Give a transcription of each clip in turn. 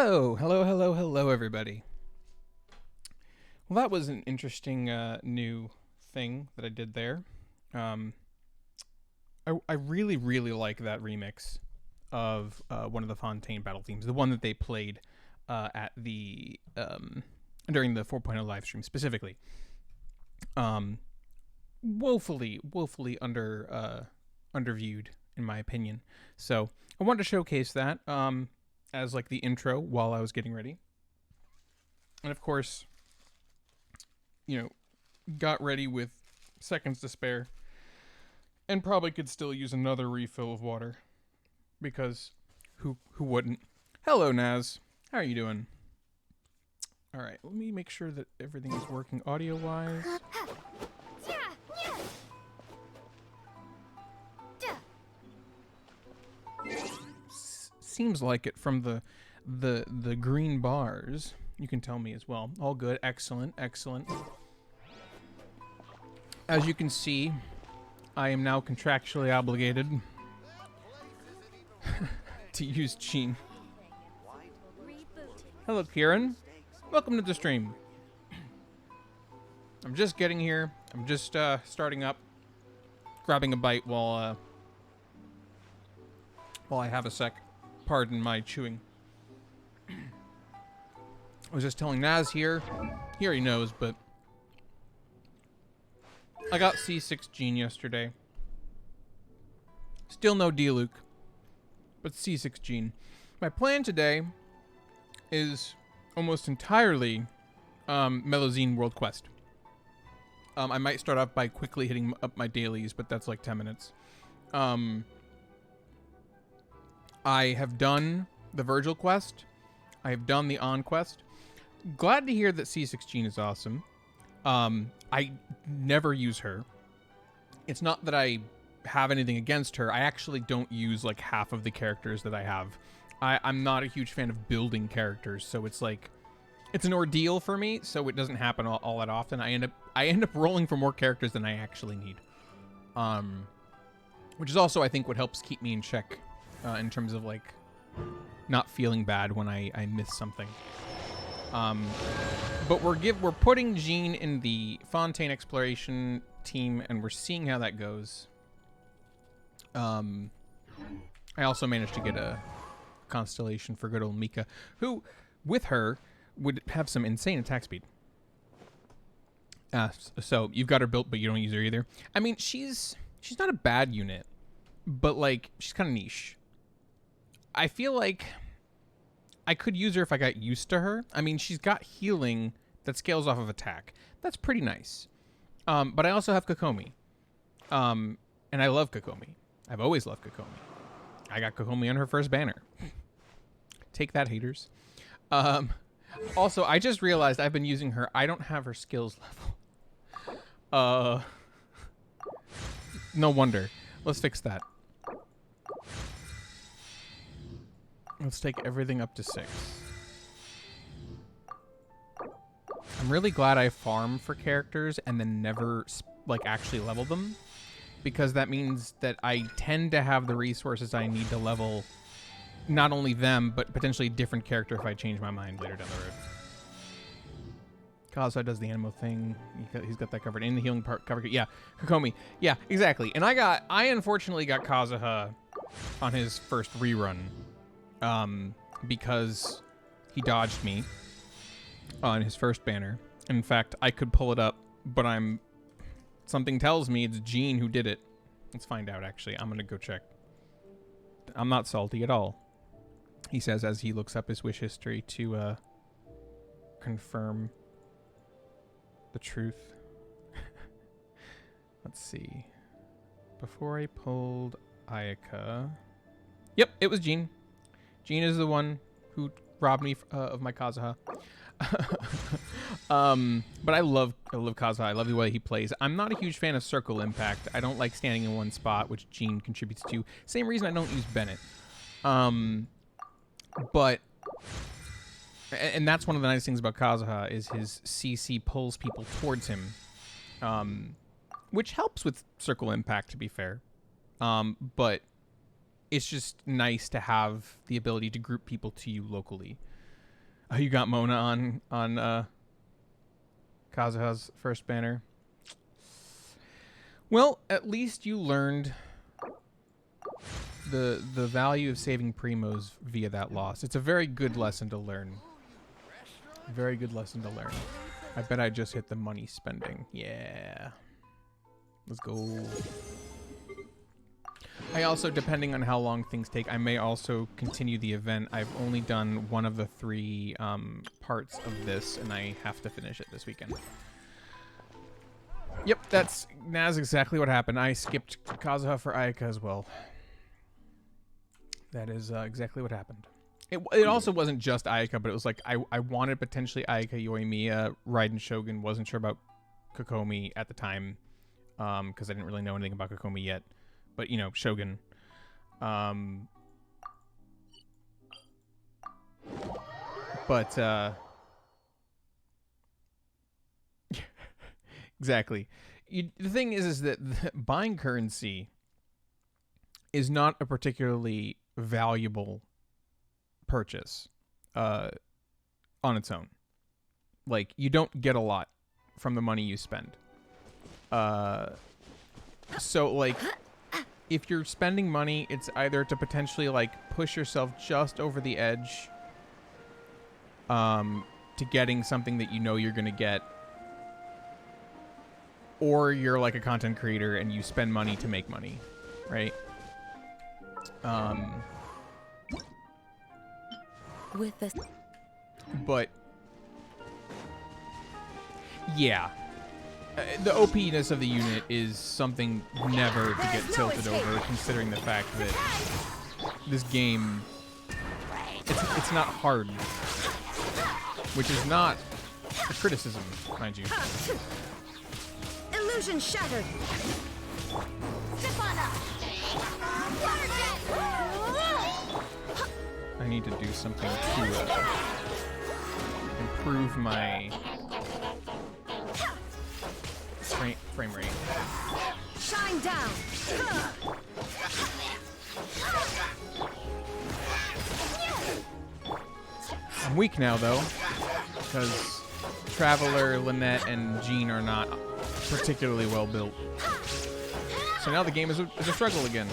Hello, everybody. Well, that was an interesting new thing that I did there. Um, I really like that remix of one of the Fontaine battle themes, the one that they played at the during the 4.0 live stream specifically. Um, woefully underviewed in my opinion. So I wanted to showcase that as like the intro while I was getting ready. And of course, got ready with seconds to spare and probably could still use another refill of water because who wouldn't? Hello, Naz. How are you doing? All right, let me make sure that everything is working audio-wise. Seems like it from the green bars. You can tell me as well. All good. Excellent. As you can see, I am now contractually obligated to use Gene. Hello, Kieran. Welcome to the stream. I'm just getting here. I'm just starting up, grabbing a bite while I have a sec. Pardon my chewing. I was just telling Naz here. He already knows, but I got C6 Gene yesterday. Still no D-Luke, but C6 Gene. My plan today is almost entirely Melusine World Quest. I might start off by quickly hitting up my dailies, but that's like 10 minutes. I have done the Virgil quest. I have done the On quest. Glad to hear that C6 Gene is awesome. I never use her. It's not that I have anything against her. I actually don't use like half of the characters that I have. I'm not a huge fan of building characters, so it's like it's an ordeal for me. So it doesn't happen all that often. I end up rolling for more characters than I actually need. Which is also I think what helps keep me in check in terms of like not feeling bad when I miss something. But we're putting Gene in the Fontaine exploration team, and we're seeing how that goes. I also managed to get a constellation for good old Mika, who, with her, would have some insane attack speed. So you've got her built, but you don't use her either. I mean, she's not a bad unit, but like she's kind of niche. I feel like I could use her if I got used to her. I mean, she's got healing that scales off of attack. That's pretty nice. But I also have Kokomi. And I love Kokomi. I've always loved Kokomi. I got Kokomi on her first banner. Take that, haters. Also, I just realized I've been using her. I don't have her skills level. No wonder. Let's fix that. Let's take everything up to 6. I'm really glad I farm for characters and then never like actually level them, because that means that I tend to have the resources I need to level not only them, but potentially a different character if I change my mind later down the road. Kazuha does the animal thing. He's got that covered. In the healing part covered. Yeah, Kokomi. Yeah, exactly. And I unfortunately got Kazuha on his first rerun. Because he dodged me on his first banner. In fact, I could pull it up, but something tells me it's Gene who did it. Let's find out, actually. I'm going to go check. I'm not salty at all, he says as he looks up his wish history to confirm the truth. Let's see. Before I pulled Ayaka. Yep, it was Gene. Gene is the one who robbed me of my Kazuha. But I love Kazuha. I love the way he plays. I'm not a huge fan of circle impact. I don't like standing in one spot, which Gene contributes to. Same reason I don't use Bennett. But and that's one of the nice things about Kazuha is his CC pulls people towards him, which helps with circle impact, to be fair. But it's just nice to have the ability to group people to you locally. Oh, you got Mona on Kazuha's first banner. Well, at least you learned the value of saving primos via that loss. It's a very good lesson to learn. Very good lesson to learn. I bet I just hit the money spending. Yeah. Let's go. I also, depending on how long things take, I may also continue the event. I've only done one of the 3 parts of this, and I have to finish it this weekend. Yep, that's exactly what happened. I skipped Kazuha for Ayaka as well. That is exactly what happened. It also wasn't just Ayaka, but it was like I wanted potentially Ayaka, Yoimiya, Raiden Shogun. Wasn't sure about Kokomi at the time because I didn't really know anything about Kokomi yet. But, you know, Shogun. Exactly. The thing is that buying currency is not a particularly valuable purchase on its own. Like, you don't get a lot from the money you spend. So, like, if you're spending money, it's either to potentially, like, push yourself just over the edge to getting something that you know you're going to get, or you're like a content creator and you spend money to make money, right? With this, but yeah, the OP-ness of the unit is something never to get tilted over, considering the fact that this game, it's not hard, which is not a criticism, mind you. illusion shattered. Step on up. I need to do something to improve my frame rate. Shine down. I'm weak now, though, because Traveler, Lynette, and Jean are not particularly well built. So now the game is a struggle again.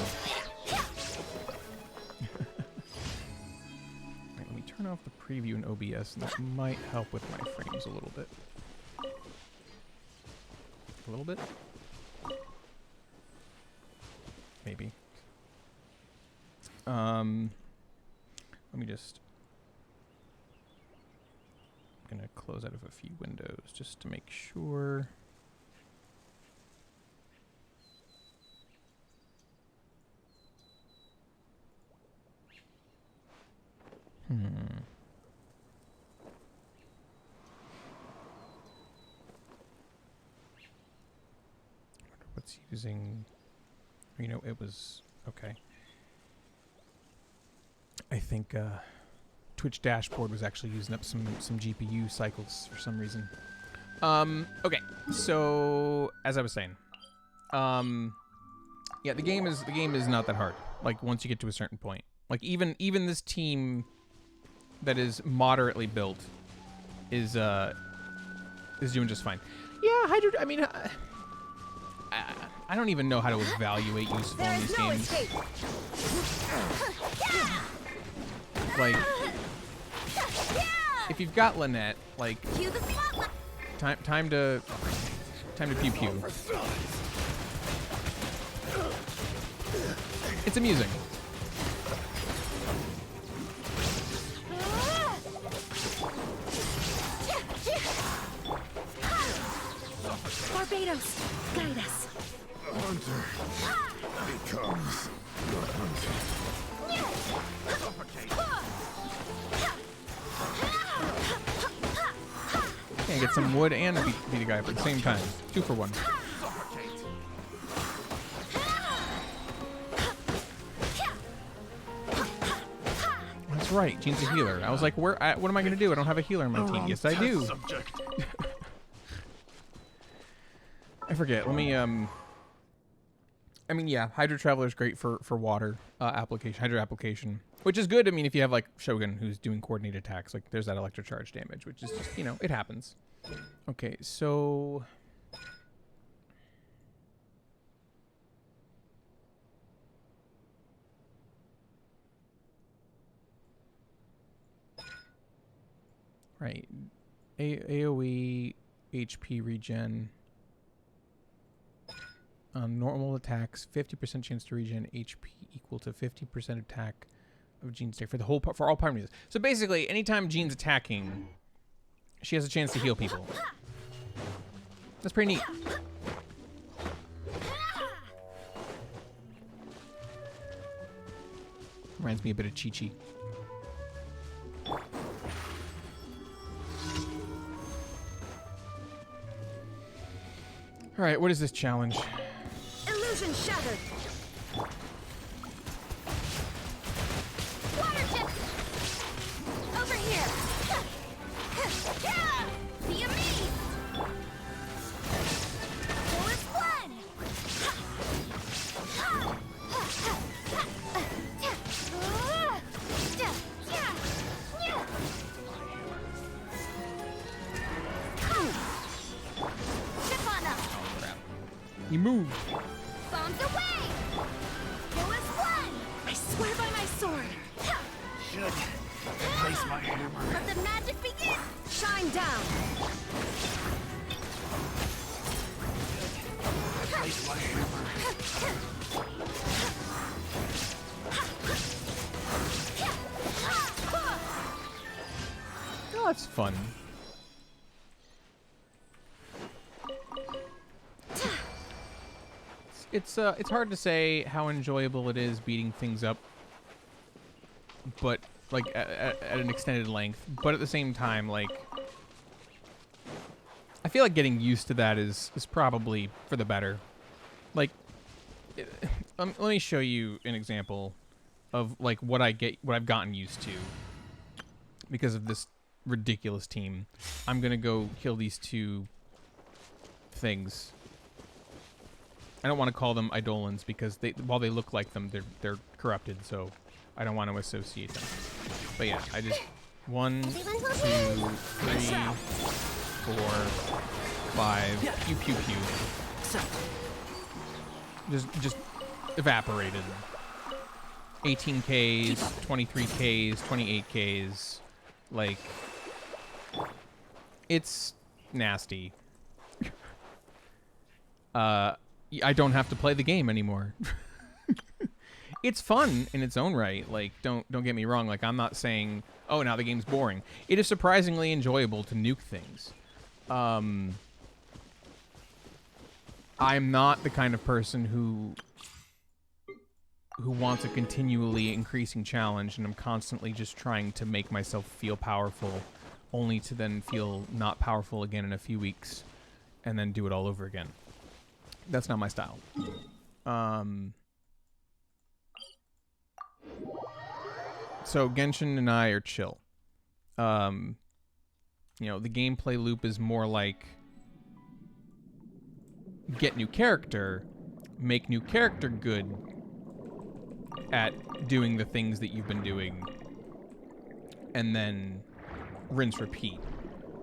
Right, let me turn off the preview in OBS, and that might help with my frames a little bit. A little bit? Maybe. Let me just... I'm gonna close out of a few windows just to make sure. What's using... You know, it was... Okay. I think, Twitch dashboard was actually using up some GPU cycles for some reason. Okay, so as I was saying, yeah, the game is not that hard. Like, once you get to a certain point, like even this team that is moderately built is doing just fine. Yeah, Hydro. I mean, I don't even know how to evaluate useful in these games. Like, if you've got Lynette, like, time to pew pew. It's amusing. Barbados, guide us. Hunter becomes the hunter. Can't get some wood and beat a guy at the same time. 2 for 1. That's right. Jean's a healer. I was like, what am I going to do? I don't have a healer on my team. Yes, I do. I forget. Let I mean, yeah, Hydro Traveler is great for water application, Hydro application, which is good. I mean, if you have like Shogun who's doing coordinated attacks, like there's that electrocharge damage, which is just, you know, it happens. Okay, so right, AOE HP regen. Normal attacks, 50% chance to regen HP equal to 50% attack of Jean's deck for all parties. So basically, anytime Jean's attacking, she has a chance to heal people. That's pretty neat. Reminds me a bit of Chi-Chi. All right, what is this challenge? Illusion shattered. Water jet. Over here. Be amazed. Forward one. Step on up. He moved. Bombs away. Go as one. I swear by my sword. Should replace my hammer. Let the magic begin. Shine down. Replace my hammer. Oh, that's fun. It's hard to say how enjoyable it is beating things up, but like at an extended length. But at the same time, like I feel like getting used to that is probably for the better. Like, let me show you an example of like what I've gotten used to because of this ridiculous team. I'm gonna go kill these two things. I don't want to call them Eidolons because while they look like them, they're corrupted, so I don't want to associate them. But yeah, I just 1, 2, 3, 4, 5. Pew pew pew. Just evaporated. 18Ks, 23Ks, 28Ks. Like, it's nasty. I don't have to play the game anymore. It's fun in its own right. Like, don't get me wrong. Like, I'm not saying, oh, now the game's boring. It is surprisingly enjoyable to nuke things. I'm not the kind of person who wants a continually increasing challenge, and I'm constantly just trying to make myself feel powerful, only to then feel not powerful again in a few weeks, and then do it all over again. That's not my style. So Genshin and I are chill. You know, the gameplay loop is more like get new character, make new character good at doing the things that you've been doing, and then rinse repeat,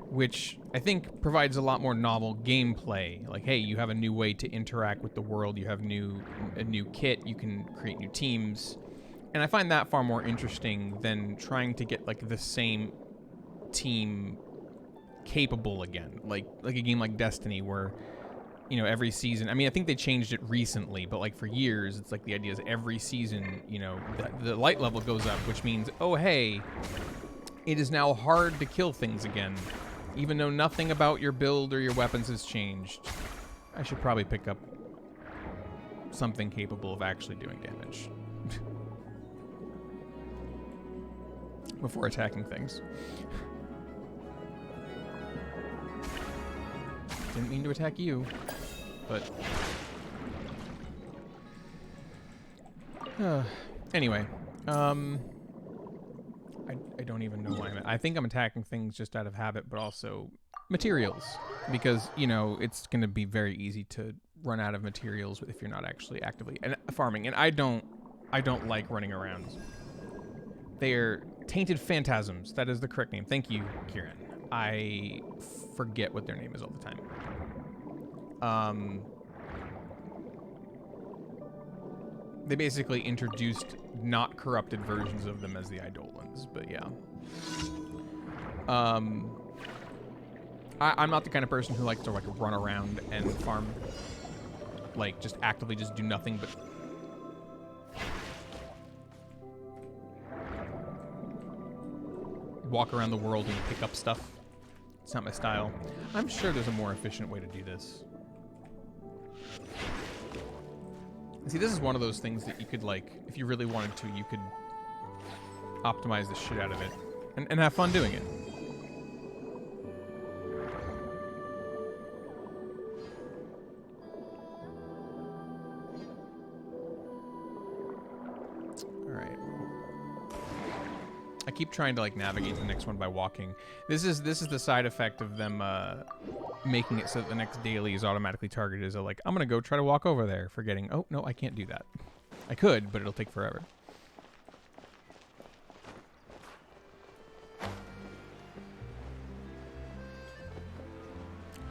which I think provides a lot more novel gameplay. Like, hey, you have a new way to interact with the world, you have a new kit, you can create new teams, and I find that far more interesting than trying to get like the same team capable again, like a game like Destiny where, you know, every season, I mean, I think they changed it recently, but like for years, it's like the idea is every season, you know, the light level goes up, which means, oh, hey, it is now hard to kill things again, even though nothing about your build or your weapons has changed. I should probably pick up something capable of actually doing damage before attacking things. Didn't mean to attack you, but anyway, I don't even know why I think I'm attacking things just out of habit, but also materials, because, you know, it's going to be very easy to run out of materials if you're not actually actively farming. And I don't like running around. They are tainted phantasms. That is the correct name. Thank you, Kieran. I forget what their name is all the time. They basically introduced not corrupted versions of them as the Eidolons, but yeah. I'm not the kind of person who likes to like run around and farm, like just actively just do nothing but walk around the world and pick up stuff. It's not my style. I'm sure there's a more efficient way to do this. See, this is one of those things that you could, like, if you really wanted to, you could optimize the shit out of it and have fun doing it. All right. I keep trying to, like, navigate the next one by walking. This is the side effect of them making it so that the next daily is automatically targeted as a, like, I'm gonna go try to walk over there, forgetting, oh no, I can't do that. I could, but it'll take forever.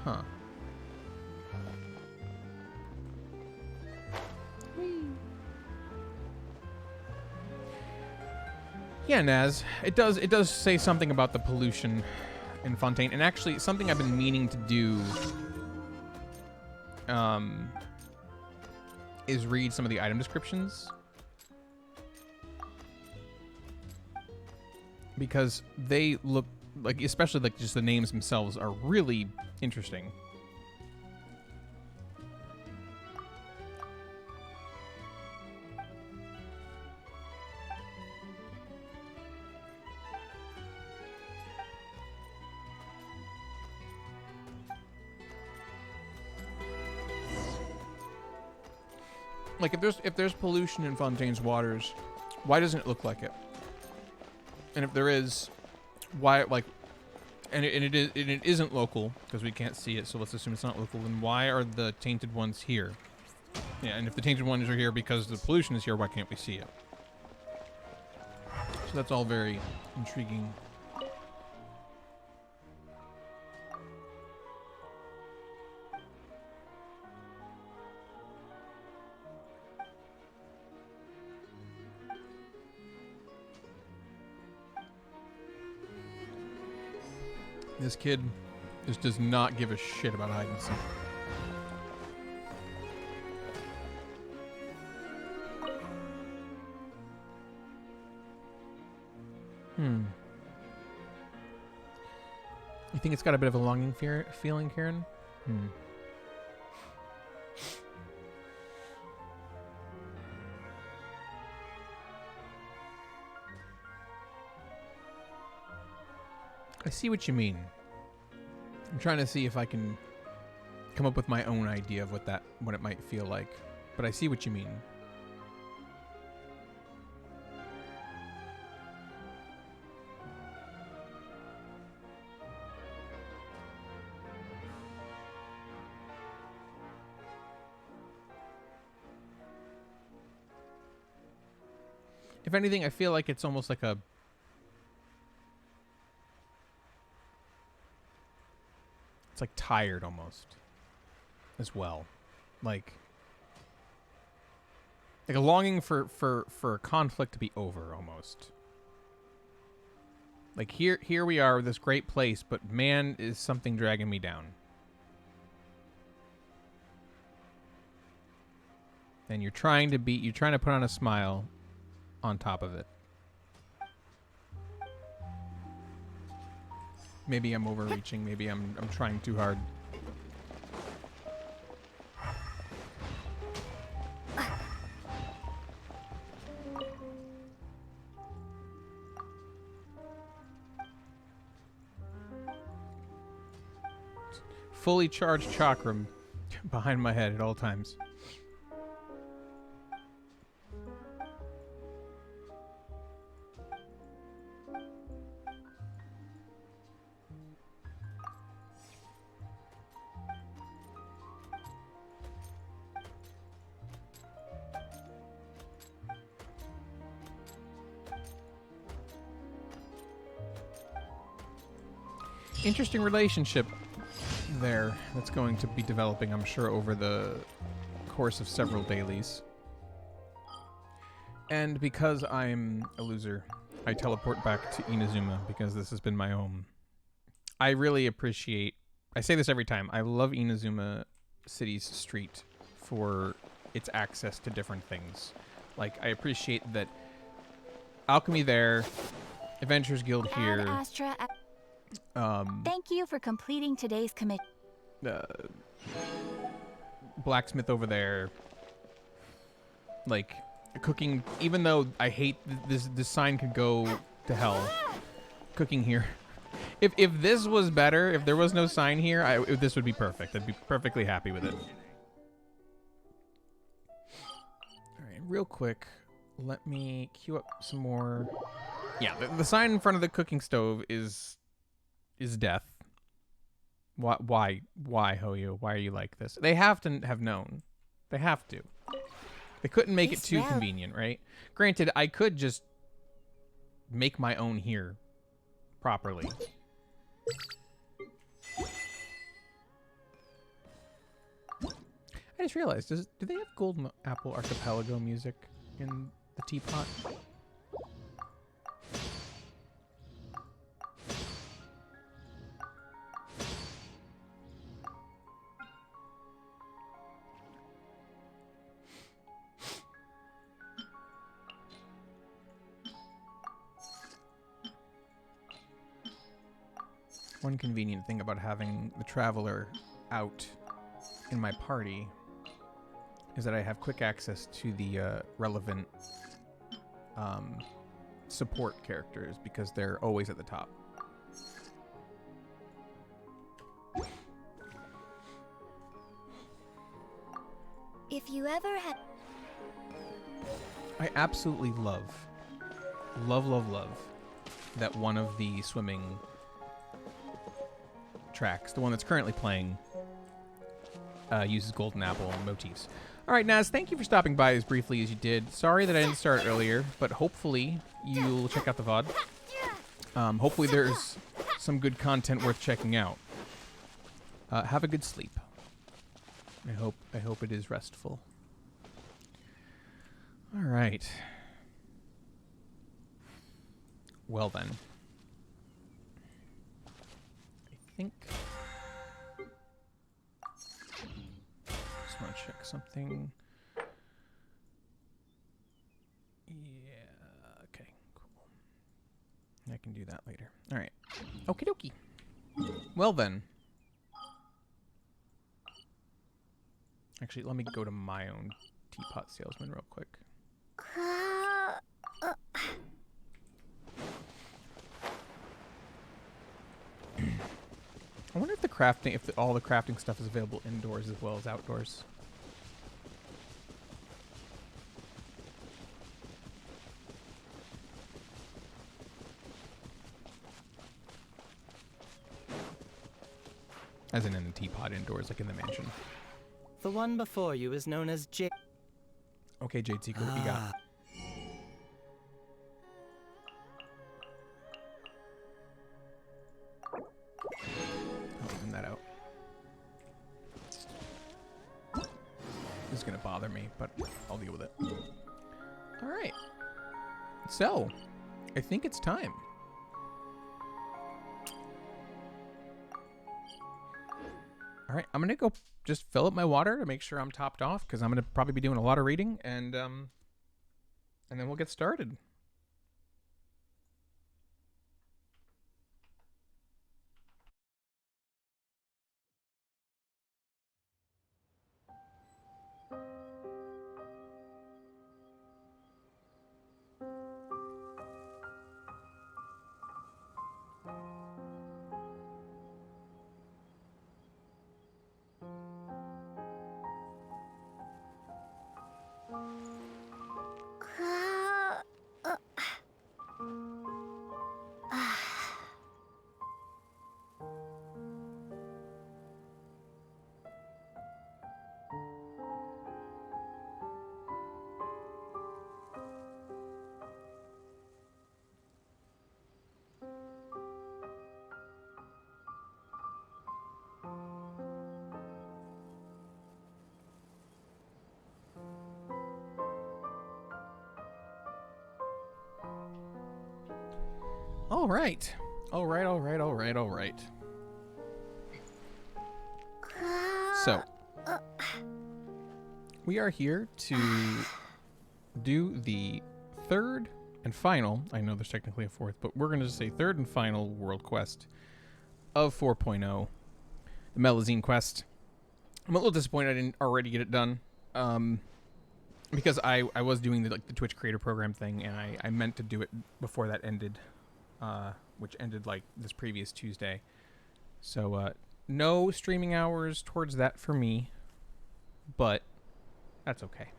Huh. Yeah, Naz, it does say something about the pollution in Fontaine, and actually something I've been meaning to do is read some of the item descriptions, because they look like, especially like just the names themselves are really interesting. Like, if there's pollution in Fontaine's waters, why doesn't it look like it? And if there is, why, like, and it isn't local because we can't see it, so let's assume it's not local. Then why are the tainted ones here? Yeah, and if the tainted ones are here because the pollution is here, why can't we see it? So that's all very intriguing. This kid just does not give a shit about hide and seek. You think it's got a bit of a longing feeling, Karen? I see what you mean. I'm trying to see if I can come up with my own idea of what it might feel like, but I see what you mean. If anything, I feel like it's almost like a... It's like tired almost as well. Like a longing for conflict to be over almost. Like here we are with this great place, but man, is something dragging me down. And you're trying to put on a smile on top of it. Maybe I'm overreaching. Maybe I'm trying too hard. Fully charged chakram behind my head at all times. interesting relationship there that's going to be developing, I'm sure, over the course of several dailies. And because I'm a loser, I teleport back to Inazuma because this has been my home. I really appreciate... I say this every time. I love Inazuma City's street for its access to different things. Like, I appreciate that Alchemy there, Adventurers Guild here, Astra. Thank you for completing today's commit. Blacksmith over there, like cooking. Even though I hate this sign could go to hell. Cooking here. If this was better, if there was no sign here, this would be perfect. I'd be perfectly happy with it. All right, real quick, let me queue up some more. Yeah, the sign in front of the cooking stove is death. Why, Hoyo? Why are you like this? They have to have known. They have to. They couldn't make it too convenient, right? Granted, I could just make my own here properly. I just realized, do they have Golden Apple Archipelago music in the teapot? One convenient thing about having the Traveler out in my party is that I have quick access to the relevant support characters because they're always at the top. If you ever had... I absolutely love that one of the swimming tracks, the one that's currently playing, uses Golden Apple motifs. All right, Naz, thank you for stopping by as briefly as you did. Sorry that I didn't start earlier, but hopefully you'll check out the VOD. Hopefully there's some good content worth checking out. Have a good sleep. I hope it is restful. All right. Well then. I think... Just want to check something. Yeah, okay, cool. I can do that later. All right. Okie dokie. Well then. Actually, let me go to my own teapot salesman real quick. I wonder if the crafting, all the crafting stuff is available indoors as well as outdoors. As in the teapot indoors, like in the mansion. The one before you is known as J. Okay, Jade Seeker, what you got? I'll even that out. This is gonna bother me, but I'll deal with it. Alright. So, I think it's time. Alright, I'm gonna go just fill up my water to make sure I'm topped off, because I'm gonna probably be doing a lot of reading, and then we'll get started. All right. All right, all right, all right, all right. So, we are here to do the third and final, I know there's technically a fourth, but we're going to say third and final world quest of 4.0, the Melusine quest. I'm a little disappointed I didn't already get it done, because I was doing the Twitch creator program thing, and I meant to do it before that ended, which ended like this previous Tuesday. So no streaming hours towards that for me, but that's okay.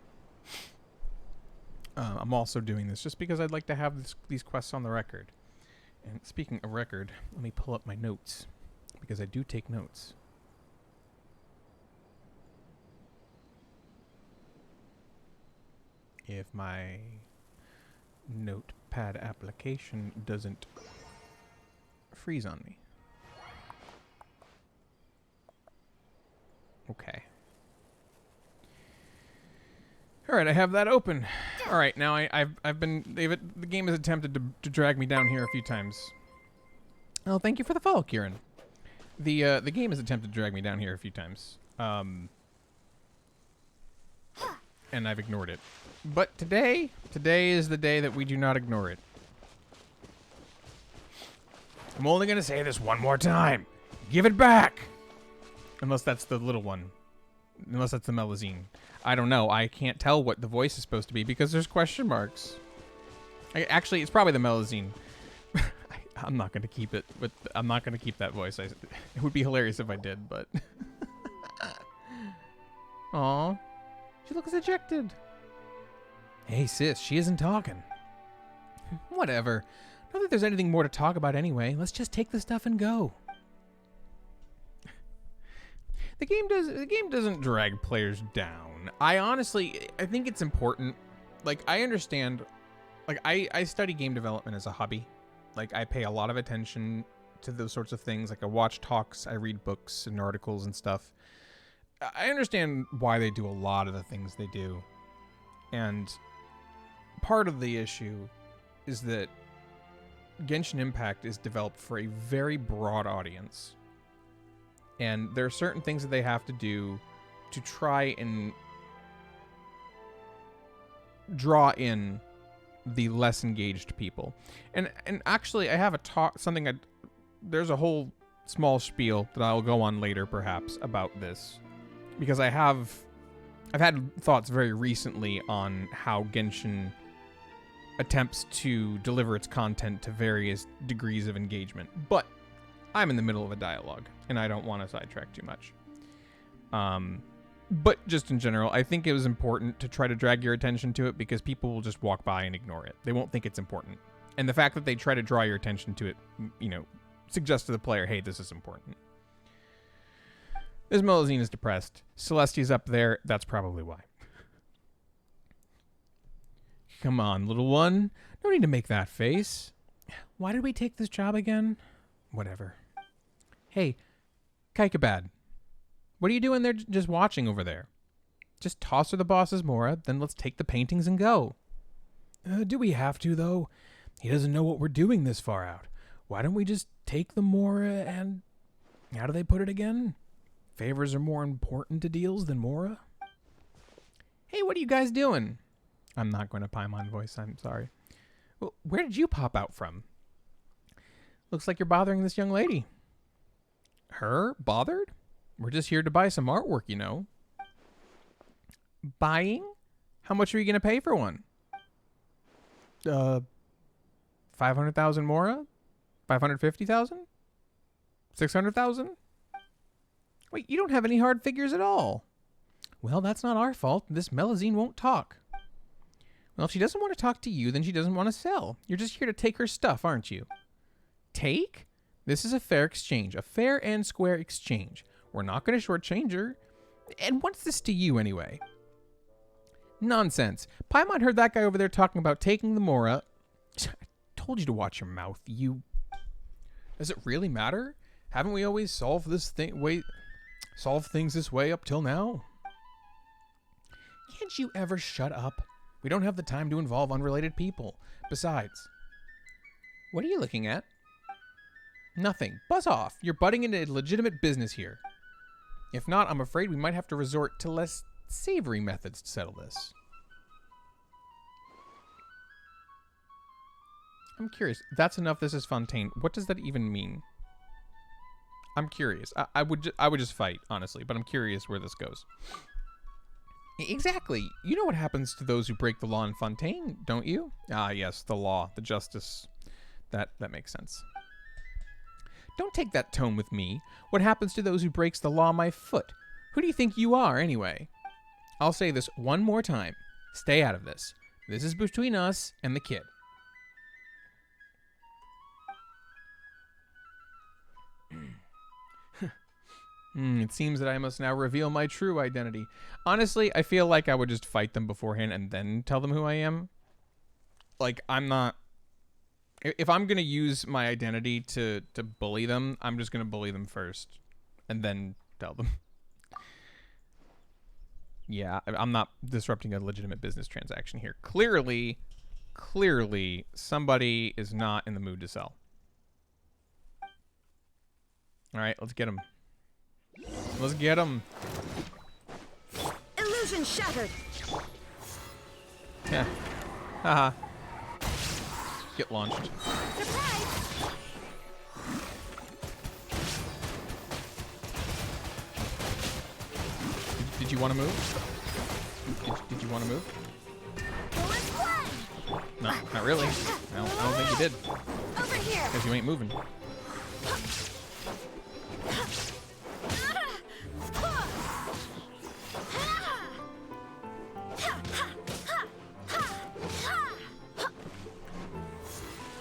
I'm also doing this just because I'd like to have these quests on the record. And speaking of record, let me pull up my notes, because I do take notes. If my notepad application doesn't freeze on me. Okay. All right, I have that open. All right, now the game has attempted to drag me down here a few times. Oh, thank you for the follow, Kieran. The game has attempted to drag me down here a few times. And I've ignored it. But today is the day that we do not ignore it. I'm only gonna say this one more time. Give it back! Unless that's the little one. Unless that's the Melusine. I don't know. I can't tell what the voice is supposed to be because there's question marks. Actually, it's probably the Melusine. I'm not gonna keep it. I'm not gonna keep that voice. It would be hilarious if I did, but. Aw, she looks ejected. Hey sis, she isn't talking. Whatever. Not that there's anything more to talk about anyway. Let's just take the stuff and go. The game doesn't drag players down. I think it's important. Like, I understand. Like, I study game development as a hobby. Like, I pay a lot of attention to those sorts of things. Like, I watch talks, I read books and articles and stuff. I understand why they do a lot of the things they do. And part of the issue is that Genshin Impact is developed for a very broad audience. And there are certain things that they have to do to try and draw in the less engaged people. And actually, I have there's a whole small spiel that I'll go on later, perhaps, about this. Because I've had thoughts very recently on how Genshin attempts to deliver its content to various degrees of engagement. But I'm in the middle of a dialogue, and I don't want to sidetrack too much. But just in general, I think it was important to try to drag your attention to it because people will just walk by and ignore it. They won't think it's important. And the fact that they try to draw your attention to it, suggests to the player, hey, this is important. This Melusine is depressed. Celestia's up there. That's probably why. Come on, little one. No need to make that face. Why did we take this job again? Whatever. Hey, Kaikabad. What are you doing there just watching over there? Just toss her the boss's Mora, then let's take the paintings and go. Do we have to, though? He doesn't know what we're doing this far out. Why don't we just take the Mora and... How do they put it again? Favors are more important to deals than Mora? Hey, what are you guys doing? I'm not going to Paimon voice, I'm sorry. Well, where did you pop out from? Looks like you're bothering this young lady. Her? Bothered? We're just here to buy some artwork, Buying? How much are you going to pay for one? 500,000 Mora? 550,000? 600,000? Wait, you don't have any hard figures at all. Well, that's not our fault. This Melusine won't talk. Well, if she doesn't want to talk to you, then she doesn't want to sell. You're just here to take her stuff, aren't you? Take? This is a fair exchange. A fair and square exchange. We're not going to shortchange her. And what's this to you, anyway? Nonsense. Paimon heard that guy over there talking about taking the Mora. I told you to watch your mouth, you... Does it really matter? Haven't we always solved things this way up till now? Can't you ever shut up? We don't have the time to involve unrelated people. Besides, What are you looking at? Nothing. Buzz off. You're butting into legitimate business here. If not, I'm afraid we might have to resort to less savory methods to settle this. I'm curious. That's enough. This is Fontaine. What does that even mean? I'm curious. I would just fight, honestly, but I'm curious where this goes. Exactly. You know what happens to those who break the law in Fontaine, don't you? Ah, yes, the law, the justice. That makes sense. Don't take that tone with me. What happens to those who breaks the law on my foot? Who do you think you are, anyway? I'll say this one more time. Stay out of this. This is between us and the kid. It seems that I must now reveal my true identity. Honestly, I feel like I would just fight them beforehand and then tell them who I am. Like, I'm not... If I'm going to use my identity to bully them, I'm just going to bully them first and then tell them. Yeah, I'm not disrupting a legitimate business transaction here. Clearly, somebody is not in the mood to sell. All right, let's get him. Let's get him. Illusion shattered. Yeah. Haha. Get launched. Surprise! Did you want to move? Did you want to move? Bonus one! No, not really. I don't think you did. Over here! Because you ain't moving.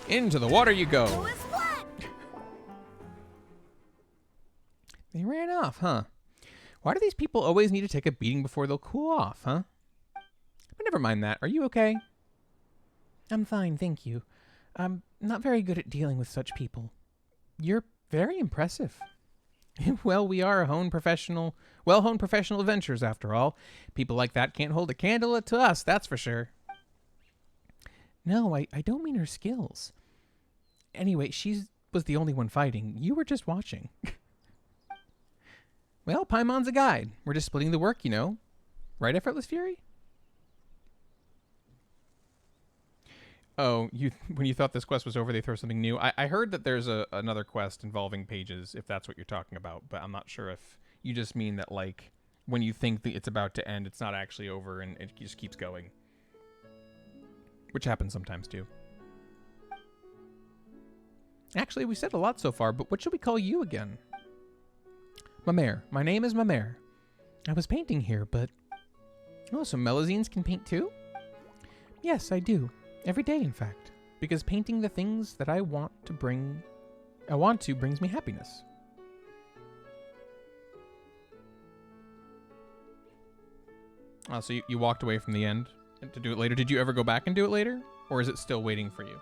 Into the water you go. Bonus one! They ran off, huh? Why do these people always need to take a beating before they'll cool off, huh? But never mind that. Are you okay? I'm fine, thank you. I'm not very good at dealing with such people. You're very impressive. Well, we are well-honed professional adventurers, after all. People like that can't hold a candle to us, that's for sure. No, I don't mean her skills. Anyway, she was the only one fighting. You were just watching. Well, Paimon's a guide. We're just splitting the work, you know. Right, Effortless Fury? Oh, when you thought this quest was over, they throw something new. I heard that there's another quest involving pages, if that's what you're talking about, but I'm not sure if you just mean that, like, when you think that it's about to end, it's not actually over and it just keeps going. Which happens sometimes, too. Actually, we said a lot so far, but what should we call you again? Mamere. My name is Mamere. I was painting here, but... Oh, so Melusines can paint too? Yes, I do. Every day, in fact. Because painting the things that I want to brings me happiness. Oh, so you walked away from the end to do it later. Did you ever go back and do it later? Or is it still waiting for you?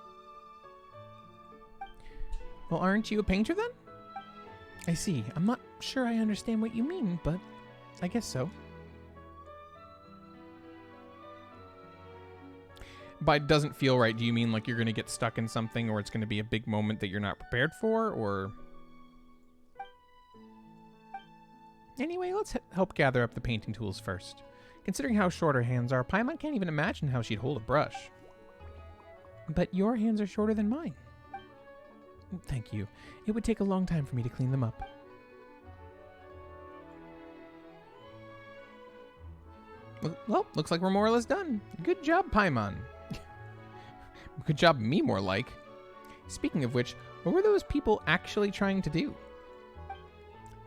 Well, aren't you a painter then? I see. I'm not sure I understand what you mean, but I guess so. By doesn't feel right, do you mean like you're going to get stuck in something or it's going to be a big moment that you're not prepared for, or... Anyway, let's help gather up the painting tools first. Considering how short her hands are, Paimon can't even imagine how she'd hold a brush. But your hands are shorter than mine. Thank you. It would take a long time for me to clean them up. Well, looks like we're more or less done. Good job, Paimon. Good job, me more like. Speaking of which, what were those people actually trying to do?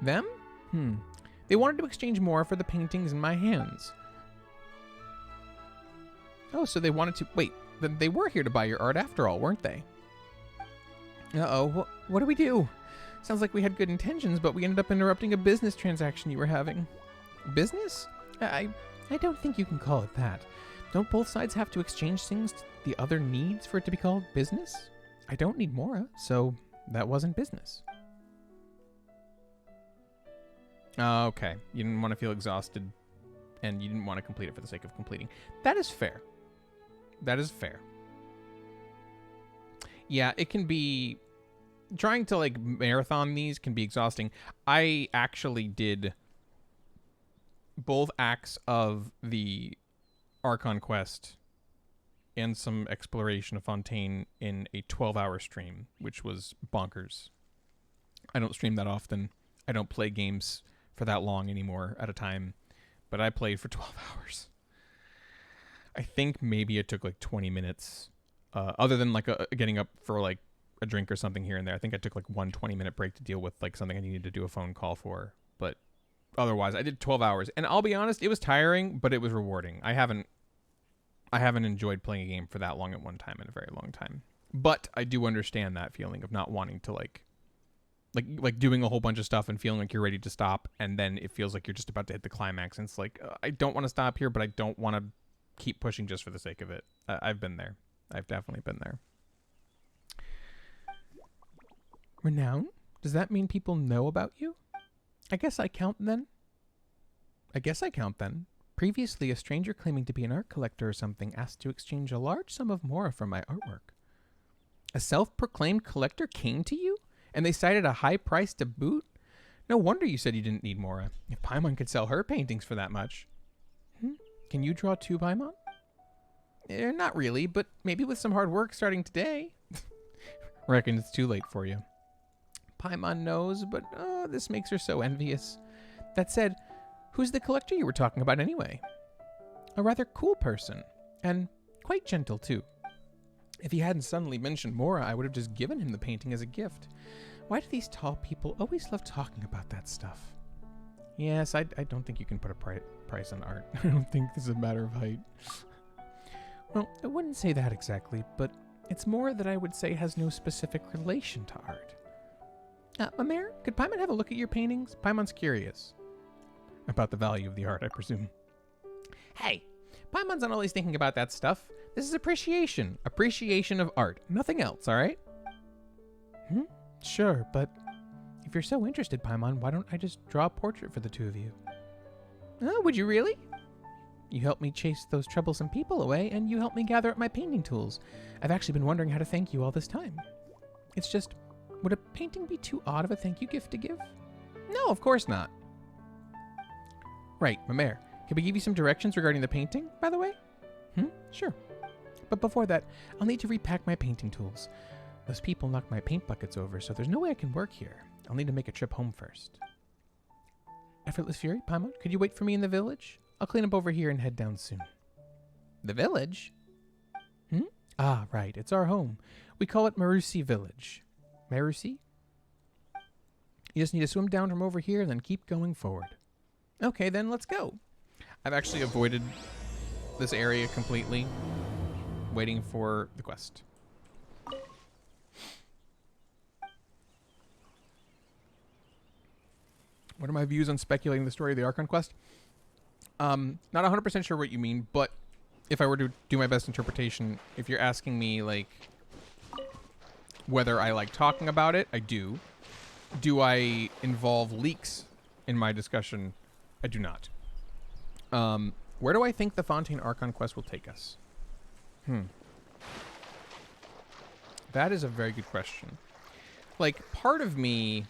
Them? They wanted to exchange more for the paintings in my hands. Oh, so they wanted to... Wait, then they were here to buy your art after all, weren't they? Uh-oh, what do we do? Sounds like we had good intentions, but we ended up interrupting a business transaction you were having. Business? I don't think you can call it that. Don't both sides have to exchange things the other needs for it to be called business? I don't need Mora, so that wasn't business. Okay, you didn't want to feel exhausted, and you didn't want to complete it for the sake of completing. That is fair. That is fair. Yeah, it can be... Trying to, like, marathon these can be exhausting. I actually did both acts of the Archon quest and some exploration of Fontaine in a 12-hour stream, which was bonkers. I don't stream that often. I don't play games for that long anymore at a time, but I played for 12 hours. I think maybe it took like 20 minutes, other than like getting up for like a drink or something here and there. I think I took like 1 20-minute break to deal with like something I needed to do a phone call for, but otherwise I did 12 hours. And I'll be honest, it was tiring, but it was rewarding. I haven't enjoyed playing a game for that long at one time in a very long time. But I do understand that feeling of not wanting to like doing a whole bunch of stuff and feeling like you're ready to stop, and then it feels like you're just about to hit the climax, and it's like, I don't want to stop here, but I don't want to keep pushing just for the sake of it. I've been there. I've definitely been there. Renown? Does that mean people know about you? I guess I count then. Previously, a stranger claiming to be an art collector or something asked to exchange a large sum of mora for my artwork. A self-proclaimed collector came to you? And they cited a high price to boot? No wonder you said you didn't need mora. If Paimon could sell her paintings for that much. Can you draw too, Paimon? Not really, but maybe with some hard work starting today. Reckon it's too late for you. Paimon knows, but this makes her so envious. That said, who's the collector you were talking about anyway? A rather cool person, and quite gentle too. If he hadn't suddenly mentioned Mora, I would have just given him the painting as a gift. Why do these tall people always love talking about that stuff? Yes, I don't think you can put a price on art. I don't think this is a matter of height. Well, I wouldn't say that exactly, but it's more that I would say has no specific relation to art. Mare, could Paimon have a look at your paintings? Paimon's curious. About the value of the art, I presume. Hey, Paimon's not always thinking about that stuff. This is appreciation. Appreciation of art. Nothing else, all right? Sure, but if you're so interested, Paimon, why don't I just draw a portrait for the two of you? Would you really? You helped me chase those troublesome people away, and you helped me gather up my painting tools. I've actually been wondering how to thank you all this time. It's just, would a painting be too odd of a thank you gift to give? No, of course not. Right, Mare, can we give you some directions regarding the painting, by the way? Sure. But before that, I'll need to repack my painting tools. Those people knocked my paint buckets over, so there's no way I can work here. I'll need to make a trip home first. Effortless Fury, Paimon, could you wait for me in the village? I'll clean up over here and head down soon. The village? Ah, right, it's our home. We call it Melusine Village. Melusine? You just need to swim down from over here and then keep going forward. Okay, then let's go. I've actually avoided this area completely, waiting for the quest. What are my views on speculating the story of the Archon quest? Not 100% sure what you mean, but if I were to do my best interpretation, if you're asking me, like, whether I like talking about it, I do. Do I involve leaks in my discussion? I do not. Where do I think the Fontaine Archon quest will take us? That is a very good question. Like, part of me,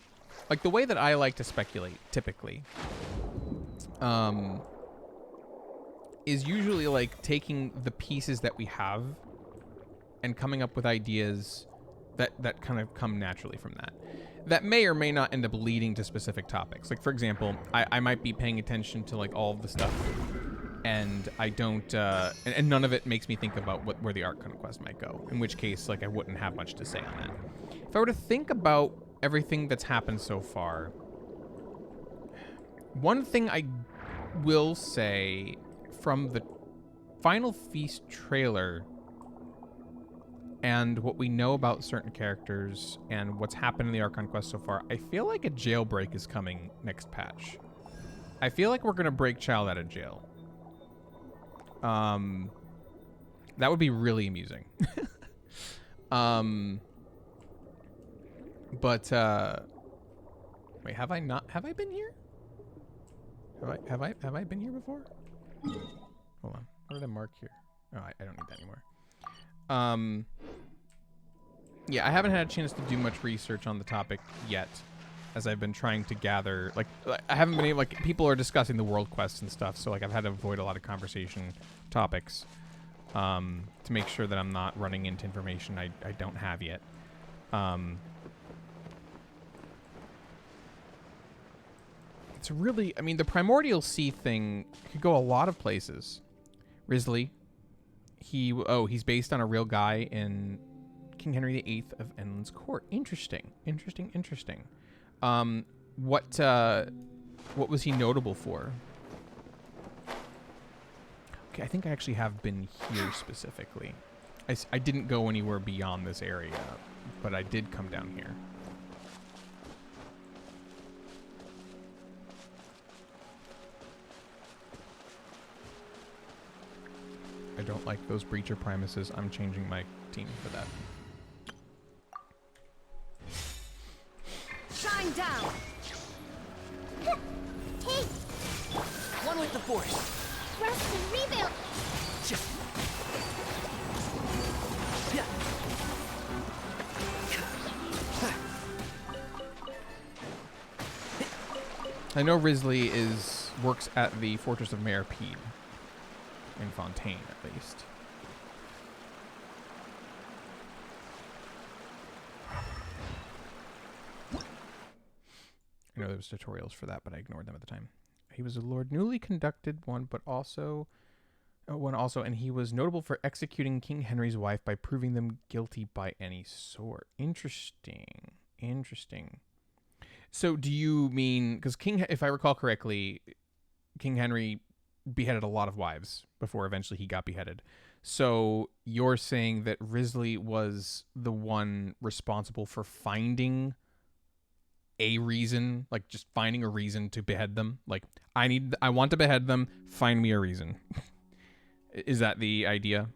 like, the way that I like to speculate, typically, is usually, like, taking the pieces that we have and coming up with ideas that kind of come naturally from that. That may or may not end up leading to specific topics. Like, for example, I might be paying attention to, like, all of the stuff, and I don't, and none of it makes me think about where the Archon quest might go, in which case, like, I wouldn't have much to say on that. If I were to think about everything that's happened so far, one thing I will say from the Final Feast trailer and what we know about certain characters and what's happened in the Archon quest so far, I feel like a jailbreak is coming next patch. I feel like we're going to break Child out of jail. That would be really amusing. But wait, have I been here? Have I been here before? Hold on. What did I mark here? Oh, I don't need that anymore. Yeah, I haven't had a chance to do much research on the topic yet, as I've been trying to gather. Like, I haven't been able. Like, people are discussing the world quests and stuff, so like I've had to avoid a lot of conversation topics to make sure that I'm not running into information I don't have yet. It's really, I mean, the primordial sea thing could go a lot of places. Risley, he's based on a real guy in King Henry VIII of Enland's court. Interesting. What was he notable for? Okay, I think I actually have been here specifically. I didn't go anywhere beyond this area, but I did come down here. I don't like those breacher primuses. I'm changing my team for that. Shine down. Take. One with the force. Rest and rebuild. I know Risley works at the Fortress of Maripede. In Fontaine, at least. I know there was tutorials for that, but I ignored them at the time. He was a lord newly conducted one, but also and he was notable for executing King Henry's wife by proving them guilty by any sort. Interesting. So do you mean, because if I recall correctly, King Henry beheaded a lot of wives before eventually he got beheaded. So you're saying that Risley was the one responsible for finding a reason, like just finding a reason to behead them? Like, I want to behead them, find me a reason. Is that the idea?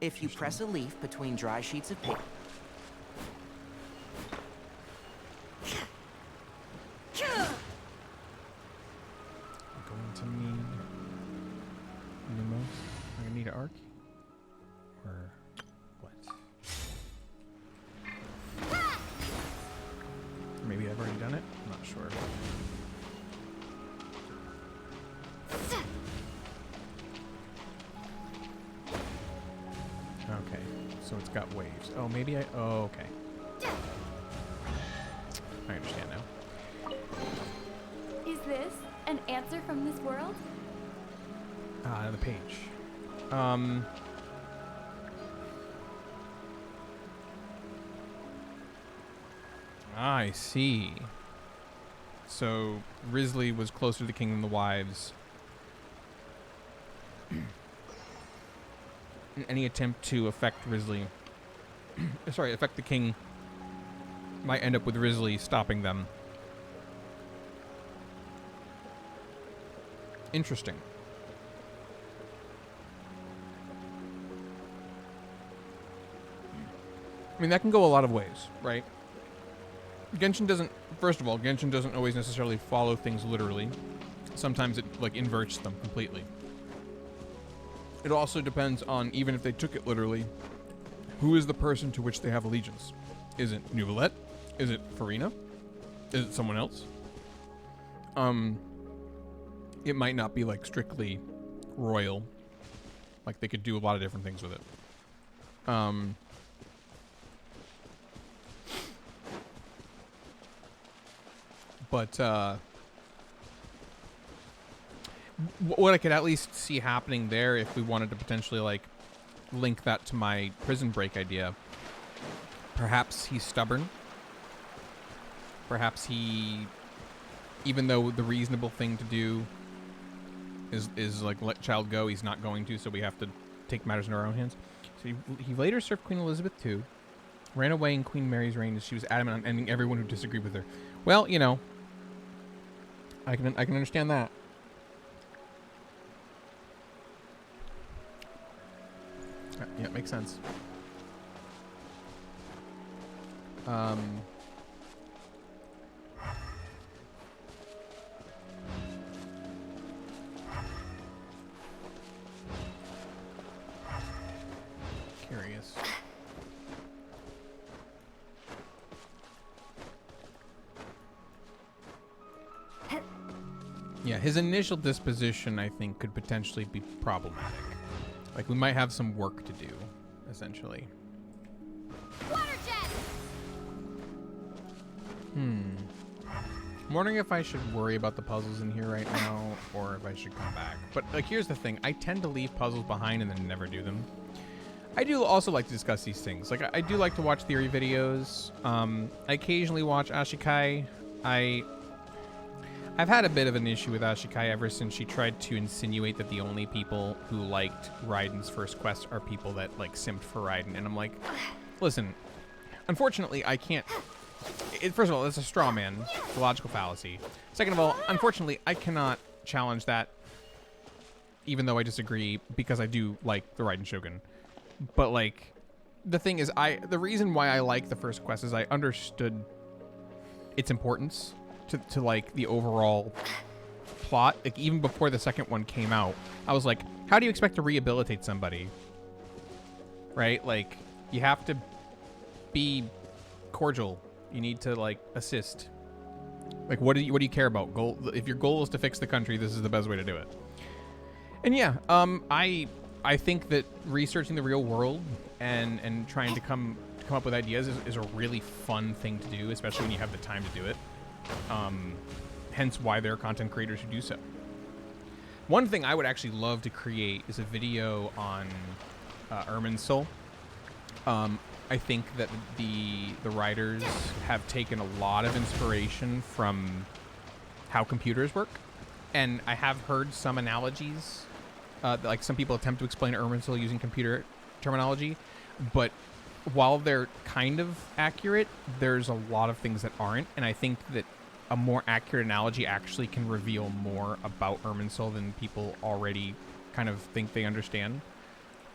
If you press a leaf between dry sheets of paper. I'm going to need Numos. I'm going to need an arc. Or what? Maybe I've already done it? I'm not sure. Okay, so it's got waves. Oh, maybe oh, okay. I understand now. Is this an answer from this world? Another page. I see. So Risley was closer to the king than the wives. Any attempt to affect Risley, affect the king, might end up with Risley stopping them. Interesting. I mean, that can go a lot of ways, right? Genshin doesn't, first of all, Genshin doesn't always necessarily follow things literally. Sometimes it, like, inverts them completely. It also depends on, even if they took it literally, who is the person to which they have allegiance? Is it Neuvillette? Is it Farina? Is it someone else? It might not be, like, strictly royal. Like, they could do a lot of different things with it. But what I could at least see happening there, if we wanted to potentially, like, link that to my prison break idea, perhaps he's stubborn. Perhaps he, even though the reasonable thing to do is like let child go, he's not going to, so we have to take matters in our own hands. So he later served Queen Elizabeth II. Ran away in Queen Mary's reign as she was adamant on ending everyone who disagreed with her. Well, you know, I can understand that. Yeah, it makes sense. Curious. Yeah, his initial disposition, I think, could potentially be problematic. Like, we might have some work to do, essentially. Water jet! I'm wondering if I should worry about the puzzles in here right now, or if I should come back. But, like, here's the thing. I tend to leave puzzles behind and then never do them. I do also like to discuss these things. Like, I do like to watch theory videos. I occasionally watch Ashikai. I've had a bit of an issue with Ashikai ever since she tried to insinuate that the only people who liked Raiden's first quest are people that, like, simped for Raiden. And I'm like, listen, unfortunately, I can't... first of all, it's a straw man. It's a logical fallacy. Second of all, unfortunately, I cannot challenge that, even though I disagree, because I do like the Raiden Shogun. But, like, the thing is, the reason why I like the first quest is I understood its importance to like the overall plot. Like, even before the second one came out, I was like, how do you expect to rehabilitate somebody? Right? Like, you have to be cordial. You need to, like, assist. Like, what do you care about? If your goal is to fix the country, this is the best way to do it. And yeah, I think that researching the real world and trying to come up with ideas is a really fun thing to do, especially when you have the time to do it. Hence why there are content creators who do so. One thing I would actually love to create is a video on Irminsul. I think that the writers have taken a lot of inspiration from how computers work, and I have heard some analogies. Like, some people attempt to explain Irminsul using computer terminology, but while they're kind of accurate, there's a lot of things that aren't, and I think that a more accurate analogy actually can reveal more about Irminsul than people already kind of think they understand.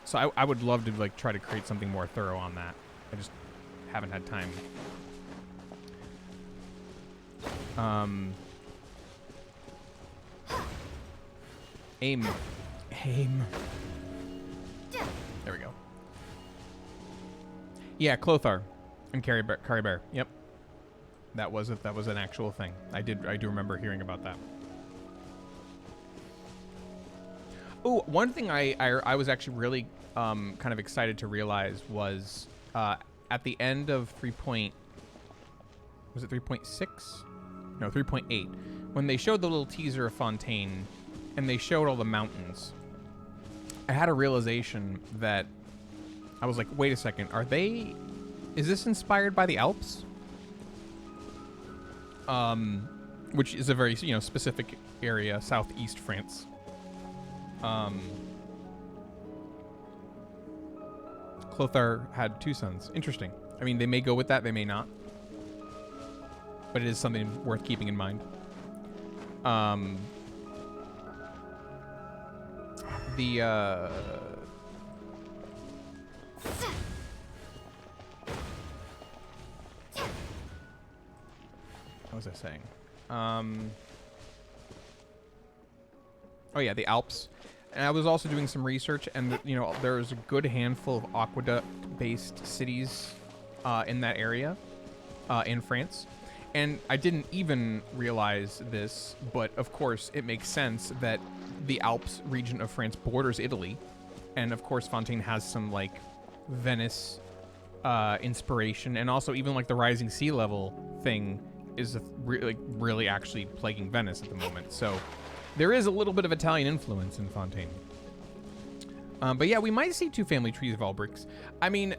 So I would love to, like, try to create something more thorough on that. I just haven't had time. Aim. There we go. Yeah, Clothar and Carrie Bear. Yep. That was an actual thing. I do remember hearing about that. Oh, one thing I was actually really kind of excited to realize was at the end of 3.6? No, 3.8. When they showed the little teaser of Fontaine and they showed all the mountains, I had a realization that I was like, wait a second, is this inspired by the Alps? Which is a very, specific area, southeast France. Clothar had two sons. Interesting. I mean, they may go with that, they may not. But it is something worth keeping in mind. What was I saying? Oh yeah, the Alps. And I was also doing some research, and there's a good handful of aqueduct-based cities in that area in France. And I didn't even realize this, but of course it makes sense that the Alps region of France borders Italy, and of course Fontaine has some, like, Venice inspiration, and also even, like, the rising sea level thing is really actually plaguing Venice at the moment. So there is a little bit of Italian influence in Fontaine. But yeah, we might see two family trees of Albricks. I mean,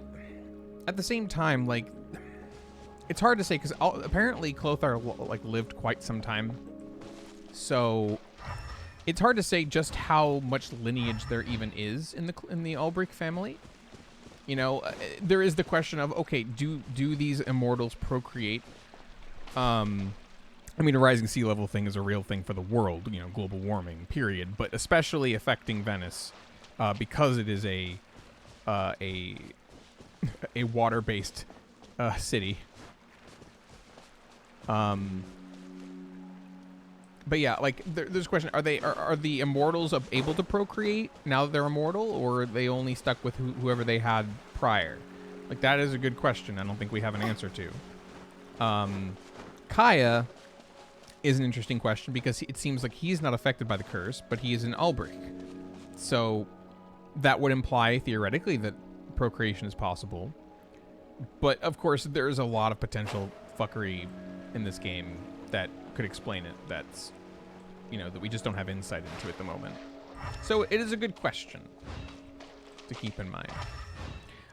at the same time, like, it's hard to say, because apparently Clothar, like, lived quite some time. So it's hard to say just how much lineage there even is in the Albric family. You know, there is the question of, okay, do these immortals procreate? I mean, a rising sea level thing is a real thing for the world, you know, global warming, period. But especially affecting Venice, because it is a water-based city. But yeah, like there's a question: are the immortals able to procreate now that they're immortal, or are they only stuck with whoever they had prior? Like that is a good question. I don't think we have an answer to. Kaya is an interesting question because it seems like he's not affected by the curse, but he is an Ulbrich. So that would imply theoretically that procreation is possible. But of course, there's a lot of potential fuckery in this game that could explain it. That's, you know, that we just don't have insight into at the moment. So it is a good question to keep in mind.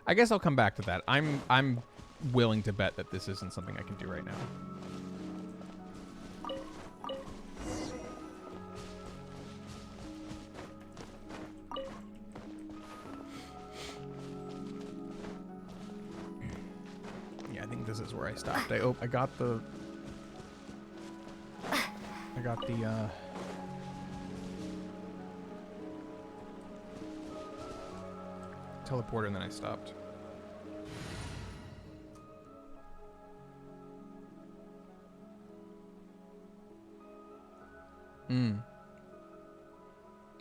I guess I'll come back to that. I'm willing to bet that this isn't something I can do right now. Yeah, I think this is where I stopped. I got the teleporter and then I stopped.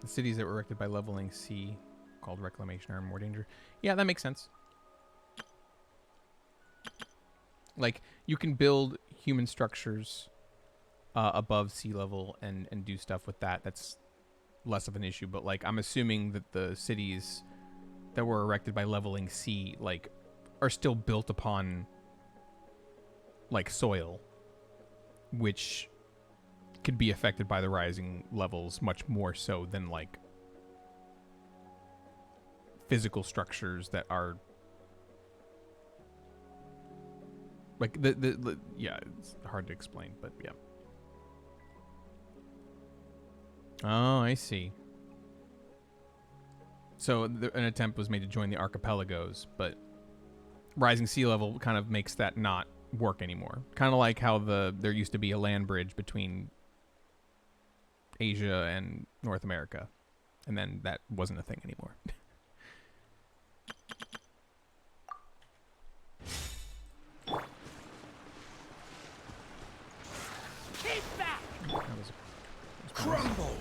The cities that were erected by leveling sea, called reclamation, are in more danger. Yeah, that makes sense. Like, you can build human structures above sea level and do stuff with that. That's less of an issue. But, like, I'm assuming that the cities that were erected by leveling sea, like, are still built upon, like, soil, which could be affected by the rising levels much more so than, like, physical structures that are, like, yeah, it's hard to explain, but yeah. Oh, I see. So an attempt was made to join the archipelagos, but rising sea level kind of makes that not work anymore. Kind of like how there used to be a land bridge between Asia and North America, and then that wasn't a thing anymore. Keep back! That was Crumble.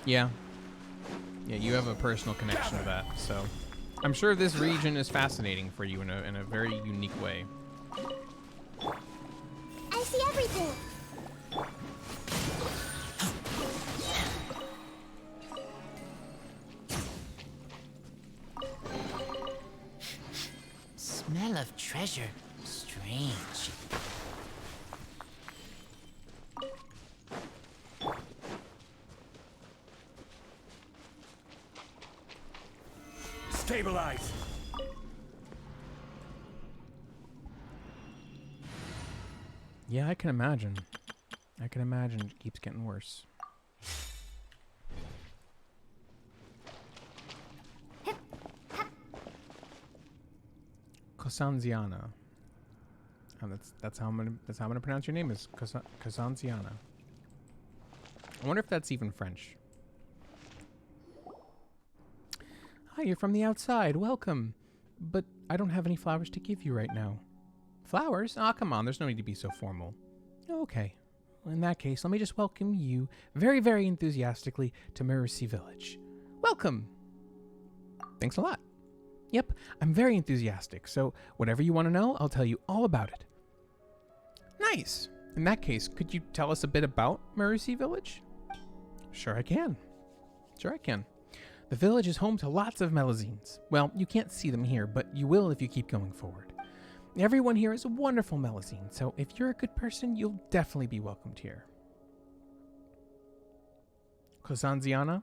Yeah. Yeah, you have a personal connection to that, so I'm sure this region is fascinating for you in a very unique way. I see everything. Smell of treasure. Strange. Stabilize. Yeah, I can imagine. I can imagine it keeps getting worse. Cosanziana. Oh, that's how I'm gonna pronounce your name, is Cosanziana. I wonder if that's even French. Hi, you're from the outside. Welcome. But I don't have any flowers to give you right now. Flowers? Aw, come on. There's no need to be so formal. Okay. Well, in that case, let me just welcome you very, very enthusiastically to Melusine Village. Welcome. Thanks a lot. Yep, I'm very enthusiastic, so whatever you want to know, I'll tell you all about it. Nice. In that case, could you tell us a bit about Melusine Village? Sure I can. The village is home to lots of Melusines. Well, you can't see them here, but you will if you keep going forward. Everyone here is a wonderful Melusine, so if you're a good person, you'll definitely be welcomed here. Cosanziana?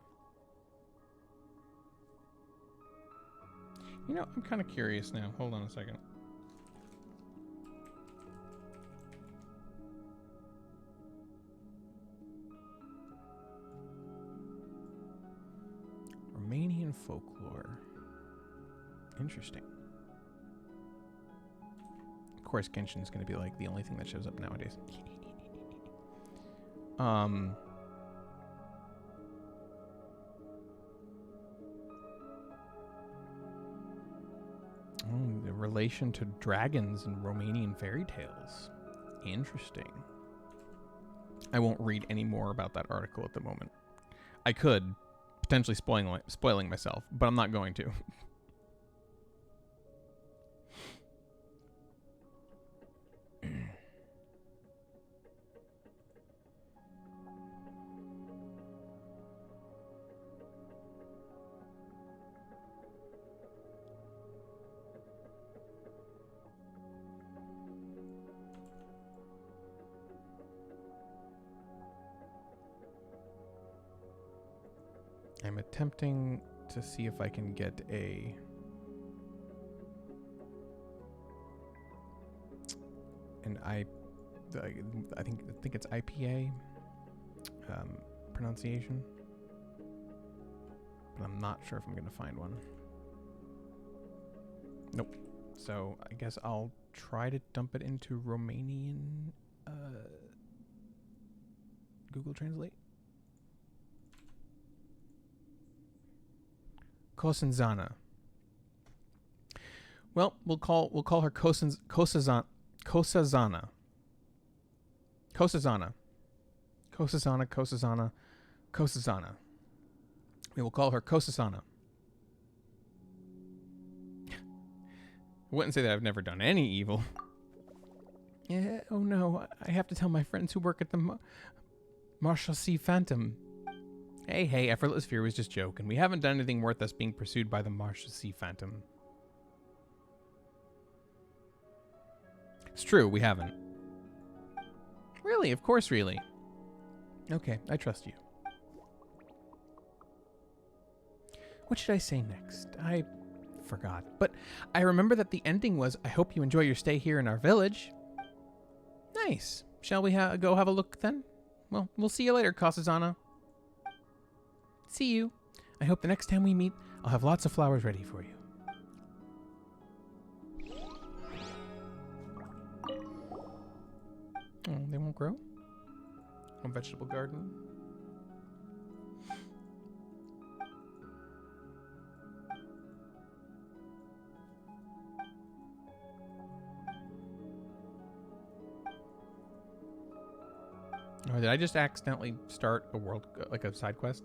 You know, I'm kind of curious now. Hold on a second. Romanian folklore. Interesting. Of course, Genshin is going to be like the only thing that shows up nowadays. The relation to dragons and Romanian fairy tales. Interesting. I won't read any more about that article at the moment. I could, potentially spoiling myself, but I'm not going to. I'm attempting to see if I can get I think it's IPA pronunciation, but I'm not sure if I'm going to find one. Nope. So I guess I'll try to dump it into Romanian Google Translate. Kosanzana. Well, we'll call her Kosazana. Kosazana. We will call her Kosazana. I wouldn't say that I've never done any evil. Yeah, oh no, I have to tell my friends who work at the Marshalsea Phantom. Hey, Effortless Fear was just joking. We haven't done anything worth us being pursued by the Marshalsea Phantom. It's true, we haven't. Really? Of course, really. Okay, I trust you. What should I say next? I forgot. But I remember that the ending was, I hope you enjoy your stay here in our village. Nice. Shall we go have a look then? Well, we'll see you later, Kasazana. See you. I hope the next time we meet, I'll have lots of flowers ready for you. Oh, they won't grow? A vegetable garden? Oh, did I just accidentally start a world, like a side quest?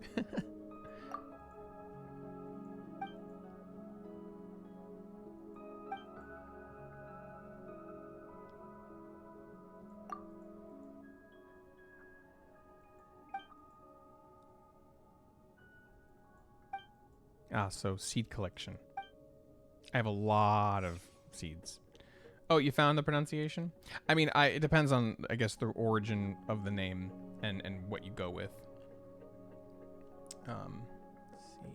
So seed collection. I have a lot of seeds. Oh, you found the pronunciation? I mean, it depends on, I guess, the origin of the name and what you go with. Let's see.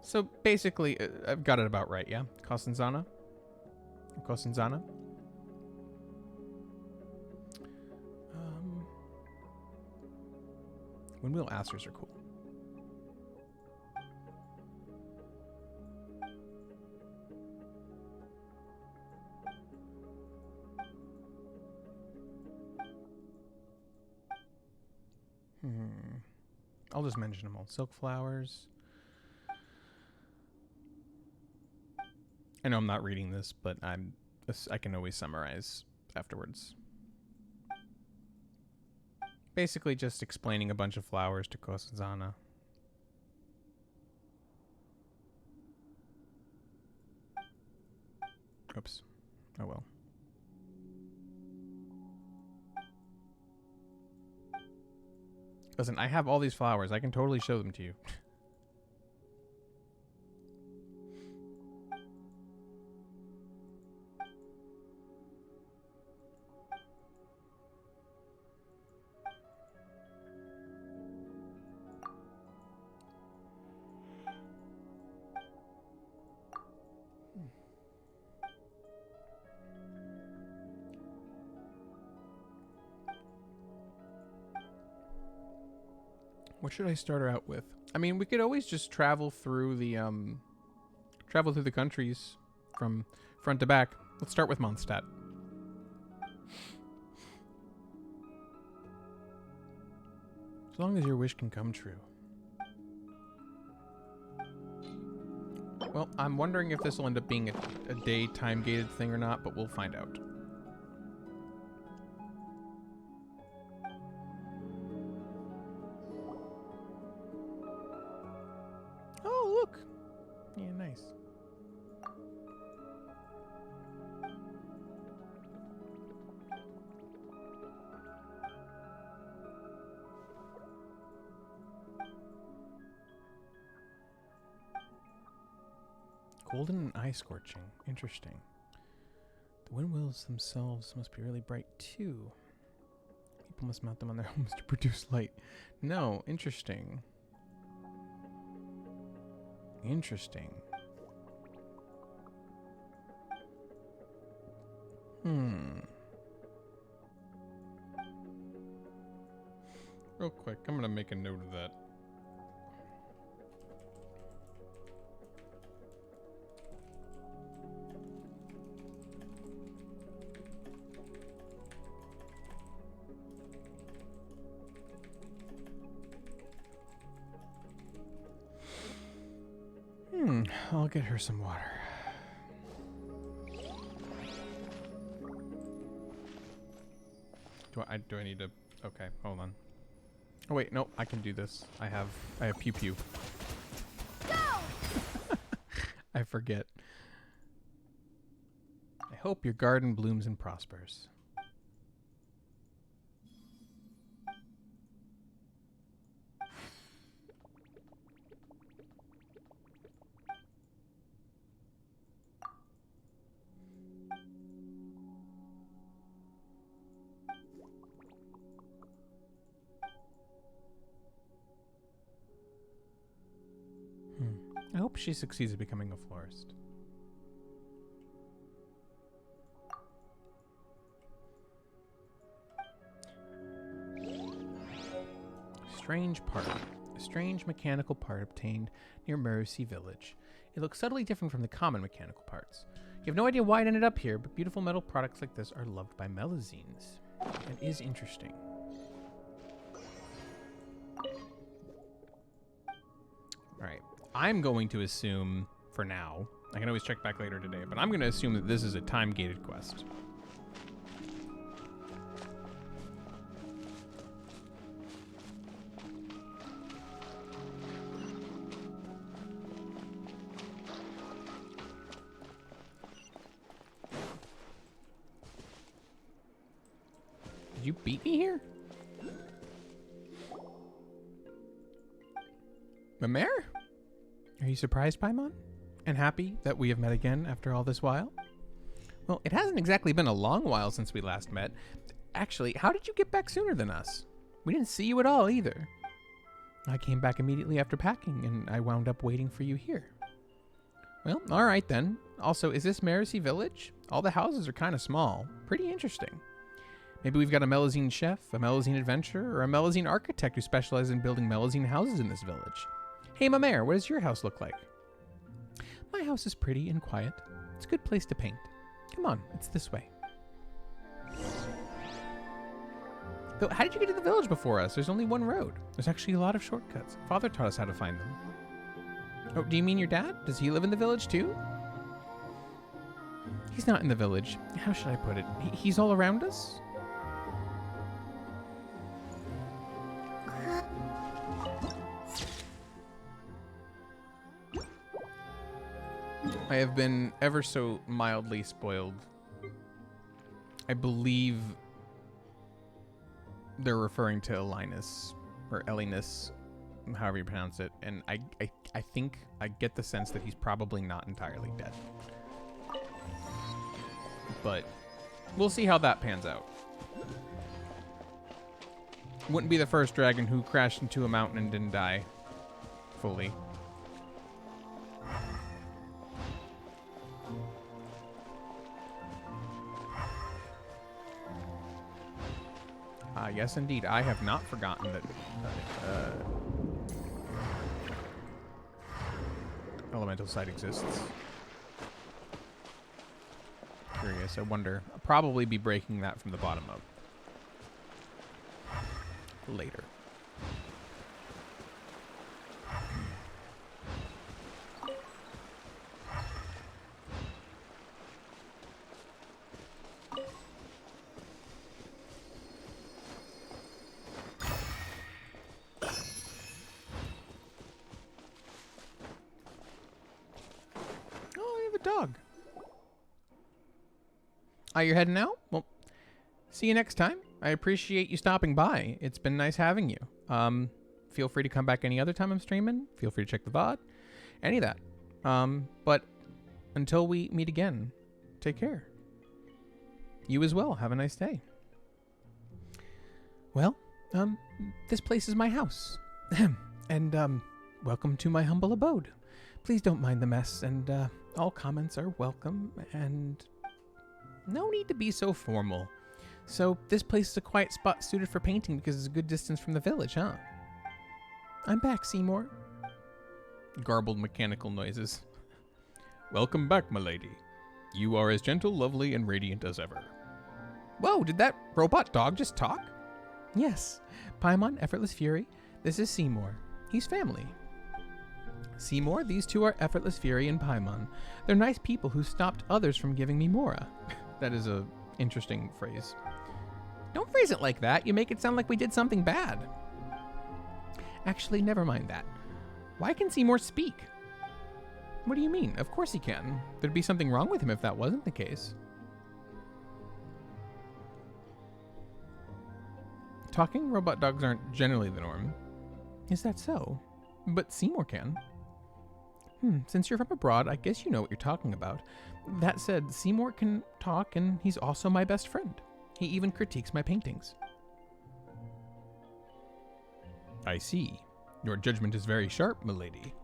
So basically, I've got it about right, yeah? Kosanzana? Kosanzana? Windwheel asters are cool. I'll just mention them all. Silk flowers. I know I'm not reading this, but I can always summarize afterwards. Basically just explaining a bunch of flowers to Kosazana. Oops. Oh well. Listen, I have all these flowers. I can totally show them to you. What should I start her out with? I mean, we could always just travel through the countries from front to back. Let's start with Mondstadt. As long as your wish can come true. Well, I'm wondering if this will end up being a day time-gated thing or not, but we'll find out. Oh, look! Yeah, nice. Golden and eye scorching. Interesting. The windmills themselves must be really bright too. People must mount them on their homes to produce light. No, interesting. Interesting. Real quick, I'm gonna make a note of that. I'll get her some water. Do I need to? Okay, hold on. Oh wait, no, I can do this. I have pew pew. Go! I forget. I hope your garden blooms and prospers. I hope she succeeds at becoming a florist. Strange part. A strange mechanical part obtained near Melusine village. It looks subtly different from the common mechanical parts. You have no idea why it ended up here, but beautiful metal products like this are loved by Melusines. It is interesting. Alright. I'm going to assume, for now, I can always check back later today, but I'm going to assume that this is a time-gated quest. Did you beat me here? Mamere? Are you surprised, Paimon? And happy that we have met again after all this while? Well, it hasn't exactly been a long while since we last met. Actually, how did you get back sooner than us? We didn't see you at all, either. I came back immediately after packing, and I wound up waiting for you here. Well, alright then. Also, is this Melusine village? All the houses are kind of small. Pretty interesting. Maybe we've got a Melusine chef, a Melusine adventurer, or a Melusine architect who specializes in building Melusine houses in this village. Hey, Mamere, what does your house look like? My house is pretty and quiet. It's a good place to paint. Come on, it's this way. Though, how did you get to the village before us? There's only one road. There's actually a lot of shortcuts. Father taught us how to find them. Oh, do you mean your dad? Does he live in the village too? He's not in the village. How should I put it? He's all around us? I have been ever so mildly spoiled. I believe they're referring to Elinus, or Elinus, however you pronounce it, and I think I get the sense that he's probably not entirely dead. But we'll see how that pans out. Wouldn't be the first dragon who crashed into a mountain and didn't die fully. Yes, indeed. I have not forgotten that elemental site exists. Curious. I wonder. I'll probably be breaking that from the bottom up later. Dog. You're heading out? Well, see you next time. I appreciate you stopping by. It's been nice having you. Feel free to come back any other time I'm streaming. Feel free to check the VOD. Any of that. But until we meet again, take care. You as well. Have a nice day. Well, this place is my house. And, welcome to my humble abode. Please don't mind the mess, and, all comments are welcome, and no need to be so formal. So this place is a quiet spot suited for painting because it's a good distance from the village, huh? I'm back, Seymour. Garbled mechanical noises. Welcome back, milady. You are as gentle, lovely, and radiant as ever. Whoa, did that robot dog just talk? Yes. Paimon, Effortless Fury. This is Seymour. He's family. Seymour, these two are Effortless Fury and Paimon. They're nice people who stopped others from giving me Mora. That is a interesting phrase. Don't phrase it like that. You make it sound like we did something bad. Actually, never mind that. Why can Seymour speak? What do you mean? Of course he can. There'd be something wrong with him if that wasn't the case. Talking robot dogs aren't generally the norm. Is that so? But Seymour can. Since you're from abroad, I guess you know what you're talking about. That said, Seymour can talk, and he's also my best friend. He even critiques my paintings. I see. Your judgment is very sharp, milady.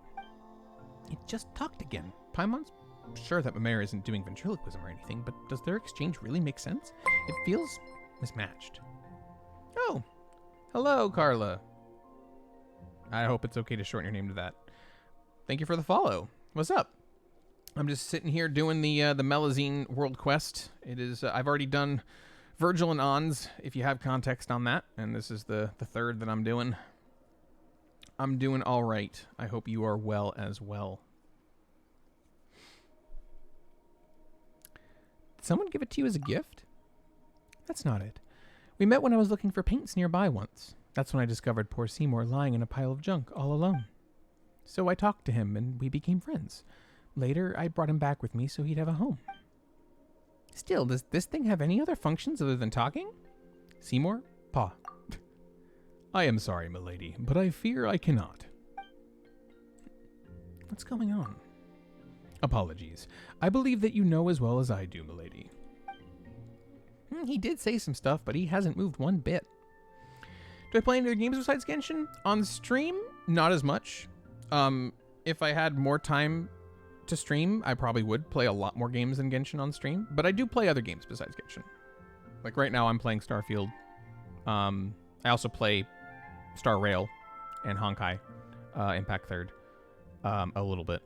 It just talked again. Paimon's sure that Mamere isn't doing ventriloquism or anything, but does their exchange really make sense? It feels mismatched. Oh, hello, Carla. I hope it's okay to shorten your name to that. Thank you for the follow. What's up? I'm just sitting here doing the Melusine world quest. It is I've already done Virgil and Ons, if you have context on that, and this is the third that I'm doing. I'm doing all right. I hope you are well as well. Did someone give it to you as a gift? That's not it. We met when I was looking for paints nearby once. That's when I discovered poor Seymour lying in a pile of junk all alone. So I talked to him, and we became friends. Later, I brought him back with me so he'd have a home. Still, does this thing have any other functions other than talking? Seymour? Paw. I am sorry, milady, but I fear I cannot. What's going on? Apologies. I believe that you know as well as I do, milady. He did say some stuff, but he hasn't moved one bit. Do I play any other games besides Genshin? On stream, not as much. If I had more time to stream, I probably would play a lot more games than Genshin on stream, but I do play other games besides Genshin. Like right now I'm playing Starfield. I also play Star Rail and Honkai, Impact Third, a little bit.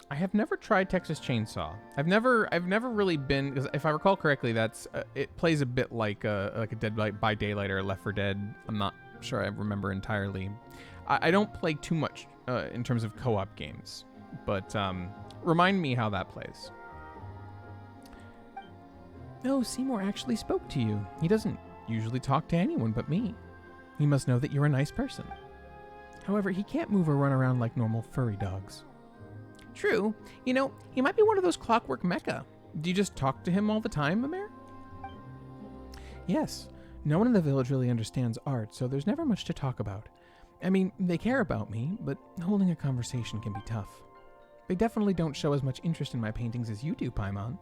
I have never tried Texas Chainsaw. I've never really been, because if I recall correctly, that's it plays a bit like a Dead by Daylight or a Left 4 Dead. I'm not sure I remember entirely. I don't play too much in terms of co-op games, but remind me how that plays. No, Seymour actually spoke to you. He doesn't usually talk to anyone but me. He must know that you're a nice person. However, he can't move or run around like normal furry dogs. True. You know, he might be one of those clockwork mecha. Do you just talk to him all the time, Mamere? Yes. No one in the village really understands art, so there's never much to talk about. I mean, they care about me, but holding a conversation can be tough. They definitely don't show as much interest in my paintings as you do, Paimon.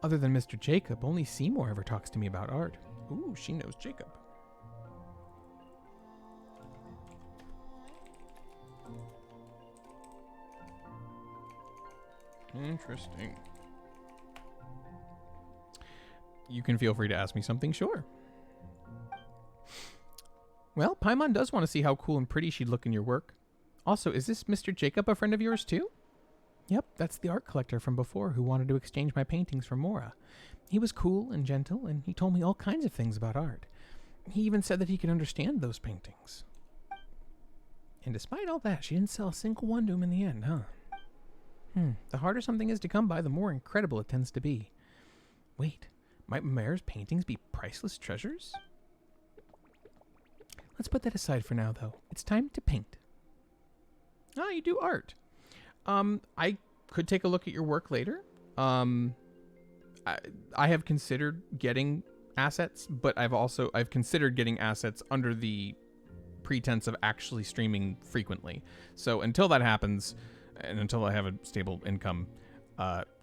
Other than Mr. Jacob, only Seymour ever talks to me about art. Ooh, she knows Jacob. Interesting. You can feel free to ask me something, sure. Well, Paimon does want to see how cool and pretty she'd look in your work. Also, is this Mr. Jacob a friend of yours too? Yep, that's the art collector from before who wanted to exchange my paintings for Mora. He was cool and gentle, and he told me all kinds of things about art. He even said that he could understand those paintings. And despite all that, she didn't sell a single one to him in the end, huh? The harder something is to come by, the more incredible it tends to be. Wait, might Mare's paintings be priceless treasures? Let's put that aside for now, though. It's time to paint. Ah, you do art. I could take a look at your work later. I have considered getting assets, but I've considered getting assets under the pretense of actually streaming frequently. So until that happens, and until I have a stable income,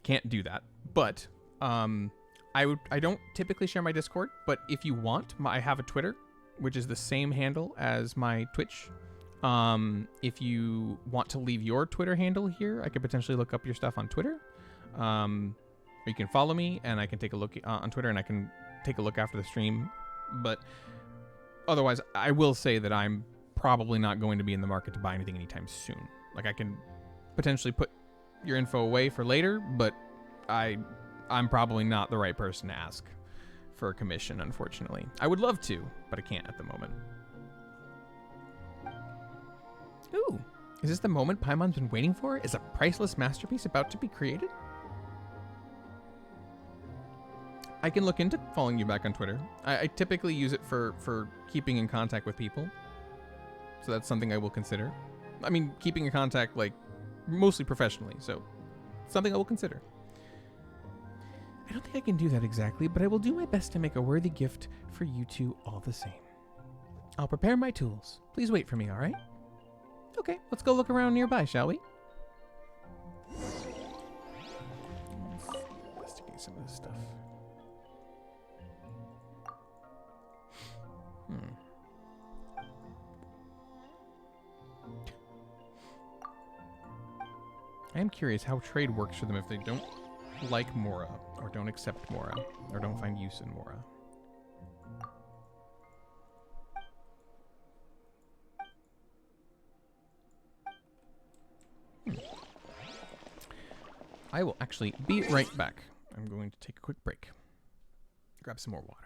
can't do that. But I don't typically share my Discord, but if you want, I have a Twitter, which is the same handle as my Twitch. If you want to leave your Twitter handle here, I could potentially look up your stuff on Twitter. Or you can follow me, and I can take a look on Twitter, and I can take a look after the stream. But otherwise, I will say that I'm probably not going to be in the market to buy anything anytime soon. Like, I can potentially put your info away for later, but I'm probably not the right person to ask for a commission, unfortunately. I would love to, but I can't at the moment. Ooh, is this the moment Paimon's been waiting for? Is a priceless masterpiece about to be created? I can look into following you back on Twitter. I typically use it for keeping in contact with people. So that's something I will consider. I mean, keeping in contact, like, mostly professionally, so something I will consider. I don't think I can do that exactly, but I will do my best to make a worthy gift for you two all the same. I'll prepare my tools. Please wait for me, all right? Okay, let's go look around nearby, shall we? Let's investigate some of this stuff. I am curious how trade works for them if they don't like Mora, or don't accept Mora, or don't find use in Mora. I will actually be right back. I'm going to take a quick break. Grab some more water.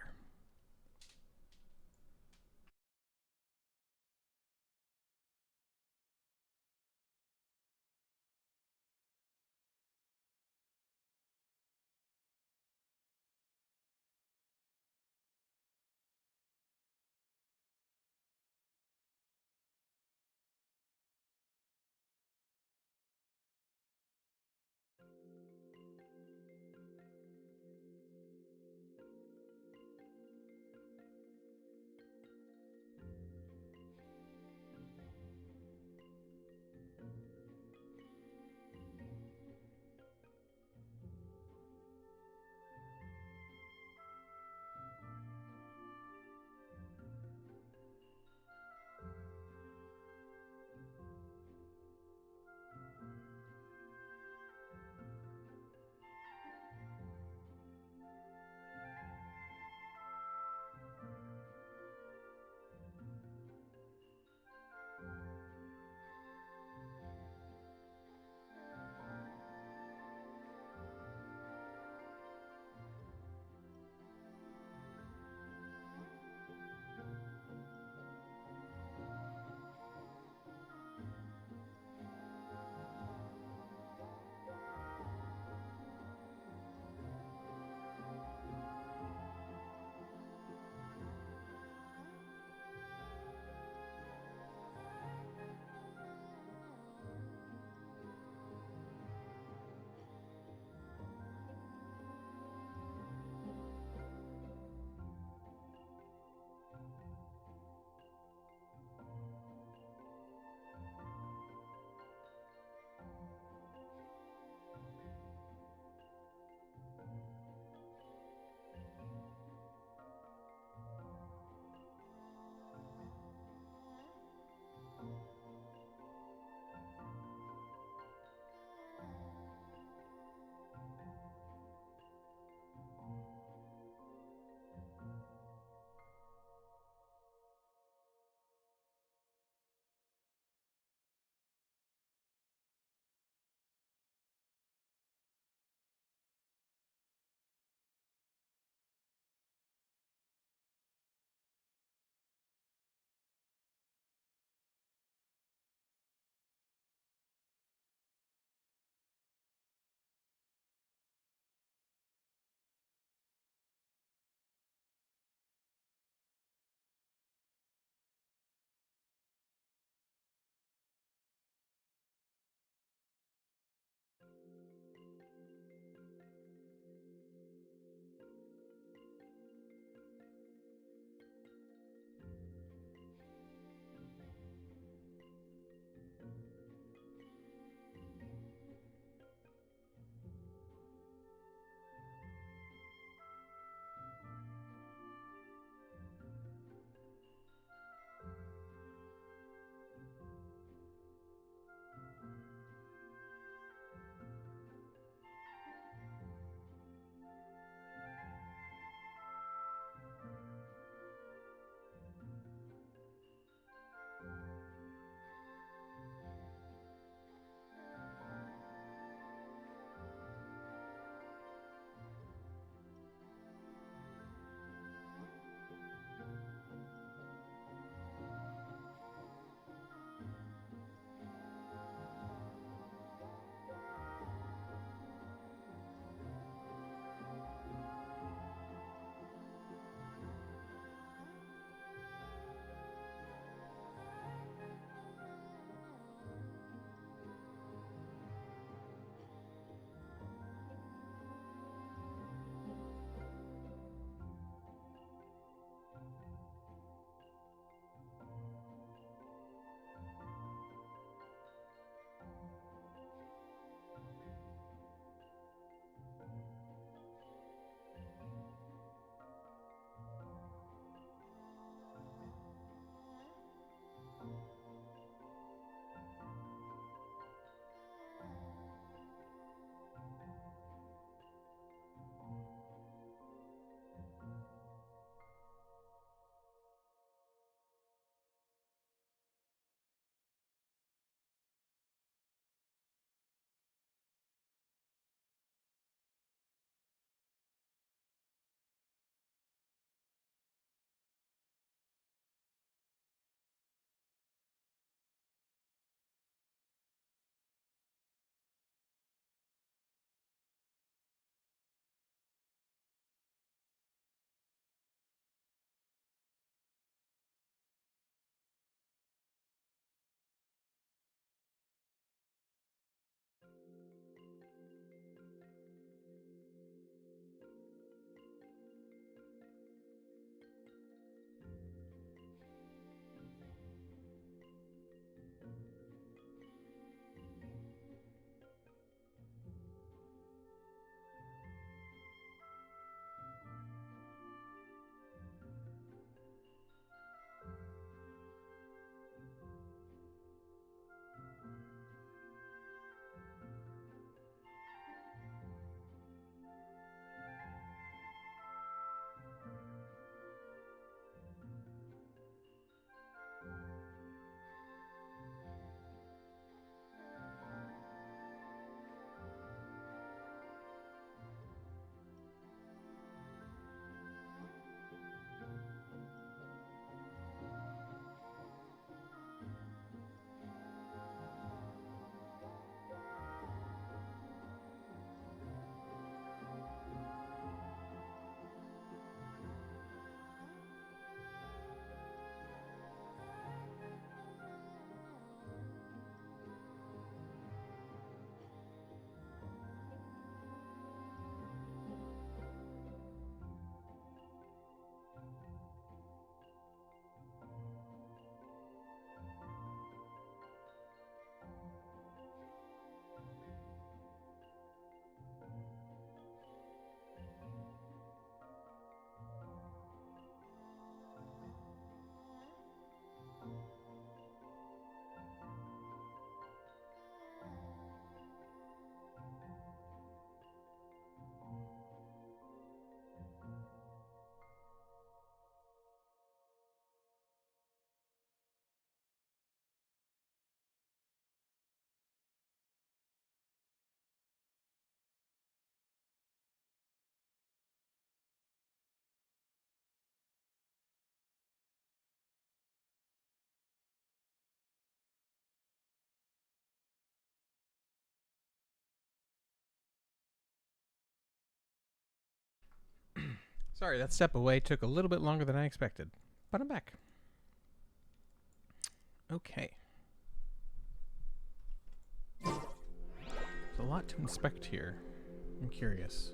Sorry, that step away took a little bit longer than I expected, but I'm back. Okay. There's a lot to inspect here. I'm curious.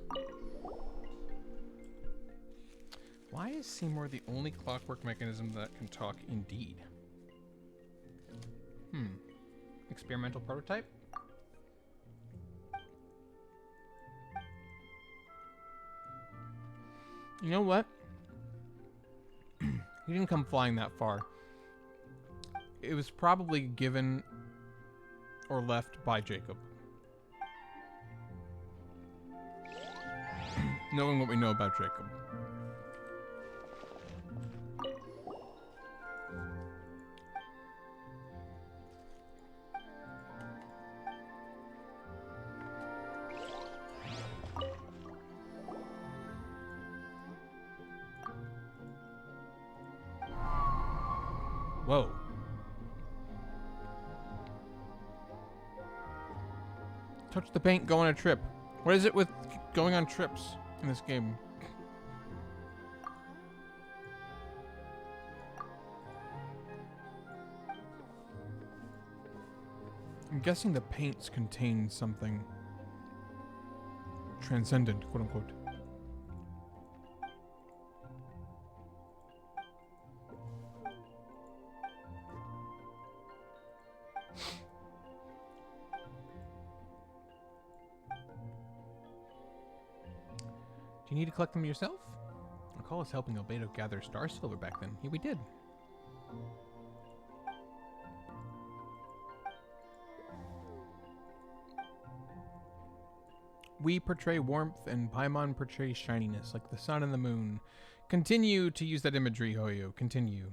Why is Seymour the only clockwork mechanism that can talk indeed? Experimental prototype? You know what? He didn't come flying that far. It was probably given or left by Jacob. Knowing what we know about Jacob. Whoa. Touch the paint, go on a trip. What is it with going on trips in this game? I'm guessing the paints contain something transcendent, quote unquote. Do you need to collect them yourself? Recall us helping Albedo gather star silver back then. Yeah, we did. We portray warmth and Paimon portrays shininess, like the sun and the moon. Continue to use that imagery, Hoyo. Continue.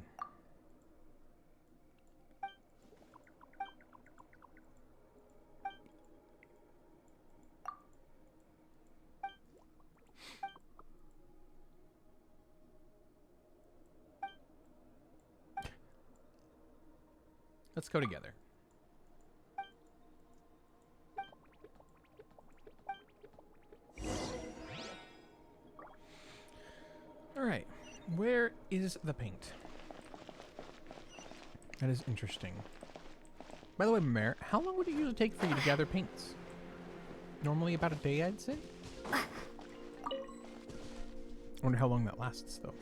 Let's go together. All right, where is the paint? That is interesting. By the way, Mare, how long would it usually take for you to gather paints? Normally about a day, I'd say. I wonder how long that lasts, though.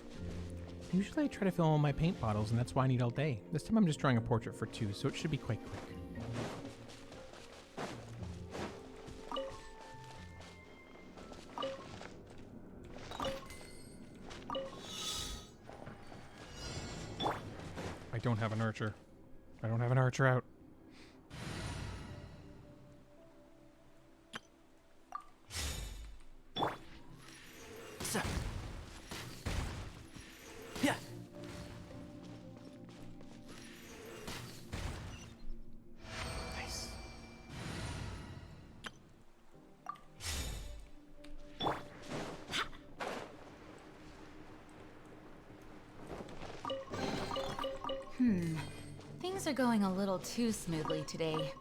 Usually I try to fill all my paint bottles, and that's why I need all day. This time I'm just drawing a portrait for 2, so it should be quite quick. I don't have an archer. I don't have an archer out. Sir. Yeah. Nice. Things are going a little too smoothly today.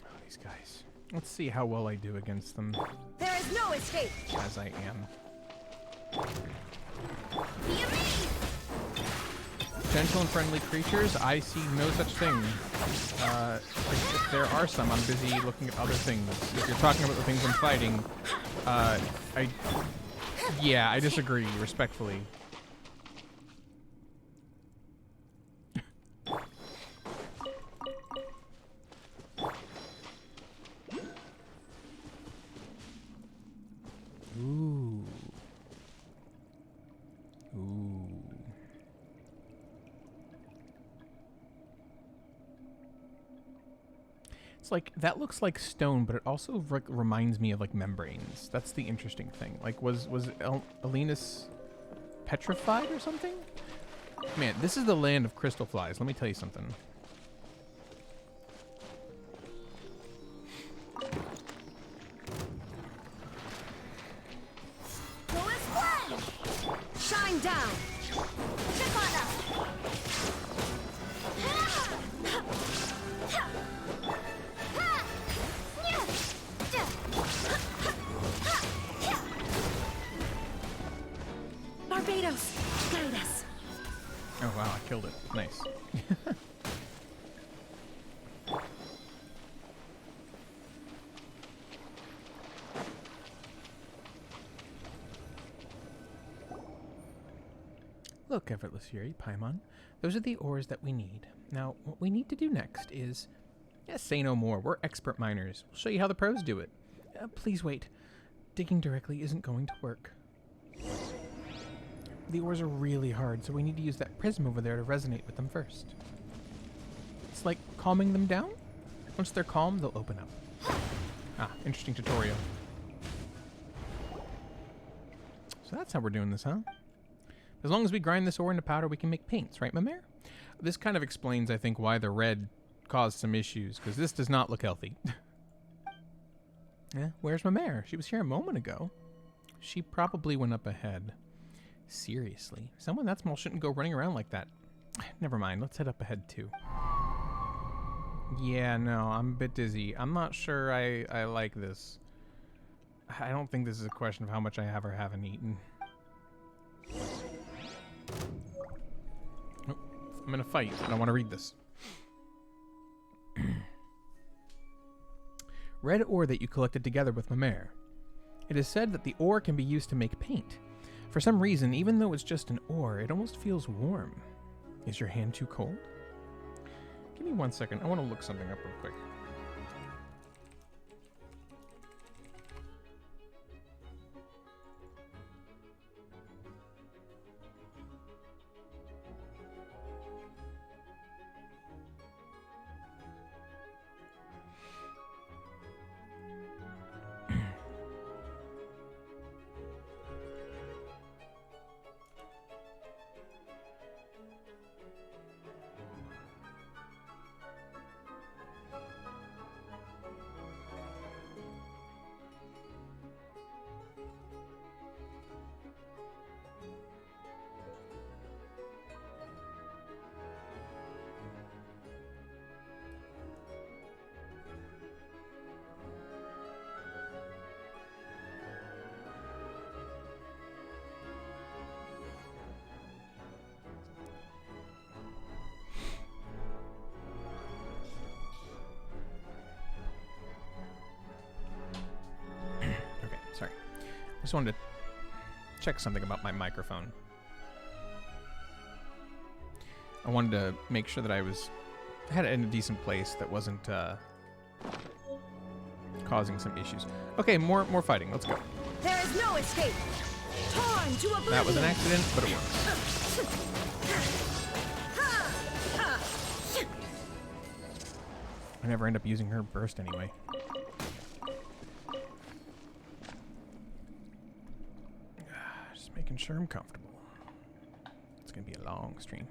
Oh, these guys. Let's see how well I do against them, There is no escape! as I am. Be amazed! Gentle and friendly creatures, I see no such thing. If there are some, I'm busy looking at other things. If you're talking about the things I'm fighting, yeah, I disagree, respectfully. Ooh. Ooh. It's like, that looks like stone, but it also reminds me of like membranes. That's the interesting thing. Like, was Alinus petrified or something? Man, this is the land of crystal flies. Let me tell you something. Shine down! Chip on us! Barbados, guide us. Oh wow, I killed it. Nice. Look, effortless Fury, Paimon. Those are the ores that we need. Now, what we need to do next is... say no more. We're expert miners. We'll show you how the pros do it. Please wait. Digging directly isn't going to work. The ores are really hard, so we need to use that prism over there to resonate with them first. It's like calming them down. Once they're calm, they'll open up. Ah, interesting tutorial. So that's how we're doing this, huh? As long as we grind this ore into powder, we can make paints, right, Mamere? This kind of explains, I think, why the red caused some issues, because this does not look healthy. Yeah, where's Mamere? She was here a moment ago. She probably went up ahead. Seriously, someone that small shouldn't go running around like that. Never mind, let's head up ahead too. Yeah, no, I'm a bit dizzy. I'm not sure I like this. I don't think this is a question of how much I have or haven't eaten. Oh, I'm in a fight. I don't want to read this. Red ore that you collected together with Mamere. It is said that the ore can be used to make paint. For some reason, even though it's just an ore, it almost feels warm. Is your hand too cold? Give me 1 second. I want to look something up real quick. Sorry. I just wanted to check something about my microphone. I wanted to make sure that I had it in a decent place that wasn't causing some issues. Okay, more fighting. Let's go. There is no escape. Torn to oblivion. That was an accident, but it worked. I never end up using her burst anyway. Just making sure I'm comfortable. It's gonna be a long stream.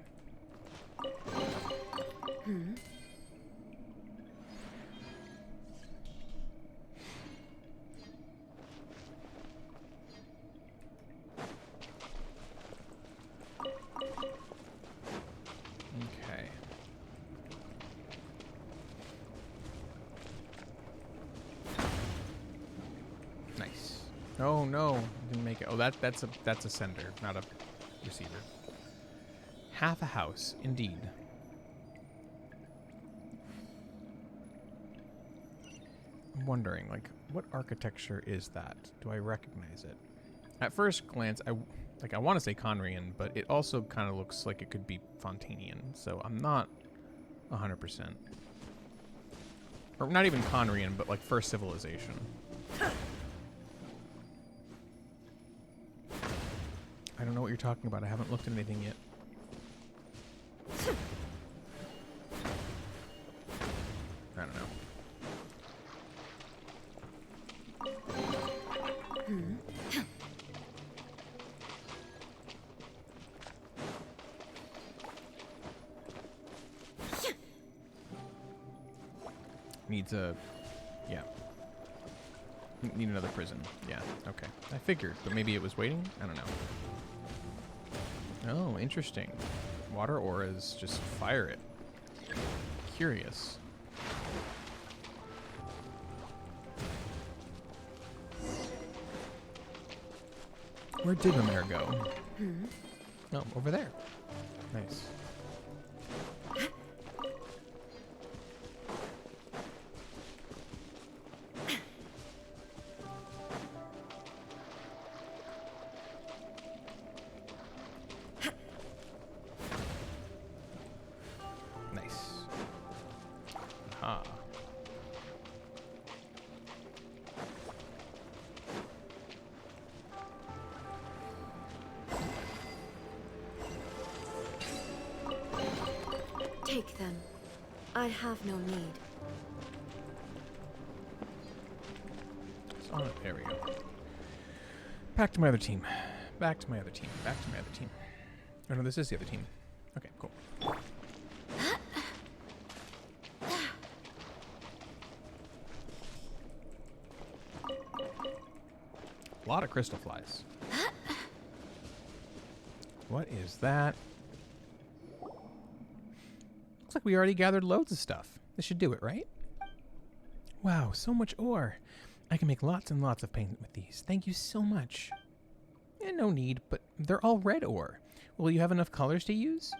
Okay. Nice. Oh no, didn't make it. Oh, that's a sender, not a receiver. Half a house, indeed. I'm wondering, like, what architecture is that? Do I recognize it? At first glance, I want to say Conrian, but it also kind of looks like it could be Fontanian, so I'm not 100%. Or not even Conrian, but like First Civilization. I don't know what you're talking about. I haven't looked at anything yet. I don't know. Needs a... yeah. Need another prison. Yeah, okay. I figured, but maybe it was waiting? I don't know. Oh, interesting. Water auras, just fire it. Curious. Where did the mare go? Oh, over there. Nice. Nice. Ah. Take them. I have no need. So, there we go. Back to my other team. Back to my other team. Back to my other team. Oh no, this is the other team. Okay, cool. A lot of crystal flies. What is that? Looks like we already gathered loads of stuff. This should do it, right? Wow, so much ore. I can make lots and lots of paint with these. Thank you so much. Eh, no need, but they're all red ore. Will you have enough colors to use?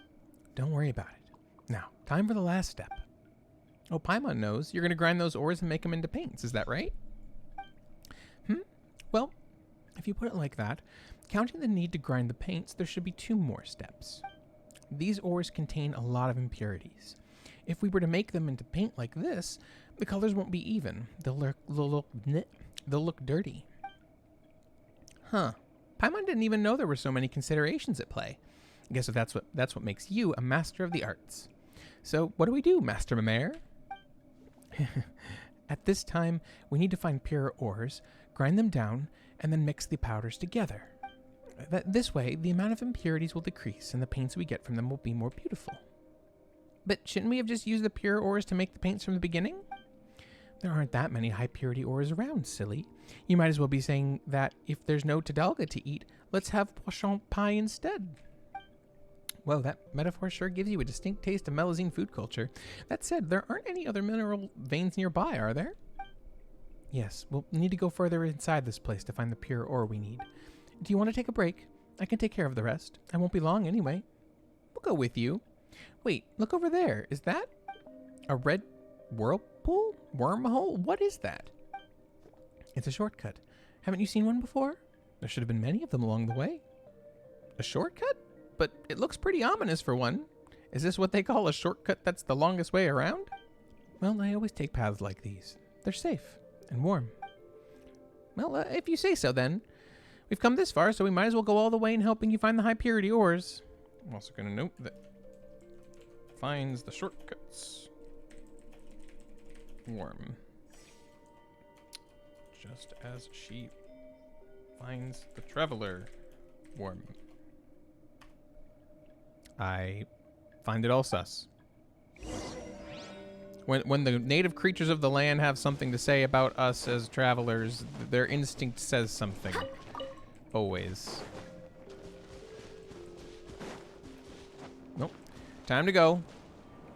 Don't worry about it. Now, time for the last step. Oh, Paimon knows. You're going to grind those ores and make them into paints. Is that right? Well, if you put it like that, counting the need to grind the paints, there should be 2 more steps. These ores contain a lot of impurities. If we were to make them into paint like this, the colors won't be even. They'll look dirty. Huh. Paimon didn't even know there were so many considerations at play. I guess if that's what makes you a master of the arts. So what do we do, Master Mamere? At this time, we need to find pure ores, grind them down, and then mix the powders together. This way, the amount of impurities will decrease, and the paints we get from them will be more beautiful. But shouldn't we have just used the pure ores to make the paints from the beginning? There aren't that many high-purity ores around, silly. You might as well be saying that if there's no Tadalga to eat, let's have poisson pie instead. Well, that metaphor sure gives you a distinct taste of Melusine food culture. That said, there aren't any other mineral veins nearby, are there? Yes, we'll need to go further inside this place to find the pure ore we need. Do you want to take a break? I can take care of the rest. I won't be long anyway. We'll go with you. Wait, look over there. Is that a red whirlpool? Wormhole? What is that? It's a shortcut. Haven't you seen one before? There should have been many of them along the way. A shortcut? But it looks pretty ominous for one. Is this what they call a shortcut that's the longest way around? Well, I always take paths like these. They're safe and warm. Well, if you say so then. We've come this far, so we might as well go all the way in helping you find the high purity ores. I'm also going to note that finds the shortcuts warm. Just as she finds the traveler warm. I find it all sus. When the native creatures of the land have something to say about us as travelers, their instinct says something. Always. Nope. Time to go.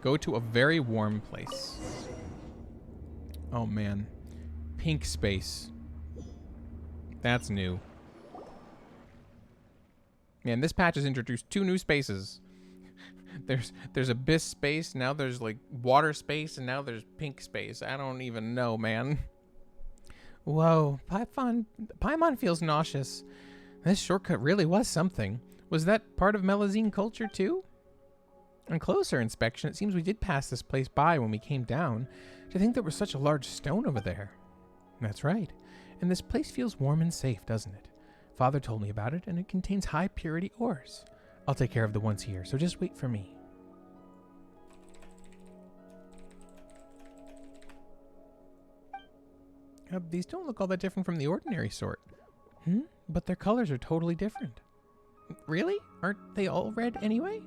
Go to a very warm place. Oh man. Pink space. That's new. Man, this patch has introduced 2 new spaces. There's abyss space, now there's like water space, and now there's pink space. I don't even know, man. Whoa, Paimon feels nauseous. This shortcut really was something. Was that part of Melusine culture too? On closer inspection, it seems we did pass this place by when we came down. To think there was such a large stone over there. That's right. And this place feels warm and safe, doesn't it? Father told me about it, and it contains high purity ores. I'll take care of the ones here, so just wait for me. These don't look all that different from the ordinary sort. But their colors are totally different. Really? Aren't they all red anyway?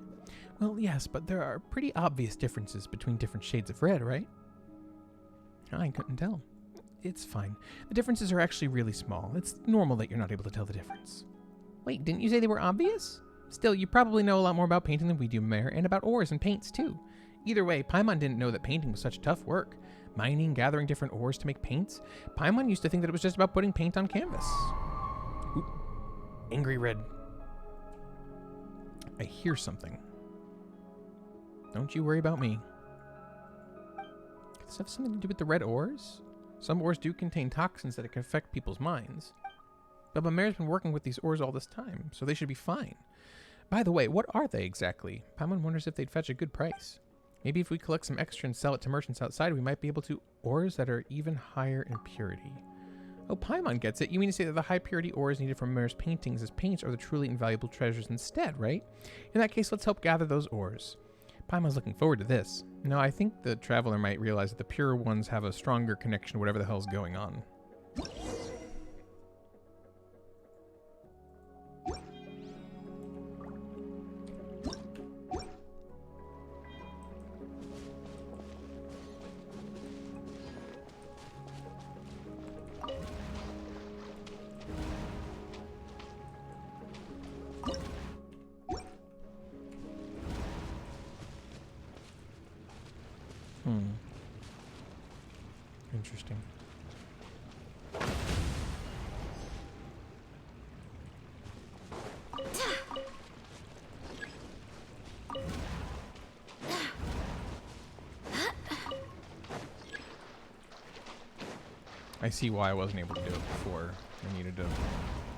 Well, yes, but there are pretty obvious differences between different shades of red, right? I couldn't tell. It's fine. The differences are actually really small. It's normal that you're not able to tell the difference. Wait, didn't you say they were obvious? Still, you probably know a lot more about painting than we do, Mare, and about ores and paints, too. Either way, Paimon didn't know that painting was such tough work. Mining, gathering different ores to make paints. Paimon used to think that it was just about putting paint on canvas. Oop. Angry red. I hear something. Don't you worry about me. Could this have something to do with the red ores? Some ores do contain toxins that can affect people's minds. But Mamer's been working with these ores all this time, so they should be fine. By the way, what are they exactly? Paimon wonders if they'd fetch a good price. Maybe if we collect some extra and sell it to merchants outside, we might be able to ores that are even higher in purity. Oh, Paimon gets it. You mean to say that the high purity ores needed from Mamer's paintings as paints are the truly invaluable treasures instead, right? In that case, let's help gather those ores. Paimon's looking forward to this. No, I think the traveler might realize that the pure ones have a stronger connection to whatever the hell's going on. Interesting. I see why I wasn't able to do it before. I needed to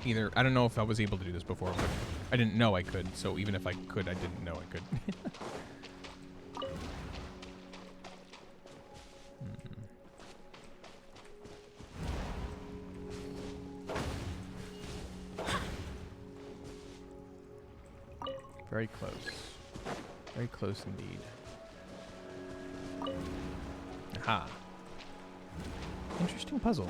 either... I don't know if I was able to do this before, but I didn't know I could. So even if I could, I didn't know I could. Very close. Very close indeed. Aha. Interesting puzzle.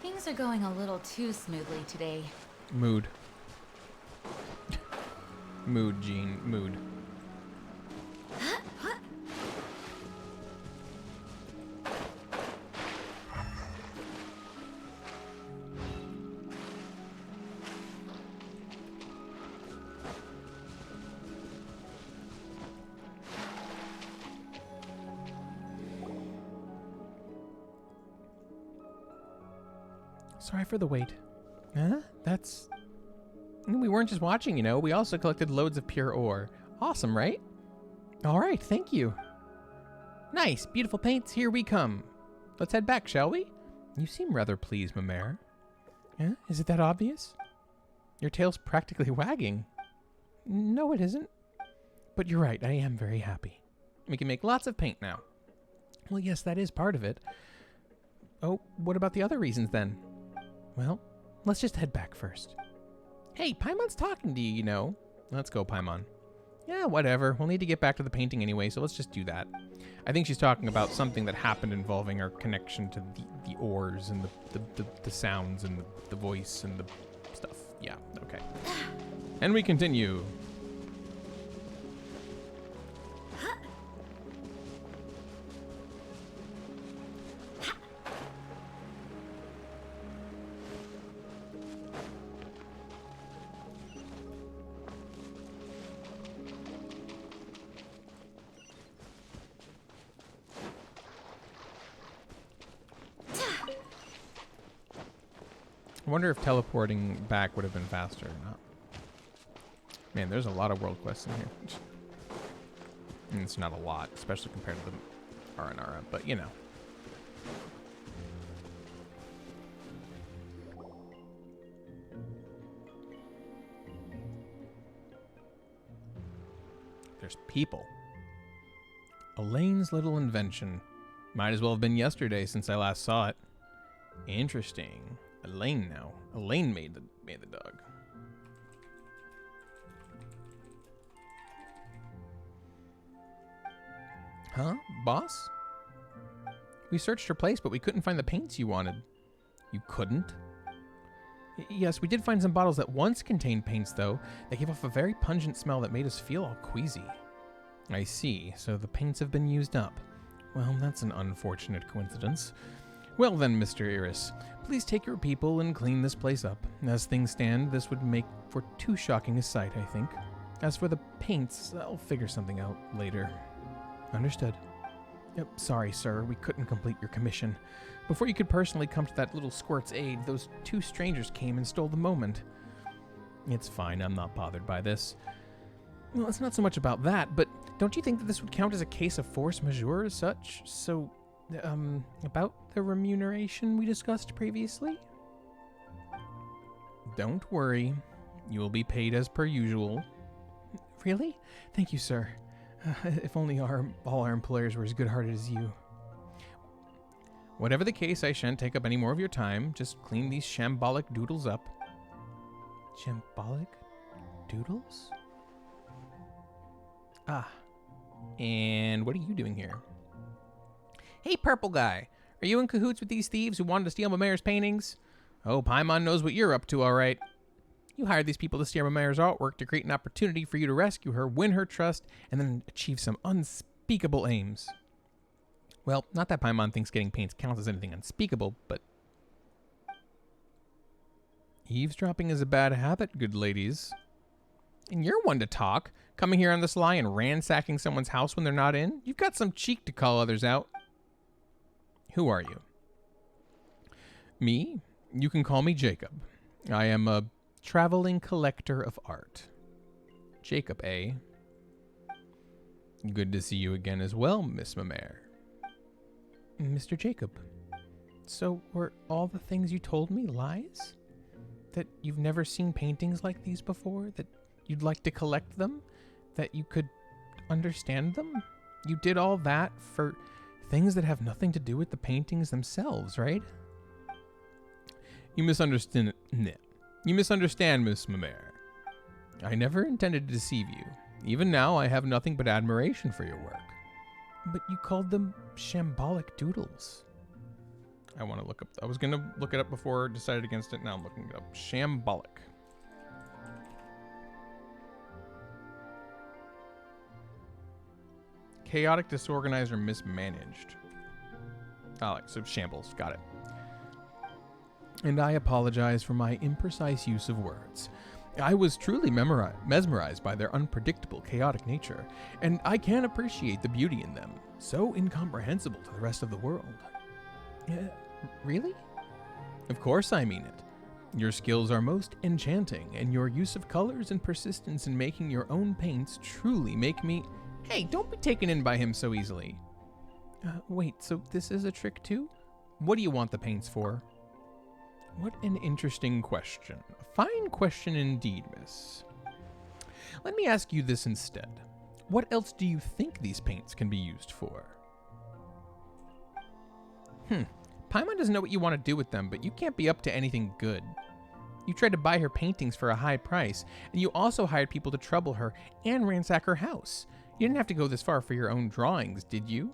Things are going a little too smoothly today. Mood. Mood, Gene. Mood. Sorry for the wait. Huh? That's... We weren't just watching, you know. We also collected loads of pure ore. Awesome, right? All right, thank you. Nice, beautiful paints. Here we come. Let's head back, shall we? You seem rather pleased, Mamere. Yeah? Is it that obvious? Your tail's practically wagging. No, it isn't. But you're right, I am very happy. We can make lots of paint now. Well, yes, that is part of it. Oh, what about the other reasons then? Well, let's just head back first. Hey, Paimon's talking to you, you know. Let's go, Paimon. Yeah, whatever. We'll need to get back to the painting anyway, so let's just do that. I think she's talking about something that happened involving our connection to the ores and the sounds and the voice and the stuff. Yeah, okay. And we continue. I wonder if teleporting back would have been faster or not. Man, there's a lot of world quests in here. And it's not a lot, especially compared to the Aranara, but you know. There's people. Elaine's little invention. Might as well have been yesterday since I last saw it. Interesting. Elaine now. Elaine made the dog. Huh? Boss? We searched your place, but we couldn't find the paints you wanted. You couldn't? Yes, we did find some bottles that once contained paints, though. They gave off a very pungent smell that made us feel all queasy. I see. So the paints have been used up. Well, that's an unfortunate coincidence. Well then, Mr. Iris, please take your people and clean this place up. As things stand, this would make for too shocking a sight, I think. As for the paints, I'll figure something out later. Understood. Yep, sorry, sir, we couldn't complete your commission. Before you could personally come to that little squirt's aid, those two strangers came and stole the moment. It's fine, I'm not bothered by this. Well, it's not so much about that, but don't you think that this would count as a case of force majeure as such? So, about the remuneration we discussed previously? Don't worry, you will be paid as per usual. Really? Thank you, sir. If only all our employers were as good-hearted as you. Whatever the case, I shan't take up any more of your time. Just clean these shambolic doodles up. Shambolic doodles? Ah. And what are you doing here? Hey, purple guy. Are you in cahoots with these thieves who wanted to steal Mamer's paintings? Oh, Paimon knows what you're up to, all right. You hired these people to steal Mamer's artwork to create an opportunity for you to rescue her, win her trust, and then achieve some unspeakable aims. Well, not that Paimon thinks getting paints counts as anything unspeakable, but... Eavesdropping is a bad habit, good ladies. And you're one to talk, coming here on the sly and ransacking someone's house when they're not in. You've got some cheek to call others out. Who are you? Me? You can call me Jacob. I am a traveling collector of art. Jacob, eh? Good to see you again as well, Miss Mamer. Mr. Jacob, so were all the things you told me lies? That you've never seen paintings like these before? That you'd like to collect them? That you could understand them? You did all that for things that have nothing to do with the paintings themselves, right? You misunderstand. You misunderstand, Miss Mamer. I never intended to deceive you. Even now, I have nothing but admiration for your work. But you called them shambolic doodles. I want to look up. I was going to look it up before, decided against it. Now I'm looking it up. Shambolic. Chaotic, disorganized, or mismanaged. So shambles. Got it. And I apologize for my imprecise use of words. I was truly mesmerized by their unpredictable, chaotic nature, and I can appreciate the beauty in them, so incomprehensible to the rest of the world. Really? Of course I mean it. Your skills are most enchanting, and your use of colors and persistence in making your own paints truly make me... Hey, don't be taken in by him so easily. Wait, so this is a trick too? What do you want the paints for? What an interesting question. A fine question indeed, miss. Let me ask you this instead. What else do you think these paints can be used for? Paimon doesn't know what you want to do with them, but you can't be up to anything good. You tried to buy her paintings for a high price, and you also hired people to trouble her and ransack her house. You didn't have to go this far for your own drawings, did you?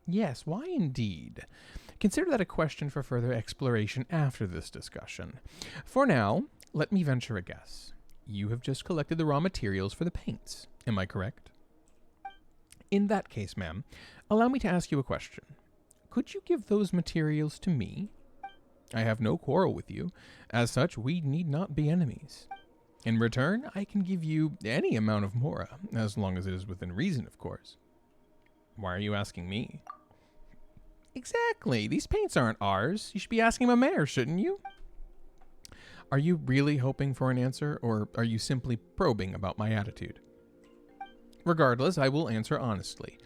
Yes, why indeed? Consider that a question for further exploration after this discussion. For now, let me venture a guess. You have just collected the raw materials for the paints. Am I correct? In that case, ma'am, allow me to ask you a question. Could you give those materials to me? I have no quarrel with you. As such, we need not be enemies. In return, I can give you any amount of mora, as long as it is within reason, of course. Why are you asking me? Exactly. These paints aren't ours. You should be asking Mamer, shouldn't you? Are you really hoping for an answer, or are you simply probing about my attitude? Regardless, I will answer honestly.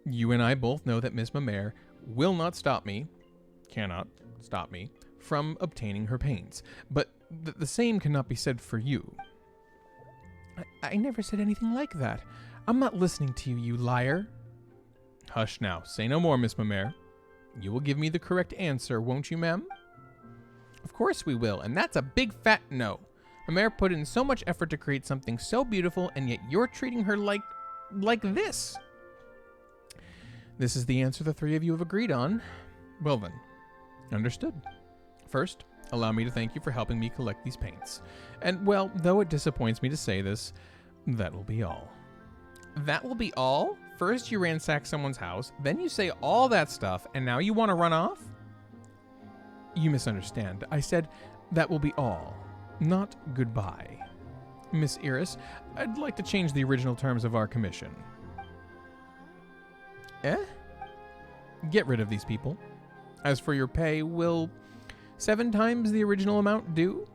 You and I both know that Miss Mamer will not stop me, cannot stop me, from obtaining her paints. But the same cannot be said for you. I never said anything like that. I'm not listening to you, you liar. Hush now. Say no more, Miss Mamer. You will give me the correct answer, won't you, ma'am? Of course we will, and that's a big fat no. Mamer put in so much effort to create something so beautiful, and yet you're treating her like this. This is the answer the three of you have agreed on. Well then, understood. First, allow me to thank you for helping me collect these paints. And, well, though it disappoints me to say this, that will be all. That will be all? First you ransack someone's house, then you say all that stuff, and now you want to run off? You misunderstand. I said that will be all, not goodbye. Miss Iris, I'd like to change the original terms of our commission. Eh? Get rid of these people. As for your pay, will 7 times the original amount do?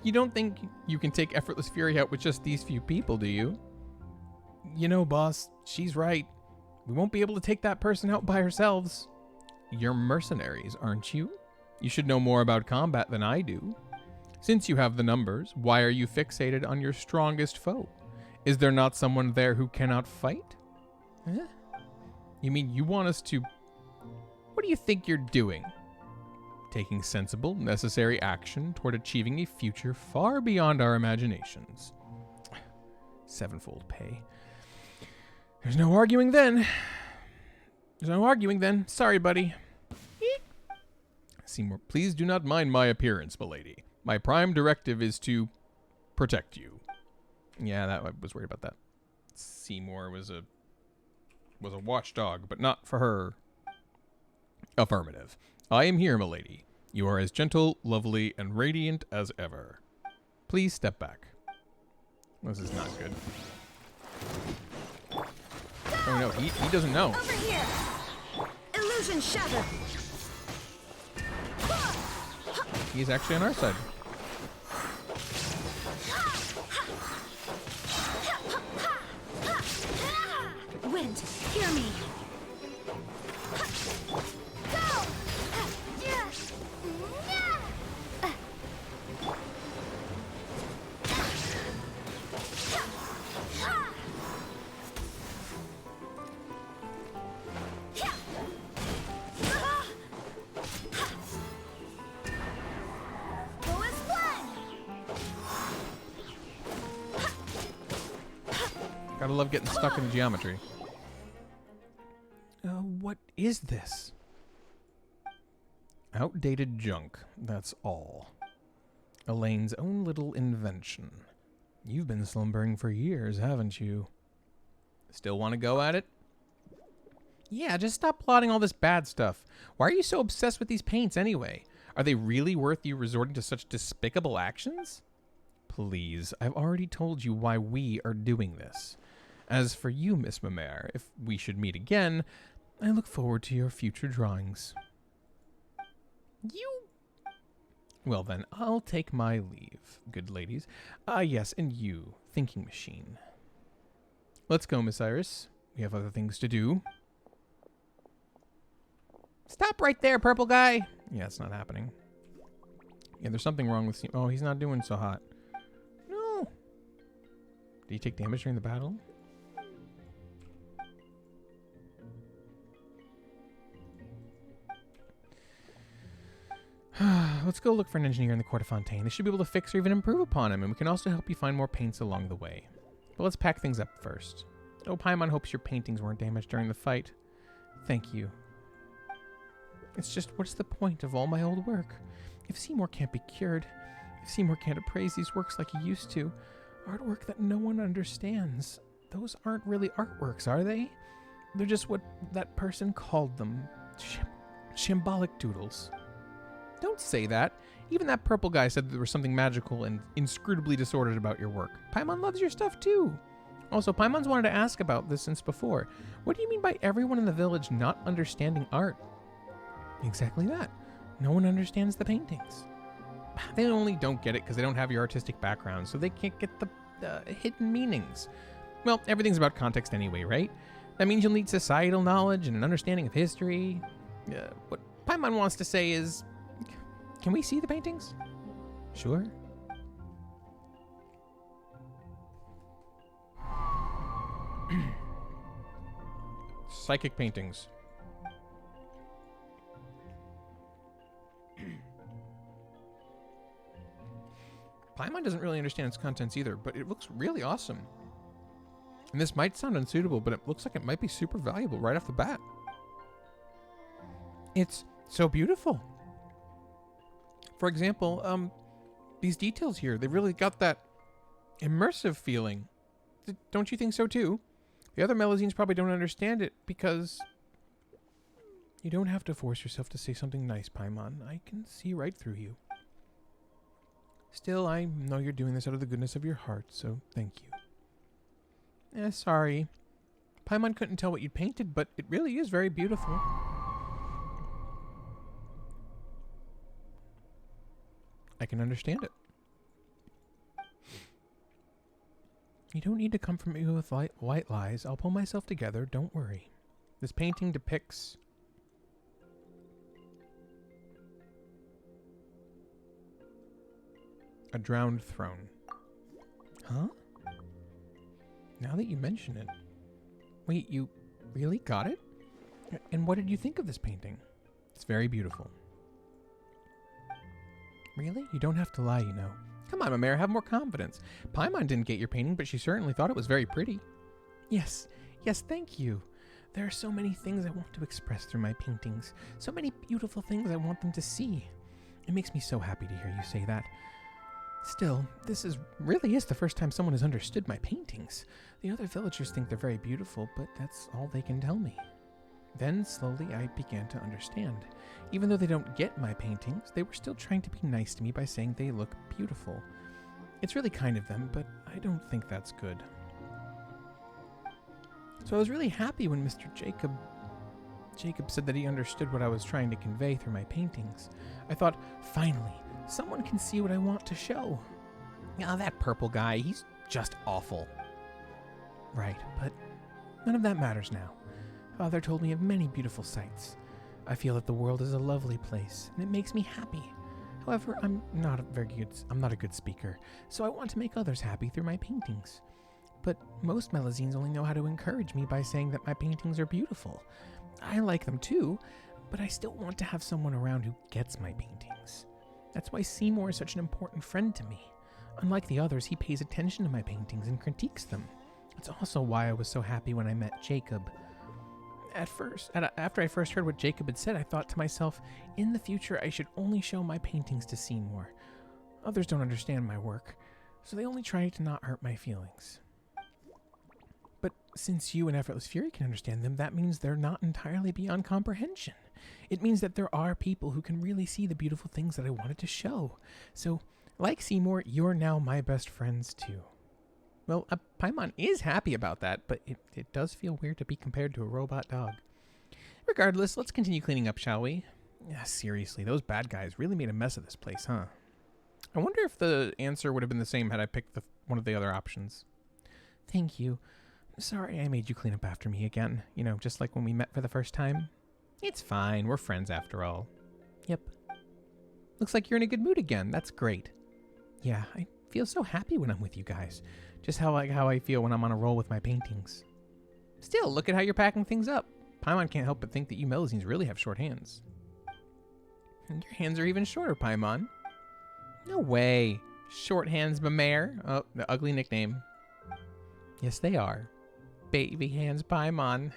You don't think you can take Effortless Fury out with just these few people, do you? You know, boss, she's right. We won't be able to take that person out by ourselves. You're mercenaries, aren't you? You should know more about combat than I do. Since you have the numbers, why are you fixated on your strongest foe? Is there not someone there who cannot fight? Eh? You mean you want us to... What do you think you're doing? Taking sensible, necessary action toward achieving a future far beyond our imaginations. 7-fold pay. There's no arguing then. Sorry, buddy. Seymour, please do not mind my appearance, milady. My prime directive is to protect you. Yeah, I was worried about that. Seymour was a watchdog, but not for her. Affirmative. I am here, milady. You are as gentle, lovely, and radiant as ever. Please step back. This is not good. Oh no, he doesn't know. Over here! Illusion shattered! He's actually on our side. Wind, hear me! Go! Gotta love getting stuck in geometry. What is this? Outdated junk, that's all. Elaine's own little invention. You've been slumbering for years, haven't you? Still want to go at it? Yeah, just stop plotting all this bad stuff. Why are you so obsessed with these paints anyway? Are they really worth you resorting to such despicable actions? Please, I've already told you why we are doing this. As for you, Miss Mamere, if we should meet again, I look forward to your future drawings. You... Well then, I'll take my leave, good ladies. Yes, and you, thinking machine. Let's go, Miss Iris. We have other things to do. Stop right there, purple guy! Yeah, it's not happening. Yeah, there's something wrong with... Oh, he's not doing so hot. No! Did he take damage during the battle? Let's go look for an engineer in the Court of Fontaine. They should be able to fix or even improve upon him, and we can also help you find more paints along the way. But let's pack things up first. Oh, Paimon hopes your paintings weren't damaged during the fight. Thank you. It's just, what's the point of all my old work? If Seymour can't be cured, if Seymour can't appraise these works like he used to, artwork that no one understands, those aren't really artworks, are they? They're just what that person called them. Shambolic doodles. Don't say that. Even that purple guy said that there was something magical and inscrutably disordered about your work. Paimon loves your stuff too. Also, Paimon's wanted to ask about this since before. What do you mean by everyone in the village not understanding art? Exactly that. No one understands the paintings. They only don't get it because they don't have your artistic background, so they can't get the hidden meanings. Well, everything's about context anyway, right? That means you'll need societal knowledge and an understanding of history. What Paimon wants to say is... Can we see the paintings? Sure. Psychic paintings. Paimon doesn't really understand its contents either, but it looks really awesome. And this might sound unsuitable, but it looks like it might be super valuable right off the bat. It's so beautiful. For example, these details here, they really got that immersive feeling. Don't you think so too? The other Melusines probably don't understand it because... You don't have to force yourself to say something nice, Paimon. I can see right through you. Still, I know you're doing this out of the goodness of your heart, so thank you. Sorry. Paimon couldn't tell what you'd painted, but it really is very beautiful. I can understand it. You don't need to come from me with white lies. I'll pull myself together, don't worry. This painting depicts... a drowned throne. Huh? Now that you mention it... Wait, you really got it? And what did you think of this painting? It's very beautiful. Really? You don't have to lie, you know. Come on, Mamere, have more confidence. Paimon didn't get your painting, but she certainly thought it was very pretty. Yes, thank you. There are so many things I want to express through my paintings. So many beautiful things I want them to see. It makes me so happy to hear you say that. Still, this really is the first time someone has understood my paintings. The other villagers think they're very beautiful, but that's all they can tell me. Then, slowly, I began to understand. Even though they don't get my paintings, they were still trying to be nice to me by saying they look beautiful. It's really kind of them, but I don't think that's good. So I was really happy when Mr. Jacob said that he understood what I was trying to convey through my paintings. I thought, finally, someone can see what I want to show. Ah, that purple guy, he's just awful. Right, but none of that matters now. Father told me of many beautiful sights. I feel that the world is a lovely place, and it makes me happy. However, I'm not a good speaker, so I want to make others happy through my paintings. But most Melusines only know how to encourage me by saying that my paintings are beautiful. I like them too, but I still want to have someone around who gets my paintings. That's why Seymour is such an important friend to me. Unlike the others, he pays attention to my paintings and critiques them. It's also why I was so happy when I met Jacob. After I first heard what Jacob had said, I thought to myself, in the future I should only show my paintings to Seymour. Others don't understand my work, so they only try to not hurt my feelings. But since you and Effortless Fury can understand them, that means they're not entirely beyond comprehension. It means that there are people who can really see the beautiful things that I wanted to show. So, like Seymour, you're now my best friends too. Well, Paimon is happy about that, but it does feel weird to be compared to a robot dog. Regardless, let's continue cleaning up, shall we? Yeah, seriously, those bad guys really made a mess of this place, huh? I wonder if the answer would have been the same had I picked one of the other options. Thank you. Sorry I made you clean up after me again. You know, just like when we met for the first time. It's fine, we're friends after all. Yep. Looks like you're in a good mood again. That's great. Yeah, I feel so happy when I'm with you guys. Just how I feel when I'm on a roll with my paintings. Still, look at how you're packing things up. Paimon can't help but think that you Melusines really have short hands. And your hands are even shorter, Paimon. No way. Short hands, Mamere. Oh, the ugly nickname. Yes, they are. Baby hands, Paimon.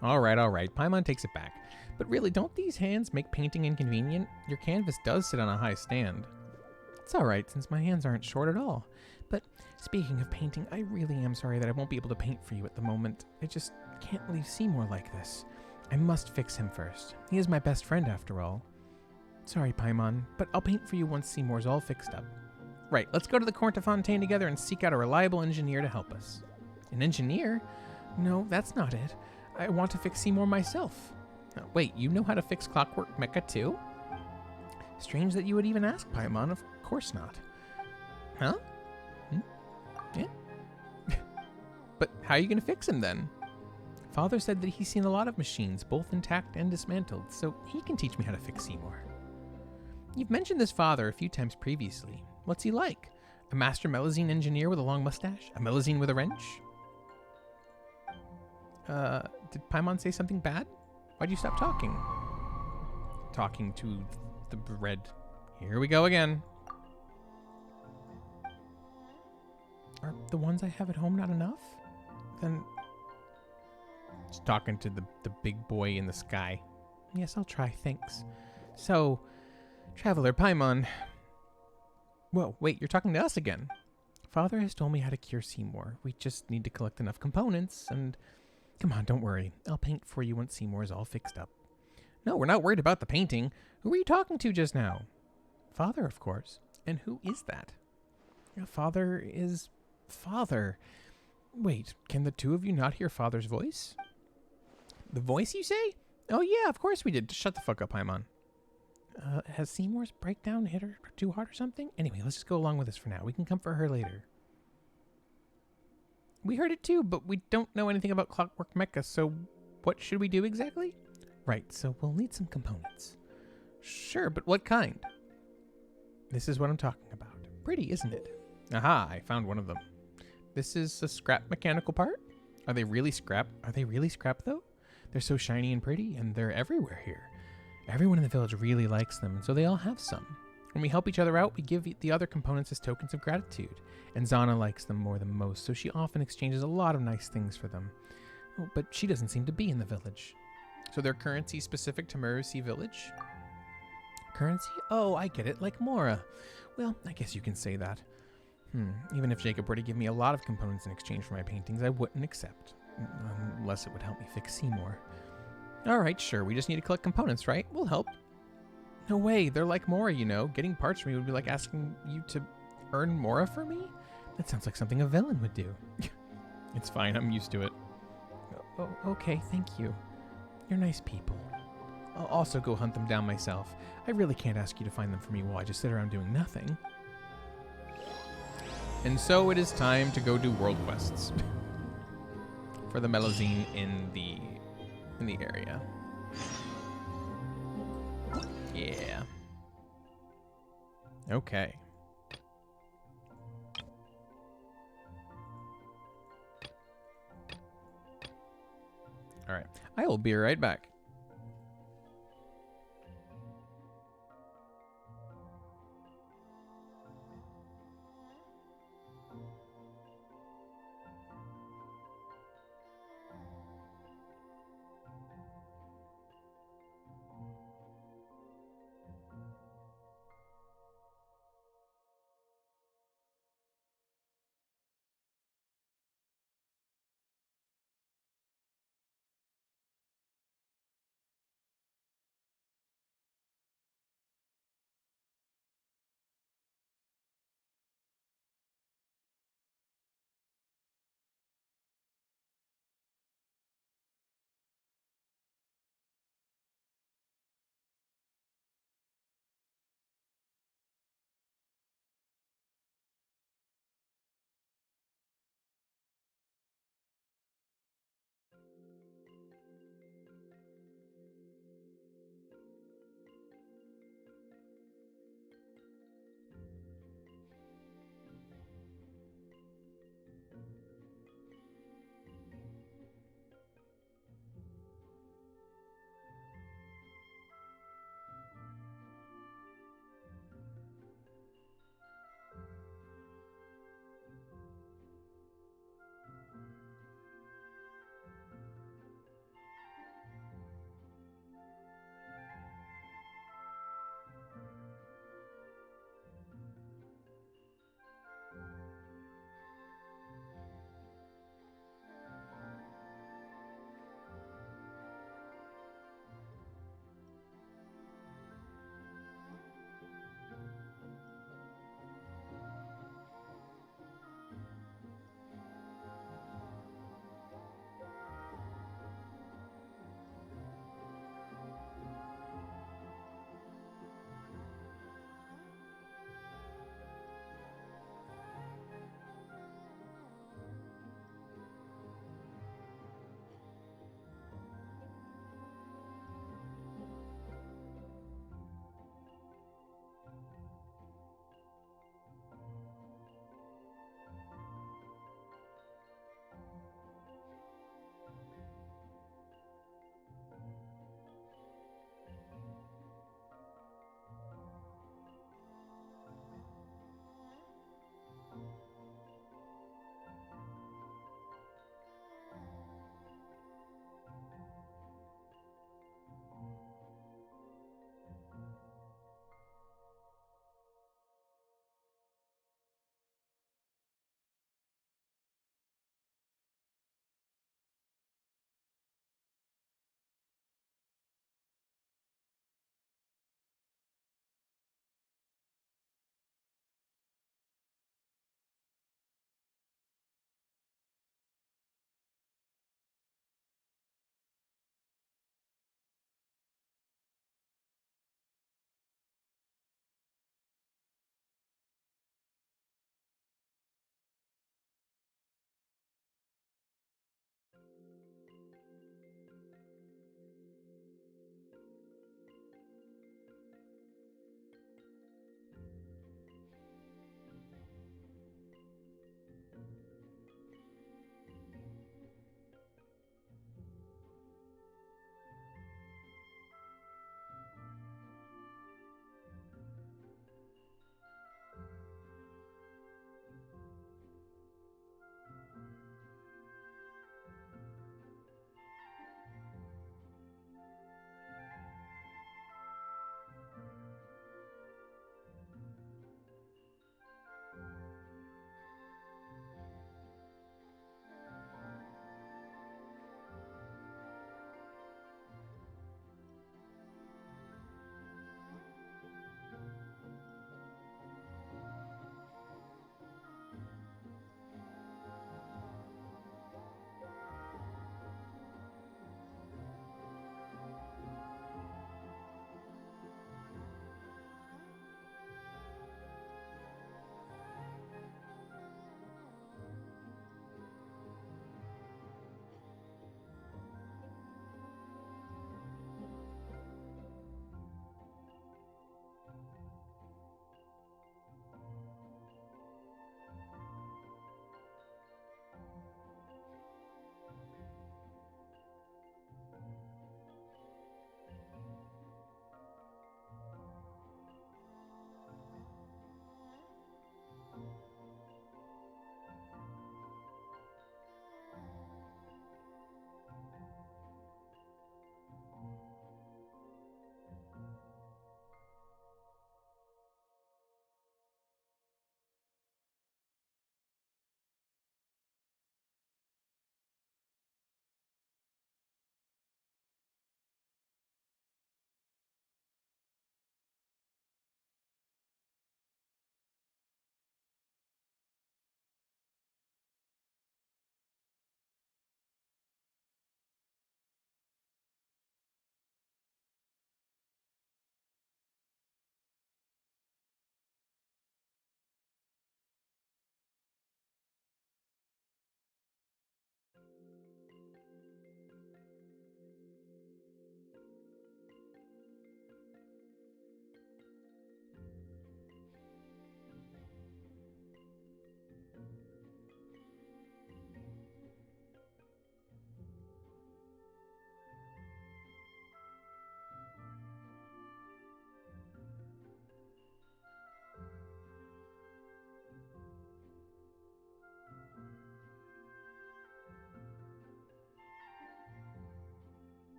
Alright. Paimon takes it back. But really, don't these hands make painting inconvenient? Your canvas does sit on a high stand. It's alright, since my hands aren't short at all. But speaking of painting, I really am sorry that I won't be able to paint for you at the moment. I just can't leave Seymour like this. I must fix him first. He is my best friend after all. Sorry, Paimon, but I'll paint for you once Seymour's all fixed up. Right, let's go to the Court of Fontaine together and seek out a reliable engineer to help us. An engineer? No, that's not it. I want to fix Seymour myself. Wait, you know how to fix Clockwork Mecha too? Strange that you would even ask, Paimon. Of course not. Huh? Yeah? But how are you going to fix him then? Father said that he's seen a lot of machines, both intact and dismantled, so he can teach me how to fix Seymour. You've mentioned this father a few times previously. What's he like? A master Melusine engineer with a long mustache? A Melusine with a wrench? Did Paimon say something bad? Why'd you stop talking? Talking to the bread. Here we go again. Are the ones I have at home not enough? Then... Just talking to the big boy in the sky. Yes, I'll try, thanks. So, Traveler Paimon... Whoa, wait, you're talking to us again. Father has told me how to cure Seymour. We just need to collect enough components and... Come on, don't worry. I'll paint for you once Seymour's all fixed up. No, we're not worried about the painting. Who were you talking to just now? Father, of course. And who is that? Your father is... Father. Wait, can the two of you not hear Father's voice? The voice, you say? Oh, yeah, of course we did. Just shut the fuck up, Paimon. Has Seymour's breakdown hit her too hard or something? Anyway, let's just go along with this for now. We can comfort her later. We heard it too, but we don't know anything about Clockwork Mecha, so what should we do exactly? Right, so we'll need some components. Sure, but what kind? This is what I'm talking about. Pretty, isn't it? Aha, I found one of them. This is a scrap mechanical part? Are they really scrap? Are they really scrap, though? They're so shiny and pretty, and they're everywhere here. Everyone in the village really likes them, and so they all have some. When we help each other out, we give the other components as tokens of gratitude. And Zana likes them more than most, so she often exchanges a lot of nice things for them. Oh, but she doesn't seem to be in the village. So they're currency specific to Melusine village? Currency? Oh, I get it, like Mora. Well, I guess you can say that. Even if Jacob were to give me a lot of components in exchange for my paintings, I wouldn't accept. Unless it would help me fix Seymour. Alright, sure, we just need to collect components, right? We'll help. No way, they're like Mora, you know. Getting parts from me would be like asking you to earn Mora for me? That sounds like something a villain would do. It's fine, I'm used to it. Oh, okay, thank you. You're nice people. I'll also go hunt them down myself. I really can't ask you to find them for me while I just sit around doing nothing. And so it is time to go do world quests. For the Melusine in the area. Yeah. Okay. All right. I will be right back.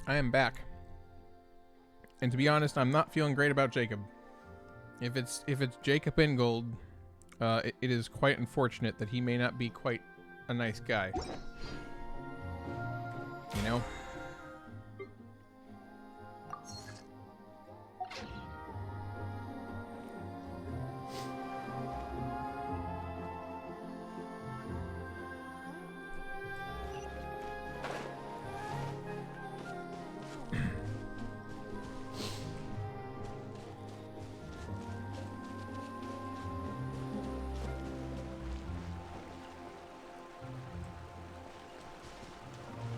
I am back. And to be honest, I'm not feeling great about Jacob. If it's Jacob Ingold, it is quite unfortunate that he may not be quite a nice guy. You know?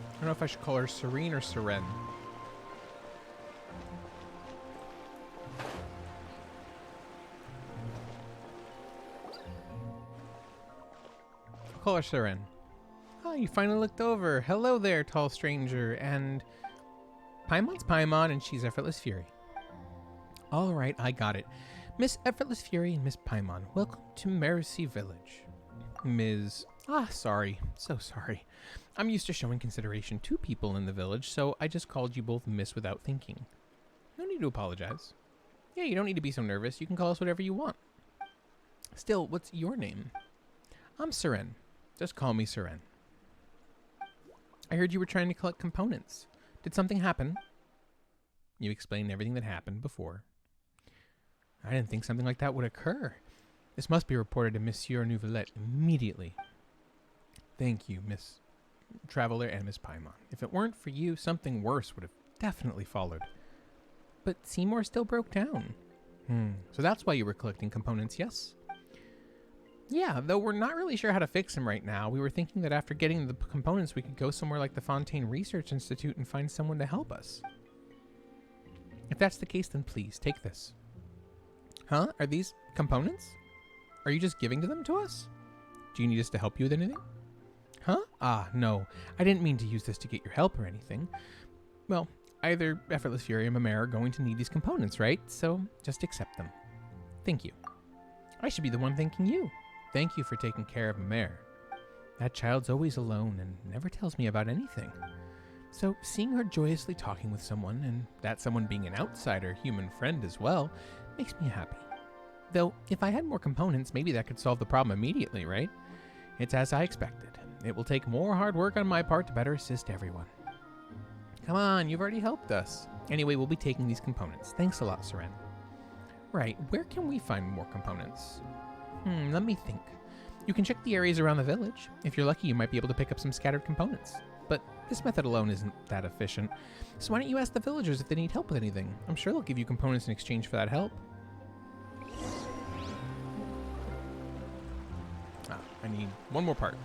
I don't know if I should call her Serene or Seren. I'll call her Seren. Oh, you finally looked over. Hello there, tall stranger. And Paimon's Paimon, and she's Effortless Fury. All right, I got it. Miss Effortless Fury and Miss Paimon, welcome to Melusine Village. Ms. Ah, sorry. So sorry. I'm used to showing consideration to people in the village, so I just called you both Miss without thinking. No need to apologize. Yeah, you don't need to be so nervous. You can call us whatever you want. Still, what's your name? I'm Seren. Just call me Seren. I heard you were trying to collect components. Did something happen? You explained everything that happened before. I didn't think something like that would occur. This must be reported to Monsieur Nouvelette immediately. Thank you, Miss Traveler and Miss Paimon. If it weren't for you, something worse would have definitely followed. But Seymour still broke down. So that's why you were collecting components, yes? Yeah, though we're not really sure how to fix him right now. We were thinking that after getting the components, we could go somewhere like the Fontaine Research Institute and find someone to help us. If that's the case, then please, take this. Huh? Are these components? Are you just giving them to us? Do you need us to help you with anything? Huh? Ah, no. I didn't mean to use this to get your help or anything. Well, either Effortless Fury or Mamere are going to need these components, right? So just accept them. Thank you. I should be the one thanking you. Thank you for taking care of Mamere. That child's always alone and never tells me about anything. So seeing her joyously talking with someone, and that someone being an outsider human friend as well, makes me happy. Though, if I had more components, maybe that could solve the problem immediately, right? It's as I expected. It will take more hard work on my part to better assist everyone. Come on, you've already helped us. Anyway, we'll be taking these components. Thanks a lot, Seren. Right, where can we find more components? Let me think. You can check the areas around the village. If you're lucky, you might be able to pick up some scattered components. But this method alone isn't that efficient. So why don't you ask the villagers if they need help with anything? I'm sure they'll give you components in exchange for that help. Ah, I need one more part.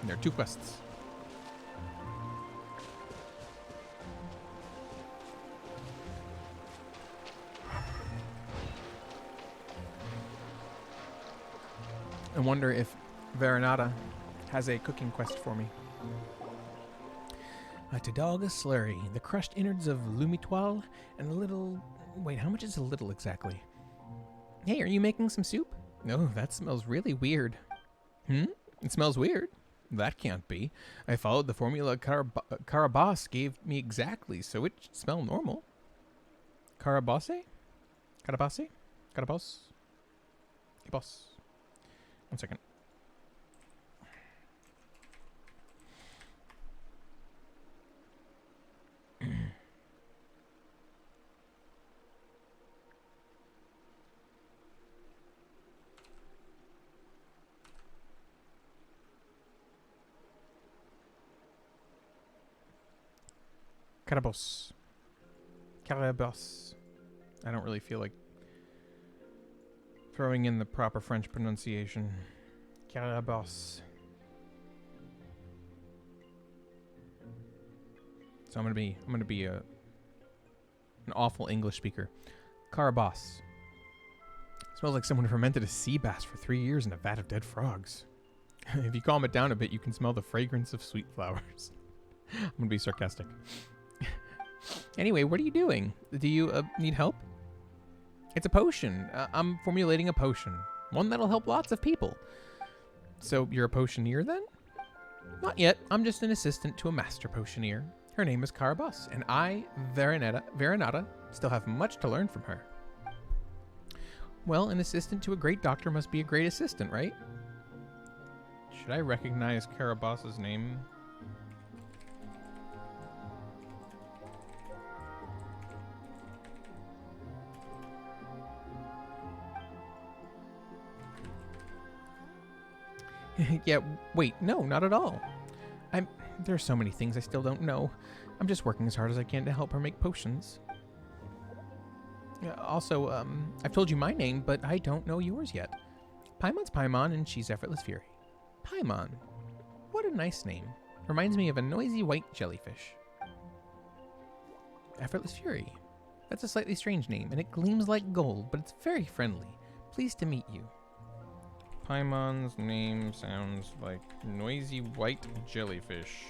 And there are 2 quests. I wonder if Veronata has a cooking quest for me. A Tadaga slurry, the crushed innards of lumitoile, and a little... Wait, how much is a little exactly? Hey, are you making some soup? No, that smells really weird. It smells weird? That can't be. I followed the formula Carabas gave me exactly, so it should smell normal. Carabase? Carabase? Carabas? Carabas. 1 second. Carabos. Carabos. I don't really feel like throwing in the proper French pronunciation. Carabos. So I'm gonna be an awful English speaker. Carabos. Smells like someone fermented a sea bass for 3 years in a vat of dead frogs. If you calm it down a bit, you can smell the fragrance of sweet flowers. I'm gonna be sarcastic. Anyway, what are you doing? Do you need help? It's a potion. I'm formulating a potion. One that'll help lots of people. So you're a potioneer then? Not yet. I'm just an assistant to a master potioneer. Her name is Carabas, and I, Veronata, still have much to learn from her. Well, an assistant to a great doctor must be a great assistant, right? Should I recognize Carabas's name? Yeah, wait, no, not at all. There are so many things I still don't know. I'm just working as hard as I can to help her make potions. Also, I've told you my name, but I don't know yours yet. Paimon's Paimon, and she's Effortless Fury. Paimon. What a nice name. Reminds me of a noisy white jellyfish. Effortless Fury. That's a slightly strange name, and it gleams like gold, but it's very friendly. Pleased to meet you. Paimon's name sounds like noisy white jellyfish.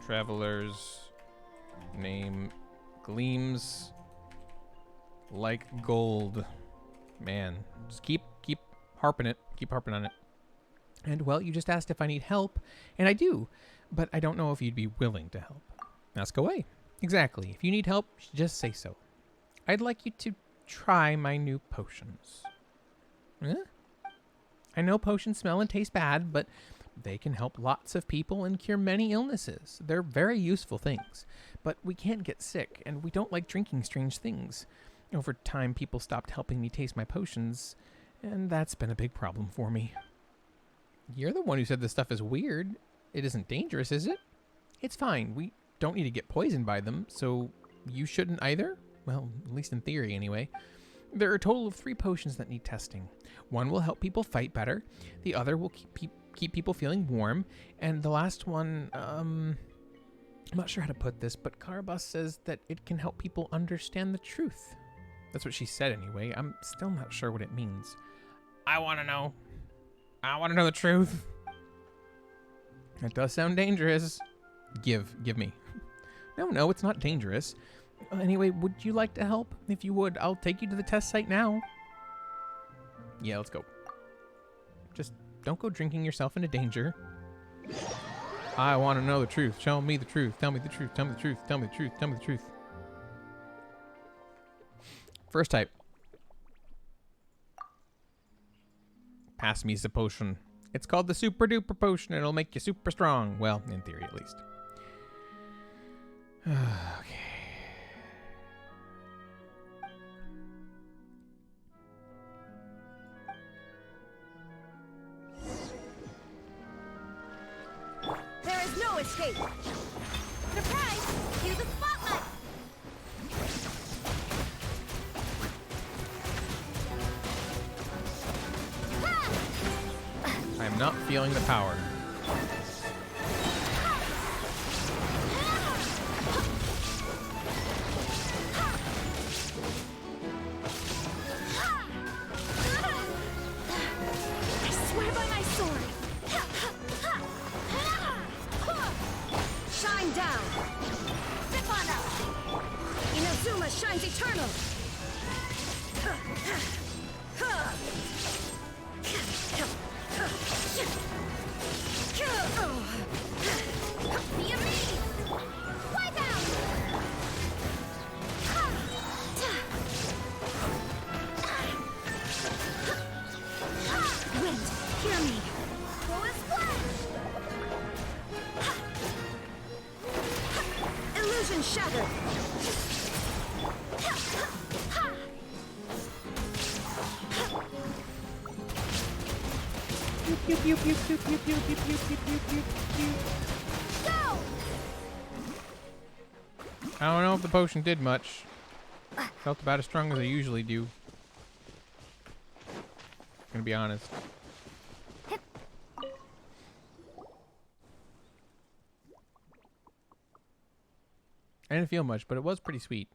Traveler's name gleams like gold. Man, just keep harping it. Keep harping on it. And well, you just asked if I need help, and I do, but I don't know if you'd be willing to help. Ask away. Exactly. If you need help, just say so. I'd like you to try my new potions. Huh? I know potions smell and taste bad, but they can help lots of people and cure many illnesses. They're very useful things, but we can't get sick, and we don't like drinking strange things. Over time, people stopped helping me taste my potions, and that's been a big problem for me. You're the one who said this stuff is weird. It isn't dangerous, is it? It's fine. We don't need to get poisoned by them, so you shouldn't either? Well, at least in theory, anyway. There are a total of 3 potions that need testing. One will help people fight better, the other will keep people feeling warm, and the last one, I'm not sure how to put this, but Carabas says that it can help people understand the truth. That's what she said anyway. I'm still not sure what it means. I want to know. I want to know the truth. That does sound dangerous. Give me. No, it's not dangerous. Anyway, would you like to help? If you would, I'll take you to the test site now. Yeah, let's go. Just don't go drinking yourself into danger. I want to know the truth. Show me the truth. Tell me the truth. Tell me the truth. Tell me the truth. Tell me the truth. First type. Pass me the potion. It's called the super duper potion. It'll make you super strong. Well, in theory at least. Okay. There is no escape. Surprise! Cue the spotlight. I am not feeling the power. I swear by my sword. Shine down. Zip on up. Inazuma shines eternal. Be amazed. Wipe out. Wind, hear me. Go and splash. Illusion shattered. Pew, pew, pew, pew, pew, pew, pew, pew, pew, pew, pew, pew. Go! I don't know if the potion did much. Felt about as strong as I usually do. Gonna be honest. I didn't feel much, but it was pretty sweet.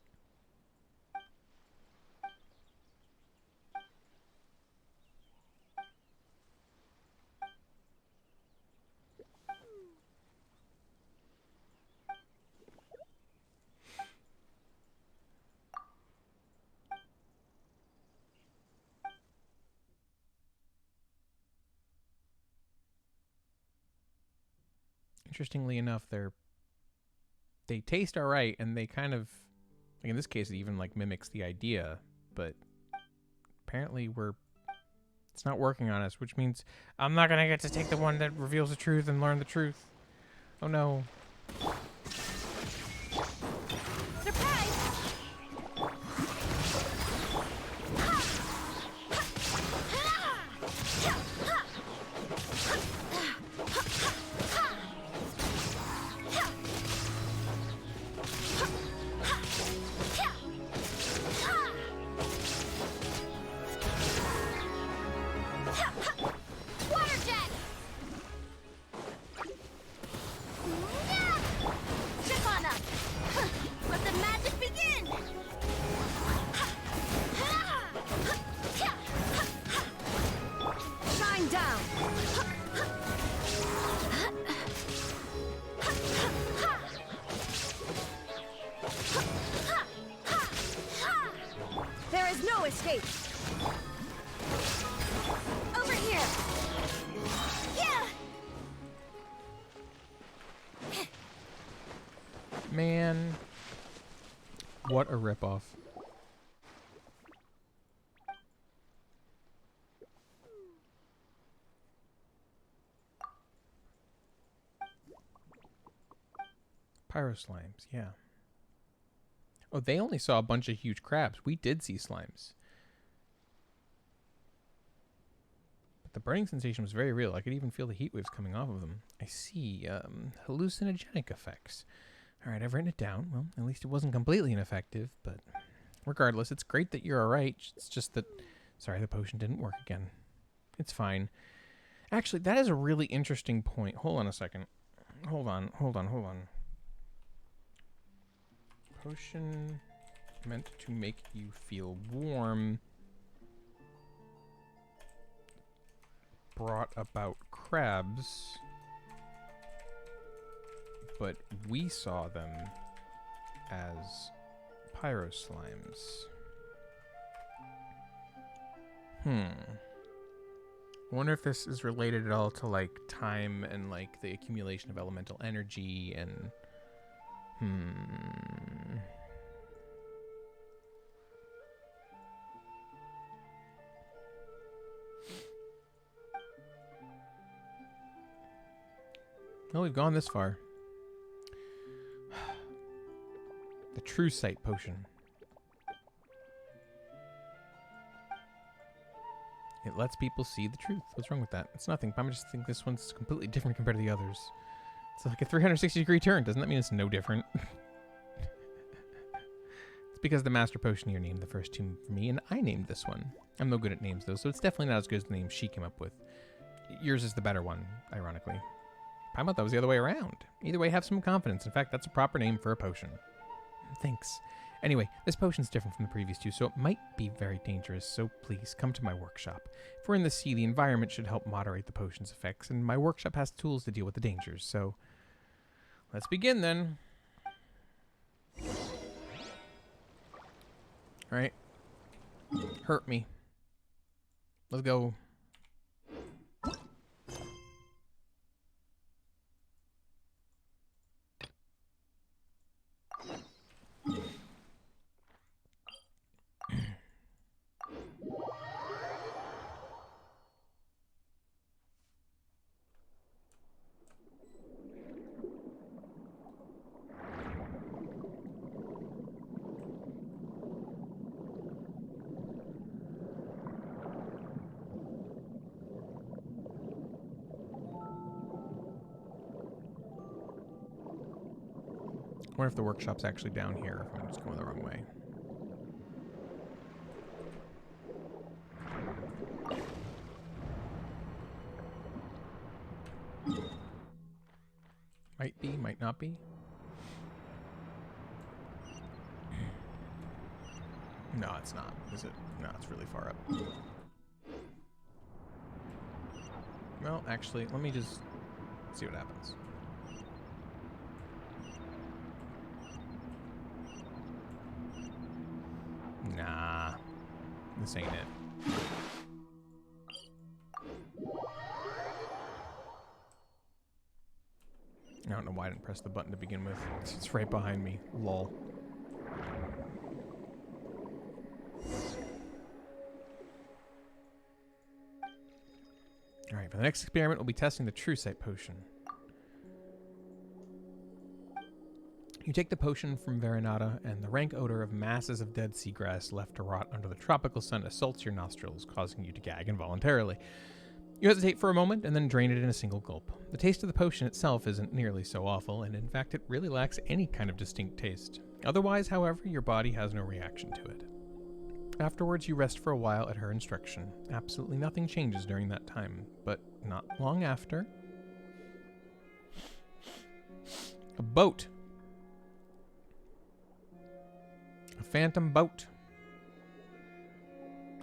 Interestingly enough, they're they taste all right, and they kind of, like in this case, it even like mimics the idea, but apparently it's not working on us, which means I'm not gonna get to take the one that reveals the truth and learn the truth. Oh no. Surprise! Water jet! Chip on up! Let the magic begin! Shine down! There is no escape! Over here! Yeah! Man. What a ripoff. Pyro slimes, yeah. Oh, they only saw a bunch of huge crabs. We did see slimes. But the burning sensation was very real. I could even feel the heat waves coming off of them. I see. Hallucinogenic effects. All right, I've written it down. Well, at least it wasn't completely ineffective, but regardless, it's great that you're all right. It's just that, sorry, the potion didn't work again. It's fine. Actually, that is a really interesting point. Hold on a second. Hold on. Potion meant to make you feel warm brought about crabs, but we saw them as pyro slimes. I wonder if this is related at all to like time and like the accumulation of elemental energy and well, we've gone this far. The True Sight Potion. It lets people see the truth. What's wrong with that? It's nothing. I just think this one's completely different compared to the others. It's like a 360-degree turn. Doesn't that mean it's no different? It's because the Master Potion here named the first two for me, and I named this one. I'm no good at names, though, so it's definitely not as good as the name she came up with. Yours is the better one, ironically. I thought that was the other way around. Either way, have some confidence. In fact, that's a proper name for a potion. Thanks. Anyway, this potion's different from the previous two, so it might be very dangerous, so please come to my workshop. If we're in the sea, the environment should help moderate the potion's effects, and my workshop has tools to deal with the dangers, so let's begin then. Alright. Hurt me. Let's go. I wonder if the workshop's actually down here, if I'm just going the wrong way. Might be, might not be. No, it's not, is it? No, it's really far up. Well, actually, let me just see what happens. Nah, this ain't it. I don't know know why I didn't press the button to begin with. It's right behind me. Lol. Alright, for the next experiment, we'll be testing the True Sight potion. You take the potion from Veronata, and the rank odor of masses of dead seagrass left to rot under the tropical sun assaults your nostrils, causing you to gag involuntarily. You hesitate for a moment, and then drain it in a single gulp. The taste of the potion itself isn't nearly so awful, and in fact it really lacks any kind of distinct taste. Otherwise, however, your body has no reaction to it. Afterwards, you rest for a while at her instruction. Absolutely nothing changes during that time, but not long after... a boat! A phantom boat.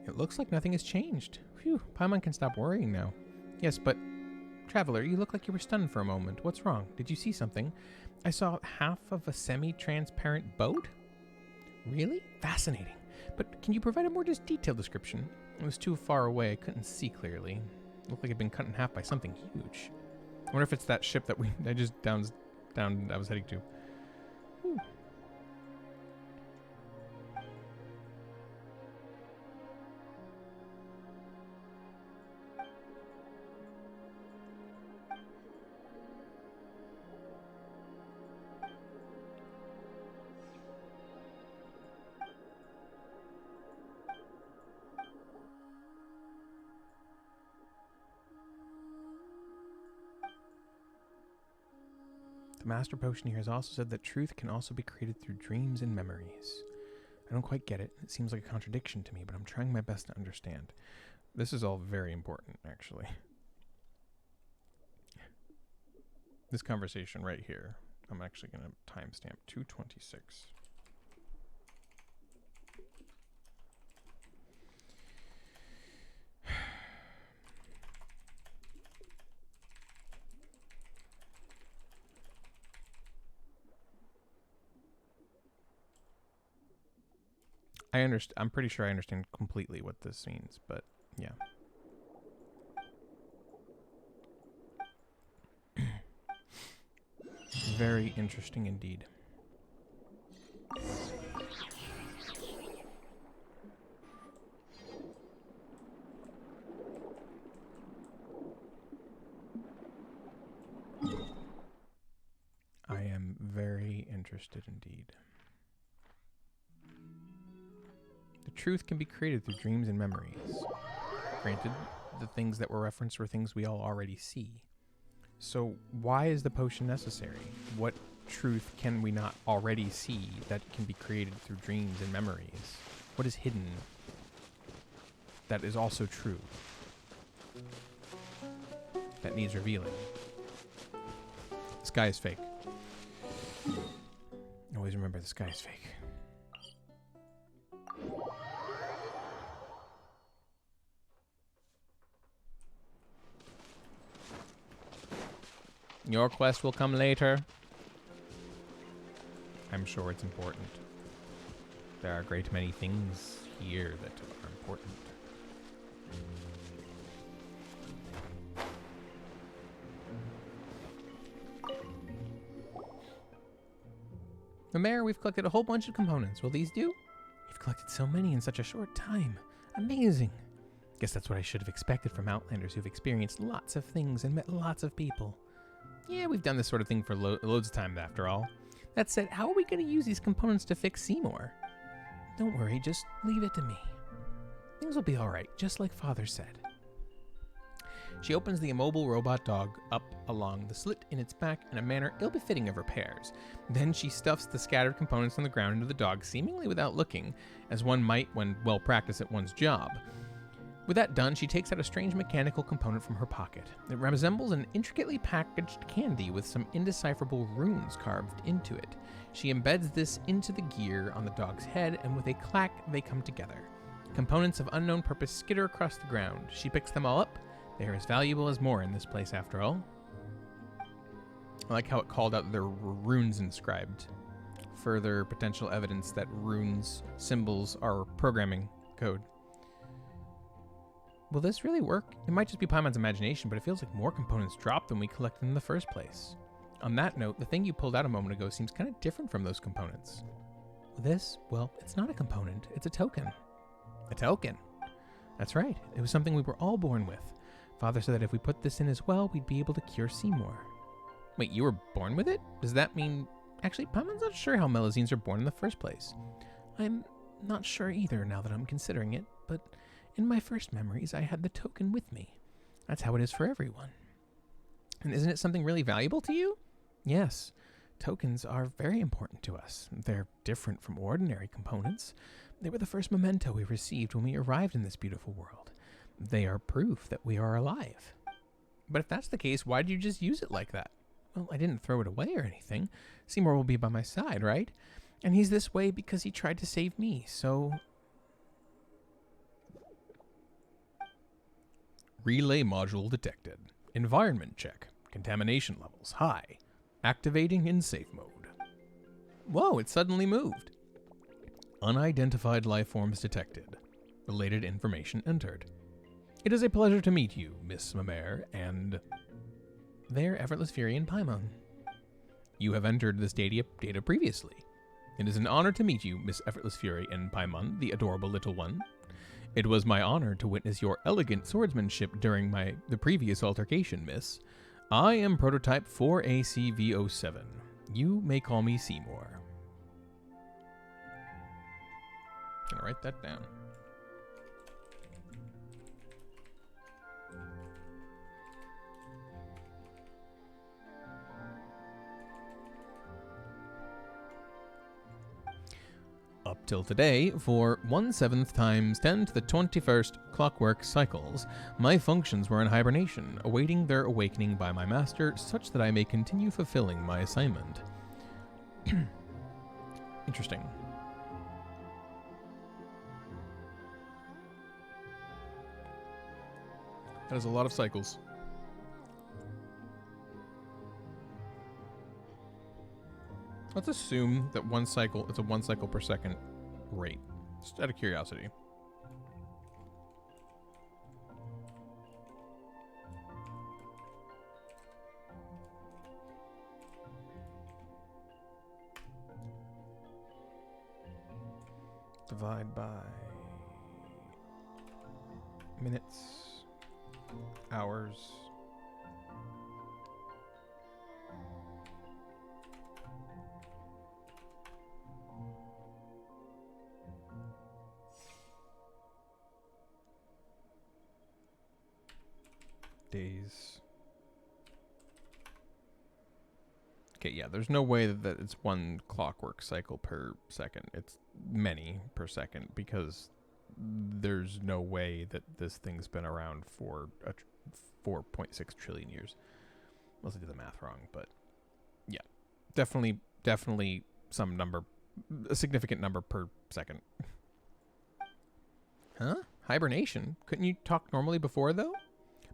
It looks like nothing has changed. Phew, Paimon can stop worrying now. Yes, but... Traveler, you look like you were stunned for a moment. What's wrong? Did you see something? I saw half of a semi-transparent boat? Really? Fascinating. But can you provide a more just detailed description? It was too far away. I couldn't see clearly. It looked like it had been cut in half by something huge. I wonder if it's that ship that I just I was heading to. Whew. The Master Potion here has also said that truth can also be created through dreams and memories. I don't quite get it. It seems like a contradiction to me, but I'm trying my best to understand. This is all very important, actually. This conversation right here, I'm actually going to timestamp 226. I'm pretty sure I understand completely what this means, but yeah. Very interesting indeed. I am very interested indeed. The truth can be created through dreams and memories. Granted, the things that were referenced were things we all already see. So why is the potion necessary? What truth can we not already see that can be created through dreams and memories? What is hidden that is also true? That needs revealing. The sky is fake. Always remember the sky is fake. Your quest will come later. I'm sure it's important. There are a great many things here that are important. The Mayor, we've collected a whole bunch of components. Will these do? You've collected so many in such a short time. Amazing. Guess that's what I should have expected from Outlanders who've experienced lots of things and met lots of people. Yeah, we've done this sort of thing for loads of time after all. That said, how are we going to use these components to fix Seymour? Don't worry, just leave it to me. Things will be alright, just like Father said. She opens the immobile robot dog up along the slit in its back in a manner ill-befitting of repairs. Then she stuffs the scattered components on the ground into the dog, seemingly without looking, as one might when well practiced at one's job. With that done, she takes out a strange mechanical component from her pocket. It resembles an intricately packaged candy with some indecipherable runes carved into it. She embeds this into the gear on the dog's head, and with a clack, they come together. Components of unknown purpose skitter across the ground. She picks them all up. They are as valuable as more in this place, after all. I like how it called out there were runes inscribed. Further potential evidence that runes, symbols, are programming code. Will this really work? It might just be Paimon's imagination, but it feels like more components dropped than we collected in the first place. On that note, the thing you pulled out a moment ago seems kind of different from those components. This, well, it's not a component, it's a token. A token? That's right, it was something we were all born with. Father said that if we put this in as well, we'd be able to cure Seymour. Wait, you were born with it? Does that mean... Actually, Paimon's not sure how Melusines are born in the first place. I'm not sure either now that I'm considering it, but in my first memories, I had the token with me. That's how it is for everyone. And isn't it something really valuable to you? Yes, tokens are very important to us. They're different from ordinary components. They were the first memento we received when we arrived in this beautiful world. They are proof that we are alive. But if that's the case, why did you just use it like that? Well, I didn't throw it away or anything. Seymour will be by my side, right? And he's this way because he tried to save me, so... Relay module detected. Environment check. Contamination levels high. Activating in safe mode. Whoa, it suddenly moved. Unidentified life forms detected. Related information entered. It is a pleasure to meet you, Miss Mamere, and... There, Effortless Fury and Paimon. You have entered this data previously. It is an honor to meet you, Miss Effortless Fury and Paimon, the adorable little one. It was my honor to witness your elegant swordsmanship during the previous altercation, miss. I am prototype 4ACV07. You may call me Seymour. Gonna write that down. Up till today, for 1/7 times 10 to the 21st clockwork cycles, my functions were in hibernation, awaiting their awakening by my master, such that I may continue fulfilling my assignment. Interesting. That is a lot of cycles. Let's assume that it's a 1 cycle per second rate. Just out of curiosity. Divide by minutes, hours. Days. Okay, yeah, there's no way that it's 1 clockwork cycle per second. It's many per second, because there's no way that this thing's been around for 4.6 trillion years. Unless I did the math wrong, but yeah. Definitely some number, a significant number per second. Huh? Hibernation? Couldn't you talk normally before, though?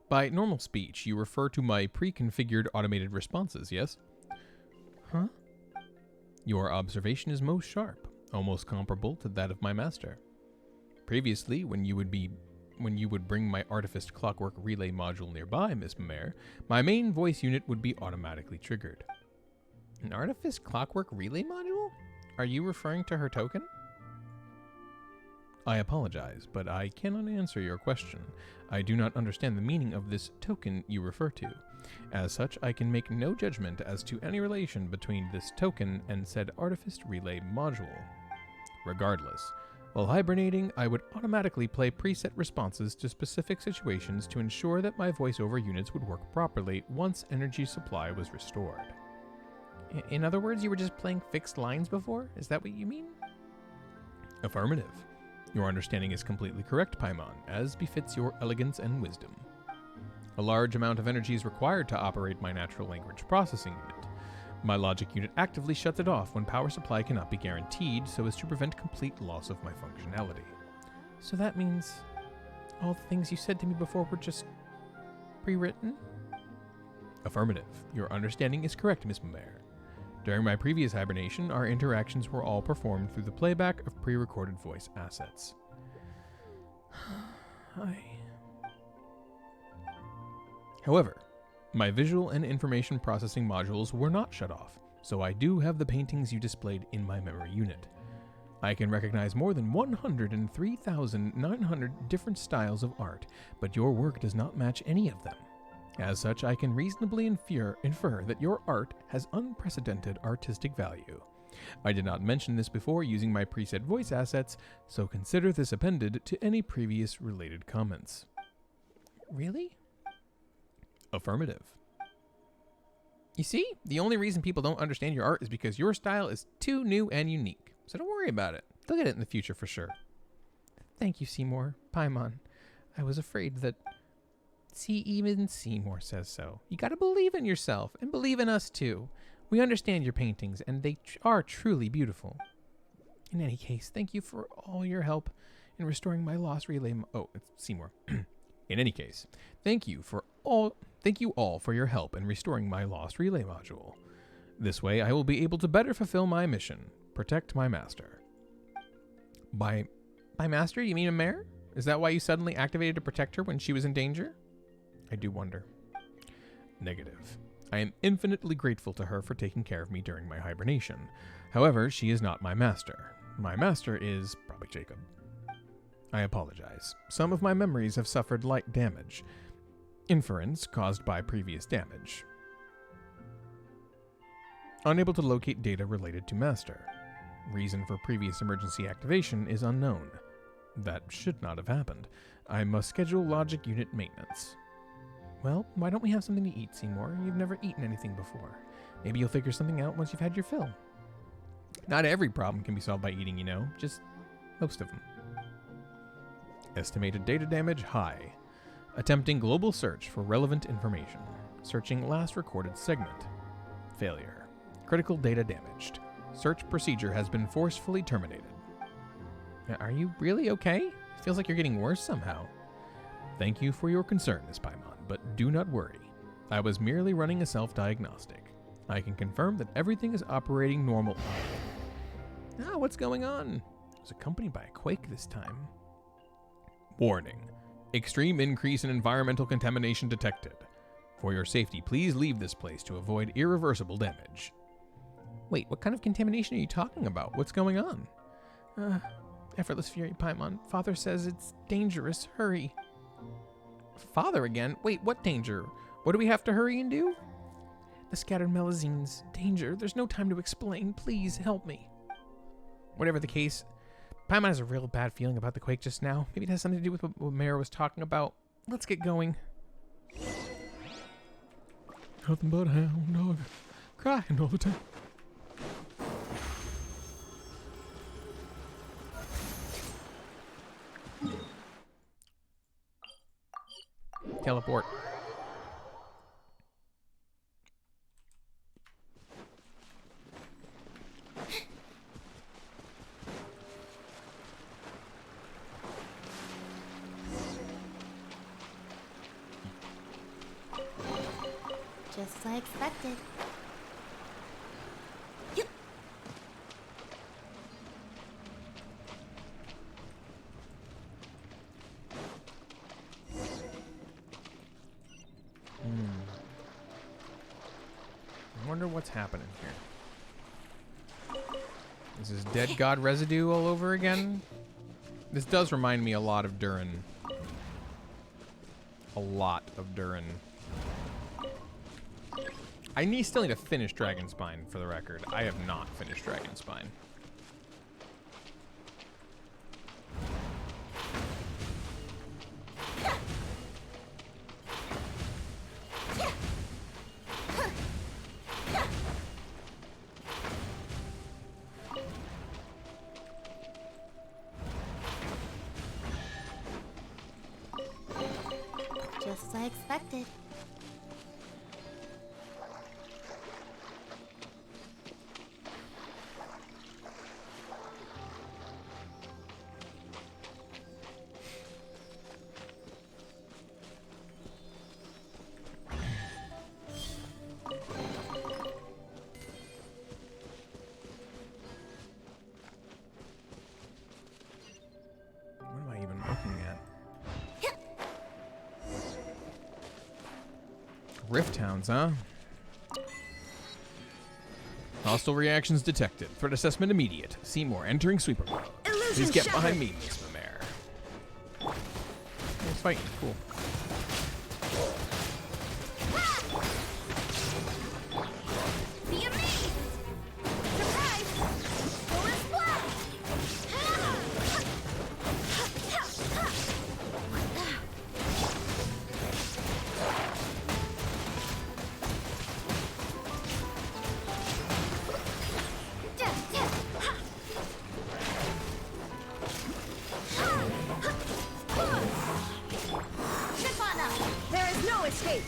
By normal speech, you refer to my pre-configured automated responses, yes? Huh? Your observation is most sharp, almost comparable to that of my master. Previously, when you would bring my Artifice Clockwork Relay module nearby, Miss Mamere, my main voice unit would be automatically triggered. An Artifice Clockwork Relay module? Are you referring to her token? I apologize, but I cannot answer your question. I do not understand the meaning of this token you refer to. As such, I can make no judgment as to any relation between this token and said Artifice Relay module. Regardless, while hibernating, I would automatically play preset responses to specific situations to ensure that my voiceover units would work properly once energy supply was restored. In other words, you were just playing fixed lines before? Is that what you mean? Affirmative. Your understanding is completely correct, Paimon, as befits your elegance and wisdom. A large amount of energy is required to operate my natural language processing unit. My logic unit actively shuts it off when power supply cannot be guaranteed, so as to prevent complete loss of my functionality. So that means all the things you said to me before were just pre-written? Affirmative. Your understanding is correct, Miss Mamere. During my previous hibernation, our interactions were all performed through the playback of pre-recorded voice assets. However, My visual and information processing modules were not shut off, so I do have the paintings you displayed in my memory unit. I can recognize more than 103,900 different styles of art, but your work does not match any of them. As such, I can reasonably infer that your art has unprecedented artistic value. I did not mention this before using my preset voice assets, so consider this appended to any previous related comments. Really? Affirmative. You see, the only reason people don't understand your art is because your style is too new and unique. So don't worry about it. They'll get it in the future for sure. Thank you, Seymour. Paimon. I was afraid that... See, even Seymour says so. You gotta believe in yourself, and believe in us too. We understand your paintings, and they are truly beautiful. In any case, thank you for all your help in restoring my lost relay... Oh, it's Seymour. In any case, thank you all for your help in restoring my lost relay module. This way, I will be able to better fulfill my mission. Protect my master. By master, you mean a mare? Is that why you suddenly activated to protect her when she was in danger? I do wonder. Negative. I am infinitely grateful to her for taking care of me during my hibernation. However, she is not my master. My master is probably Jacob. I apologize. Some of my memories have suffered light damage. Inference caused by previous damage. Unable to locate data related to master. Reason for previous emergency activation is unknown. That should not have happened. I must schedule logic unit maintenance. Well, why don't we have something to eat, Seymour? You've never eaten anything before. Maybe you'll figure something out once you've had your fill. Not every problem can be solved by eating, you know. Just most of them. Estimated data damage high. Attempting global search for relevant information. Searching last recorded segment. Failure. Critical data damaged. Search procedure has been forcefully terminated. Are you really okay? Feels like you're getting worse somehow. Thank you for your concern, Miss Paimon, but do not worry. I was merely running a self-diagnostic. I can confirm that everything is operating normal. Ah, what's going on? It was accompanied by a quake this time. Warning. Extreme increase in environmental contamination detected. For your safety, please leave this place to avoid irreversible damage. Wait, what kind of contamination are you talking about? What's going on? Effortless Fury, Paimon. Father says it's dangerous. Hurry. Father again? Wait, what danger? What do we have to hurry and do? The scattered Melusines. Danger. There's no time to explain. Please help me. Whatever the case, Paimon has a real bad feeling about the quake just now. Maybe it has something to do with what Mara was talking about. Let's get going. Nothing but a hound dog. Crying all the time. Teleport. Just as I expected. I wonder what's happening here. Is this dead god residue all over again? This does remind me a lot of Durin. A lot of Durin. I still need to finish Dragonspine, for the record. I have not finished Dragonspine. Just as I expected. What am I even looking at? Rift Hounds, huh? Hostile reactions detected. Threat assessment immediate. Seymour entering sweeper mode. Please get behind me, Miss Mamere. He's fighting. Cool. Be amazed! Surprise! Full splash! Trip on up! There is no escape!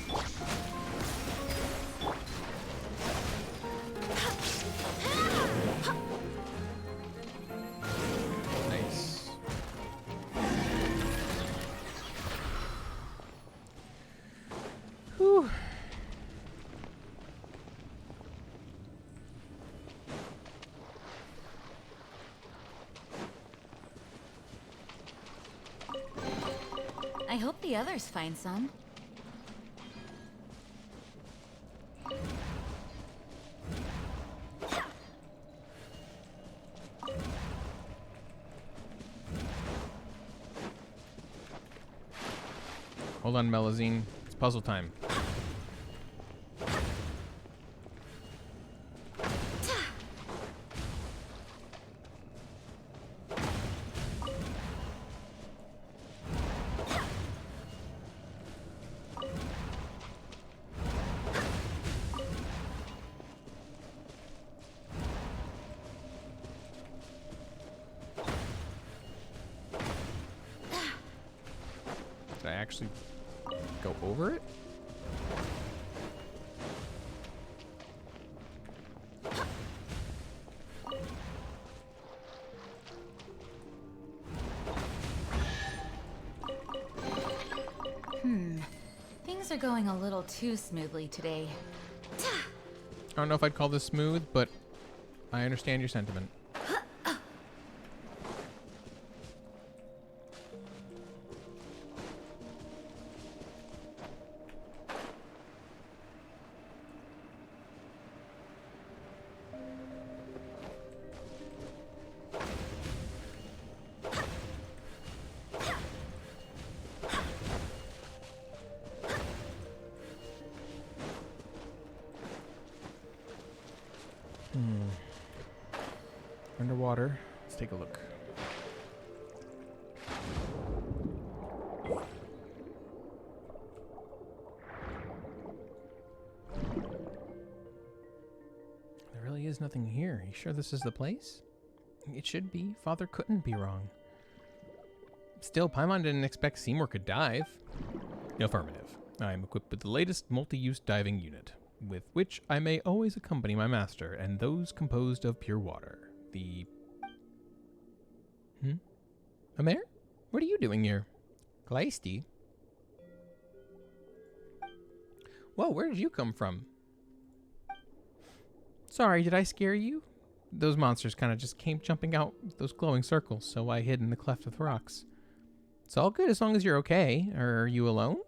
Nice. Whew. I hope the others find some. Hold on, Melusine. It's puzzle time. Did I actually go over it? Things are going a little too smoothly today. I don't know if I'd call this smooth, but I understand your sentiment. Underwater. Let's take a look. There really is nothing here. You sure this is the place? It should be. Father couldn't be wrong. Still, Paimon didn't expect Seymour could dive. Affirmative. I am equipped with the latest multi-use diving unit, with which I may always accompany my master, and those composed of pure water. The... Mamere? What are you doing here? Kleisty? Whoa, where did you come from? Sorry, did I scare you? Those monsters kind of just came jumping out with those glowing circles, so I hid in the cleft of the rocks. It's all good as long as you're okay. Are you alone?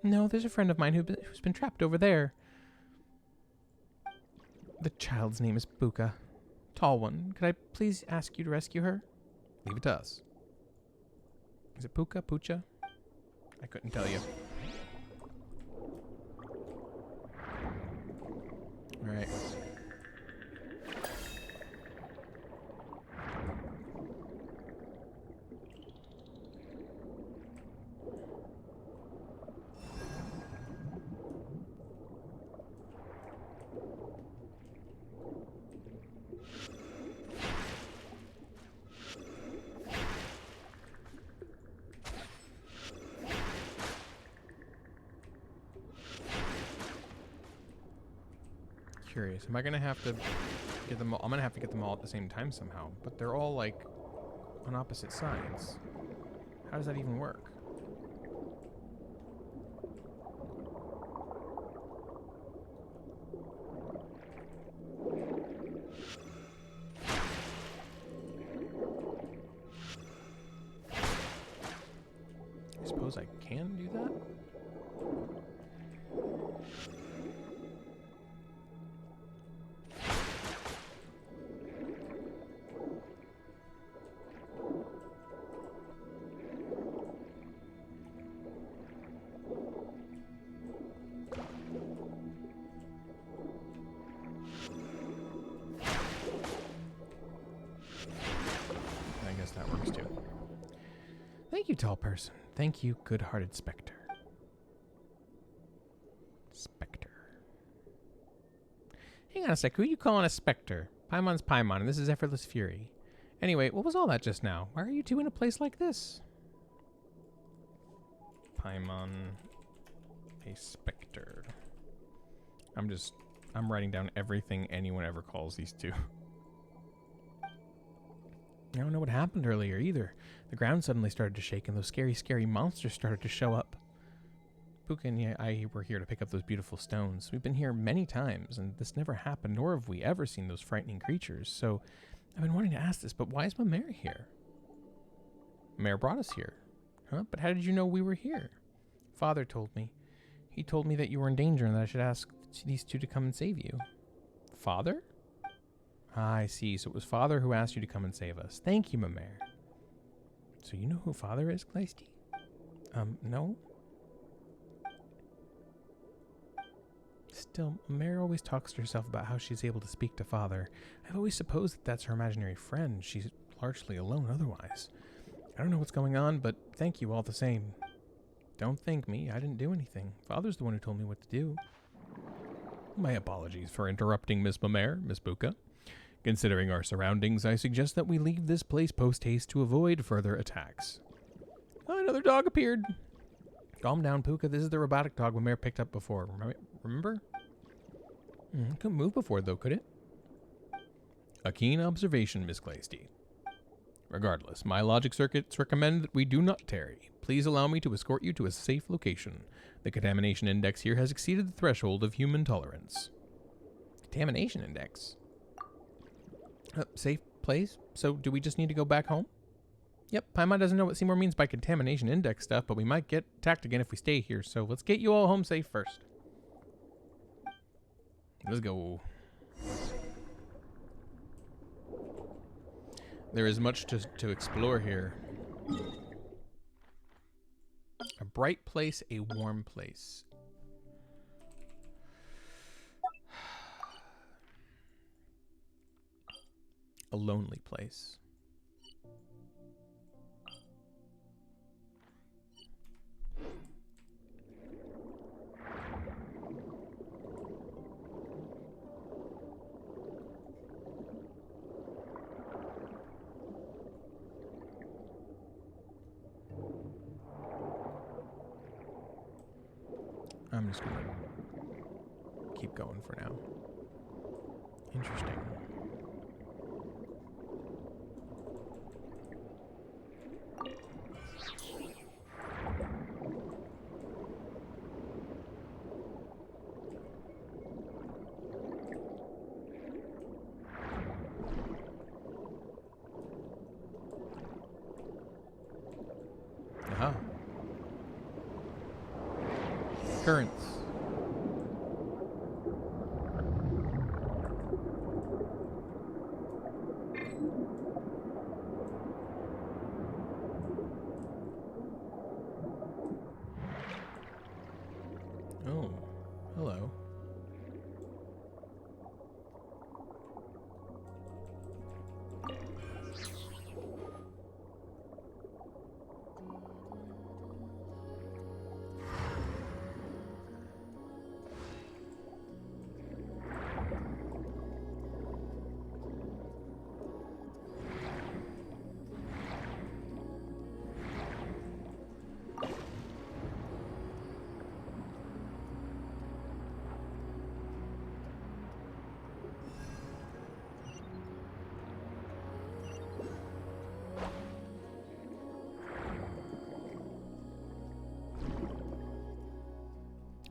No, there's a friend of mine who's been trapped over there. The child's name is Buka. Tall one. Could I please ask you to rescue her? Leave it to us. Is it Puka? Pucha? I couldn't tell you. Alright. Curious. Am I gonna have to get them all? I'm gonna have to get them all at the same time somehow. But they're all like on opposite sides. How does that even work? I suppose I can do that? I guess that works too. Thank you, tall person. Thank you, good-hearted specter. Specter. Hang on a sec. Who are you calling a specter? Paimon's Paimon, and this is Effortless Fury. Anyway, what was all that just now? Why are you two in a place like this? Paimon, a specter. I'm writing down everything anyone ever calls these two. I don't know what happened earlier either. The ground suddenly started to shake and those scary, scary monsters started to show up. Puka and I were here to pick up those beautiful stones. We've been here many times, and this never happened, nor have we ever seen those frightening creatures. So, I've been wanting to ask this, but why is Mimere here? Mimere brought us here. Huh? But how did you know we were here? Father told me. He told me that you were in danger and that I should ask these two to come and save you. Father? Ah, I see. So it was Father who asked you to come and save us. Thank you, Mimere. So you know who Father is, Kleisty? No? Still, Mimere always talks to herself about how she's able to speak to Father. I've always supposed that that's her imaginary friend. She's largely alone otherwise. I don't know what's going on, but thank you all the same. Don't thank me. I didn't do anything. Father's the one who told me what to do. My apologies for interrupting Miss Mimere, Miss Puka. Considering our surroundings, I suggest that we leave this place post-haste to avoid further attacks. Oh, another dog appeared. Calm down, Puka. This is the robotic dog Mimere picked up before. Remember? Couldn't move before, though, could it? A keen observation, Miss Kleisty. Regardless, my logic circuits recommend that we do not tarry. Please allow me to escort you to a safe location. The contamination index here has exceeded the threshold of human tolerance. Contamination index? Safe place? So do we just need to go back home? Yep, Paimon doesn't know what Seymour means by contamination index stuff, but we might get attacked again if we stay here, so let's get you all home safe first. Let's go. There is much to explore here. A bright place, a warm place. A lonely place. I'm just gonna keep going for now. Interesting. Aha. Currents. Oh, hello.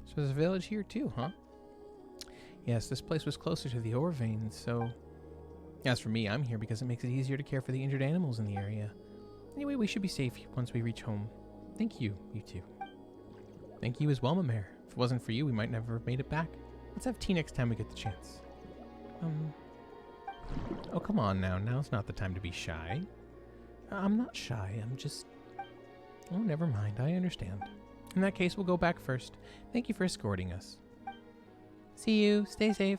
So there's a village here too, huh? Yes, this place was closer to the ore veins, so... As for me, I'm here because it makes it easier to care for the injured animals in the area. Anyway, we should be safe once we reach home. Thank you, you two. Thank you as well, Mimere. If it wasn't for you, we might never have made it back. Let's have tea next time we get the chance. Oh, come on now. Now's not the time to be shy. I'm not shy. I'm just... Oh, never mind. I understand. In that case, we'll go back first. Thank you for escorting us. See you. Stay safe.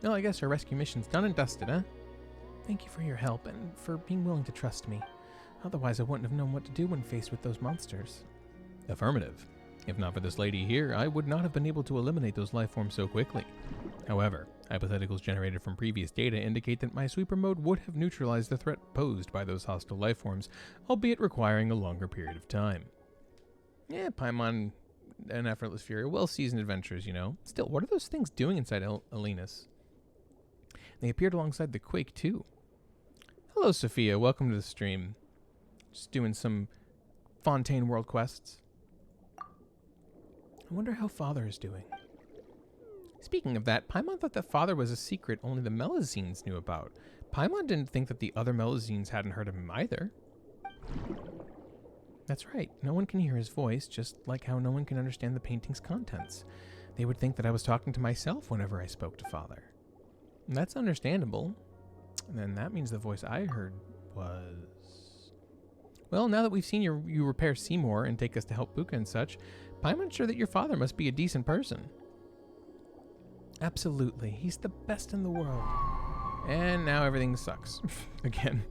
Well, I guess our rescue mission's done and dusted, huh? Thank you for your help and for being willing to trust me. Otherwise, I wouldn't have known what to do when faced with those monsters. Affirmative. If not for this lady here, I would not have been able to eliminate those life forms so quickly. However, hypotheticals generated from previous data indicate that my sweeper mode would have neutralized the threat posed by those hostile life forms, albeit requiring a longer period of time. Yeah, Paimon and Effortless Fury, well-seasoned adventurers, you know. Still, what are those things doing inside Elenus? They appeared alongside the Quake, too. Hello, Sophia. Welcome to the stream. Just doing some Fontaine World quests. I wonder how Father is doing. Speaking of that, Paimon thought that Father was a secret only the Melusines knew about. Paimon didn't think that the other Melusines hadn't heard of him either. That's right. No one can hear his voice, just like how no one can understand the painting's contents. They would think that I was talking to myself whenever I spoke to Father. And that's understandable. And then that means the voice I heard was... Well, now that we've seen you repair Seymour and take us to help Buka and such, Paimon's sure that your father must be a decent person. Absolutely. He's the best in the world. And now everything sucks. Again.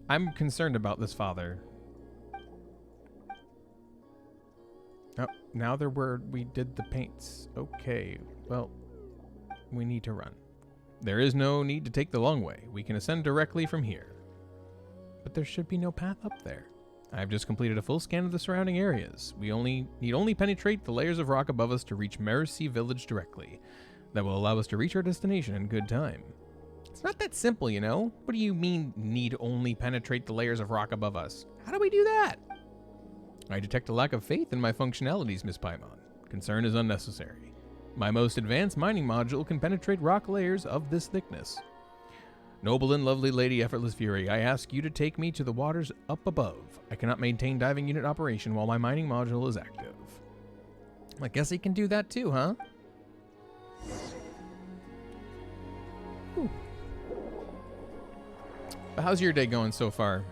I'm concerned about this father. Oh, now we did the paints. Okay, well, we need to run. There is no need to take the long way. We can ascend directly from here. But there should be no path up there. I've just completed a full scan of the surrounding areas. We need only penetrate the layers of rock above us to reach Melusine Village directly. That will allow us to reach our destination in good time. It's not that simple, you know? What do you mean, need only penetrate the layers of rock above us? How do we do that? I detect a lack of faith in my functionalities, Miss Paimon. Concern is unnecessary. My most advanced mining module can penetrate rock layers of this thickness. Noble and lovely Lady Effortless Fury, I ask you to take me to the waters up above. I cannot maintain diving unit operation while my mining module is active. I guess he can do that too, huh? Whew. But how's your day going so far?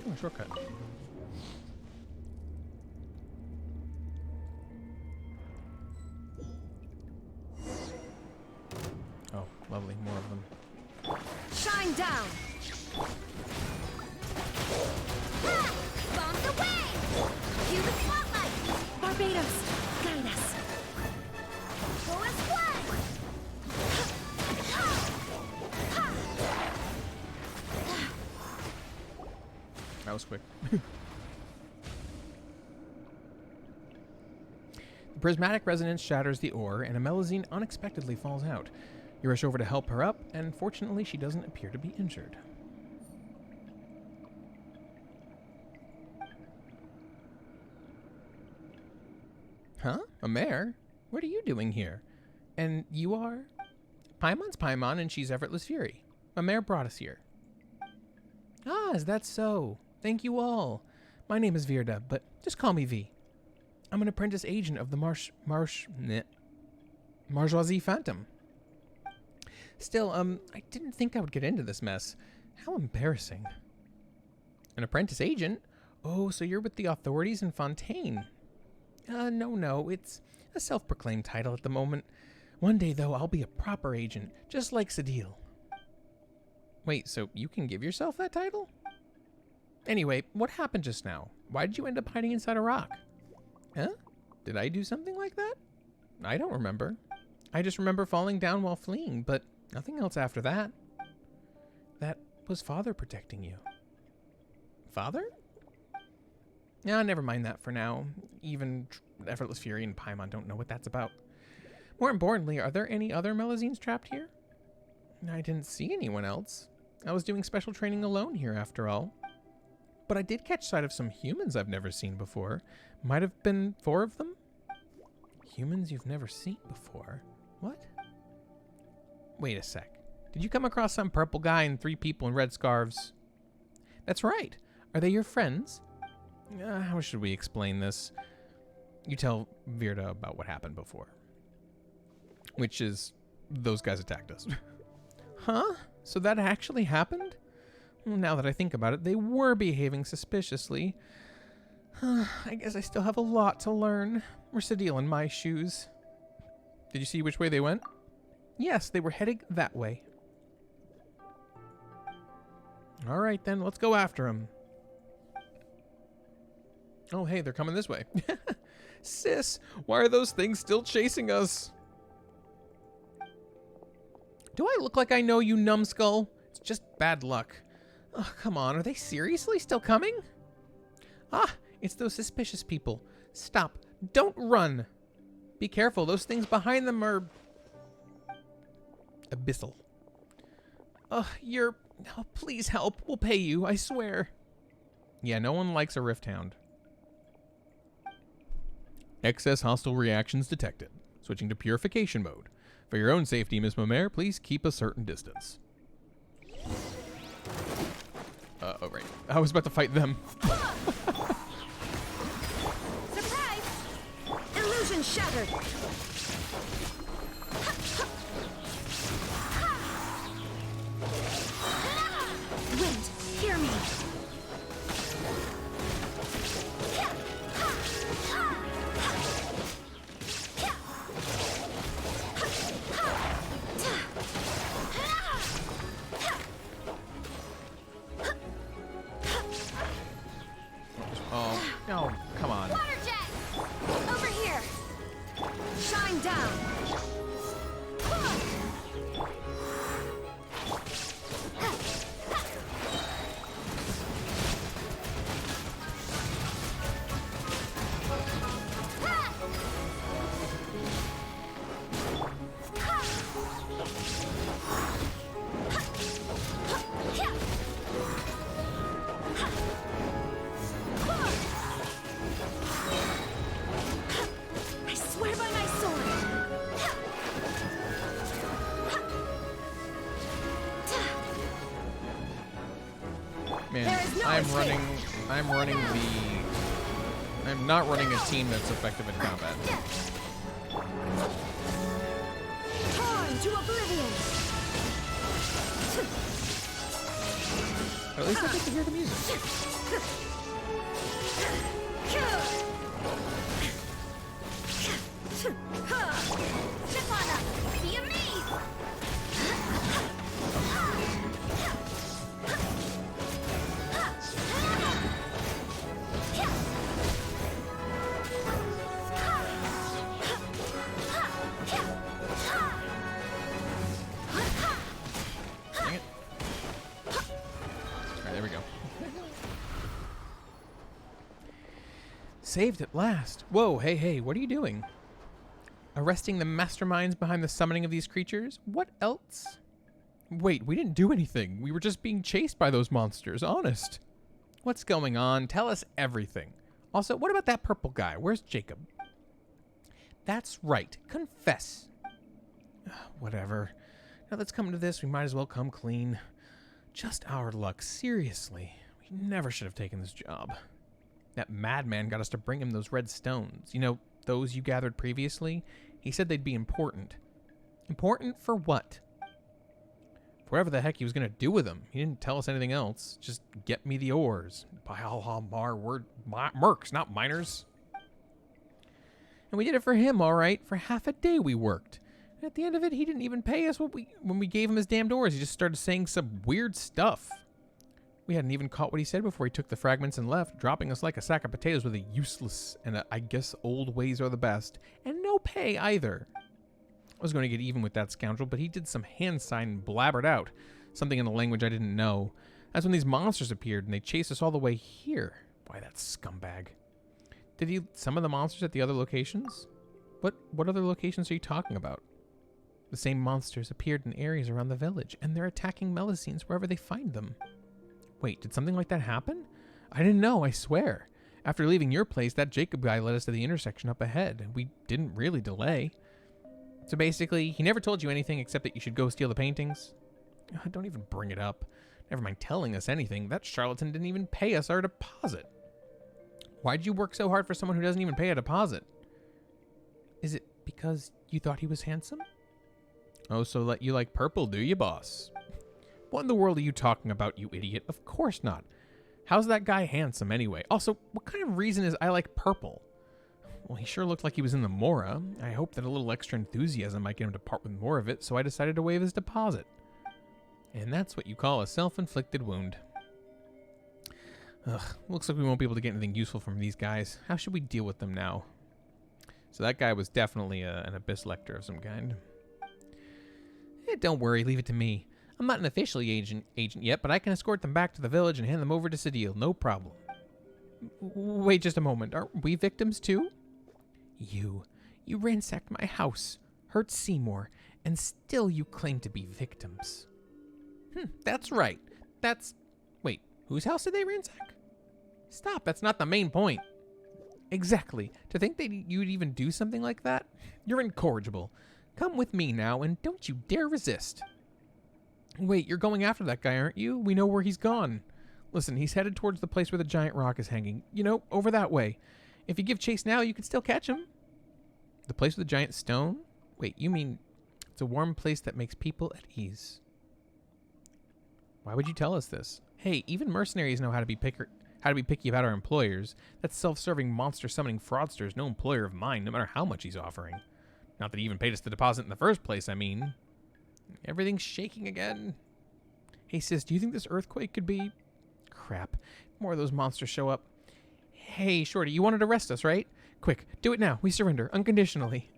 Oh, shortcut. Oh, lovely. More of them. Shine down! Ha! Bombs away! Cue the spotlight! Barbados, guide us. Go as one! That was quick. The prismatic resonance shatters the ore, and a Melusine unexpectedly falls out. You rush over to help her up, and fortunately she doesn't appear to be injured. Huh? A mare? What are you doing here? And you are? Paimon's Paimon, and she's Effortless Fury. A mare brought us here. Ah, is that so? Thank you all. My name is Virda, but just call me V. I'm an apprentice agent of the Marjoisie Phantom. Still, I didn't think I would get into this mess. How embarrassing. An apprentice agent? Oh, so you're with the authorities in Fontaine. No, it's a self-proclaimed title at the moment. One day, though, I'll be a proper agent, just like Sadil. Wait, so you can give yourself that title? Anyway, what happened just now? Why did you end up hiding inside a rock? Huh? Did I do something like that? I don't remember. I just remember falling down while fleeing, but nothing else after that. That was Father protecting you. Father? Nah, never mind that for now. Even Effortless Fury and Paimon don't know what that's about. More importantly, are there any other Melusines trapped here? I didn't see anyone else. I was doing special training alone here, after all. But I did catch sight of some humans I've never seen before. Might have been 4 of them? Humans you've never seen before? What? Wait a sec. Did you come across some purple guy and 3 people in red scarves? That's right. Are they your friends? How should we explain this? You tell Virta about what happened before. Which is, those guys attacked us. Huh? So that actually happened? Well, now that I think about it, they were behaving suspiciously. I guess I still have a lot to learn. Where's the deal in my shoes? Did you see which way they went? Yes, they were heading that way. All right, then, let's go after them. Oh, hey, they're coming this way. Sis, why are those things still chasing us? Do I look like I know you, numbskull? It's just bad luck. Oh, come on, are they seriously still coming? Ah, it's those suspicious people. Stop, don't run. Be careful, those things behind them are... abyssal. Oh, please help, we'll pay you, I swear. Yeah, no one likes a rift hound. Excess hostile reactions detected. Switching to purification mode. For your own safety, Miss Mamere, please keep a certain distance. Oh, right. I was about to fight them. Surprise! Illusion shattered. Wind, hear me. Oh, come on. Water jet! Over here! Shine down! I swear by my sword! Man, There is no escape. I'm not running a team that's effective in combat. Torn to oblivion! Or at least I get to hear the music. Step on up! Be amazed! Dang it. Alright, there we go. Saved at last. Whoa, hey, what are you doing? Arresting the masterminds behind the summoning of these creatures? What else? Wait, we didn't do anything. We were just being chased by those monsters, honest. What's going on? Tell us everything. Also, what about that purple guy? Where's Jacob? That's right. Confess. Whatever. Now let's come to this. We might as well come clean. Just our luck. Seriously. We never should have taken this job. That madman got us to bring him those red stones. You know, those you gathered previously? He said they'd be important. Important for what? For whatever the heck he was going to do with them. He didn't tell us anything else. Just get me the ores. By Alhamar, we're mercs, not miners. And we did it for him, all right. For half a day we worked. And at the end of it, he didn't even pay us when we gave him his damned ores. He just started saying some weird stuff. We hadn't even caught what he said before he took the fragments and left, dropping us like a sack of potatoes with a useless and I guess old ways are the best. And no pay either. I was going to get even with that scoundrel, but he did some hand sign and blabbered out. Something in a language I didn't know. That's when these monsters appeared and they chased us all the way here. Why, that scumbag. Did he summon the monsters at the other locations? What other locations are you talking about? The same monsters appeared in areas around the village, and they're attacking Melusines wherever they find them. Wait, did something like that happen? I didn't know, I swear. After leaving your place, that Jacob guy led us to the intersection up ahead, and we didn't really delay. So basically, he never told you anything except that you should go steal the paintings? Don't even bring it up. Never mind telling us anything. That charlatan didn't even pay us our deposit. Why'd you work so hard for someone who doesn't even pay a deposit? Is it because you thought he was handsome? Oh, so you like purple, do you, boss? What in the world are you talking about, you idiot? Of course not. How's that guy handsome anyway? Also, what kind of reason is I like purple? Well, he sure looked like he was in the Mora. I hope that a little extra enthusiasm might get him to part with more of it, so I decided to waive his deposit. And that's what you call a self-inflicted wound. Ugh, looks like we won't be able to get anything useful from these guys. How should we deal with them now? So that guy was definitely an Abyss Lector of some kind. Don't worry, leave it to me. I'm not an official agent yet, but I can escort them back to the village and hand them over to Sadil, no problem. Wait just a moment, aren't we victims too? You ransacked my house, hurt Seymour, and still you claim to be victims. That's right. Wait, whose house did they ransack? Stop, that's not the main point. Exactly. To think that you'd even do something like that? You're incorrigible. Come with me now, and don't you dare resist. Wait, you're going after that guy, aren't you? We know where he's gone. Listen, he's headed towards the place where the giant rock is hanging. You know, over that way. If you give chase now, you can still catch him. The place with the giant stone? Wait, you mean it's a warm place that makes people at ease? Why would you tell us this? Hey, even mercenaries know how to be picky about our employers. That self-serving monster-summoning fraudster is no employer of mine, no matter how much he's offering. Not that he even paid us the deposit in the first place, I mean. Everything's shaking again. Hey, sis, do you think this earthquake could be... Crap. More of those monsters show up. Hey, Shorty, you wanted to arrest us, right? Quick, do it now. We surrender, unconditionally.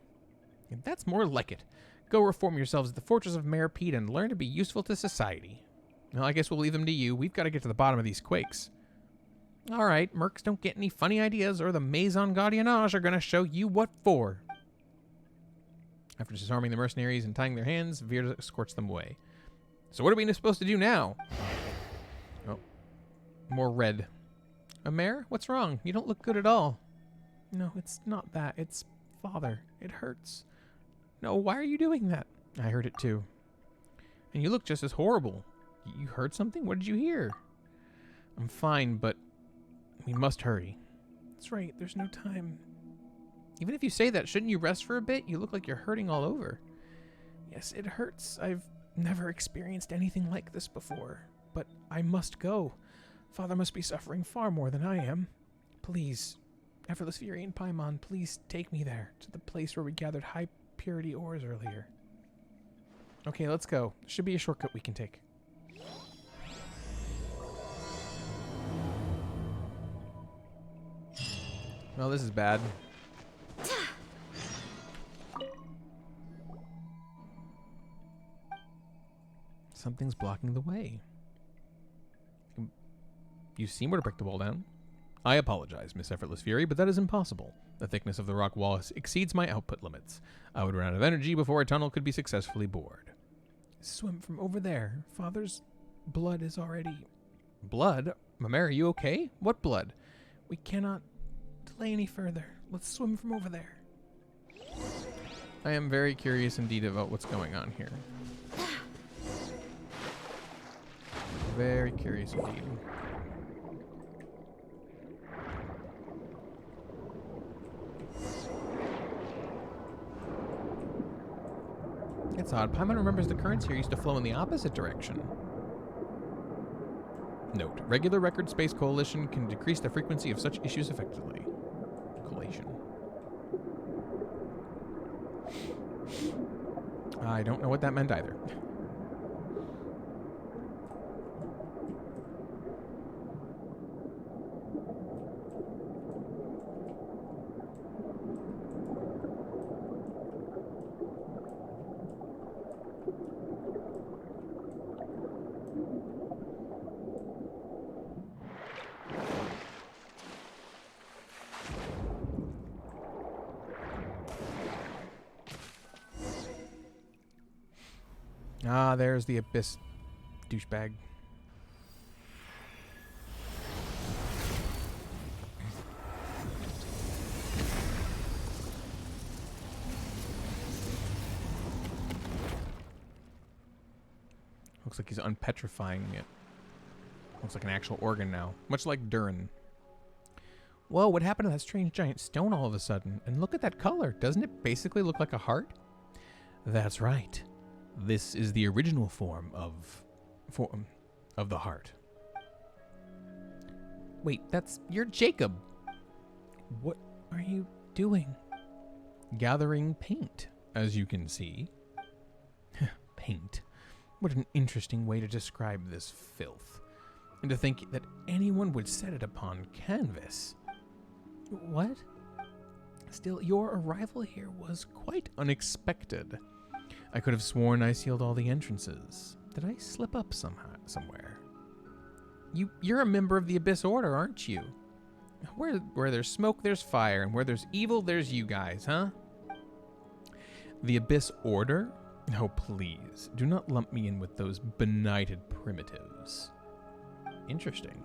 And that's more like it. Go reform yourselves at the Fortress of Mayor Pete and learn to be useful to society. Well, I guess we'll leave them to you. We've got to get to the bottom of these quakes. All right, mercs don't get any funny ideas or the Maison Gardiennage are going to show you what for. After disarming the mercenaries and tying their hands, Veer escorts them away. So what are we supposed to do now? Oh, more red. Mayor, what's wrong? You don't look good at all. No, it's not that. It's father. It hurts. No, why are you doing that? I heard it too. And you look just as horrible. You heard something? What did you hear? I'm fine, but we must hurry. That's right. There's no time. Even if you say that, shouldn't you rest for a bit? You look like you're hurting all over. Yes, it hurts. I've never experienced anything like this before. But I must go. Father must be suffering far more than I am. Please, Effortless Fury and Paimon, please take me there, to the place where we gathered high purity ores earlier. Okay, let's go. There should be a shortcut we can take. Well, this is bad. Something's blocking the way. You seem to break the wall down. I apologize, Miss Effortless Fury, but that is impossible. The thickness of the rock wall exceeds my output limits. I would run out of energy before a tunnel could be successfully bored. Swim from over there. Father's blood is already... Blood? Mama, are you okay? What blood? We cannot delay any further. Let's swim from over there. I am very curious indeed about what's going on here. Very curious indeed. It's odd. Paimon remembers the currents here used to flow in the opposite direction. Note, regular record space coalition can decrease the frequency of such issues effectively. Collation. I don't know what that meant either. Ah, there's the Abyss douchebag. Looks like he's unpetrifying it. Looks like an actual organ now, much like Durin. Whoa, what happened to that strange giant stone all of a sudden? And look at that color. Doesn't it basically look like a heart? That's right. This is the original form of the heart. Wait, you're Jacob. What are you doing? Gathering paint, as you can see. Paint. What an interesting way to describe this filth. And to think that anyone would set it upon canvas. What? Still, your arrival here was quite unexpected. I could have sworn I sealed all the entrances. Did I slip up somewhere? You're a member of the Abyss Order, aren't you? Where there's smoke, there's fire, and where there's evil, there's you guys, huh? The Abyss Order? Oh, please, do not lump me in with those benighted primitives. Interesting.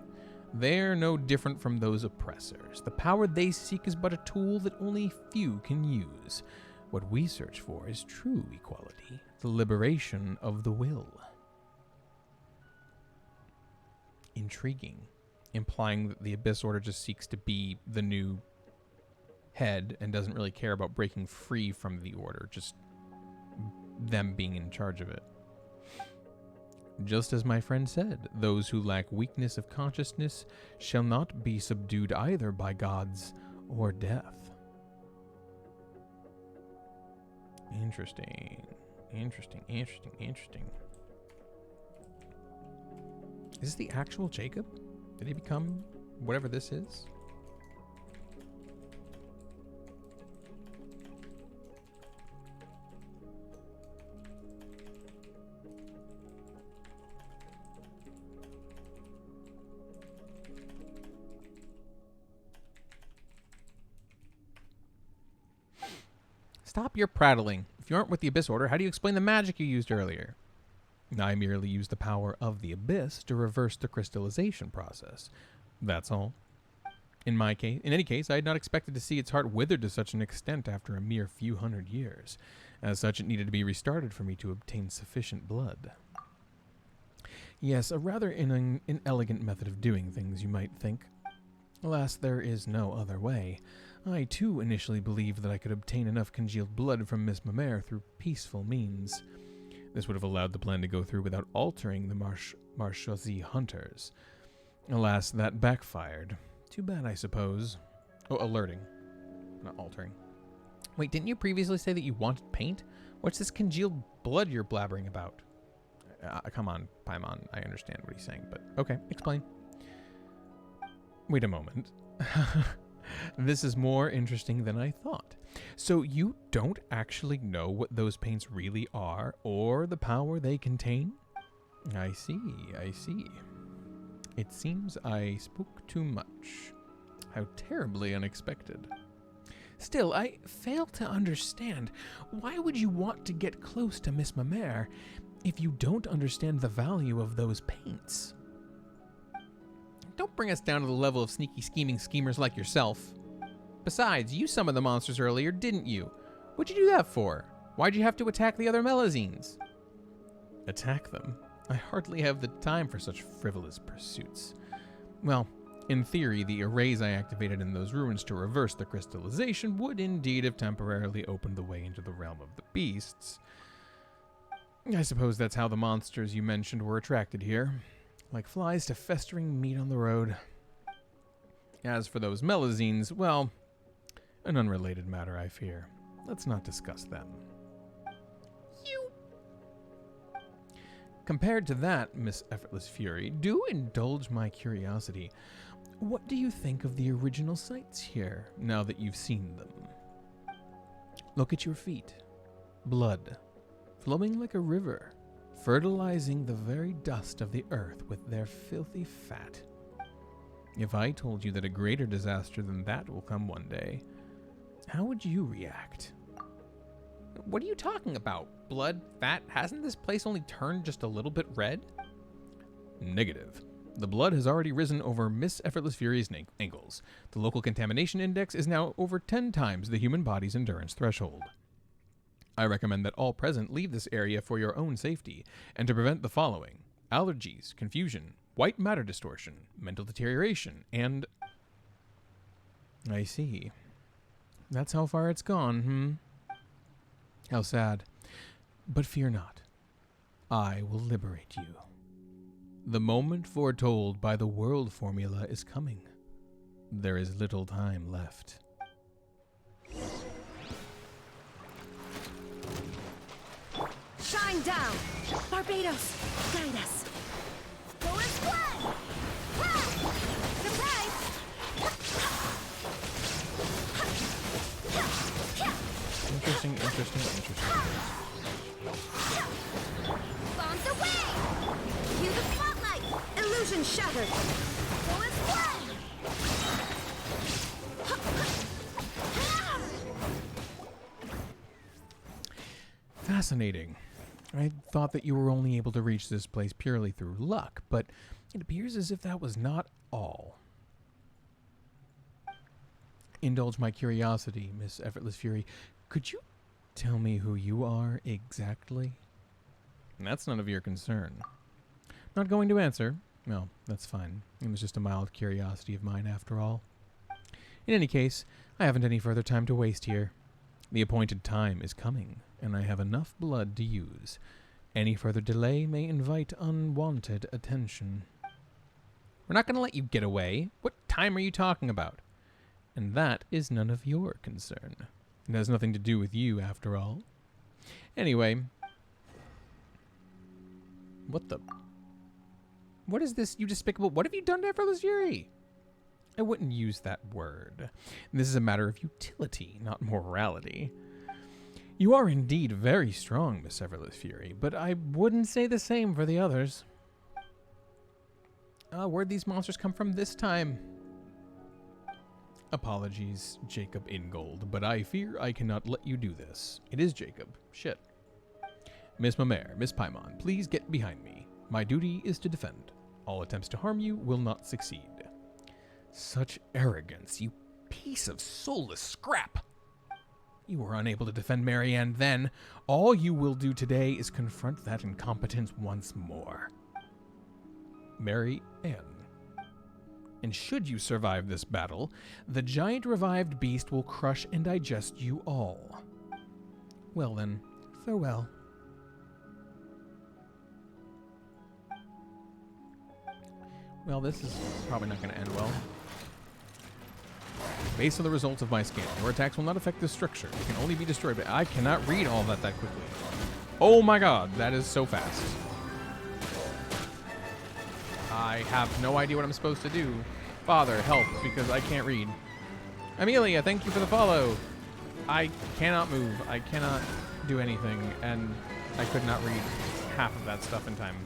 They're no different from those oppressors. The power they seek is but a tool that only few can use. What we search for is true equality, the liberation of the will. Intriguing. Implying that the Abyss Order just seeks to be the new head and doesn't really care about breaking free from the Order, just them being in charge of it. Just as my friend said, those who lack weakness of consciousness shall not be subdued either by gods or death. Interesting. Interesting, interesting, interesting. Is this the actual Jacob? Did he become whatever this is? Stop your prattling. If you aren't with the Abyss Order, how do you explain the magic you used earlier? I merely used the power of the Abyss to reverse the crystallization process. That's all. In any case, I had not expected to see its heart withered to such an extent after a mere few hundred years. As such, it needed to be restarted for me to obtain sufficient blood. Yes, a rather inelegant method of doing things, you might think. Alas, there is no other way. I, too, initially believed that I could obtain enough congealed blood from Miss Mamere through peaceful means. This would have allowed the plan to go through without altering the Marshalsea hunters. Alas, that backfired. Too bad, I suppose. Oh, alerting. Not altering. Wait, didn't you previously say that you wanted paint? What's this congealed blood you're blabbering about? Come on, Paimon. I understand what he's saying, but okay, explain. Wait a moment. This is more interesting than I thought. So you don't actually know what those paints really are or the power they contain? I see, I see. It seems I spoke too much. How terribly unexpected. Still, I fail to understand. Why would you want to get close to Miss Mamere if you don't understand the value of those paints? Don't bring us down to the level of sneaky scheming schemers like yourself. Besides, you summoned the monsters earlier, didn't you? What'd you do that for? Why'd you have to attack the other Melusines? Attack them? I hardly have the time for such frivolous pursuits. Well, in theory, the arrays I activated in those ruins to reverse the crystallization would indeed have temporarily opened the way into the realm of the beasts. I suppose that's how the monsters you mentioned were attracted here. Like flies to festering meat on the road. As for those Melusines, well, an unrelated matter, I fear. Let's not discuss them. Compared to that, Miss Effortless Fury, do indulge my curiosity. What do you think of the original sights here, now that you've seen them? Look at your feet. Blood, flowing like a river, fertilizing the very dust of the earth with their filthy fat. If I told you that a greater disaster than that will come one day, how would you react? What are you talking about? Blood, fat? Hasn't this place only turned just a little bit red? Negative. The blood has already risen over Miss Effortless Fury's ankles. The local contamination index is now over 10 times the human body's endurance threshold. I recommend that all present leave this area for your own safety and to prevent the following: allergies, confusion, white matter distortion, mental deterioration, and... I see. That's how far it's gone, How sad. But fear not. I will liberate you. The moment foretold by the world formula is coming. There is little time left. Shine down! Barbados, guide us! Go as one! Ha! Surprise! Interesting. Bombs away! Cue the spotlight! Illusion shattered! Go as one! Fascinating. I thought that you were only able to reach this place purely through luck, but it appears as if that was not all. Indulge my curiosity, Miss Effortless Fury. Could you tell me who you are exactly? That's none of your concern. Not going to answer? No, that's fine. It was just a mild curiosity of mine after all. In any case, I haven't any further time to waste here. The appointed time is coming, and I have enough blood to use. Any further delay may invite unwanted attention. We're not going to let you get away. What time are you talking about? And that is none of your concern. It has nothing to do with you, after all. Anyway. What the... What is this, you despicable... What have you done to Effortless Fury? I wouldn't use that word. This is a matter of utility, not morality. You are indeed very strong, Miss Effortless Fury, but I wouldn't say the same for the others. Where'd these monsters come from this time? Apologies, Jacob Ingold, but I fear I cannot let you do this. It is Jacob. Shit. Miss Mamere, Miss Paimon, please get behind me. My duty is to defend. All attempts to harm you will not succeed. Such arrogance, you piece of soulless scrap. You were unable to defend Marianne then. All you will do today is confront that incompetence once more. Marianne. And should you survive this battle, the giant revived beast will crush and digest you all. Well then, farewell. Well, this is probably not going to end well. Based on the results of my scan, your attacks will not affect this structure. It can only be destroyed, but I cannot read all that quickly. Oh my god, that is so fast. I have no idea what I'm supposed to do. Father, help, because I can't read. Amelia, thank you for the follow. I cannot move. I cannot do anything, and I could not read half of that stuff in time.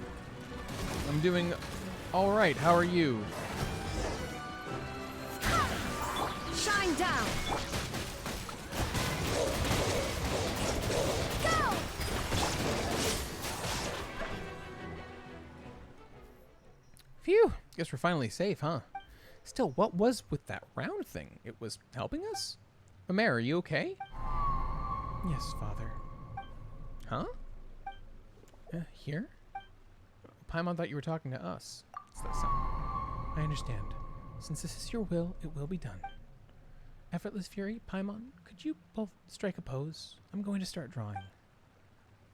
I'm doing all right. How are you? Shine down! Go! Phew. Guess we're finally safe, huh? Still, what was with that round thing? It was helping us? Mamere, are you okay? Yes, Father. Huh? Here? Paimon thought you were talking to us. What's that sound? I understand. Since this is your will, it will be done. Effortless Fury, Paimon, could you both strike a pose? I'm going to start drawing.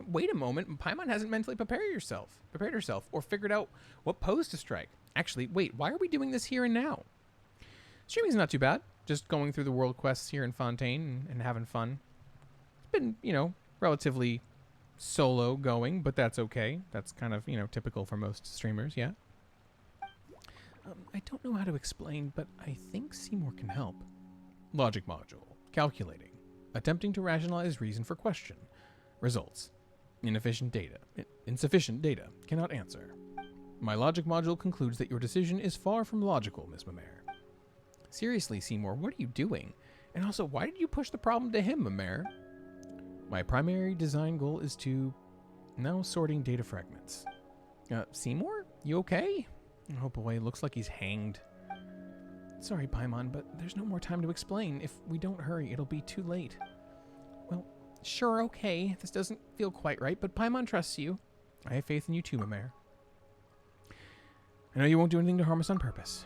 Wait a moment. Paimon hasn't mentally prepared herself, or figured out what pose to strike. Actually, wait, why are we doing this here and now? Streaming's not too bad. Just going through the world quests here in Fontaine and having fun. It's been, relatively solo going, but that's okay. That's kind of, typical for most streamers, yeah? I don't know how to explain, but I think Seymour can help. Logic module. Calculating. Attempting to rationalize reason for question. Results. Insufficient data. Cannot answer. My logic module concludes that your decision is far from logical, Miss Mamere. Seriously, Seymour, what are you doing? And also, why did you push the problem to him, Mamere? My primary design goal is to... now sorting data fragments. Seymour? You okay? Oh boy, looks like he's hanged. Sorry, Paimon, but there's no more time to explain. If we don't hurry, it'll be too late. Well, Sure, okay. This doesn't feel quite right, but Paimon trusts you. I have faith in you too, Mimere. I know you won't do anything to harm us on purpose.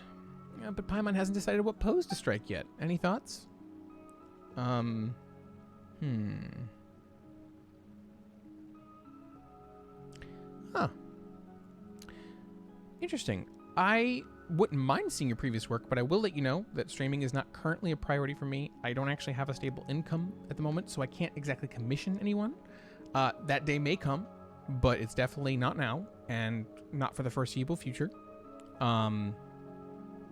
But Paimon hasn't decided what pose to strike yet. Any thoughts? Huh. Interesting. I wouldn't mind seeing your previous work, but I will let you know that streaming is not currently a priority for me. I don't actually have a stable income at the moment, so I can't exactly commission anyone. That day may come, but it's definitely not now, and not for the foreseeable future.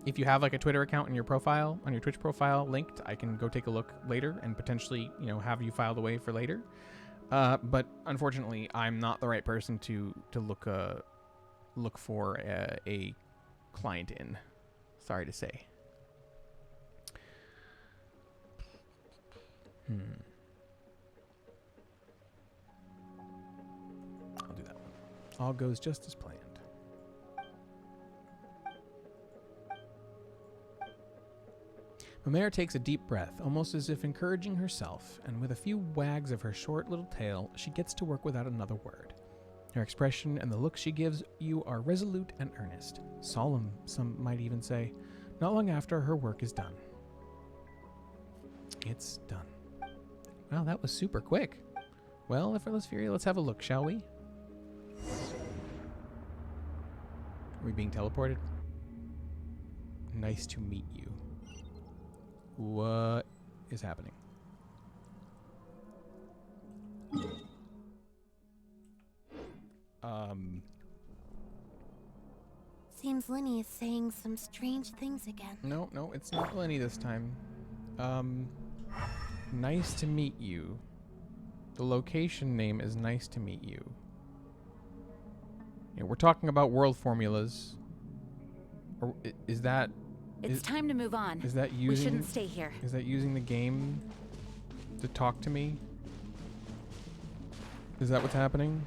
If you have like a Twitter account in your profile, on your Twitch profile linked, I can go take a look later and potentially, have you filed away for later. But unfortunately, I'm not the right person to look for a client in. Sorry to say. I'll do that. All goes just as planned. Mimere takes a deep breath, almost as if encouraging herself, and with a few wags of her short little tail, she gets to work without another word. Her expression and the look she gives you are resolute and earnest. Solemn, some might even say. Not long after, her work is done. It's done. Wow, that was super quick. Well, Effortless Fury, let's have a look, shall we? Are we being teleported? Nice to meet you. What is happening? Seems Linny is saying some strange things again. No, it's not Lenny this time. Nice to meet you. The location name is Nice to Meet You. Yeah, we're talking about world formulas. Or is that... It's time to move on. Is that using... We shouldn't stay here. Is that using the game to talk to me? Is that what's happening?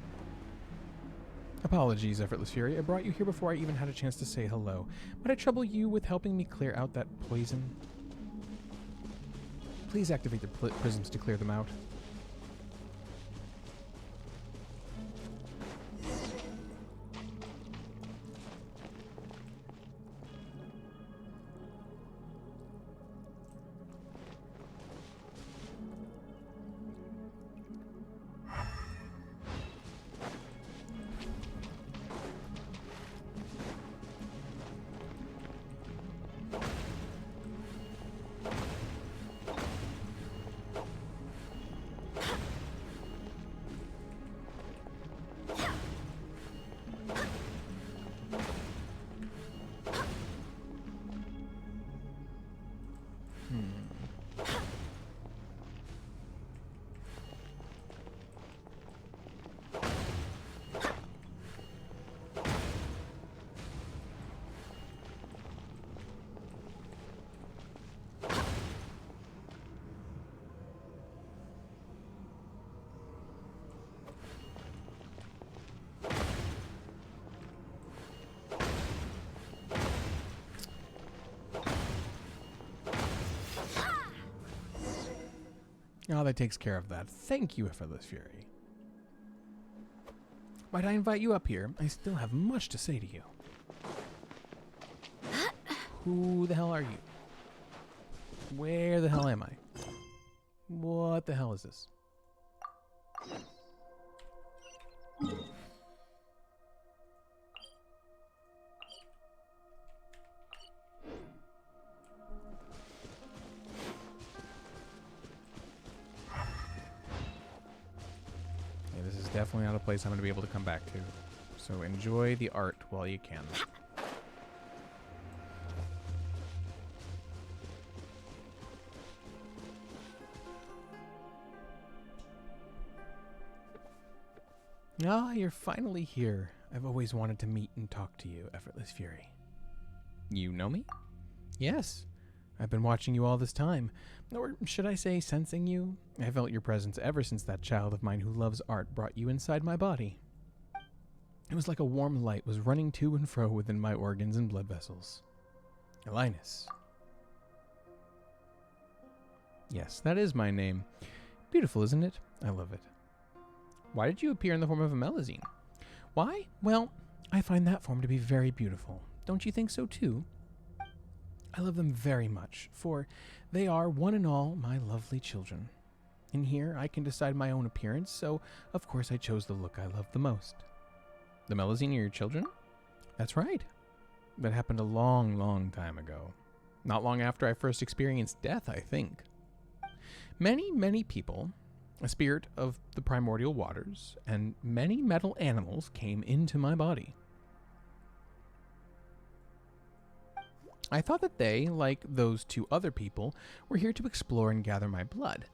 Apologies, Effortless Fury. I brought you here before I even had a chance to say hello. Might I trouble you with helping me clear out that poison? Please activate the prisms to clear them out. Oh, that takes care of that. Thank you, Effortless Fury. Might I invite you up here? I still have much to say to you. Who the hell are you? Where the hell am I? What the hell is this? Definitely not a place I'm going to be able to come back to. So enjoy the art while you can. Ah, you're finally here. I've always wanted to meet and talk to you, Effortless Fury. You know me? Yes. I've been watching you all this time. Or should I say sensing you? I felt your presence ever since that child of mine who loves art brought you inside my body. It was like a warm light was running to and fro within my organs and blood vessels. Elinus. Yes, that is my name. beautiful, isn't it? I love it. Why did you appear in the form of a Melusine? Why? Well, I find that form to be very beautiful. Don't you think so too? I love them very much, for they are, one and all, my lovely children. In here, I can decide my own appearance, so of course I chose the look I love the most. The Melusine are your children? That's right. That happened a long, long time ago. Not long after I first experienced death, I think. Many, many people, a spirit of the primordial waters, and many metal animals came into my body. I thought that they, like those two other people, were here to explore and gather my blood.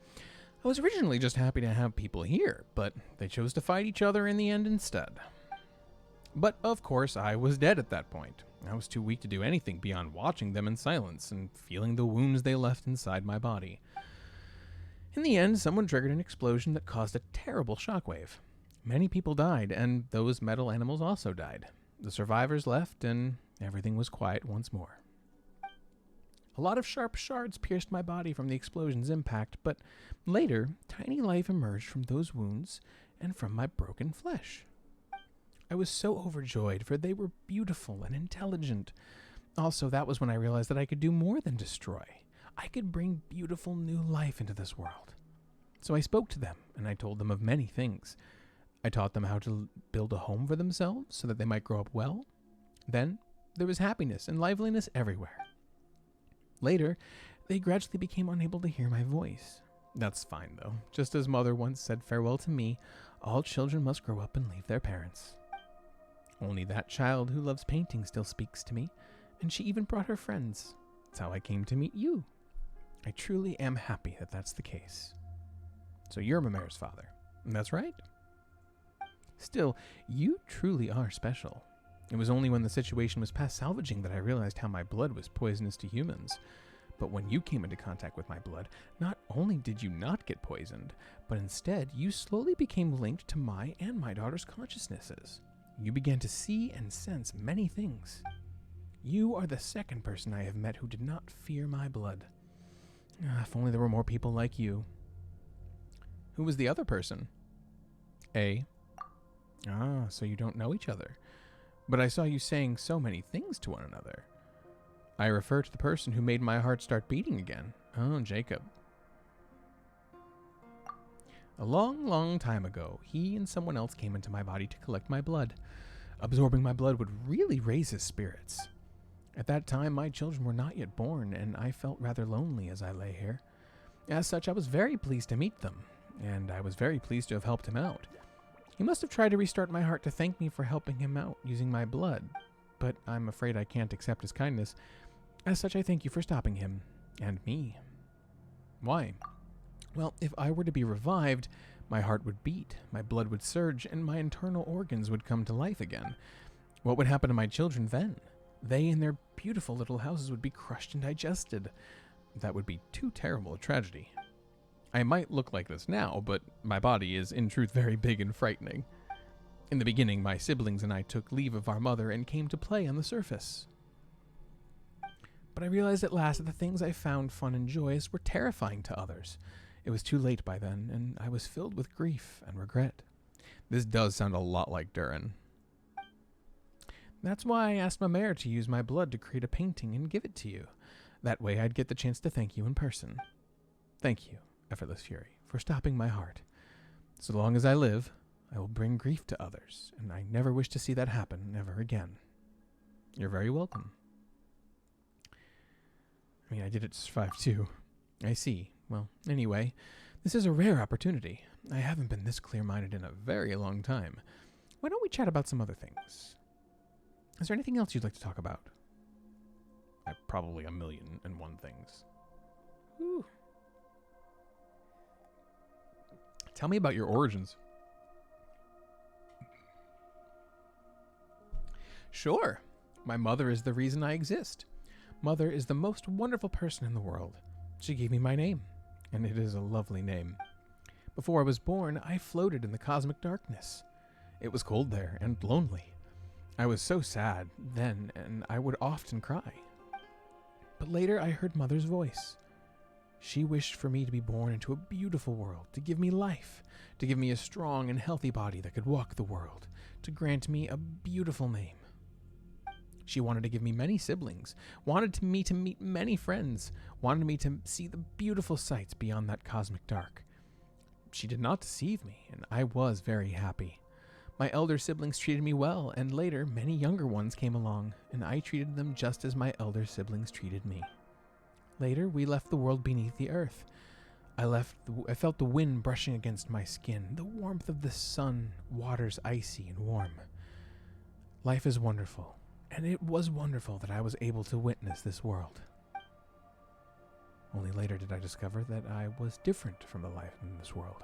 I was originally just happy to have people here, but they chose to fight each other in the end instead. But of course, I was dead at that point. I was too weak to do anything beyond watching them in silence and feeling the wounds they left inside my body. In the end, someone triggered an explosion that caused a terrible shockwave. Many people died, and those metal animals also died. The survivors left, and everything was quiet once more. A lot of sharp shards pierced my body from the explosion's impact, but later, tiny life emerged from those wounds and from my broken flesh. I was so overjoyed, for they were beautiful and intelligent. Also, that was when I realized that I could do more than destroy. I could bring beautiful new life into this world. So I spoke to them, and I told them of many things. I taught them how to build a home for themselves so that they might grow up well. Then, there was happiness and liveliness everywhere. Later, they gradually became unable to hear my voice. That's fine, though. Just as Mother once said farewell to me, all children must grow up and leave their parents. Only that child who loves painting still speaks to me, and she even brought her friends. That's how I came to meet you. I truly am happy that that's the case. So you're Mimer's father, and that's right? Still, you truly are special. It was only when the situation was past salvaging that I realized how my blood was poisonous to humans. But when you came into contact with my blood, not only did you not get poisoned, but instead you slowly became linked to my and my daughter's consciousnesses. You began to see and sense many things. You are the second person I have met who did not fear my blood. If only there were more people like you. Who was the other person? A. Ah, so you don't know each other. But I saw you saying so many things to one another. I refer to the person who made my heart start beating again. Oh, Jacob. A long, long time ago, he and someone else came into my body to collect my blood. Absorbing my blood would really raise his spirits. At that time, my children were not yet born, and I felt rather lonely as I lay here. As such, I was very pleased to meet them, and I was very pleased to have helped him out. He must have tried to restart my heart to thank me for helping him out using my blood, but I'm afraid I can't accept his kindness. As such, I thank you for stopping him, and me. Why? Well, if I were to be revived, my heart would beat, my blood would surge, and my internal organs would come to life again. What would happen to my children then? They and their beautiful little houses would be crushed and digested. That would be too terrible a tragedy. I might look like this now, but my body is in truth very big and frightening. In the beginning, my siblings and I took leave of our mother and came to play on the surface. But I realized at last that the things I found fun and joyous were terrifying to others. It was too late by then, and I was filled with grief and regret. This does sound a lot like Durin. That's why I asked my mare to use my blood to create a painting and give it to you. That way I'd get the chance to thank you in person. Thank you, Effortless Fury, for stopping my heart. So long as I live, I will bring grief to others, and I never wish to see that happen ever again. You're very welcome. I mean, I did it to survive too. I see. Well, anyway, this is a rare opportunity. I haven't been this clear-minded in a very long time. Why don't we chat about some other things? Is there anything else you'd like to talk about? Probably 1,000,001 things. Whew. Tell me about your origins. Sure. My mother is the reason I exist. Mother is the most wonderful person in the world. She gave me my name, and it is a lovely name. Before I was born, I floated in the cosmic darkness. It was cold there and lonely. I was so sad then, and I would often cry. But later I heard Mother's voice. She wished for me to be born into a beautiful world, to give me life, to give me a strong and healthy body that could walk the world, to grant me a beautiful name. She wanted to give me many siblings, wanted me to meet many friends, wanted me to see the beautiful sights beyond that cosmic dark. She did not deceive me, and I was very happy. My elder siblings treated me well, and later many younger ones came along, and I treated them just as my elder siblings treated me. Later, we left the world beneath the earth. I felt the wind brushing against my skin, the warmth of the sun, waters icy and warm. Life is wonderful, and it was wonderful that I was able to witness this world. Only later did I discover that I was different from the life in this world.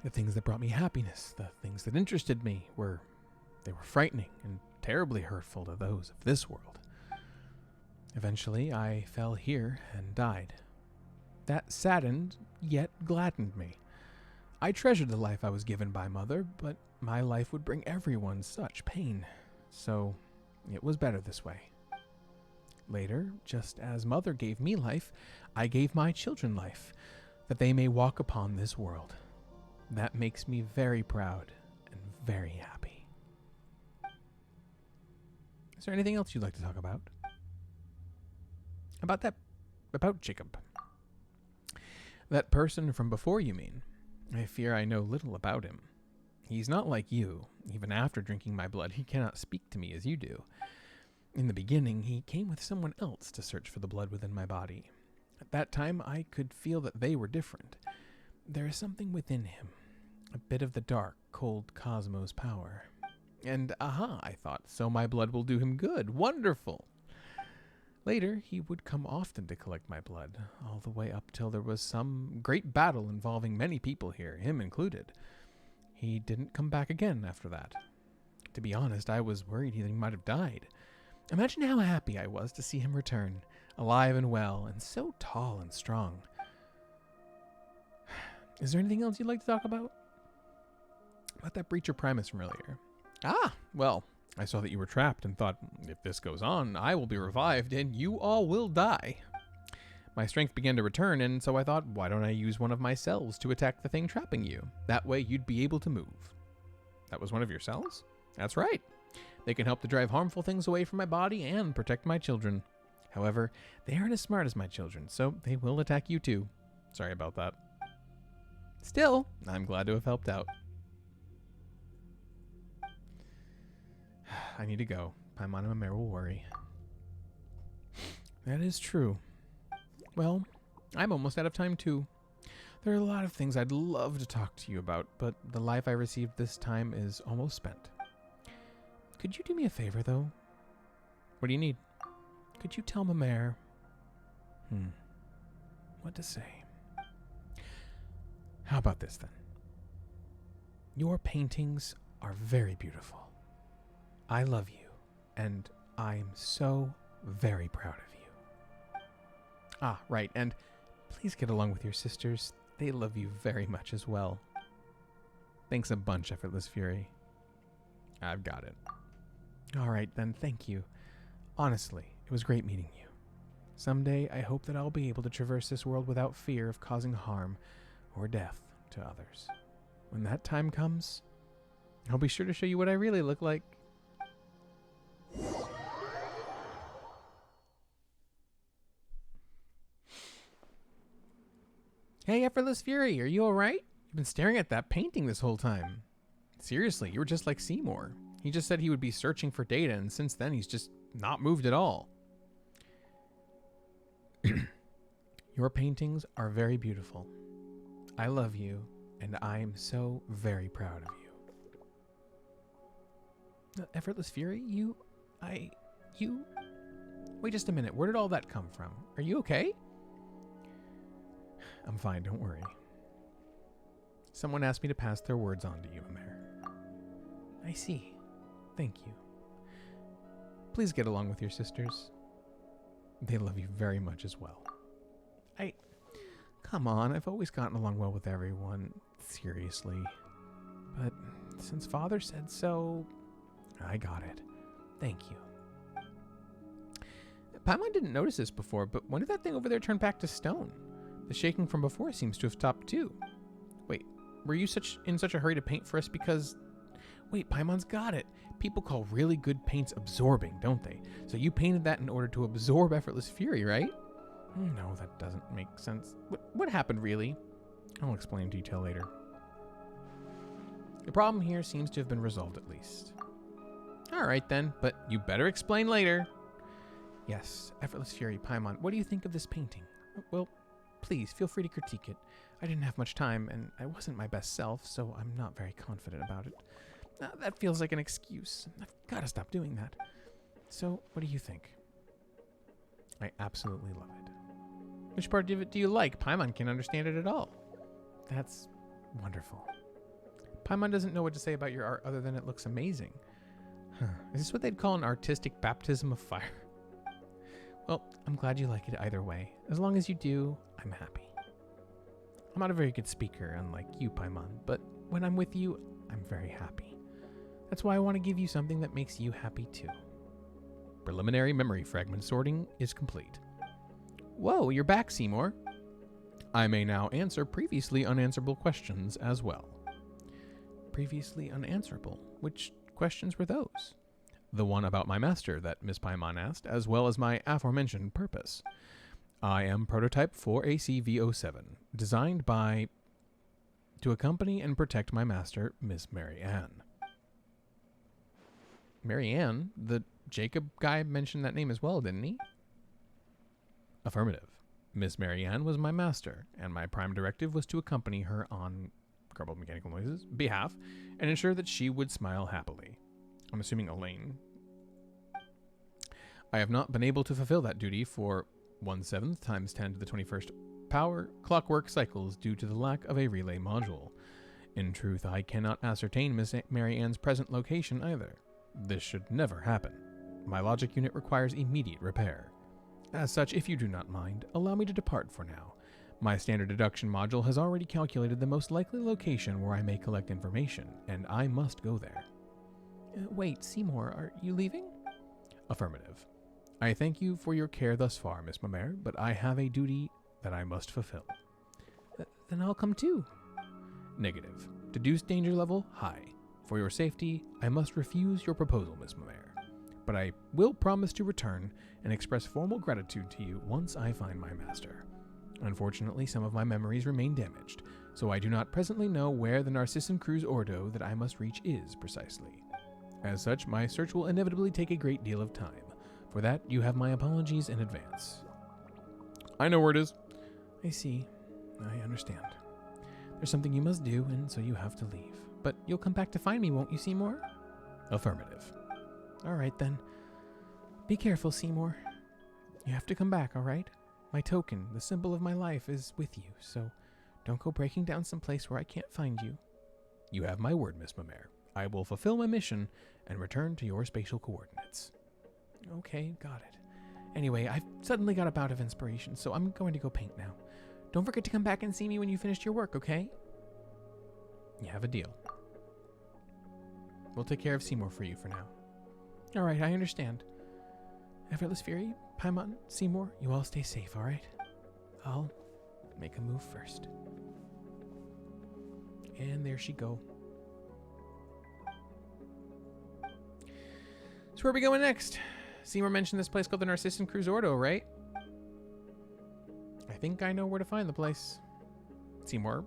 The things that brought me happiness, the things that interested me, were frightening and terribly hurtful to those of this world. Eventually, I fell here and died. That saddened, yet gladdened me. I treasured the life I was given by Mother, but my life would bring everyone such pain, so it was better this way. Later, just as Mother gave me life, I gave my children life, that they may walk upon this world. That makes me very proud and very happy. Is there anything else you'd like to talk about? About Jacob. That person from before, you mean? I fear I know little about him. He's not like you. Even after drinking my blood, he cannot speak to me as you do. In the beginning, he came with someone else to search for the blood within my body. At that time, I could feel that they were different. There is something within him, a bit of the dark, cold cosmos power. And aha, I thought, so my blood will do him good. Wonderful! Later, he would come often to collect my blood, all the way up till there was some great battle involving many people here, him included. He didn't come back again after that. To be honest, I was worried he might have died. Imagine how happy I was to see him return, alive and well, and so tall and strong. Is there anything else you'd like to talk about? About that Breacher Primus from earlier. Ah, well, I saw that you were trapped and thought, if this goes on, I will be revived and you all will die. My strength began to return, and so I thought, why don't I use one of my cells to attack the thing trapping you? That way you'd be able to move. That was one of your cells? That's right. They can help to drive harmful things away from my body and protect my children. However, they aren't as smart as my children, so they will attack you too. Sorry about that. Still, I'm glad to have helped out. I need to go. Paimon and Mare will worry. That is true. Well, I'm almost out of time too. There are a lot of things I'd love to talk to you about, but the life I received this time is almost spent. Could you do me a favor, though? What do you need? Could you tell Mare? What to say? How about this, then? Your paintings are very beautiful. I love you, and I'm so very proud of you. Ah, right, and please get along with your sisters. They love you very much as well. Thanks a bunch, Effortless Fury. I've got it. All right, then, thank you. Honestly, it was great meeting you. Someday, I hope that I'll be able to traverse this world without fear of causing harm or death to others. When that time comes, I'll be sure to show you what I really look like. Hey, Effortless Fury, are you alright? You've been staring at that painting this whole time. Seriously, you were just like Seymour. He just said he would be searching for data, and since then he's just not moved at all. Your paintings are very beautiful. I love you, and I am so very proud of you. Effortless Fury, Wait just a minute, where did all that come from? Are you okay? I'm fine, don't worry. Someone asked me to pass their words on to you, Mare. I see. Thank you. Please get along with your sisters. They love you very much as well. Come on, I've always gotten along well with everyone. Seriously. But since Father said so, I got it. Thank you. Paimon didn't notice this before, but when did that thing over there turn back to stone? The shaking from before seems to have stopped too. Wait, were you in such a hurry to paint for us because... Wait, Paimon's got it. People call really good paints absorbing, don't they? So you painted that in order to absorb Effortless Fury, right? No, that doesn't make sense. What happened, really? I'll explain in detail later. The problem here seems to have been resolved at least. Alright then, but you better explain later. Yes, Effortless Fury, Paimon, what do you think of this painting? Well, please, feel free to critique it. I didn't have much time, and I wasn't my best self, so I'm not very confident about it. That feels like an excuse. I've got to stop doing that. So, what do you think? I absolutely love it. Which part of it do you like? Paimon can't understand it at all. That's wonderful. Paimon doesn't know what to say about your art other than it looks amazing. Huh. Is this what they'd call an artistic baptism of fire? Well, I'm glad you like it either way. As long as you do, I'm happy. I'm not a very good speaker, unlike you, Paimon, but when I'm with you, I'm very happy. That's why I want to give you something that makes you happy too. Preliminary memory fragment sorting is complete. Whoa, you're back, Seymour. I may now answer previously unanswerable questions as well. Previously unanswerable? Which questions were those? The one about my master that Miss Paimon asked, as well as my aforementioned purpose. I am prototype 4AC-V07, designed to accompany and protect my master, Miss Mary Ann. Mary Ann? The Jacob guy mentioned that name as well, didn't he? Affirmative. Miss Mary Ann was my master, and my prime directive was to accompany her on garbled mechanical noises behalf and ensure that she would smile happily. I'm assuming Elaine. I have not been able to fulfill that duty for 1/7 times 10 to the 21st power clockwork cycles due to the lack of a relay module. In truth, I cannot ascertain Miss Mary Ann's present location either. This should never happen. My logic unit requires immediate repair. As such, if you do not mind, allow me to depart for now. My standard deduction module has already calculated the most likely location where I may collect information, and I must go there. Wait, Seymour, are you leaving? Affirmative. I thank you for your care thus far, Miss Mamere, but I have a duty that I must fulfill. Then I'll come too. Negative. Deduced danger level high. For your safety, I must refuse your proposal, Miss Mamere. But I will promise to return and express formal gratitude to you once I find my master. Unfortunately, some of my memories remain damaged, so I do not presently know where the Narcissan Cruz Ordo that I must reach is precisely. As such, my search will inevitably take a great deal of time. For that, you have my apologies in advance. I know where it is. I see. I understand. There's something you must do, and so you have to leave. But you'll come back to find me, won't you, Seymour? Affirmative. All right, then. Be careful, Seymour. You have to come back, all right? My token, the symbol of my life, is with you, so don't go breaking down someplace where I can't find you. You have my word, Miss Mamere. I will fulfill my mission and return to your spatial coordinates. Okay, got it. Anyway, I've suddenly got a bout of inspiration, so I'm going to go paint now. Don't forget to come back and see me when you finished your work, okay? You have a deal. We'll take care of Seymour for you for now. All right, I understand. Effortless Fury, Paimon, Seymour, you all stay safe, all right? I'll make a move first. And there she go. So where are we going next? Seymour mentioned this place called the Narcissan Cruz Ordo, right? I think I know where to find the place. Seymour?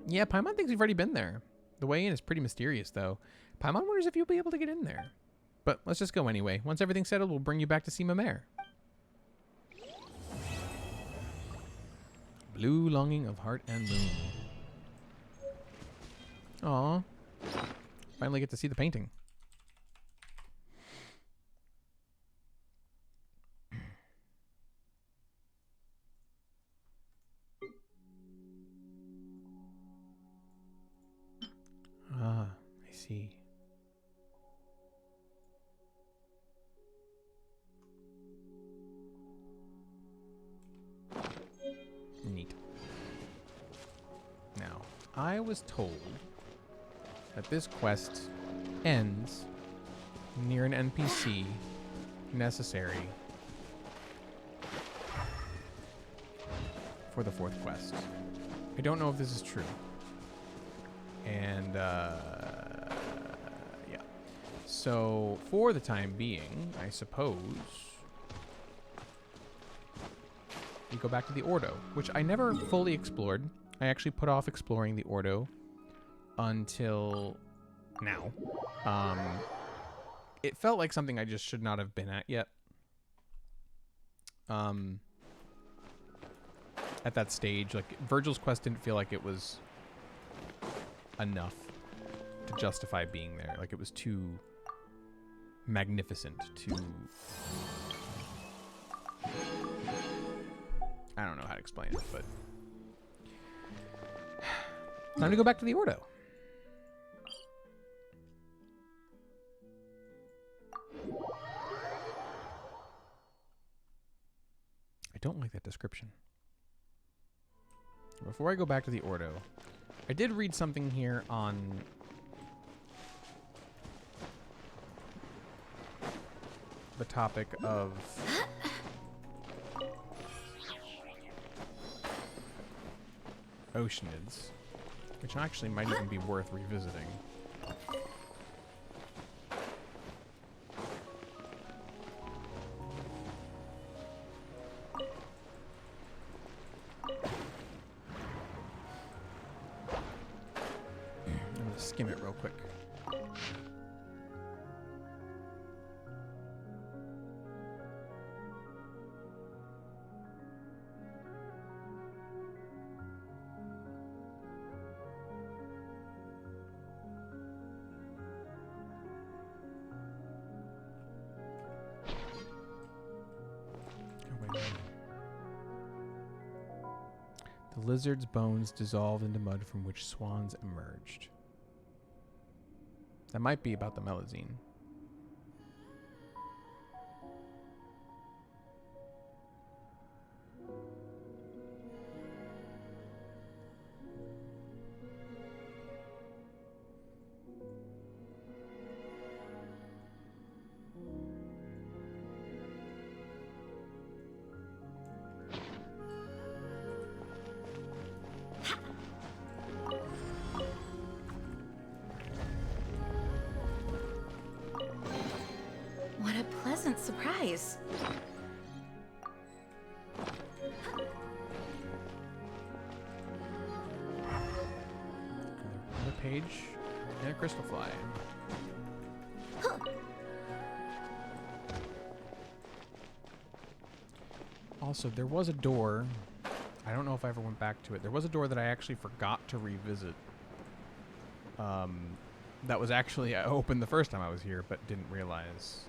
Yeah, Paimon thinks we've already been there. The way in is pretty mysterious, though. Paimon wonders if you'll be able to get in there. But let's just go anyway. Once everything's settled, we'll bring you back to see Mamere. Blue longing of heart and moon. Aw. Finally get to see the painting. Ah, I see. Neat. Now, I was told that this quest ends near an NPC necessary for the fourth quest. I don't know if this is true. And, yeah. So, for the time being, I suppose we go back to the Ordo, which I never fully explored. I actually put off exploring the Ordo until now. It felt like something I just should not have been at yet. At that stage, like, Virgil's quest didn't feel like it was enough to justify being there. Like, it was too magnificent, too... I don't know how to explain it, but... Time to go back to the Ordo. I don't like that description. Before I go back to the Ordo, I did read something here on the topic of Oceanids, which actually might even be worth revisiting. I'm gonna skim it real quick. The lizard's bones dissolved into mud from which swans emerged. That might be about the Melusine. What a pleasant surprise. Another page and a crystal fly. Also, there was a door. I don't know if I ever went back to it. There was a door that I actually forgot to revisit. That was actually open the first time I was here, but didn't realize.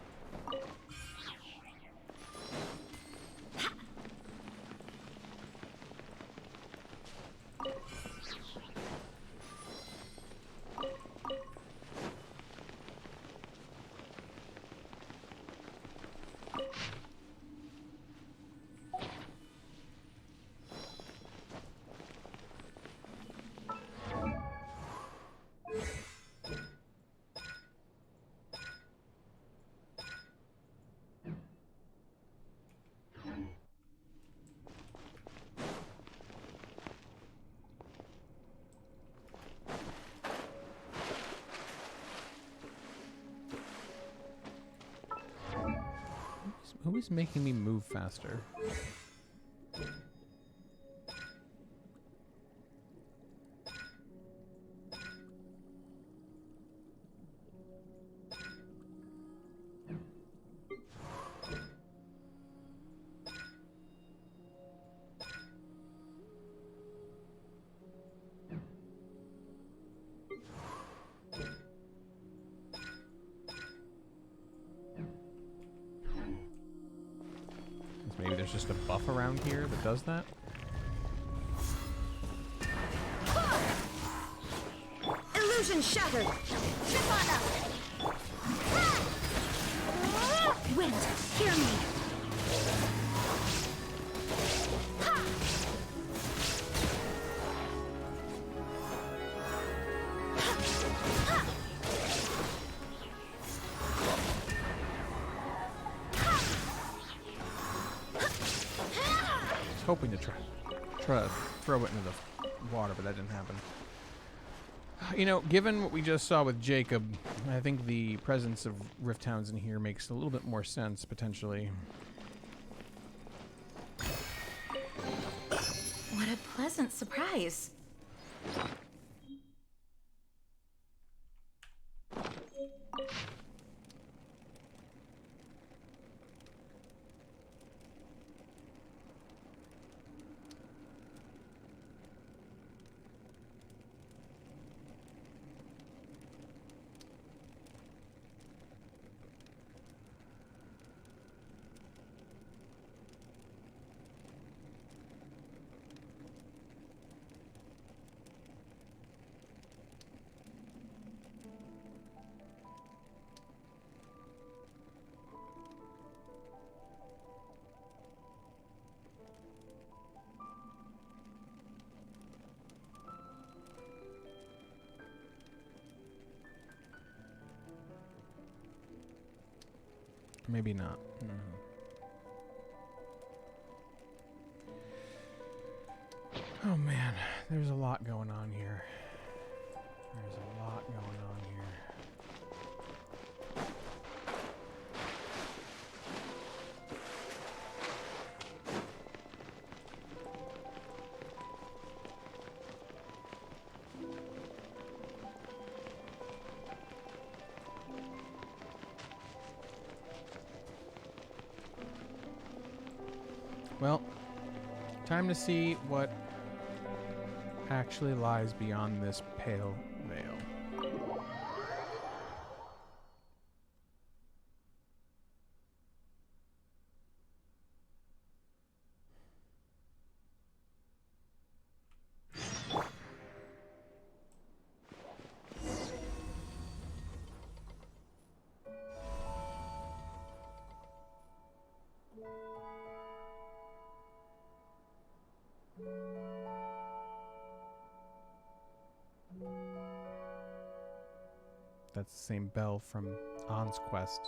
Who is making me move faster? Maybe there's just a buff around here that does that? Illusion shattered. Trip on up. Wind, hear me. hoping to try to throw it into the water, but that didn't happen. You know, given what we just saw with Jacob, I think the presence of Rift Hounds in here makes a little bit more sense, potentially. What a pleasant surprise. Maybe not. Oh man, there's a lot going on here. There's a lot going on here. Well, time to see what actually lies beyond this pale veil. That's the same bell from An's quest.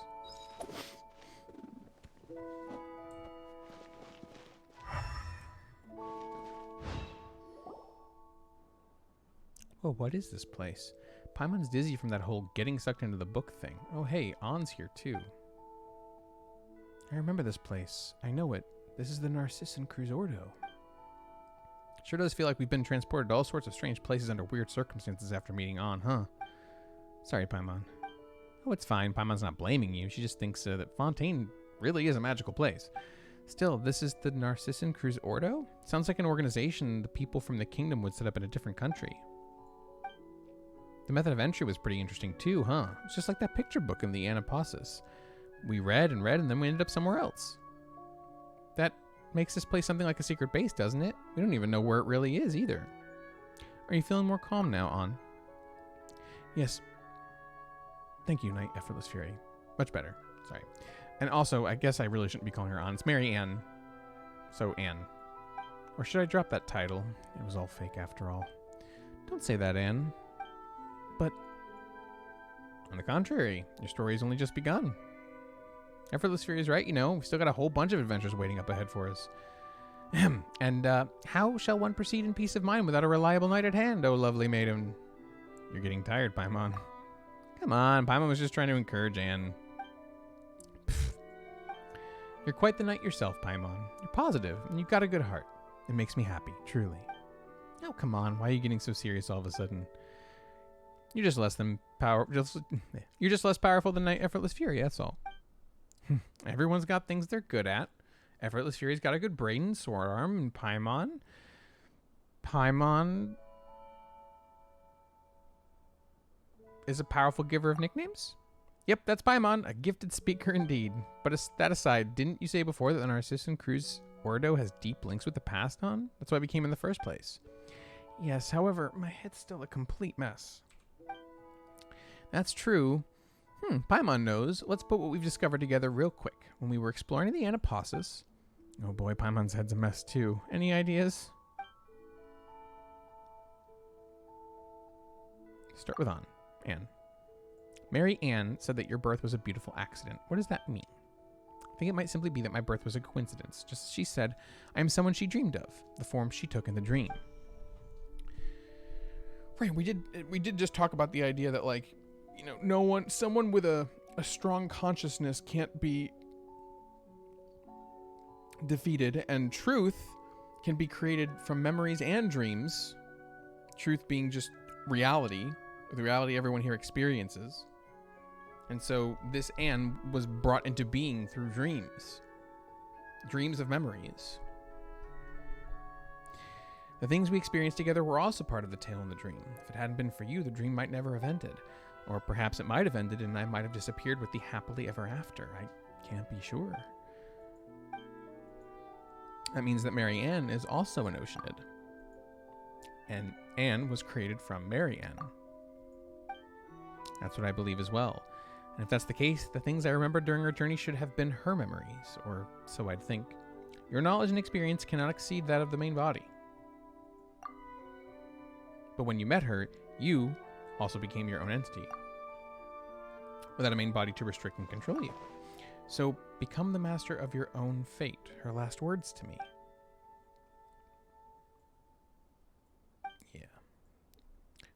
Whoa, what is this place? Paimon's dizzy from that whole getting sucked into the book thing. Oh hey, An's here too. I remember this place. I know it. This is the Narcissan Cruz Ordo. Sure does feel like we've been transported to all sorts of strange places under weird circumstances after meeting An, huh? Sorry, Paimon. Oh, it's fine. Paimon's not blaming you. She just thinks that Fontaine really is a magical place. Still, this is the Narcissan Cruz Ordo? Sounds like an organization the people from the kingdom would set up in a different country. The method of entry was pretty interesting too, huh? It's just like that picture book in the Anapasis. We read and read, and then we ended up somewhere else. That makes this place something like a secret base, doesn't it? We don't even know where it really is, either. Are you feeling more calm now, An? Yes. Thank you, Knight Effortless Fury. Much better. Sorry. And also, I guess I really shouldn't be calling her An. It's Mary Ann. So, Anne. Or should I drop that title? It was all fake after all. Don't say that, Anne. But, on the contrary, your story's only just begun. Effortless Fury is right, you know. We've still got a whole bunch of adventures waiting up ahead for us. And, how shall one proceed in peace of mind without a reliable knight at hand, oh lovely maiden? You're getting tired, Paimon. Come on, Paimon was just trying to encourage Anne. Pfft. You're quite the knight yourself, Paimon. You're positive, and you've got a good heart. It makes me happy, truly. Oh, come on. Why are you getting so serious all of a sudden? You're just less powerful than Knight Effortless Fury, that's all. Everyone's got things they're good at. Effortless Fury's got a good brain and sword arm, and Paimon is a powerful giver of nicknames? Yep, that's Paimon, a gifted speaker indeed. But that aside, didn't you say before that the Narcissan Cruz Ordo has deep links with the past, An? That's why we came in the first place. Yes, however, my head's still a complete mess. That's true. Paimon knows. Let's put what we've discovered together real quick. When we were exploring the Anapasis... Oh boy, Paimon's head's a mess too. Any ideas? Start with Anne. Mary Ann said that your birth was a beautiful accident. What does that mean? think it might simply be that my birth was a coincidence. Just as she said, I am someone she dreamed of, the form she took in the dream. Right, we did just talk about the idea that, like, you know, someone with a strong consciousness can't be defeated, and truth can be created from memories and dreams. Truth being just reality, the reality everyone here experiences. And so this Anne was brought into being through dreams. Dreams of memories. The things we experienced together were also part of the tale in the dream. If it hadn't been for you, the dream might never have ended. Or perhaps it might have ended and I might have disappeared with the happily ever after. I can't be sure. That means that Mary Ann is also an Oceanid. And Anne was created from Mary Ann. That's what I believe as well. And if that's the case, the things I remembered during our journey should have been her memories, or so I'd think. Your knowledge and experience cannot exceed that of the main body. But when you met her, you also became your own entity, without a main body to restrict and control you. So become the master of your own fate. Her last words to me. Yeah.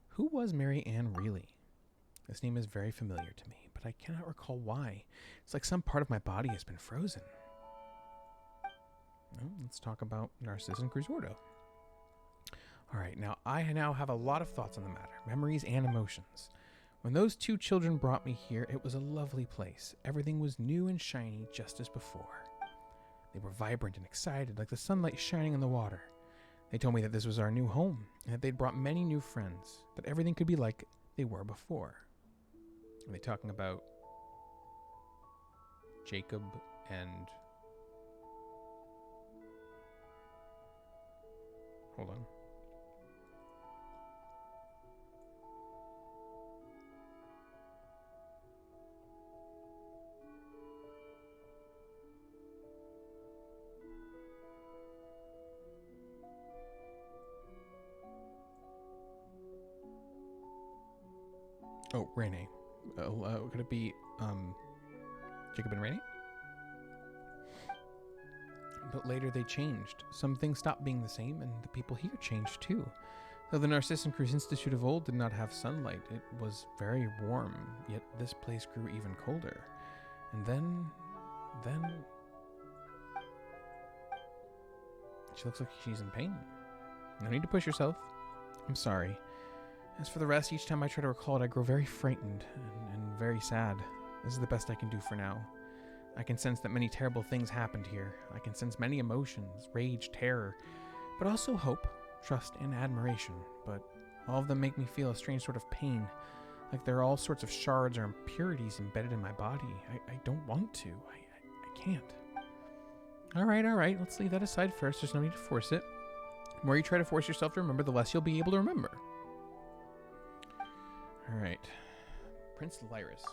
Who was Mary Ann really? This name is very familiar to me, but I cannot recall why. It's like some part of my body has been frozen. Well, let's talk about Narcissus and Crusordo. Alright, now I now have a lot of thoughts on the matter, memories and emotions. When those two children brought me here, it was a lovely place. Everything was new and shiny, just as before. They were vibrant and excited, like the sunlight shining in the water. They told me that this was our new home, and that they'd brought many new friends, that everything could be like they were before. Are they talking about Jacob and... Hold on. Oh, Rene. Could it be Jacob and Rene? But later they changed. Some things stopped being the same, and the people here changed too. Though the Narcissus and Cruz Institute of old did not have sunlight, it was very warm, yet this place grew even colder. And then... She looks like she's in pain. No need to push yourself. I'm sorry. As for the rest, each time I try to recall it, I grow very frightened and very sad. This is the best I can do for now. I can sense that many terrible things happened here. I can sense many emotions, rage, terror, but also hope, trust, and admiration. But all of them make me feel a strange sort of pain, like there are all sorts of shards or impurities embedded in my body. I don't want to. I can't. All right. Let's leave that aside first. There's no need to force it. The more you try to force yourself to remember, the less you'll be able to remember. All right. Prince Lyris.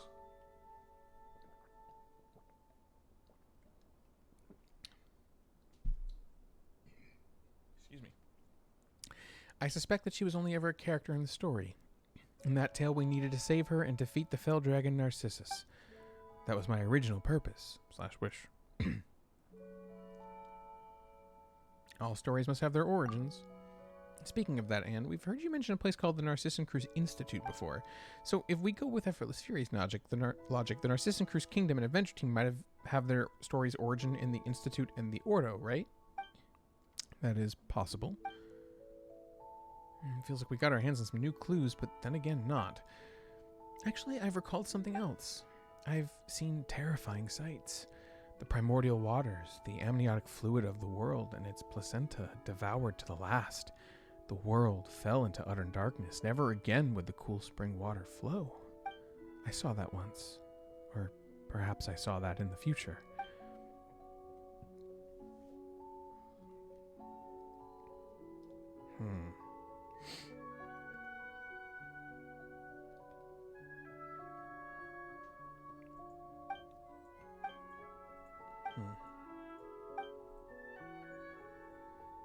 Excuse me. I suspect that she was only ever a character in the story. In that tale, we needed to save her and defeat the fell dragon Narcissus. That was my original purpose / wish. All stories must have their origins. Speaking of that, Anne, we've heard you mention a place called the Narcissus and Cruz Institute before. So if we go with Effortless Fury's logic, the Narcissus and Cruz Kingdom and Adventure Team might have their story's origin in the Institute and the Ordo, right? That is possible. Feels like we got our hands on some new clues, but then again, not. Actually, I've recalled something else. I've seen terrifying sights. The primordial waters, the amniotic fluid of the world, and its placenta devoured to the last. The world fell into utter darkness. Never again would the cool spring water flow. I saw that once. Or perhaps I saw that in the future.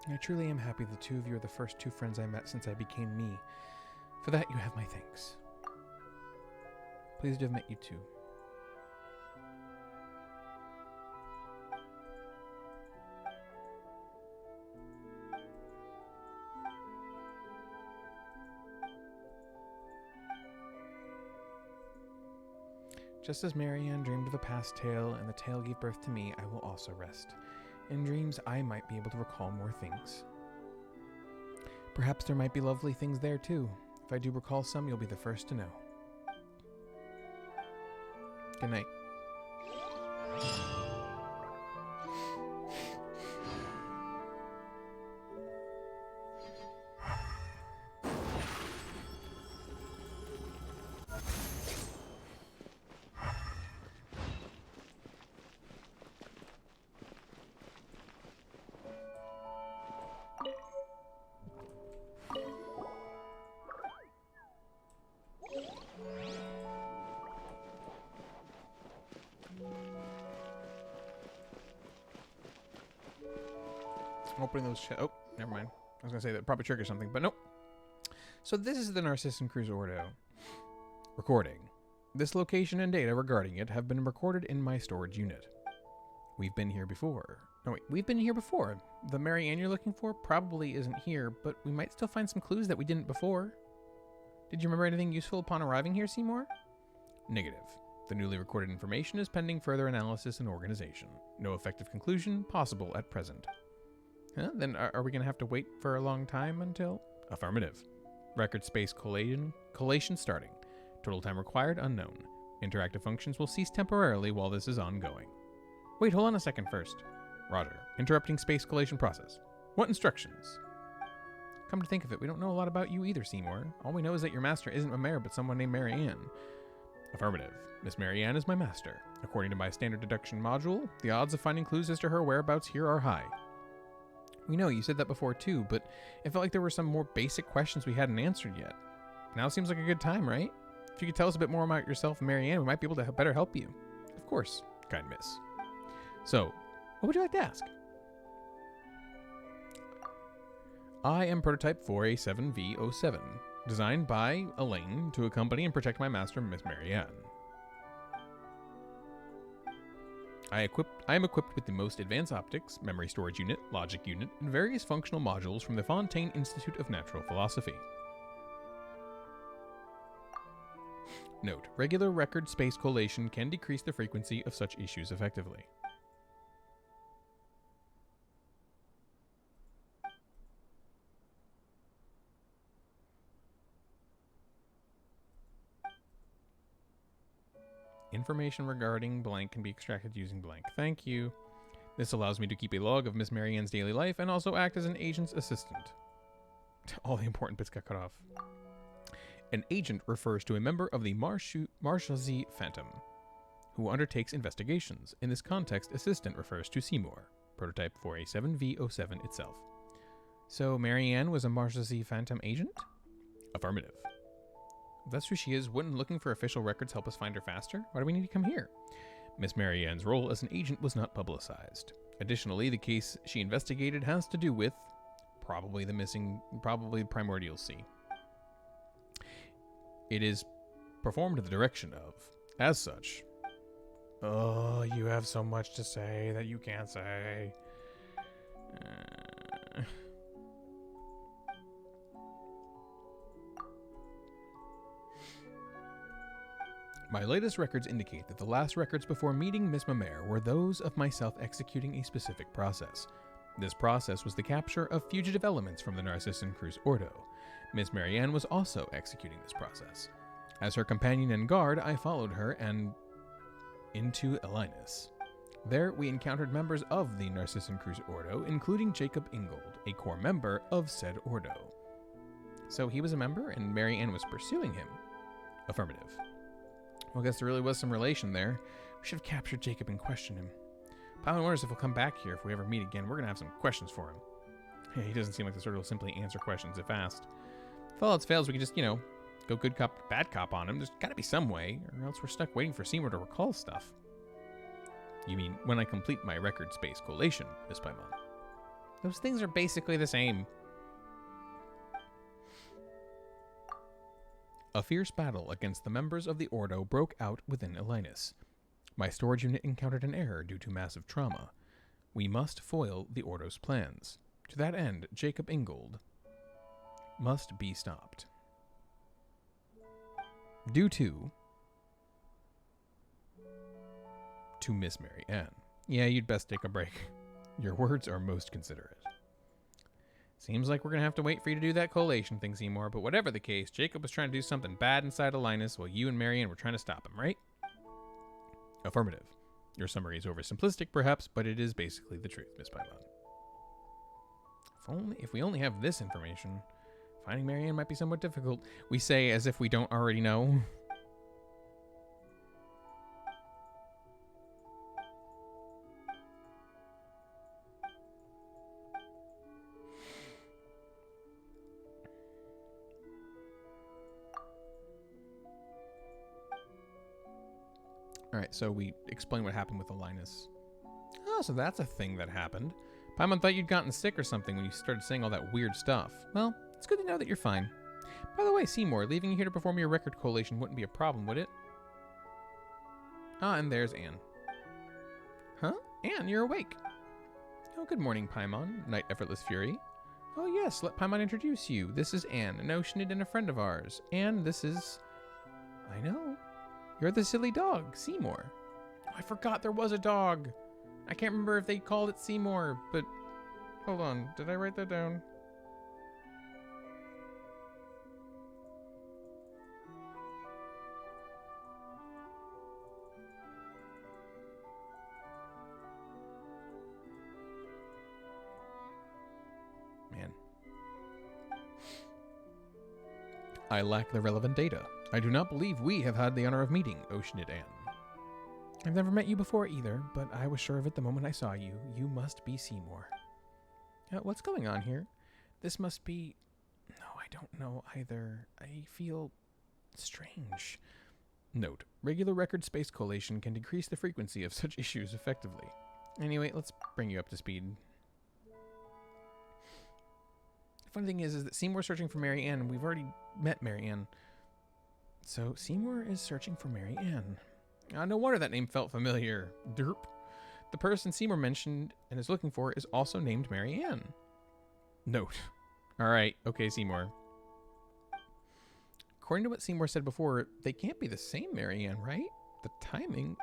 I truly am happy the two of you are the first two friends I met since I became me. For that, you have my thanks. Pleased to have met you too. Just as Marianne dreamed of a past tale and the tale gave birth to me, I will also rest. In dreams, I might be able to recall more things. Perhaps there might be lovely things there too. If I do recall some, you'll be the first to know. Good night. Opening those. Oh, never mind. I was gonna say that probably triggers something, but nope. So this is the Narcissan Cruise Ordo recording. This location and data regarding it have been recorded in my storage unit. We've been here before. No, wait, we've been here before. The Marianne you're looking for probably isn't here, but we might still find some clues that we didn't before. Did you remember anything useful upon arriving here, Seymour? Negative. The newly recorded information is pending further analysis and organization. No effective conclusion possible at present. Huh? Then are we going to have to wait for a long time until... Affirmative. Record space collation starting. Total time required unknown. Interactive functions will cease temporarily while this is ongoing. Wait, hold on a second first. Roger. Interrupting space collation process. What instructions? Come to think of it, we don't know a lot about you either, Seymour. All we know is that your master isn't a mare, but someone named Marianne. Affirmative. Miss Marianne is my master. According to my standard deduction module, the odds of finding clues as to her whereabouts here are high. We know, you said that before too, but it felt like there were some more basic questions we hadn't answered yet. Now seems like a good time, right? If you could tell us a bit more about yourself and Marianne, we might be able to better help you. Of course, kind miss. So, what would you like to ask? I am prototype 4A7V07, designed by Elaine to accompany and protect my master, Miss Marianne. I am equipped with the most advanced optics, memory storage unit, logic unit, and various functional modules from the Fontaine Institute of Natural Philosophy. Note, regular record space collation can decrease the frequency of such issues effectively. Information regarding blank can be extracted using blank. Thank you. This allows me to keep a log of Miss Marianne's daily life and also act as an agent's assistant. All the important bits got cut off. An agent refers to a member of the Marshalsea Phantom, who undertakes investigations. In this context, assistant refers to Seymour, prototype 4A7V07 itself. So Marianne was a Marshalsea Phantom agent? Affirmative. If that's who she is, wouldn't looking for official records help us find her faster? Why do we need to come here? Miss Marianne's role as an agent was not publicized. Additionally, the case she investigated has to do with probably Primordial Sea. It is performed in the direction of, as such. Oh, you have so much to say that you can't say. My latest records indicate that the last records before meeting Miss Mamere were those of myself executing a specific process. This process was the capture of fugitive elements from the Narcissan Cruise Ordo. Miss Marianne was also executing this process. As her companion and guard, I followed her and into Elinus. There, we encountered members of the Narcissan Cruise Ordo, including Jacob Ingold, a core member of said Ordo. So he was a member, and Marianne was pursuing him? Affirmative. Well, I guess there really was some relation there. We should have captured Jacob and questioned him. Paimon wonders if he'll come back here if we ever meet again. We're going to have some questions for him. Yeah, he doesn't seem like the sort who will simply answer questions if asked. If all else fails, we can just, go good cop, bad cop on him. There's got to be some way, or else we're stuck waiting for Seymour to recall stuff. You mean when I complete my record space collation, Miss Paimon? Those things are basically the same. A fierce battle against the members of the Ordo broke out within Elinus. My storage unit encountered an error due to massive trauma. We must foil the Ordo's plans. To that end, Jacob Ingold must be stopped. Due to to Miss Mary Ann. Yeah, you'd best take a break. Your words are most considerate. Seems like we're going to have to wait for you to do that collation thing, Seymour, but whatever the case, Jacob was trying to do something bad inside of Linus while you and Marianne were trying to stop him, right? Affirmative. Your summary is oversimplistic, perhaps, but it is basically the truth, Miss Paimon. If we only have this information, finding Marianne might be somewhat difficult. We say as if we don't already know. Alright, so we explain what happened with the Linus. Oh, so that's a thing that happened. Paimon thought you'd gotten sick or something when you started saying all that weird stuff. Well, it's good to know that you're fine. By the way, Seymour, leaving you here to perform your record collation wouldn't be a problem, would it? Ah, and there's Anne. Huh? Anne, you're awake. Oh, good morning, Paimon, Knight Effortless Fury. Oh yes, let Paimon introduce you. This is Anne, an Oceanid and a friend of ours. And this is... I know. You're the silly dog, Seymour. Oh, I forgot there was a dog. I can't remember if they called it Seymour, but... Hold on, did I write that down? Man. I lack the relevant data. I do not believe we have had the honor of meeting, Oceanid Anne. I've never met you before either, but I was sure of it the moment I saw you. You must be Seymour. What's going on here? This must be... No, I don't know either. I feel... strange. Note, regular record space collation can decrease the frequency of such issues effectively. Anyway, let's bring you up to speed. The funny thing is that Seymour's searching for Mary Ann, and we've already met Mary Ann. So, Seymour is searching for Mary Ann. No wonder that name felt familiar. Derp. The person Seymour mentioned and is looking for is also named Mary Ann. Note. Alright, okay, Seymour. According to what Seymour said before, they can't be the same Mary Ann, right? The timing...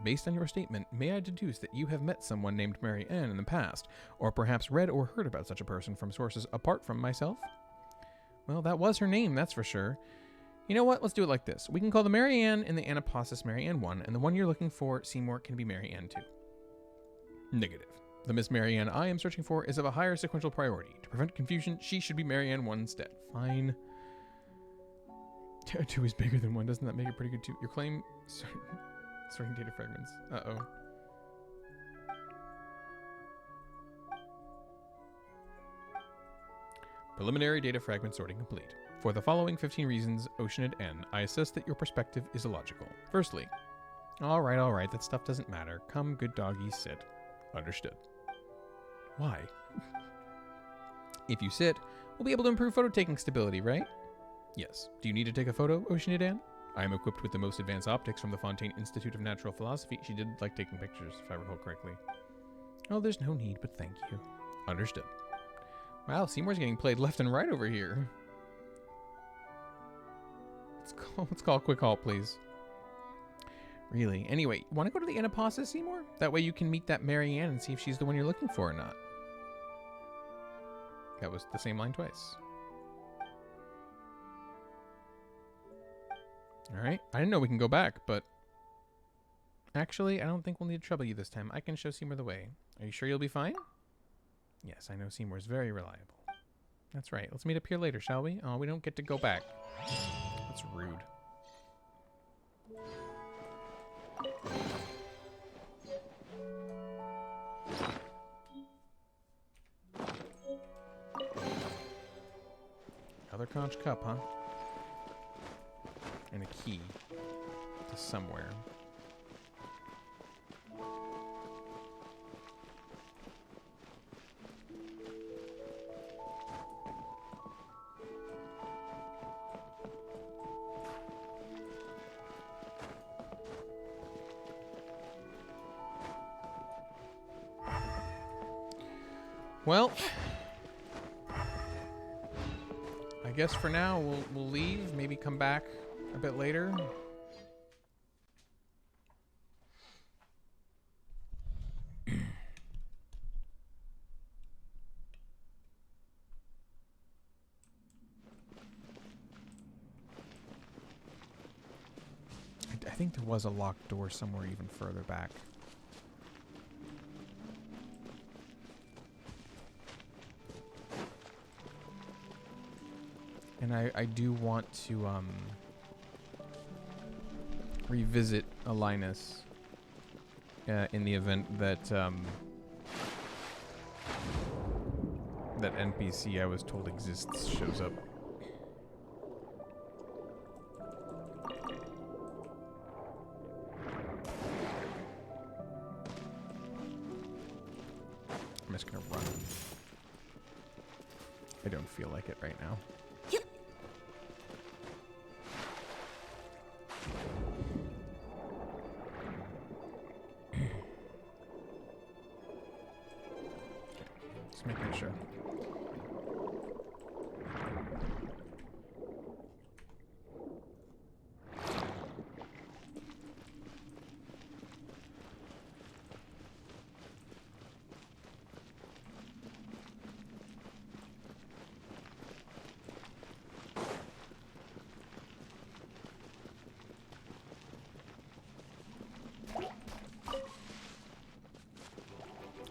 Based on your statement, may I deduce that you have met someone named Mary Ann in the past, or perhaps read or heard about such a person from sources apart from myself? Well, that was her name, that's for sure. You know what? Let's do it like this. We can call the Mary Ann in the Anapausis Mary Ann 1, and the one you're looking for, Seymour, can be Mary Ann 2. Negative. The Miss Mary Ann I am searching for is of a higher sequential priority. To prevent confusion, she should be Mary Ann 1 instead. Fine. 2 is bigger than 1. Doesn't that make it pretty good too? Your claim... Sorting data fragments. Uh-oh. Preliminary data fragment sorting complete. For the following 15 reasons, Oceanid N, I assess that your perspective is illogical. Firstly, alright, that stuff doesn't matter. Come, good doggy, sit. Understood. Why? If you sit, we'll be able to improve photo taking stability, right? Yes. Do you need to take a photo, Oceanid N? I am equipped with the most advanced optics from the Fontaine Institute of Natural Philosophy. She did like taking pictures, if I recall correctly. Oh, there's no need, but thank you. Understood. Wow, Seymour's getting played left and right over here. Let's call a quick halt, please. Really? Anyway, want to go to the Anapausis, Seymour? That way you can meet that Mary Ann and see if she's the one you're looking for or not. That was the same line twice. Alright, I didn't know we can go back, but... Actually, I don't think we'll need to trouble you this time. I can show Seymour the way. Are you sure you'll be fine? Yes, I know Seymour's very reliable. That's right. Let's meet up here later, shall we? Oh, we don't get to go back. That's rude. Another conch cup, huh? And a key to somewhere. Well, I guess for now we'll leave, maybe come back a bit later. think there was a locked door somewhere even further back. And I do want to revisit Alinus in the event that that NPC I was told exists shows up. I'm just gonna run. I don't feel like it right now. Just making sure.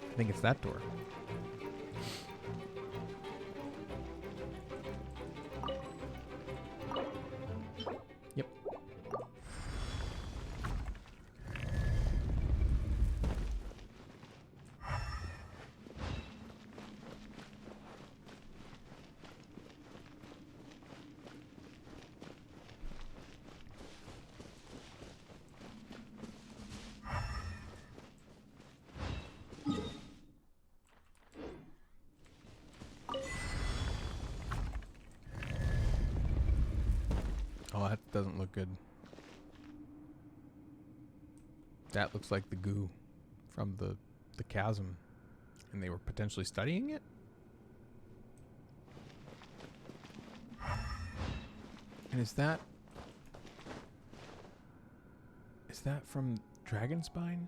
I think it's that door. Yep. Oh, that doesn't look good. That looks like the goo from the chasm. And they were potentially studying it? And is that from Dragonspine?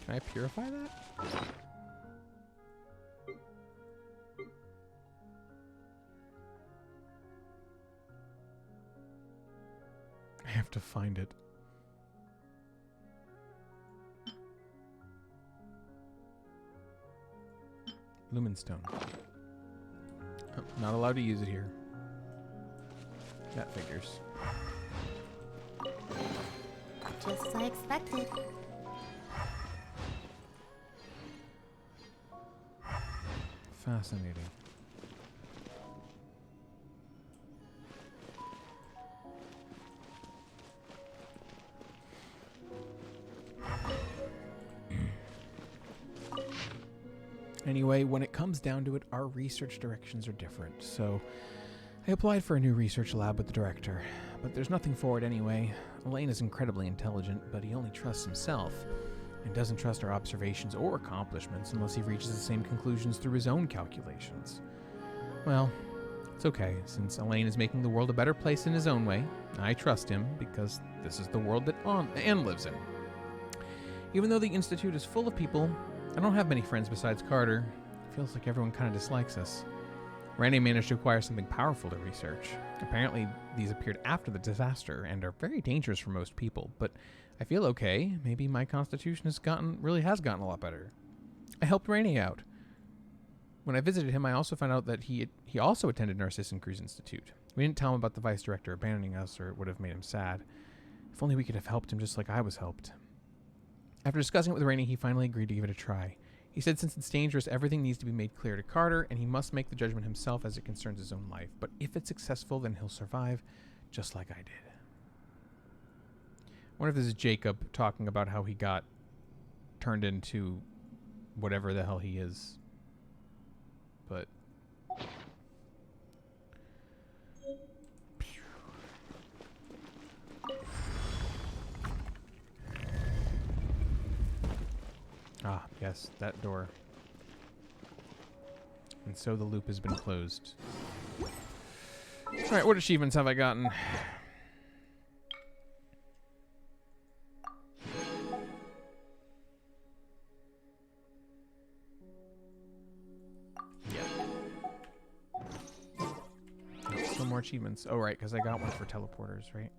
Can I purify that? I have to find it. Lumenstone. Oh, not allowed to use it here. That figures. Just as I expected. Fascinating. Anyway, when it comes down to it, our research directions are different, so I applied for a new research lab with the director, but there's nothing for it anyway. Elaine is incredibly intelligent, but he only trusts himself, and doesn't trust our observations or accomplishments unless he reaches the same conclusions through his own calculations. Well, it's okay, since Elaine is making the world a better place in his own way. I trust him, because this is the world that Anne lives in. Even though the Institute is full of people, I don't have many friends besides Carter. It feels like everyone kind of dislikes us. Randy managed to acquire something powerful to research. Apparently, these appeared after the disaster and are very dangerous for most people, but I feel okay. Maybe my constitution has gotten a lot better. I helped Rainey out. When I visited him, I also found out that he also attended Narcissus Cruz Institute. We didn't tell him about the vice director abandoning us, or it would have made him sad. If only we could have helped him just like I was helped. After discussing it with Rainey, he finally agreed to give it a try. He said since it's dangerous, everything needs to be made clear to Carter, and he must make the judgment himself as it concerns his own life. But if it's successful, then he'll survive, just like I did. I wonder if this is Jacob talking about how he got turned into whatever the hell he is. But... Ah, yes, that door. And so the loop has been closed. Alright, what achievements have I gotten? Yeah. Still more achievements. Oh, right, because I got one for teleporters, right?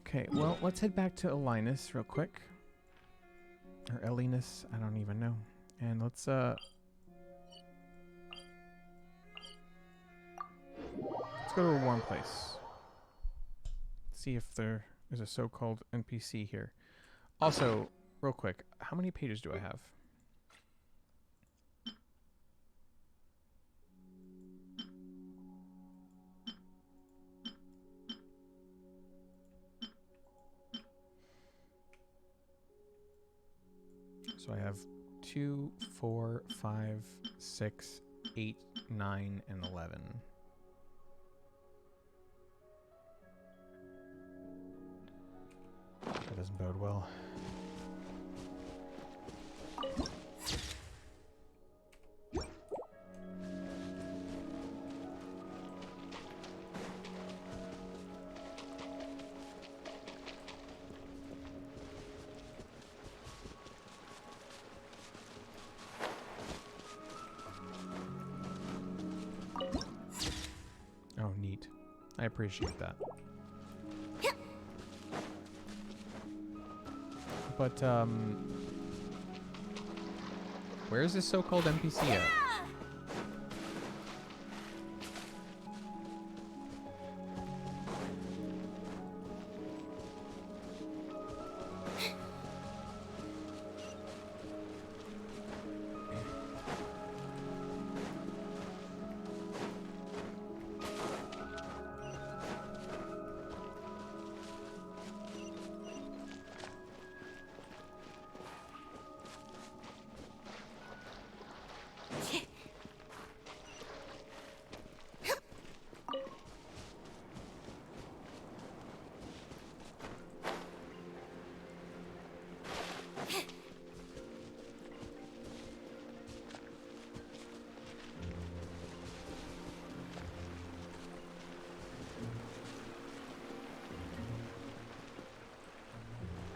Okay, well, let's head back to Elinus real quick. Or Elinus, I don't even know. And let's go to a warm place. See if there is a so-called NPC here. Also, real quick, how many pages do I have? So I have 2, 4, 5, 6, 8, 9, and 11. That doesn't bode well. Oh, neat. I appreciate that. But, where is this so-called NPC at?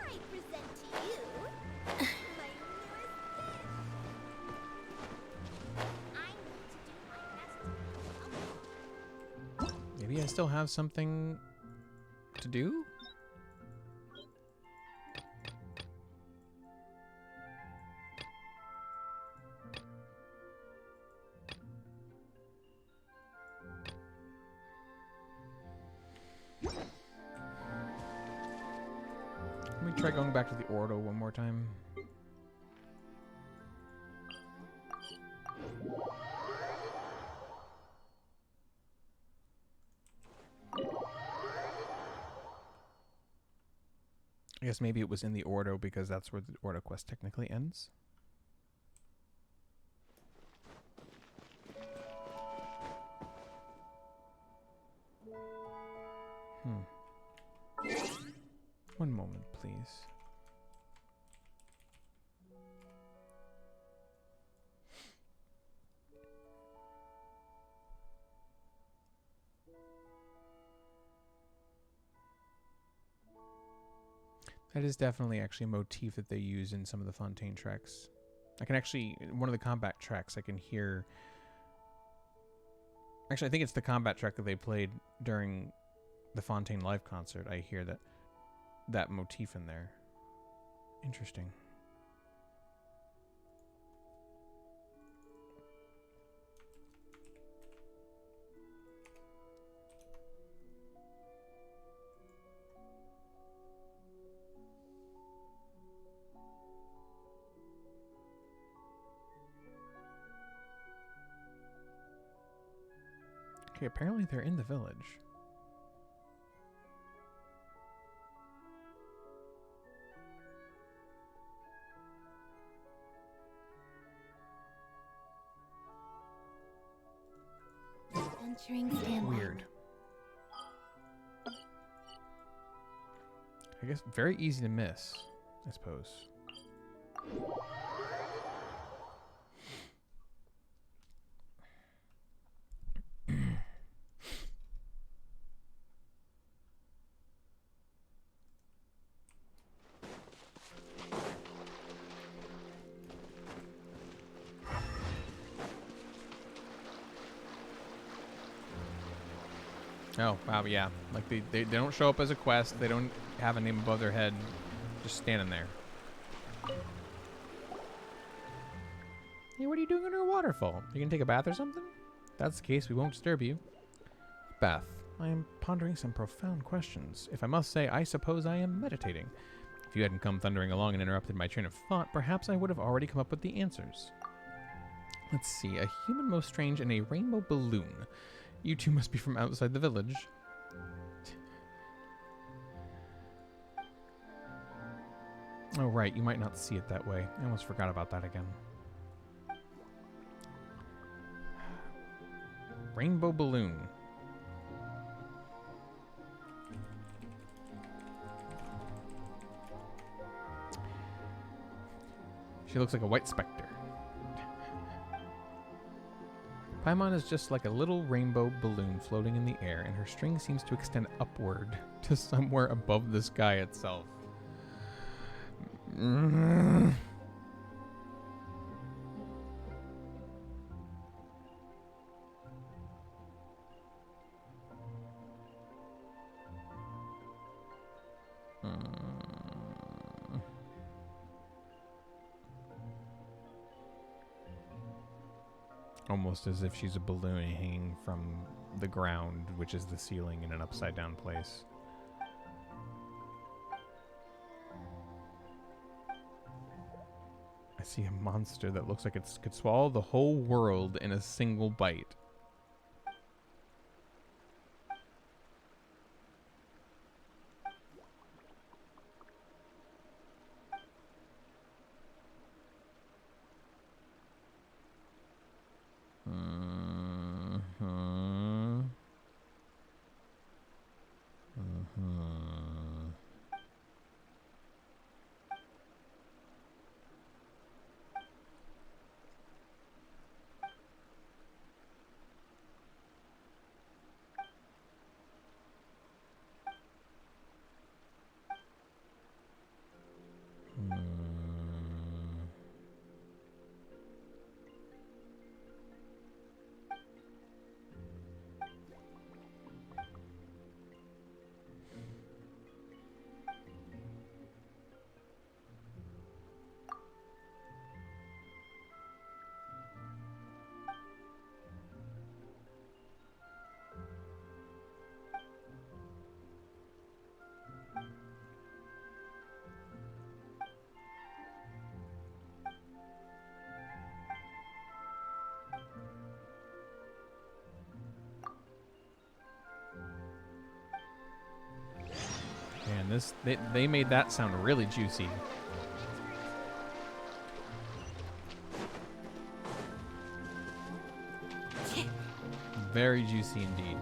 I present to you my newest dish. I need to do my best. Maybe I still have something to do? Let me try going back to the Ordo one more time. I guess maybe it was in the Ordo because that's where the Ordo quest technically ends. One moment, please. That is definitely actually a motif that they use in some of the Fontaine tracks. I can actually, in one of the combat tracks, I can hear... Actually, I think it's the combat track that they played during the Fontaine live concert. I hear that motif in there. Interesting. Okay, apparently they're in the village. Entering standby. Weird. I guess very easy to miss, I suppose. Oh, wow, yeah. Like, they don't show up as a quest. They don't have a name above their head. Just standing there. Hey, what are you doing under a waterfall? You gonna take a bath or something? If that's the case, we won't disturb you. Bath. I am pondering some profound questions. If I must say, I suppose I am meditating. If you hadn't come thundering along and interrupted my train of thought, perhaps I would have already come up with the answers. Let's see. A human most strange and a rainbow balloon. You two must be from outside the village. Oh, right. You might not see it that way. I almost forgot about that again. Rainbow balloon. She looks like a white specter. Paimon is just like a little rainbow balloon floating in the air, and her string seems to extend upward to somewhere above the sky itself. Almost as if she's a balloon hanging from the ground, which is the ceiling in an upside down place. I see a monster that looks like it could swallow the whole world in a single bite. Man, they made that sound really juicy. Very juicy indeed.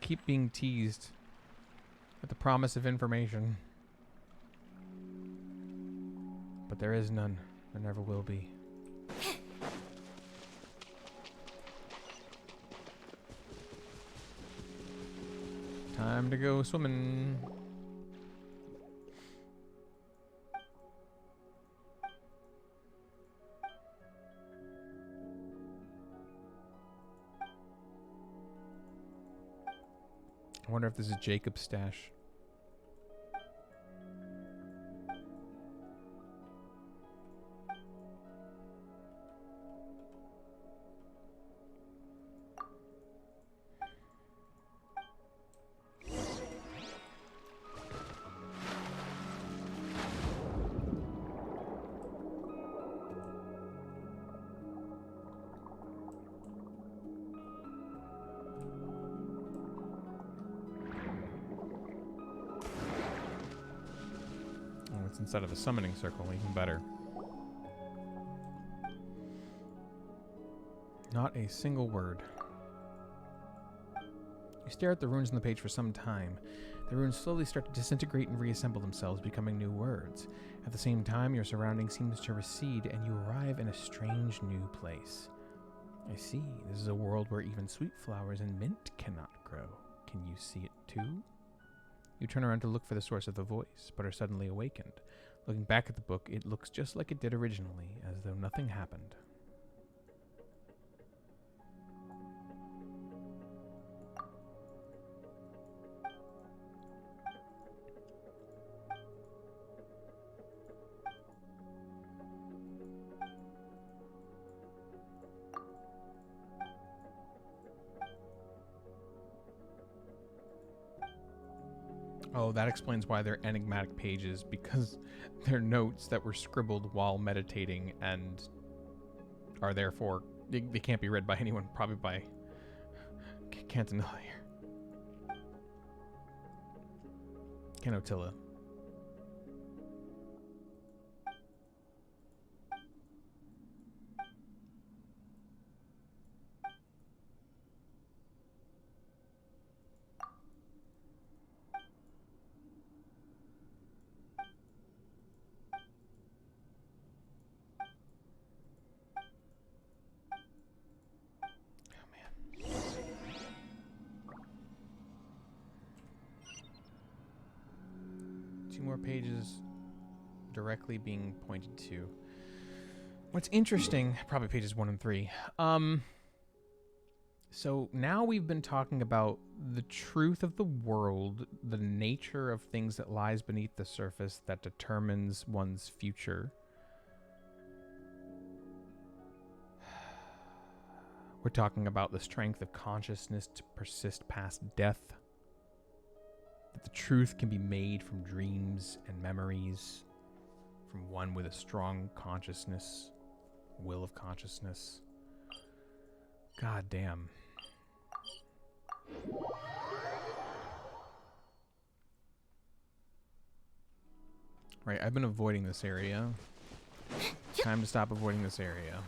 Keep being teased with the promise of information. But there is none. There never will be. Time to go swimming. I wonder if this is Jacob's stash. That's instead of a summoning circle, even better. Not a single word. You stare at the runes on the page for some time. The runes slowly start to disintegrate and reassemble themselves, becoming new words. At the same time, your surrounding seems to recede, and you arrive in a strange new place. I see. This is a world where even sweet flowers and mint cannot grow. Can you see it too? You turn around to look for the source of the voice, but are suddenly awakened. Looking back at the book, it looks just like it did originally, as though nothing happened. Oh, that explains why they're enigmatic pages, because they're notes that were scribbled while meditating and are therefore, they can't be read by anyone, probably by Cantonilla here. Canotilla. More pages directly being pointed to. What's interesting, probably pages 1 and 3. So now we've been talking about the truth of the world, the nature of things that lies beneath the surface that determines one's future. We're talking about the strength of consciousness to persist past death. That the truth can be made from dreams and memories, from one with a strong consciousness, will of consciousness. God damn. Right, I've been avoiding this area. Time to stop avoiding this area.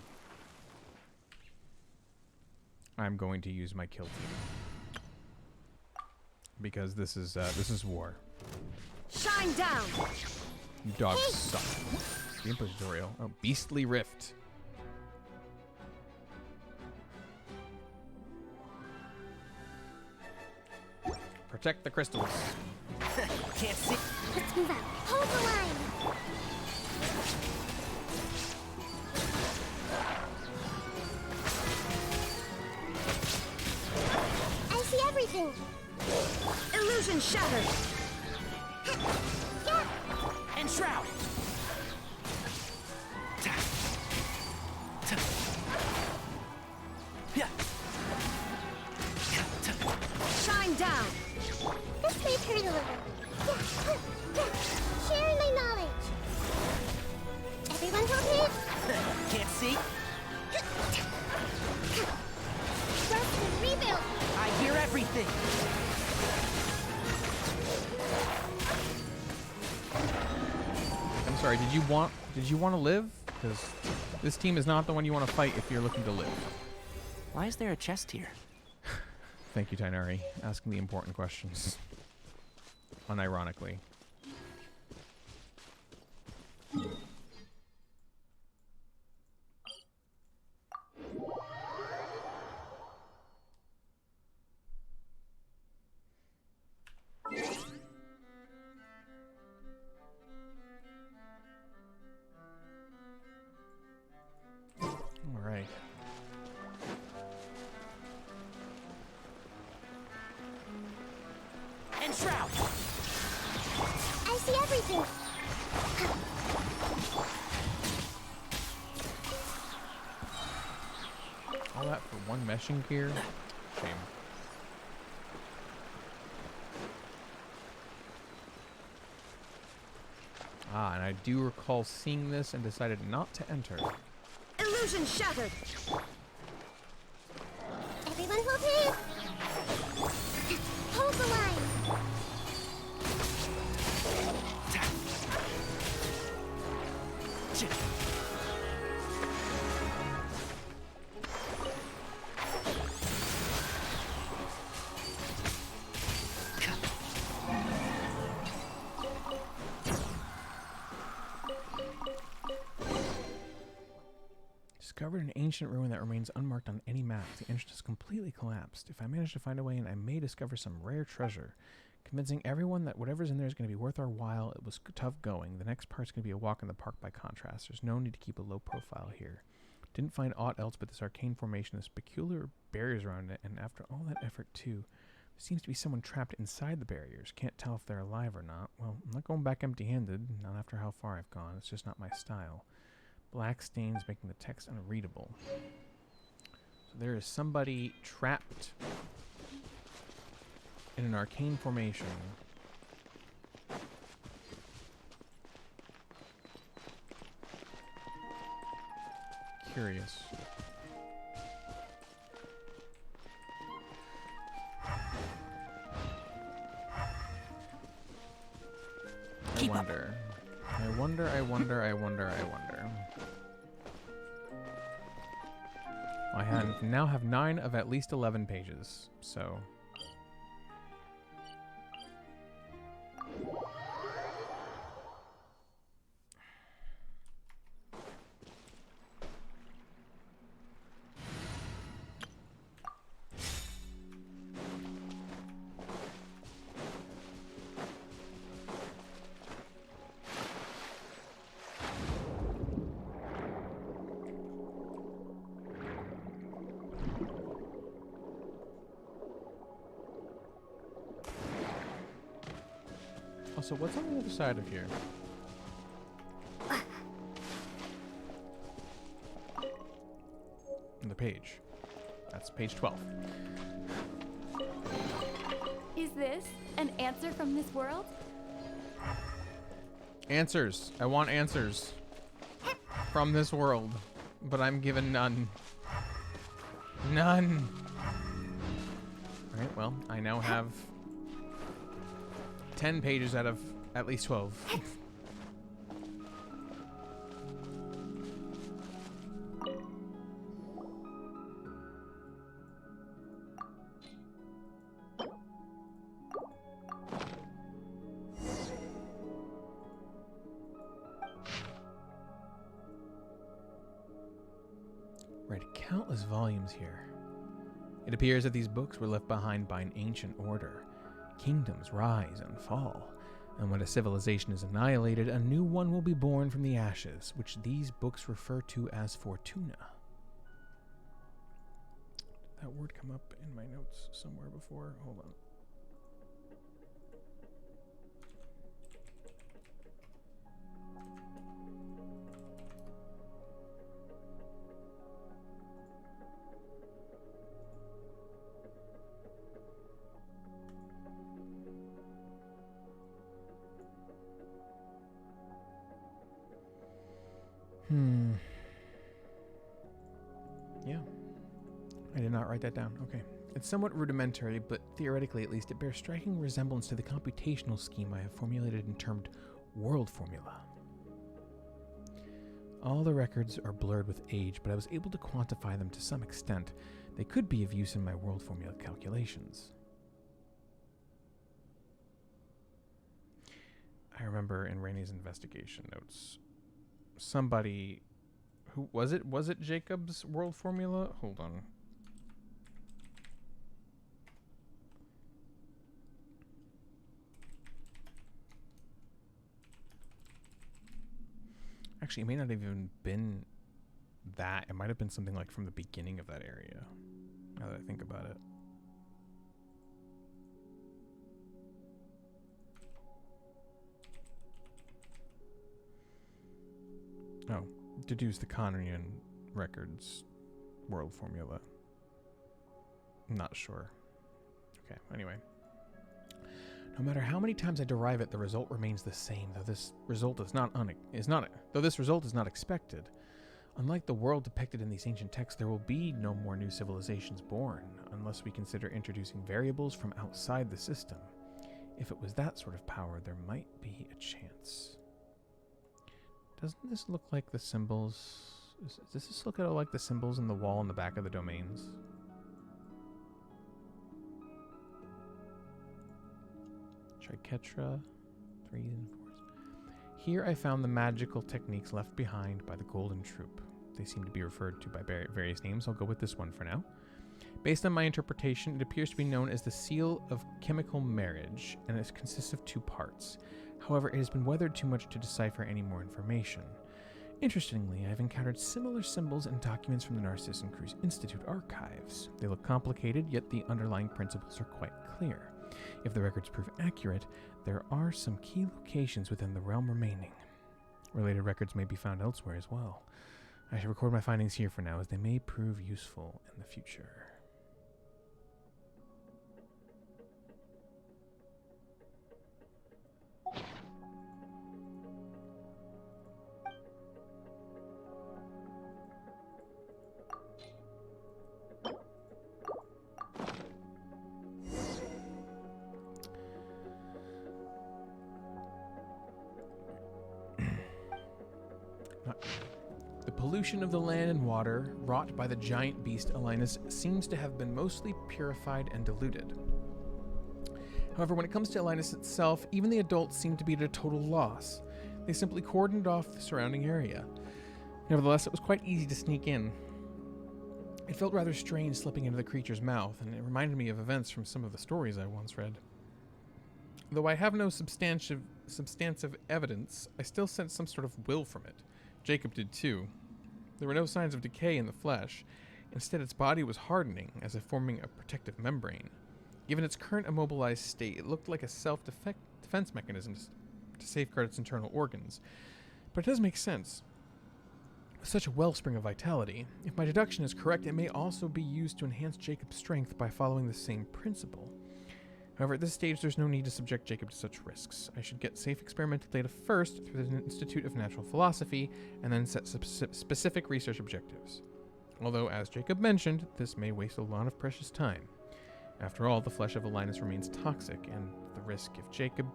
I'm going to use my kill team. Because this is war. Shine down. You dogs suck. Gameplay tutorial. Oh, Beastly Rift. Protect the crystals. Can't see. Let's move out. Hold the line. I see everything. Illusion shattered. Yeah. And shroud. Yeah. Shine down. This may hurt a little. Sharing my knowledge. Everyone hold hands. Can't see. Rest and rebuild. I hear everything. I'm sorry, did you want to live? Because this team is not the one you want to fight if you're looking to live. Why is there a chest here? Thank you, Tainari. Asking the important questions. Unironically. All right. And shroud. I see everything. All that for one meshing gear? Shame. Ah, and I do recall seeing this and decided not to enter. Illusion shattered. Everyone hold hands. Hold the line. discovered an ancient ruin that remains unmarked on any map. The entrance has completely collapsed. If I manage to find a way in, I may discover some rare treasure. Convincing everyone that whatever's in there is going to be worth our while. It was tough going. The next part's going to be a walk in the park by contrast. There's no need to keep a low profile here. Didn't find aught else but this arcane formation, this peculiar barriers around it, and after all that effort too, there seems to be someone trapped inside the barriers. Can't tell if they're alive or not. Well, I'm not going back empty-handed, not after how far I've gone. It's just not my style. Black stains making the text unreadable. So there is somebody trapped in an arcane formation. Curious. I wonder. I wonder, I wonder, I wonder, I wonder. I now have 9 of at least 11 pages, so... Also, what's on the other side of here? The page. That's page 12. Is this an answer from this world? Answers. I want answers from this world, but I'm given none. None. Alright, well, I now have 10 pages out of at least 12. Read countless volumes here. It appears that these books were left behind by an ancient order. Kingdoms rise and fall, and when a civilization is annihilated, a new one will be born from the ashes, which these books refer to as Fortuna. Did that word come up in my notes somewhere before? Hold on. Yeah. I did not write that down. Okay. It's somewhat rudimentary, but theoretically at least it bears striking resemblance to the computational scheme I have formulated and termed world formula. All the records are blurred with age, but I was able to quantify them to some extent. They could be of use in my world formula calculations. I remember in Rainey's investigation notes, somebody, who was it? Was it Jacob's world formula? Hold on. Actually, it may not have even been that. It might have been something like from the beginning of that area, now that I think about it. Oh, deduce the Conrian records world formula. Not sure. Okay, anyway. No matter how many times I derive it, the result remains the same, though this result is not expected. Unlike the world depicted in these ancient texts, there will be no more new civilizations born, unless we consider introducing variables from outside the system. If it was that sort of power, there might be a chance. Doesn't this look like the symbols? Does this look at all like the symbols in the wall in the back of the domains? Triquetra, 3s and 4s. Here I found the magical techniques left behind by the Golden Troop. they seem to be referred to by various names. I'll go with this one for now. Based on my interpretation, it appears to be known as the Seal of Chemical Marriage, and it consists of 2 parts. However, it has been weathered too much to decipher any more information. Interestingly, I've encountered similar symbols in documents from the Narcissus Cruise Institute archives. They look complicated, yet the underlying principles are quite clear. If the records prove accurate, there are some key locations within the realm remaining. Related records may be found elsewhere as well. I should record my findings here for now, as they may prove useful in the future. The pollution of the land and water wrought by the giant beast Alinus seems to have been mostly purified and diluted. However, when it comes to Alinus itself, even the adults seem to be at a total loss. They simply cordoned off the surrounding area. Nevertheless, it was quite easy to sneak in. It felt rather strange slipping into the creature's mouth, and it reminded me of events from some of the stories I once read. Though I have no substantive evidence, I still sense some sort of will from it. Jacob did too. There were no signs of decay in the flesh. Instead, its body was hardening, as if forming a protective membrane. Given its current immobilized state, it looked like a self-defense mechanism to safeguard its internal organs. But it does make sense. With such a wellspring of vitality, if my deduction is correct, it may also be used to enhance Jacob's strength by following the same principle. However, at this stage, there's no need to subject Jacob to such risks. I should get safe experimental data first through the Institute of Natural Philosophy, and then set specific research objectives. Although, as Jacob mentioned, this may waste a lot of precious time. After all, the flesh of Alinus remains toxic, and the risk if Jacob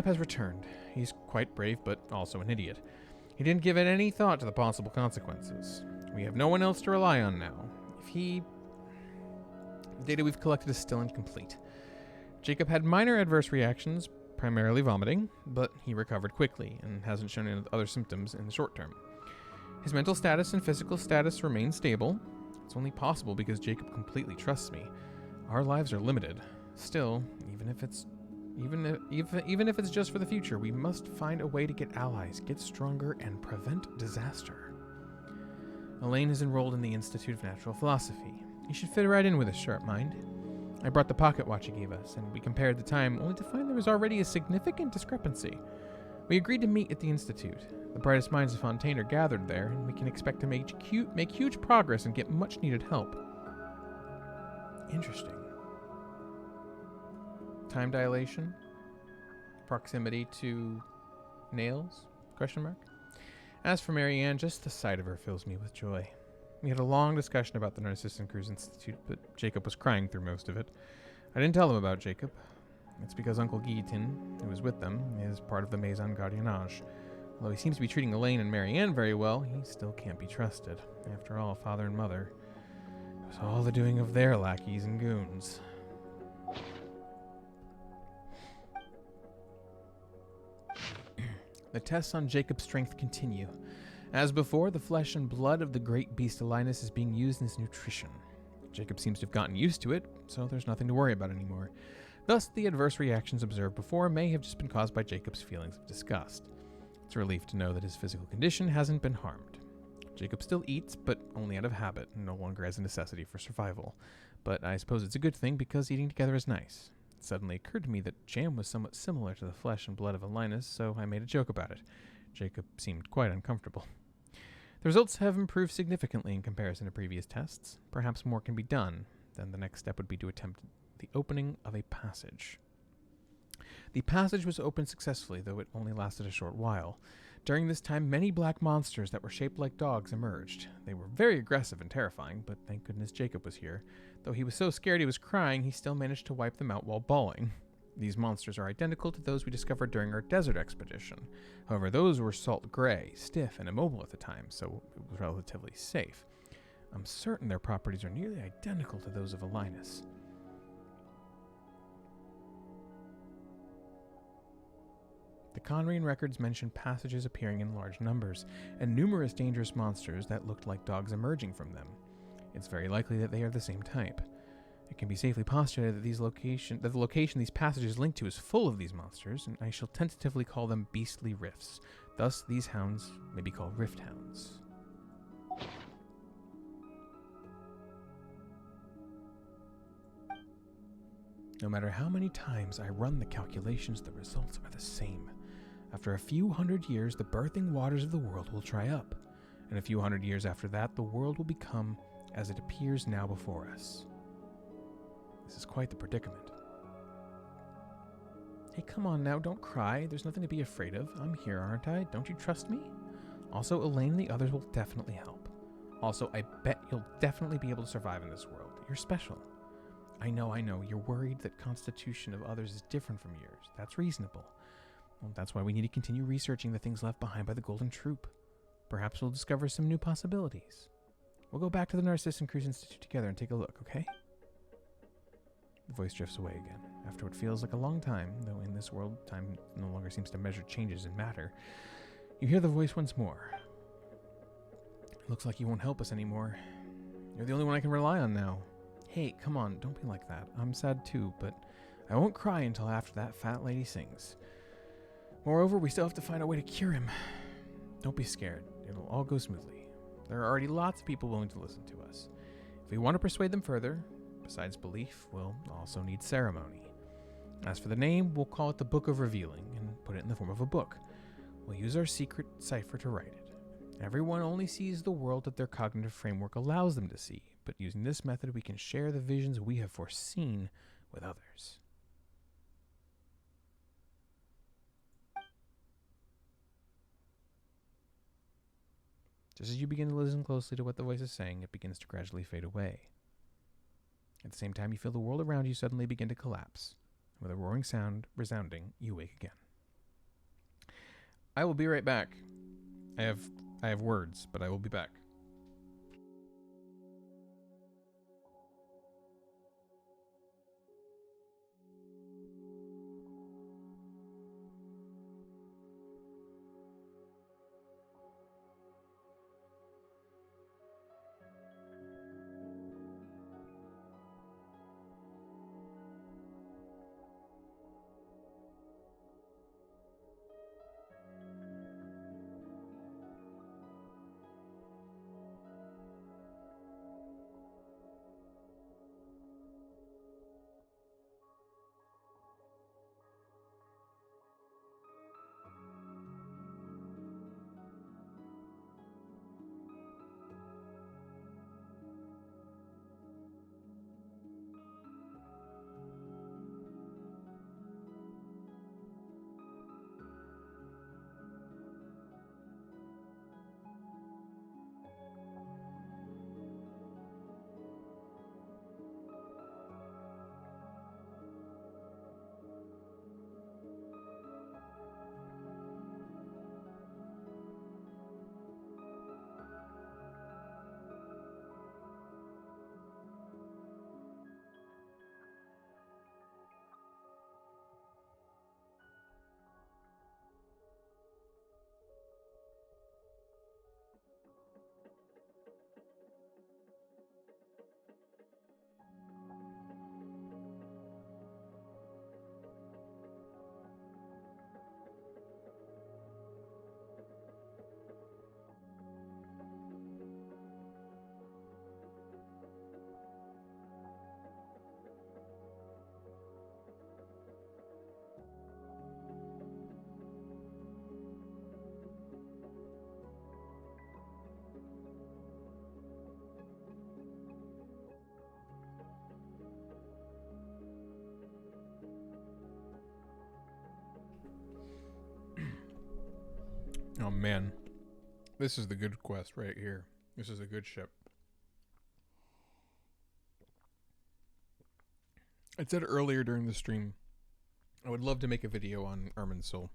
has returned. He's quite brave, but also an idiot. He didn't give it any thought to the possible consequences. We have no one else to rely on now. The data we've collected is still incomplete. Jacob had minor adverse reactions, primarily vomiting, but he recovered quickly and hasn't shown any other symptoms in the short term. His mental status and physical status remain stable. It's only possible because Jacob completely trusts me. Our lives are limited. Still, even if it's just for the future, we must find a way to get allies, get stronger, and prevent disaster. Elaine is enrolled in the Institute of Natural Philosophy. You should fit right in with his sharp mind. I brought the pocket watch he gave us, and we compared the time, only to find there was already a significant discrepancy. We agreed to meet at the Institute. The brightest minds of Fontaine are gathered there, and we can expect to make huge progress and get much-needed help. Interesting. Time dilation? Proximity to nails? Question mark. As for Marianne, just the sight of her fills me with joy. We had a long discussion about the Narcissus Cruise Institute, but Jacob was crying through most of it. I didn't tell him about Jacob. It's because Uncle Guillotin, who was with them, is part of the Maison Gardiennage. Although he seems to be treating Elaine and Marianne very well, he still can't be trusted. After all, father and mother. It was all the doing of their lackeys and goons. The tests on Jacob's strength continue. As before, the flesh and blood of the great beast Alinus is being used as nutrition. Jacob seems to have gotten used to it, so there's nothing to worry about anymore. Thus, the adverse reactions observed before may have just been caused by Jacob's feelings of disgust. It's a relief to know that his physical condition hasn't been harmed. Jacob still eats, but only out of habit, and no longer as a necessity for survival. But I suppose it's a good thing because eating together is nice. It suddenly occurred to me that jam was somewhat similar to the flesh and blood of Alinus, so I made a joke about it. Jacob seemed quite uncomfortable. The results have improved significantly in comparison to previous tests. Perhaps more can be done. Then the next step would be to attempt the opening of a passage. The passage was opened successfully, though it only lasted a short while. During this time, many black monsters that were shaped like dogs emerged. They were very aggressive and terrifying, but thank goodness Jacob was here. Though he was so scared he was crying, he still managed to wipe them out while bawling. These monsters are identical to those we discovered during our desert expedition. However, those were salt gray, stiff, and immobile at the time, so it was relatively safe. I'm certain their properties are nearly identical to those of Alinus. The Conrian records mention passages appearing in large numbers, and numerous dangerous monsters that looked like dogs emerging from them. It's very likely that they are the same type. It can be safely postulated that the location these passages link to is full of these monsters, and I shall tentatively call them beastly rifts. Thus, these hounds may be called rift hounds. No matter how many times I run the calculations, the results are the same. After a few hundred years, the birthing waters of the world will dry up, and a few hundred years after that, the world will become as it appears now before us. This is quite the predicament. Hey, come on now, don't cry. There's nothing to be afraid of. I'm here, aren't I? Don't you trust me? Also, Elaine and the others will definitely help. Also, I bet you'll definitely be able to survive in this world. You're special. I know. You're worried that constitution of others is different from yours. That's reasonable. Well, that's why we need to continue researching the things left behind by the Golden Troop. Perhaps we'll discover some new possibilities. We'll go back to the Narcissus Cruise Institute together and take a look, okay? The voice drifts away again, after what feels like a long time, though in this world, time no longer seems to measure changes in matter. You hear the voice once more. It looks like you won't help us anymore. You're the only one I can rely on now. Hey, come on, don't be like that. I'm sad too, but I won't cry until after that fat lady sings. Moreover, we still have to find a way to cure him. Don't be scared. It'll all go smoothly. There are already lots of people willing to listen to us. If we want to persuade them further, besides belief, we'll also need ceremony. As for the name, we'll call it the Book of Revealing and put it in the form of a book. We'll use our secret cipher to write it. Everyone only sees the world that their cognitive framework allows them to see, but using this method, we can share the visions we have foreseen with others. Just as you begin to listen closely to what the voice is saying, it begins to gradually fade away. At the same time, you feel the world around you suddenly begin to collapse. With a roaring sound resounding, you wake again. I will be right back. I have words, but I will be back. Oh man, this is the good quest right here. This is a good ship. I said earlier during the stream, I would love to make a video on Irminsul.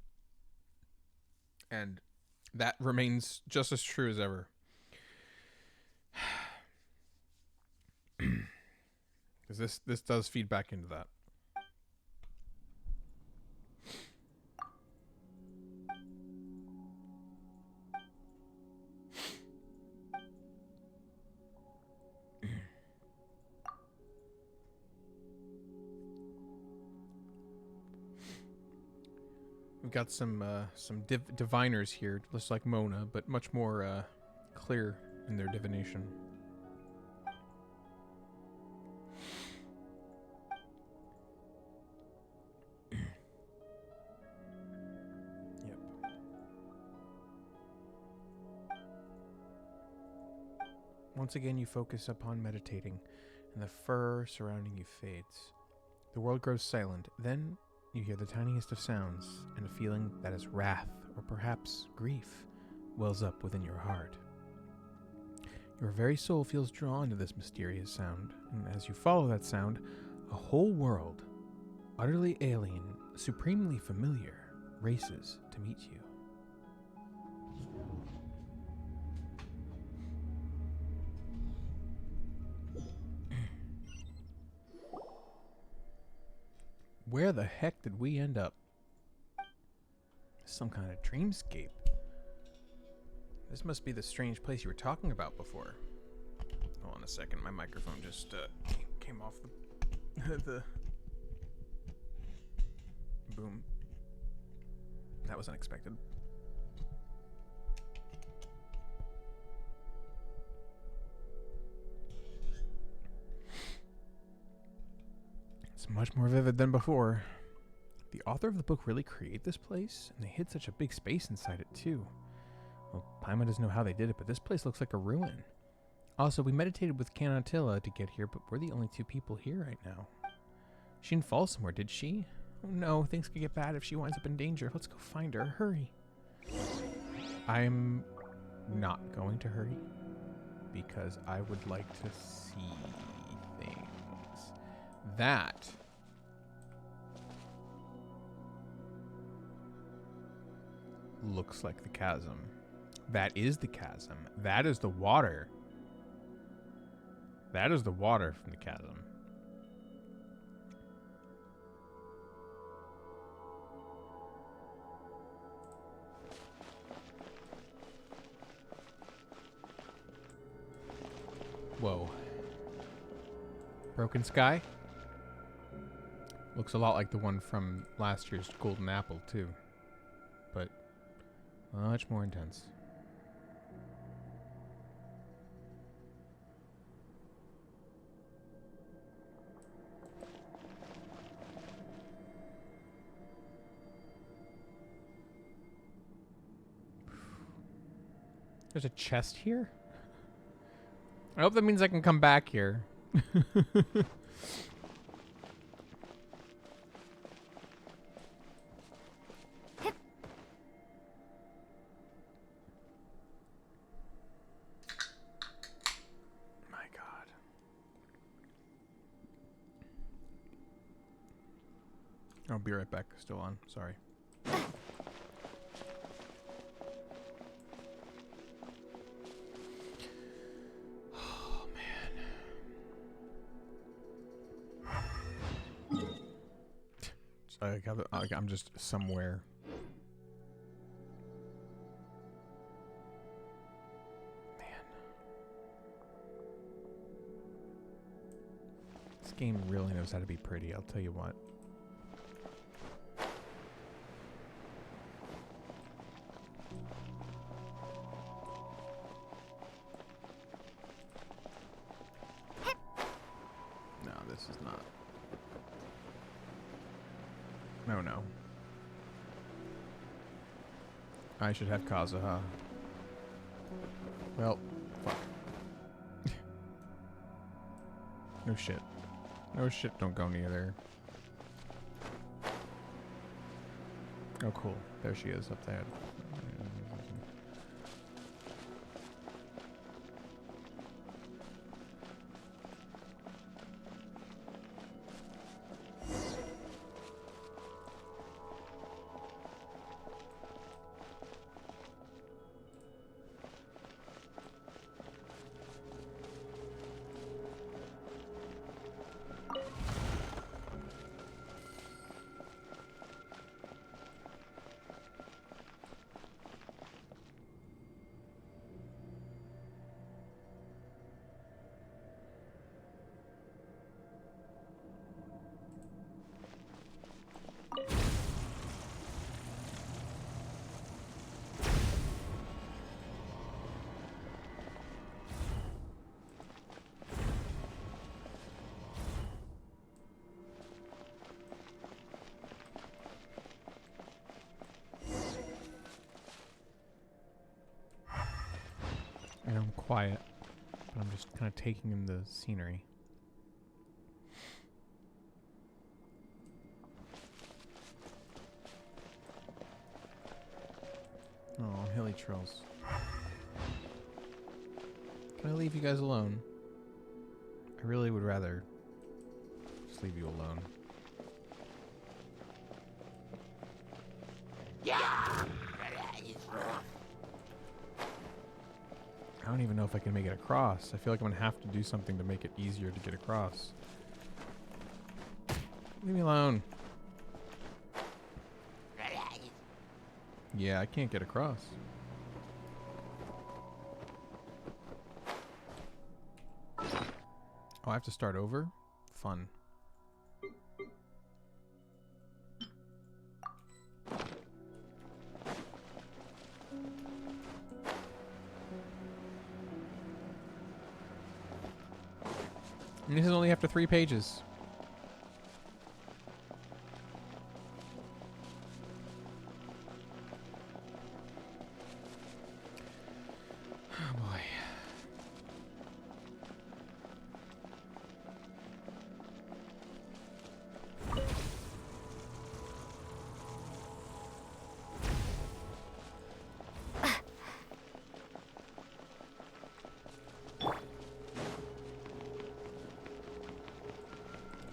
And that remains just as true as ever. Because this does feed back into that. We've got some diviners here, just like Mona, but much more clear in their divination. Yep. Once again, you focus upon meditating, and the fur surrounding you fades. The world grows silent. Then you hear the tiniest of sounds, and a feeling that is wrath, or perhaps grief, wells up within your heart. Your very soul feels drawn to this mysterious sound, and as you follow that sound, a whole world, utterly alien, supremely familiar, races to meet you. Where the heck did we end up? Some kind of dreamscape. This must be the strange place you were talking about before. Hold on a second, my microphone just came off the boom. That was unexpected. It's much more vivid than before. The author of the book really created this place, and they hid such a big space inside it too. Well, Paimon doesn't know how they did it, but this place looks like a ruin. Also, we meditated with Canatilla to get here, but we're the only two people here right now. She didn't fall somewhere, did she? Oh no, things could get bad if she winds up in danger. Let's go find her. Hurry. I'm not going to hurry, because I would like to see things. That looks like the chasm. That is the chasm. That is the water. That is the water from the chasm. Whoa. Broken sky? Looks a lot like the one from last year's Golden Apple, too. But much more intense. There's a chest here? I hope that means I can come back here. My God. I'll be right back. Still on. Sorry. I'm just somewhere. Man. This game really knows how to be pretty, I'll tell you what. No, this is not. No, no. I should have Kazuha. Well, fuck. No shit. No shit, don't go near there. Oh, cool. There she is up there. quiet, but I'm just kind of taking in the scenery. Oh, hilly trails. Can I leave you guys alone? I really would rather just leave you alone. I don't even know if I can make it across. I feel like I'm gonna have to do something to make it easier to get across. Leave me alone. Yeah, I can't get across. Oh, I have to start over? Fun. And this is only after 3 pages. Oh boy.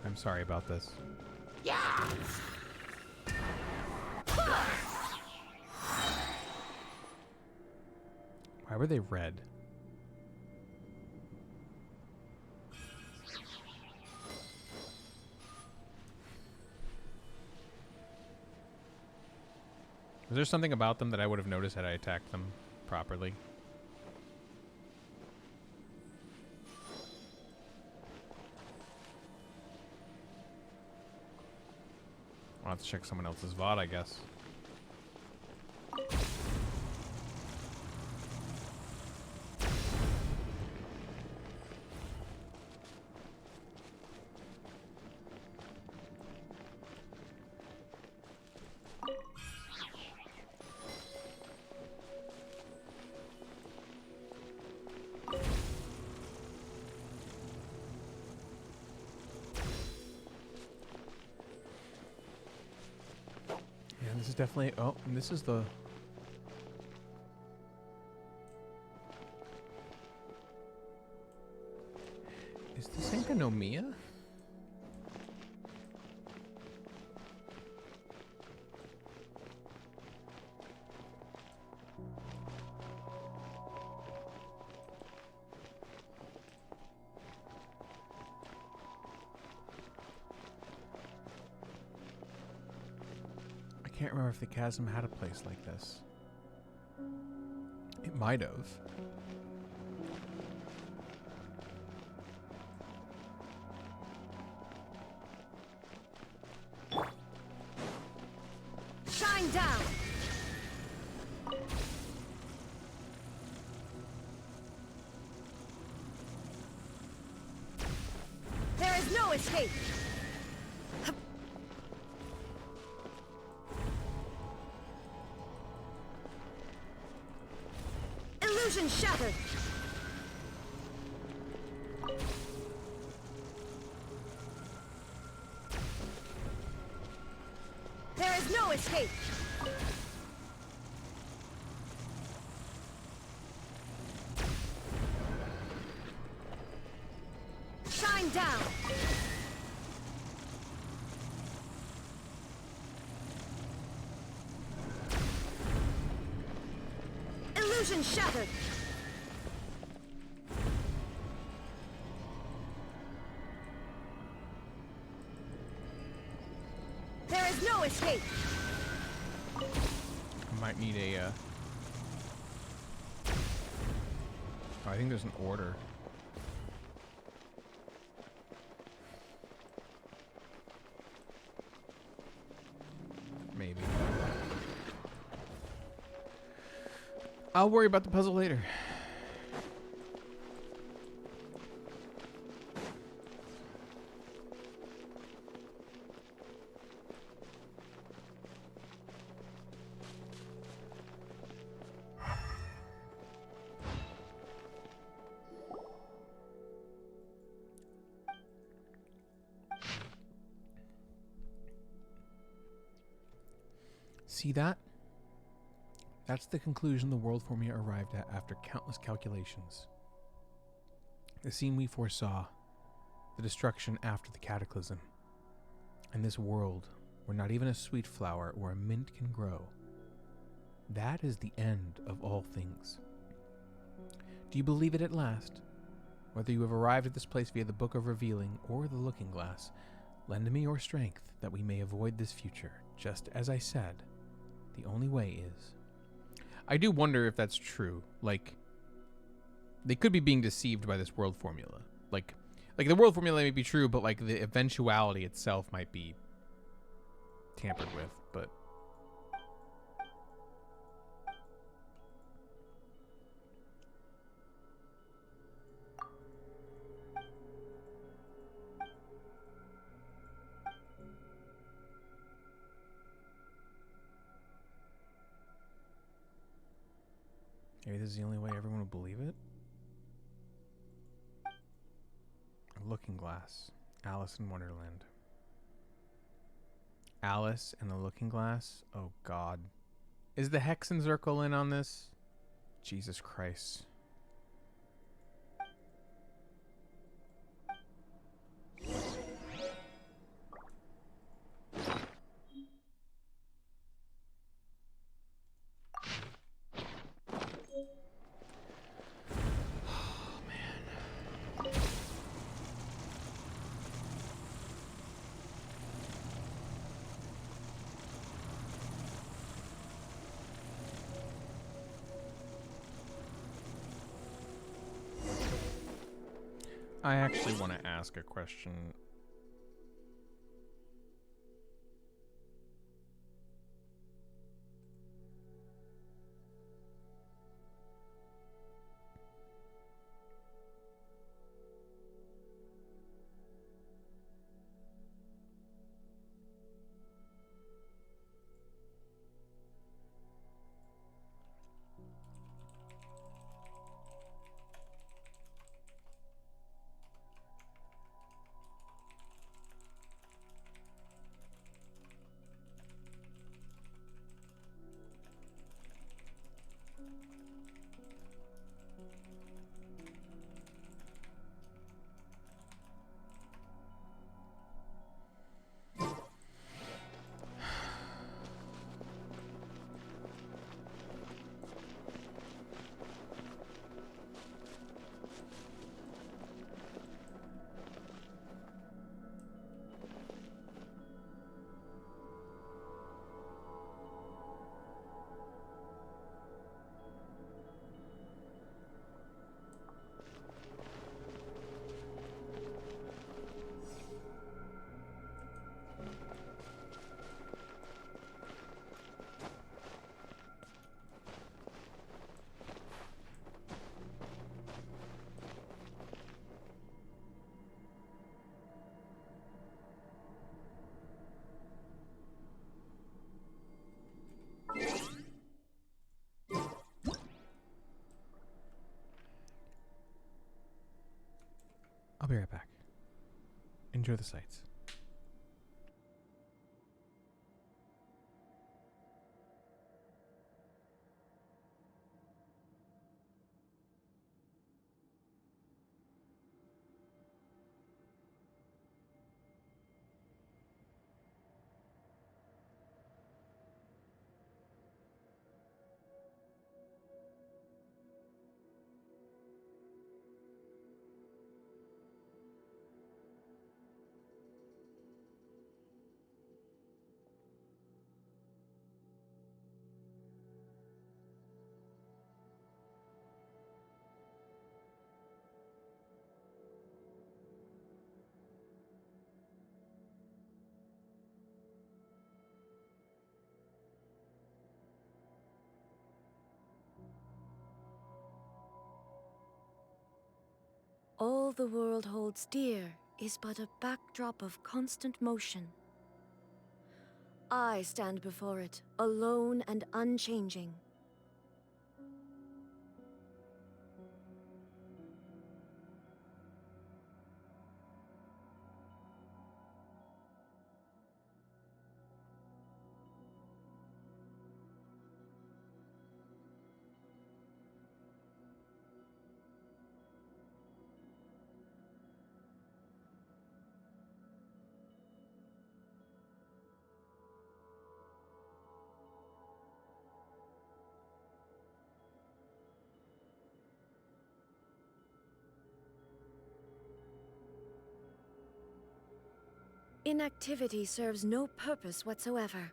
I'm sorry about this. Why were they red? Was there something about them that I would have noticed had I attacked them properly? I'll have to check someone else's VOD, I guess. This is definitely... Oh, and this is the... Is this Ankanomiya? I can't remember if the chasm had a place like this. It might have. Shine down! There is no escape! Illusion shattered! There is no escape! Shine down! Illusion shattered! There is no escape! I might need a... Oh, I think there's an order. Maybe. I'll worry about the puzzle later. See that? That's the conclusion the world formula arrived at after countless calculations. The scene we foresaw, the destruction after the cataclysm, and this world where not even a sweet flower or a mint can grow. That is the end of all things. Do you believe it at last? Whether you have arrived at this place via the Book of Revealing or the Looking Glass, lend me your strength that we may avoid this future. Just as I said, the only way is... I do wonder if that's true. Like, they could be being deceived by this world formula. Like the world formula may be true, but like the eventuality itself might be tampered with. But maybe this is the only way everyone will believe it. Looking Glass. Alice in Wonderland. Alice and the Looking Glass? Oh god. Is the Hexen Circle in on this? Jesus Christ. I actually want to ask a question. I'll be right back. Enjoy the sights. All the world holds dear is but a backdrop of constant motion. I stand before it, alone and unchanging. inactivity serves no purpose whatsoever.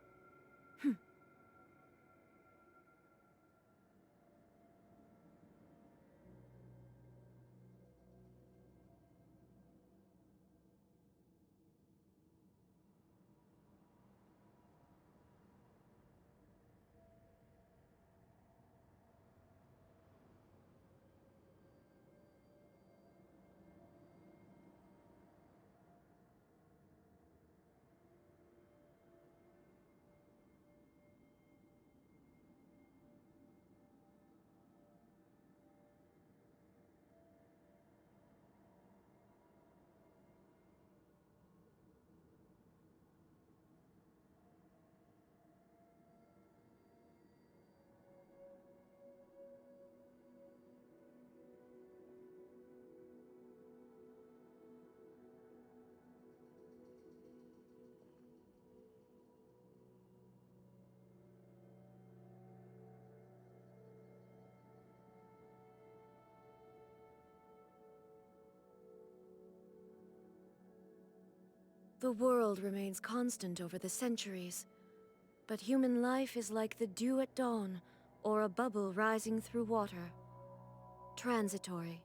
The world remains constant over the centuries, but human life is like the dew at dawn, or a bubble rising through water. Transitory.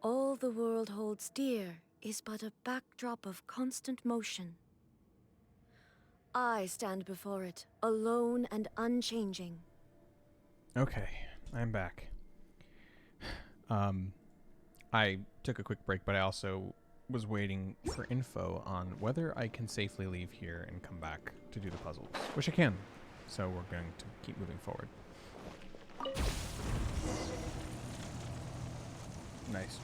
All the world holds dear is but a backdrop of constant motion. I stand before it, alone and unchanging. Okay, I'm back. I took a quick break, but I also was waiting for info on whether I can safely leave here and come back to do the puzzles, which I can. So we're going to keep moving forward. Nice.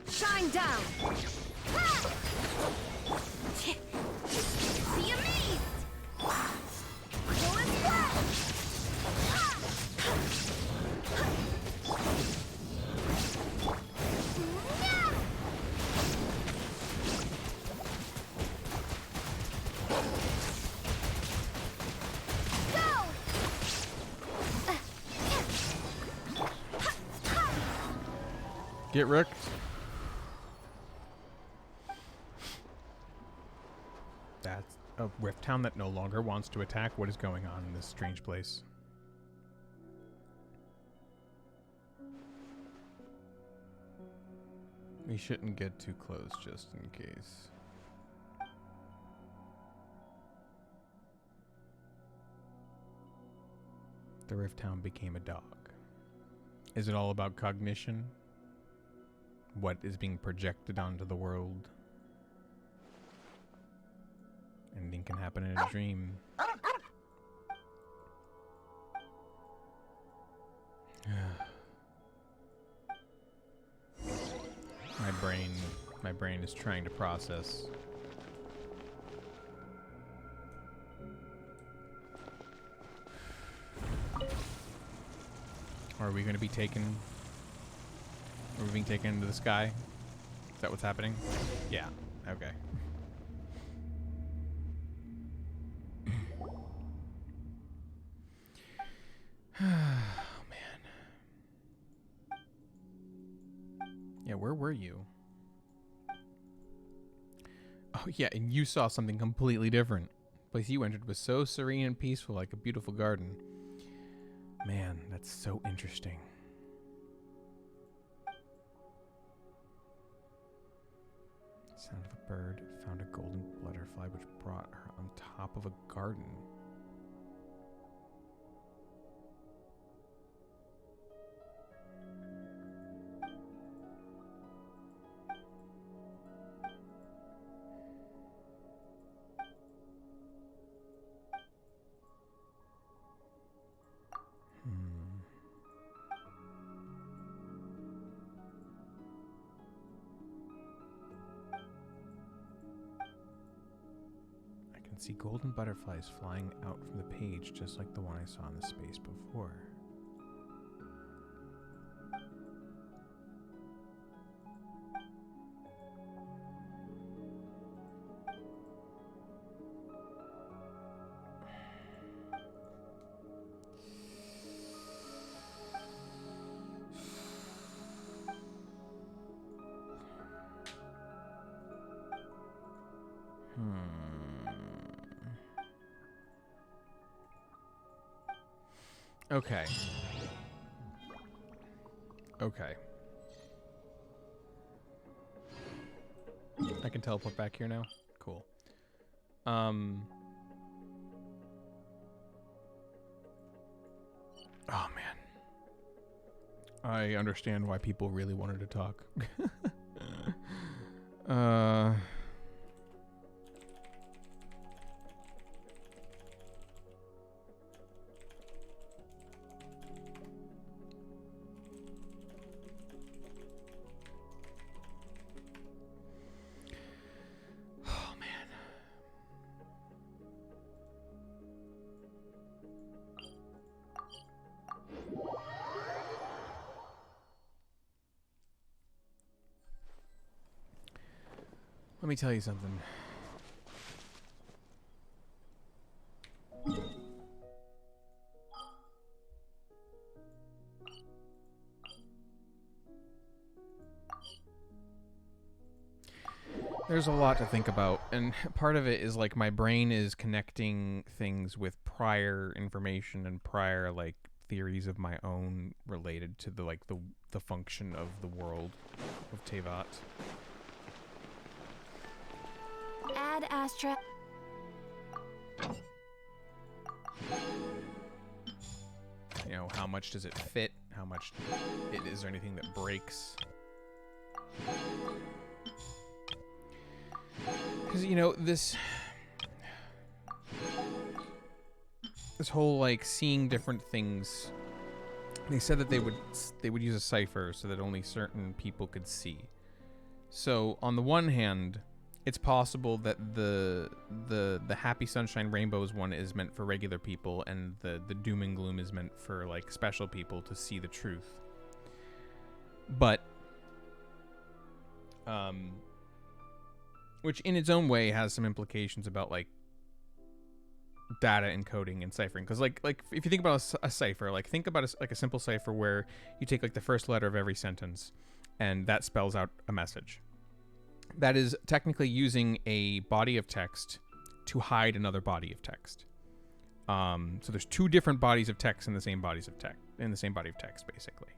Shine down! Be amazed! Go and Get wrecked. That's a rift town that no longer wants to attack. What is going on in this strange place? We shouldn't get too close just in case. The rift town became a dog. Is it all about cognition? What is being projected onto the world? Anything can happen in a dream. My brain is trying to process. Are we going to be taken? Are we being taken into the sky? Is that what's happening? Yeah. Okay. Oh, man. Yeah, where were you? Oh, Oh, yeah, and you saw something completely different. The place you entered was so serene and peaceful, like a beautiful garden. Man, that's so interesting. Sound of a bird found a golden butterfly which brought her on top of a garden. I can see golden butterflies flying out from the page just like the one I saw in the space before. Okay. Okay. I can teleport back here now? Cool. Oh, man. I understand why people really wanted to talk. Oh, man. Let me tell you something. There's a lot to think about, and part of it is like my brain is connecting things with prior information and prior like theories of my own related to the function of the world of Tevat. Add Astra. You know, how much does it fit? How much is there anything that breaks? Because, you know, this whole like seeing different things, they said that they would use a cipher so that only certain people could see. So on the one hand, it's possible that the Happy Sunshine Rainbows one is meant for regular people, and the Doom and Gloom is meant for like special people to see the truth. But which in its own way has some implications about like data encoding and ciphering, because like if you think about a cipher, like think about a simple cipher where you take like the first letter of every sentence and that spells out a message. That is technically using a body of text to hide another body of text. So there's two different bodies of text in the same body of text, basically.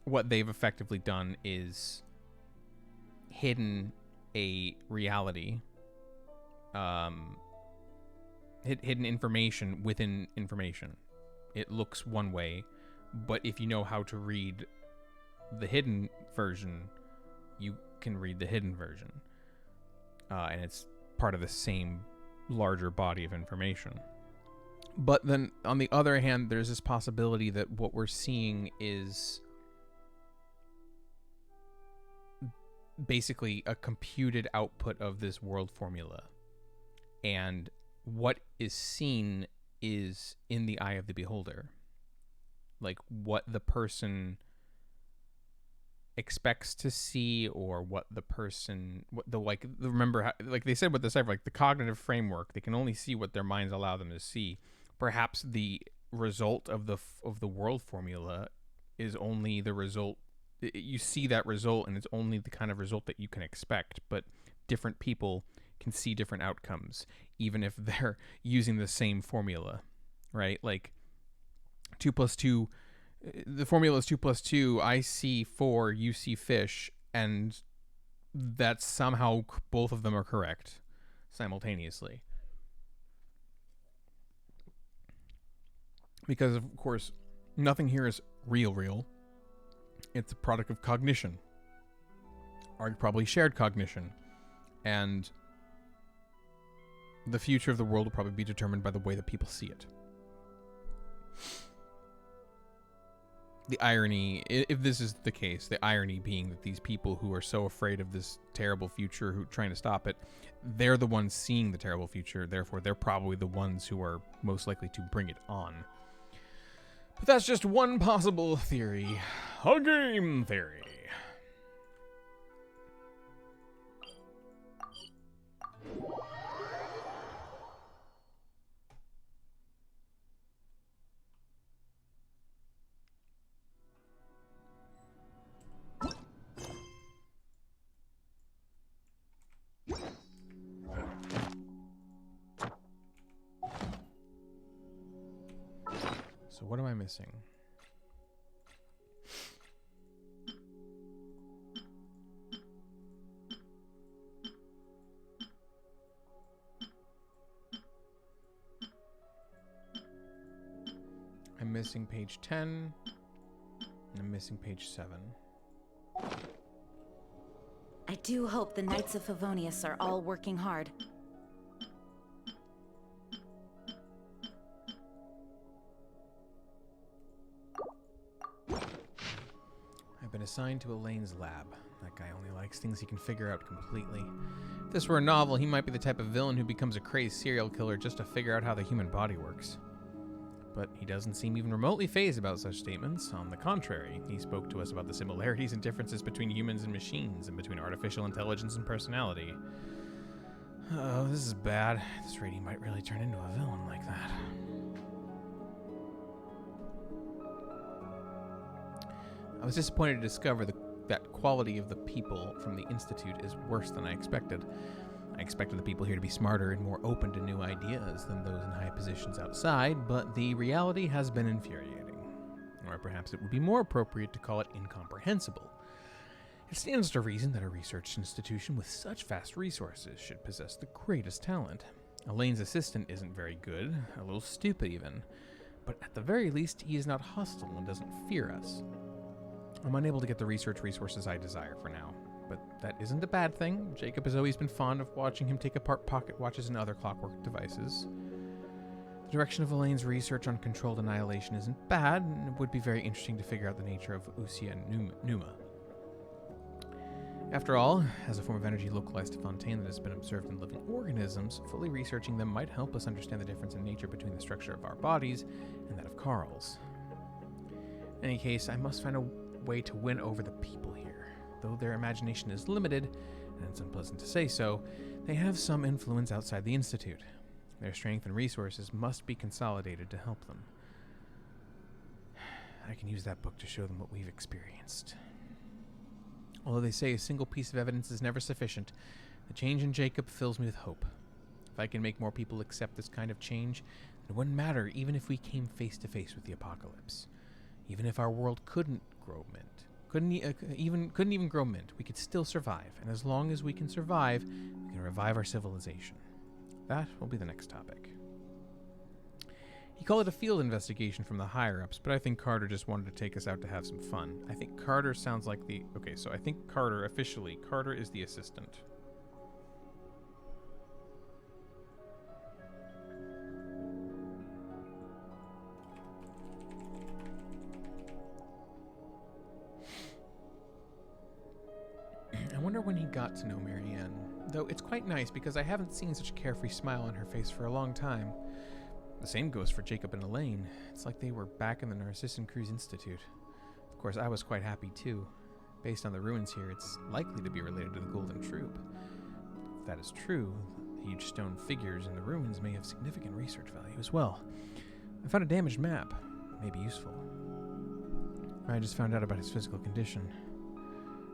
What they've effectively done is hidden a reality, hidden information within information. It looks one way, but if you know how to read the hidden version, you can read the hidden version, and it's part of the same larger body of information. But then on the other hand, there's this possibility that what we're seeing is basically a computed output of this world formula, and what is seen is in the eye of the beholder, like what the person expects to see, or what the person, remember how, like they said with the cipher, like the cognitive framework, they can only see what their minds allow them to see. Perhaps the result of the world formula is only the result, You see that result, and it's only the kind of result that you can expect, but different people can see different outcomes, even if they're using the same formula, right? Like 2 plus 2, the formula is 2 plus 2, I see 4, you see fish, and that somehow both of them are correct simultaneously. Because, of course, nothing here is real. It's a product of cognition, or probably shared cognition, and the future of the world will probably be determined by the way that people see it. The irony, if this is the case, the irony being that these people who are so afraid of this terrible future, who are trying to stop it, they're the ones seeing the terrible future, therefore they're probably the ones who are most likely to bring it on. But that's just one possible theory. A game theory. So what am I missing? I'm missing page 10, and I'm missing page 7. I do hope the Knights of Favonius are all working hard. I've been assigned to Elaine's lab. That guy only likes things he can figure out completely. If this were a novel, he might be the type of villain who becomes a crazed serial killer just to figure out how the human body works. But he doesn't seem even remotely fazed about such statements. On the contrary, he spoke to us about the similarities and differences between humans and machines, and between artificial intelligence and personality. Oh, this is bad. At this rate, he might really turn into a villain like that. I was disappointed to discover that quality of the people from the Institute is worse than I expected. I expected the people here to be smarter and more open to new ideas than those in high positions outside, but the reality has been infuriating. Or perhaps it would be more appropriate to call it incomprehensible. It stands to reason that a research institution with such vast resources should possess the greatest talent. Elaine's assistant isn't very good, a little stupid even, but at the very least he is not hostile and doesn't fear us. I'm unable to get the research resources I desire for now. But that isn't a bad thing. Jacob has always been fond of watching him take apart pocket watches and other clockwork devices. The direction of Elaine's research on controlled annihilation isn't bad, and it would be very interesting to figure out the nature of Usia and Numa. After all, as a form of energy localized to Fontaine that has been observed in living organisms, fully researching them might help us understand the difference in nature between the structure of our bodies and that of Carl's. In any case, I must find a way to win over the people here. Though their imagination is limited, and it's unpleasant to say so, they have some influence outside the Institute. Their strength and resources must be consolidated to help them. I can use that book to show them what we've experienced. Although they say a single piece of evidence is never sufficient, the change in Jacob fills me with hope. If I can make more people accept this kind of change, it wouldn't matter even if we came face to face with the apocalypse. Even if our world couldn't grow mint. Couldn't even grow mint, we could still survive, and as long as we can survive, we can revive our civilization. That will be the next topic. He called it a field investigation from the higher-ups, but I think Carter just wanted to take us out to have some fun. I think Carter sounds like the... Okay, so I think Carter, officially, Carter is the assistant. I wonder when he got to know Marianne. Though it's quite nice because I haven't seen such a carefree smile on her face for a long time. The same goes for Jacob and Elaine. It's like they were back in the Narcissan Cruise Institute. Of course, I was quite happy too. Based on the ruins here, it's likely to be related to the Golden Troop. If that is true, the huge stone figures in the ruins may have significant research value as well. I found a damaged map. May be useful. I just found out about his physical condition.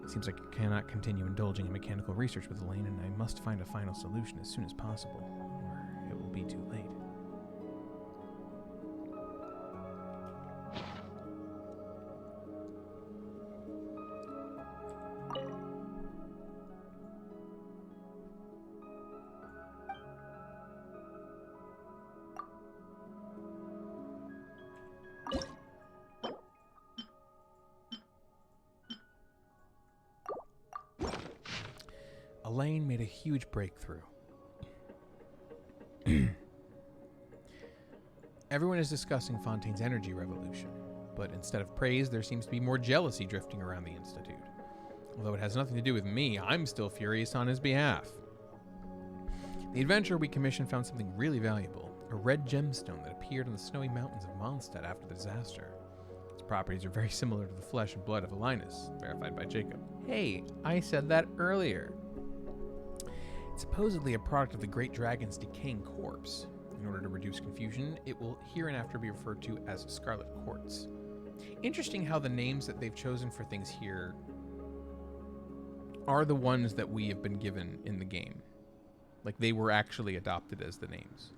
Seems like I cannot continue indulging in mechanical research with Elaine, and I must find a final solution as soon as possible, or it will be too late. Elaine made a huge breakthrough. Everyone is discussing Fontaine's energy revolution, but instead of praise, there seems to be more jealousy drifting around the Institute. Although it has nothing to do with me, I'm still furious on his behalf. The adventurer we commissioned found something really valuable, a red gemstone that appeared on the snowy mountains of Mondstadt after the disaster. Its properties are very similar to the flesh and blood of Linus, verified by Jacob. Hey, I said that earlier. It's supposedly a product of the great dragon's decaying corpse. In order to reduce confusion, it will hereinafter be referred to as Scarlet Quartz. Interesting how the names that they've chosen for things here are the ones that we have been given in the game. Like, they were actually adopted as the names.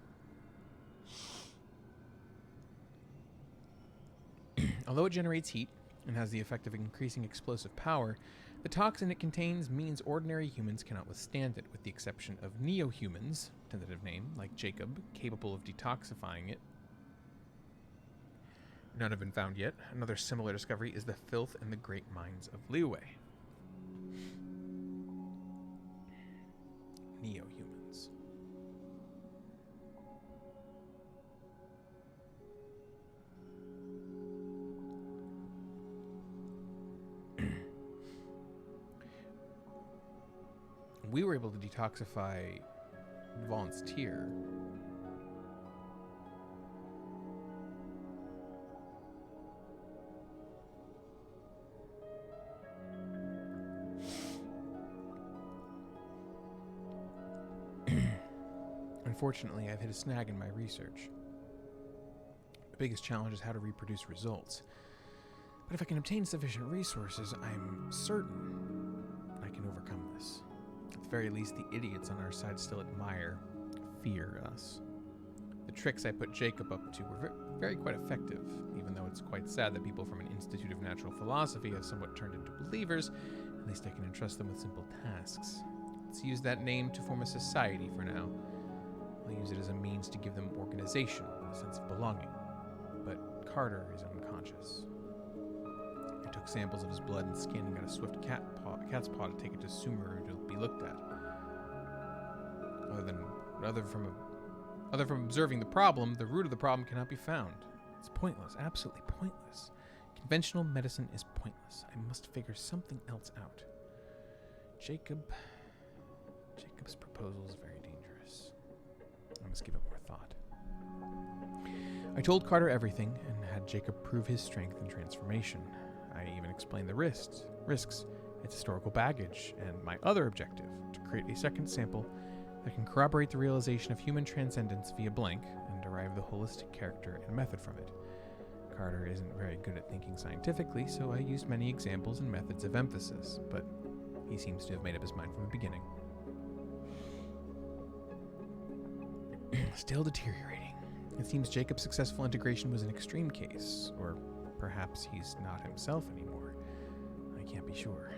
Although it generates heat and has the effect of increasing explosive power, the toxin it contains means ordinary humans cannot withstand it, with the exception of neo-humans, tentative name, like Jacob, capable of detoxifying it. None have been found yet. Another similar discovery is the filth in the great mines of Liyue. Neo-humans. We were able to detoxify Volunteer. Unfortunately, I've hit a snag in my research. The biggest challenge is how to reproduce results. But if I can obtain sufficient resources, I'm certain I can overcome this. At the very least, the idiots on our side still fear us. The tricks I put Jacob up to were very quite effective, even though it's quite sad that people from an Institute of Natural Philosophy have somewhat turned into believers. At least I can entrust them with simple tasks. Let's use that name to form a society for now. I'll use it as a means to give them organization, a sense of belonging. But Carter is unconscious. I took samples of his blood and skin and got a swift cat's paw to take it to Sumeru to be looked at. Other from observing the problem, the root of the problem cannot be found. It's pointless, absolutely pointless. Conventional medicine is pointless. I must figure something else out. Jacob's proposal is very dangerous. I must give it more thought. I told Carter everything and had Jacob prove his strength and transformation. I even explained the risks, its historical baggage, and my other objective, to create a second sample that can corroborate the realization of human transcendence via blank and derive the holistic character and method from it. Carter isn't very good at thinking scientifically, so I used many examples and methods of emphasis, but he seems to have made up his mind from the beginning. Still deteriorating. It seems Jacob's successful integration was an extreme case, or perhaps he's not himself anymore. I can't be sure.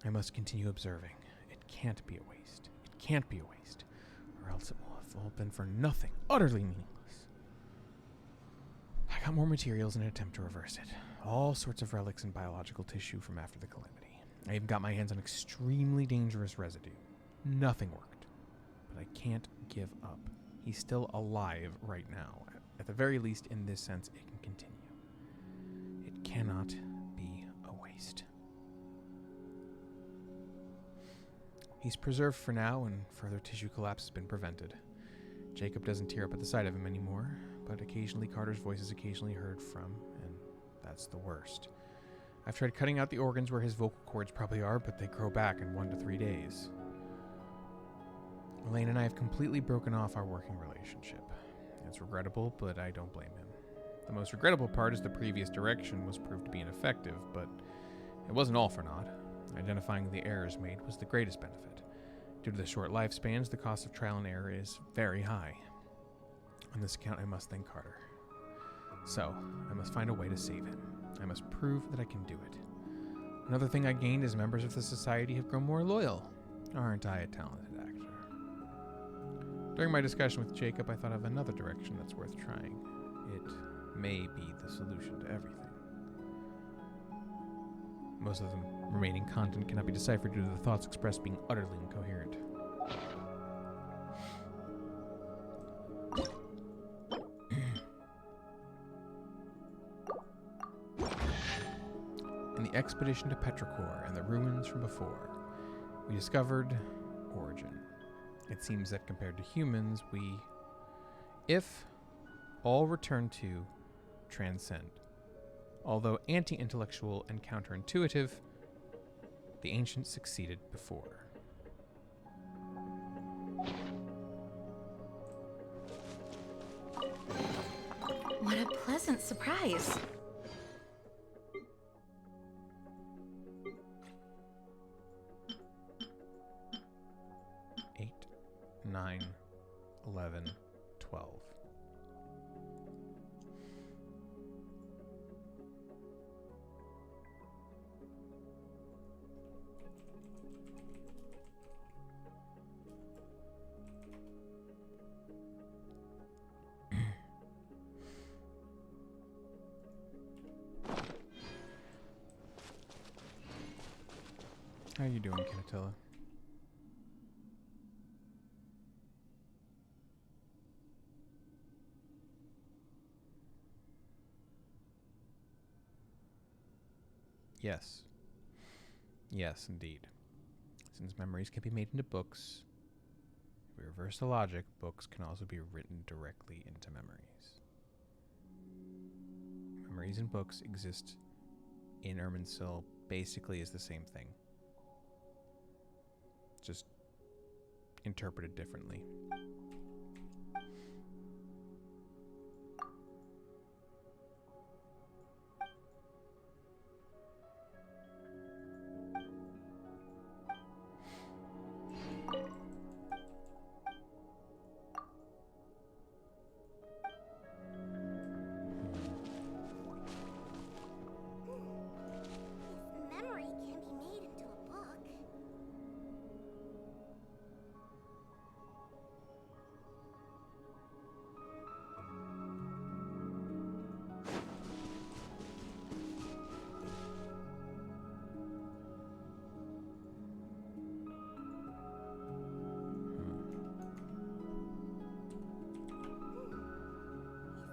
I must continue observing. It can't be a waste. It can't be a waste, or else it will have all been for nothing, utterly meaningless. I got more materials in an attempt to reverse it. All sorts of relics and biological tissue from after the calamity. I even got my hands on extremely dangerous residue. Nothing worked. But I can't give up. He's still alive right now. At the very least, in this sense, it can continue. It cannot be a waste. He's preserved for now, and further tissue collapse has been prevented. Jacob doesn't tear up at the sight of him anymore, but occasionally Carter's voice is occasionally heard from, and that's the worst. I've tried cutting out the organs where his vocal cords probably are, but they grow back in 1 to 3 days. Elaine and I have completely broken off our working relationship. It's regrettable, but I don't blame him. The most regrettable part is the previous direction was proved to be ineffective, but it wasn't all for naught. Identifying the errors made was the greatest benefit. Due to the short lifespans, the cost of trial and error is very high. On this account, I must thank Carter. So, I must find a way to save him. I must prove that I can do it. Another thing I gained is members of the society have grown more loyal. Aren't I a talented actor? During my discussion with Jacob, I thought of another direction that's worth trying. It may be the solution to everything. Most of the remaining content cannot be deciphered due to the thoughts expressed being utterly incoherent. In the expedition to Petrichor and the ruins from before, we discovered origin. It seems that compared to humans, if all return to transcend. Although anti-intellectual and counterintuitive, the ancients succeeded before. What a pleasant surprise. 8, 9, 11, 12. How you doing, Kinatilla? Yes. Yes, indeed. Since memories can be made into books, if we reverse the logic, books can also be written directly into memories. Memories and books exist in Irminsul basically as the same thing. Just interpreted differently. If memory can be made into a book.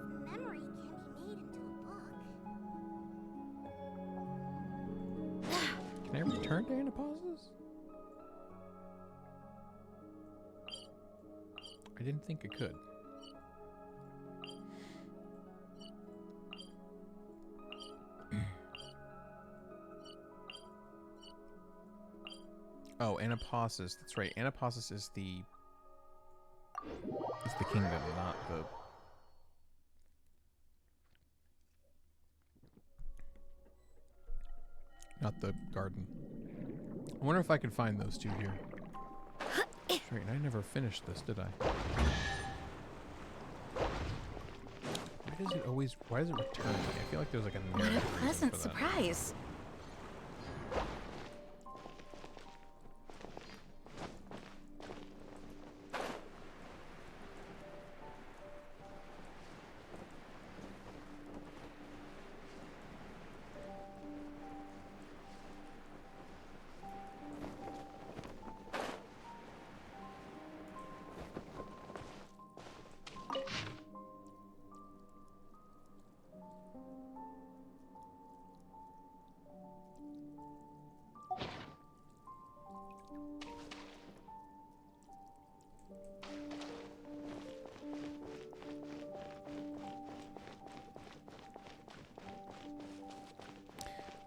If memory can be made into a book. Can I return to Anapauses? I didn't think I could. Oh, Anapausis. That's right. Anapausis is the kingdom, not the garden. I wonder if I could find those two here. Right, I never finished this, did I? Why does it return to me? I feel like there's like a What a narrative reason pleasant for that. surprise.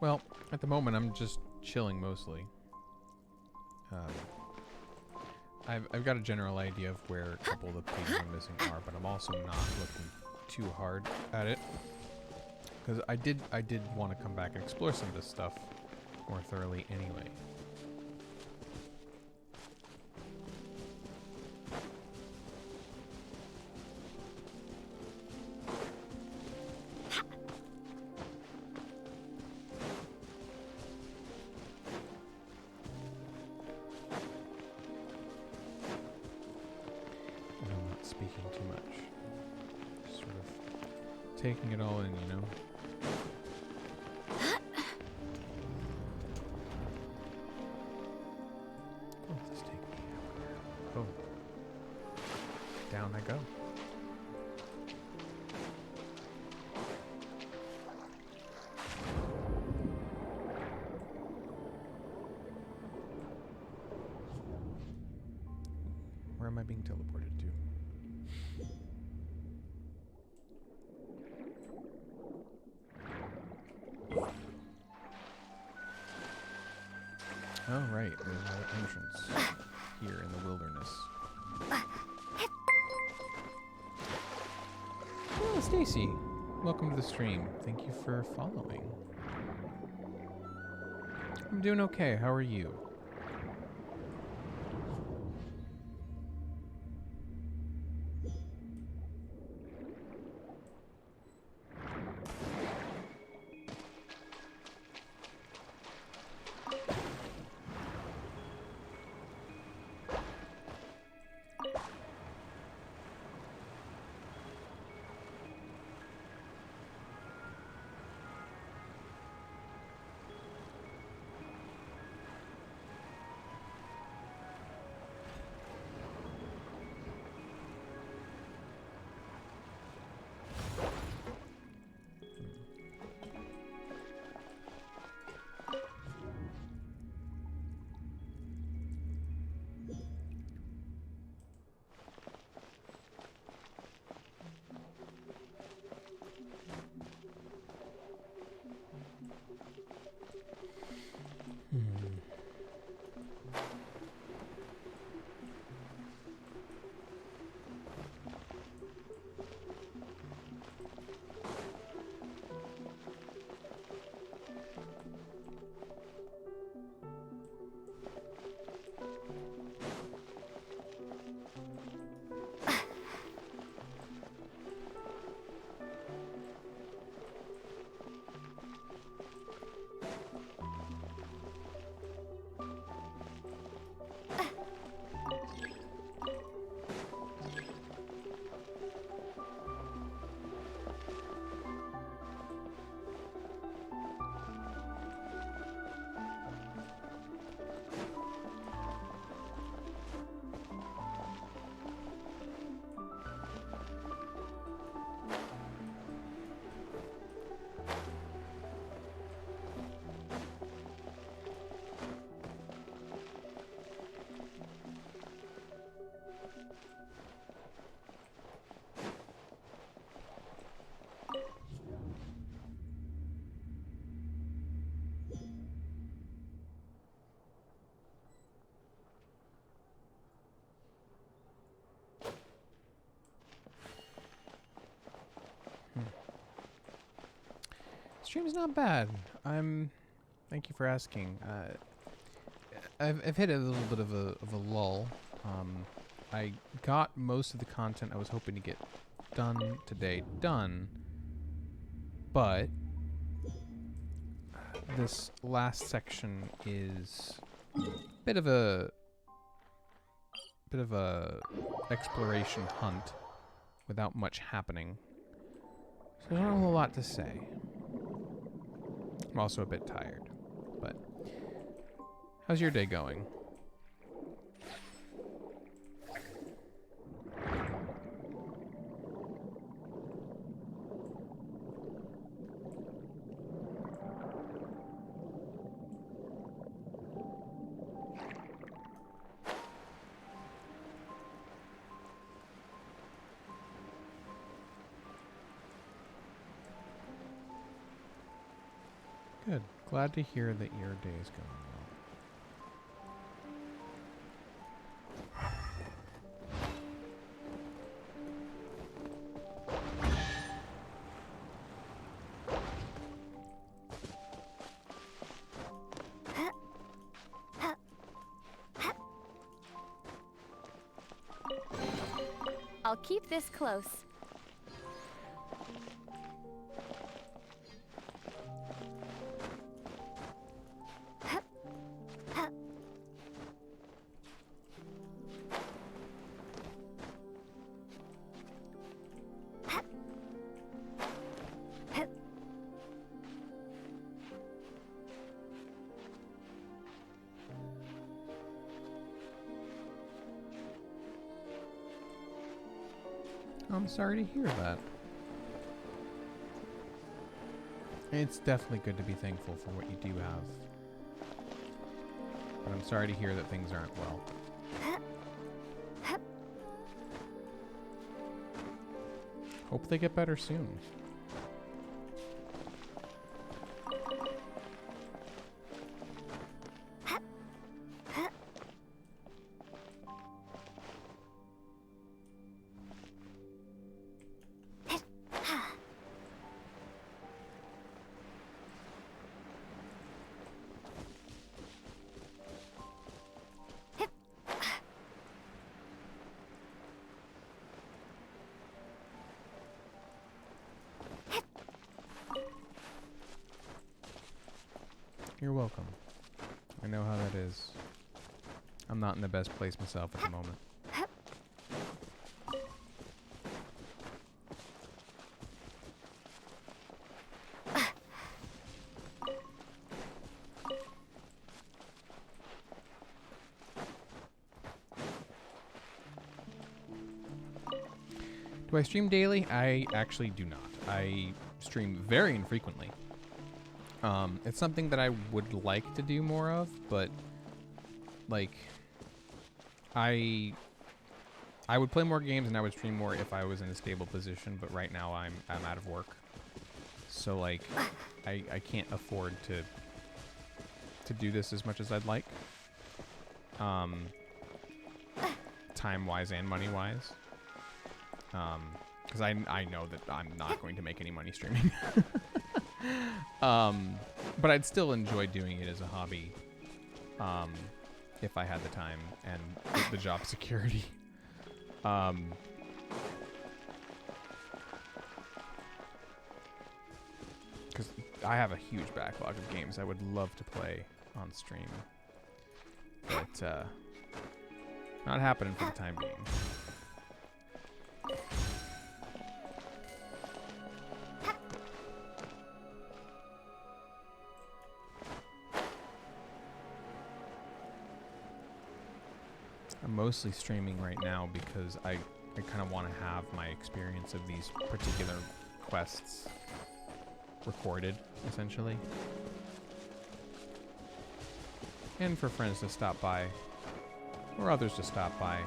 Well, at the moment, I'm just chilling mostly. I've got a general idea of where a couple of the pages I'm missing are, but I'm also not looking too hard at it. because I did want to come back and explore some of this stuff more thoroughly anyway. And I'm not speaking too much. Just sort of taking it all in, you know? Where does this take me? Oh. Down I go. Where am I being teleported to? Oh, right. There's another entrance here in the wilderness. Oh, Stacy. Welcome to the stream. Thank you for following. I'm doing okay. How are you? Stream's not bad. Thank you for asking. I've hit a little bit of a lull. I got most of the content I was hoping to get done today done, but this last section is a bit of a exploration hunt without much happening. So there's not a whole lot to say. I'm also a bit tired, but how's your day going? Good. Glad to hear that your day is going well. I'll keep this close. I'm sorry to hear that. It's definitely good to be thankful for what you do have. But I'm sorry to hear that things aren't well. Hope they get better soon. You're welcome. I know how that is. I'm not in the best place myself at the moment. Do I stream daily? I actually do not. I stream very infrequently. It's something that I would like to do more of, but like I would play more games and I would stream more if I was in a stable position, but right now I'm out of work. So like I can't afford to do this as much as I'd like. Time-wise and money-wise. Because I know that I'm not going to make any money streaming. But I'd still enjoy doing it as a hobby, if I had the time and the job security. Because I have a huge backlog of games I would love to play on stream, but not happening for the time being. I'm mostly streaming right now because I kind of want to have my experience of these particular quests recorded, essentially. And for friends to stop by, or others to stop by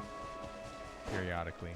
periodically.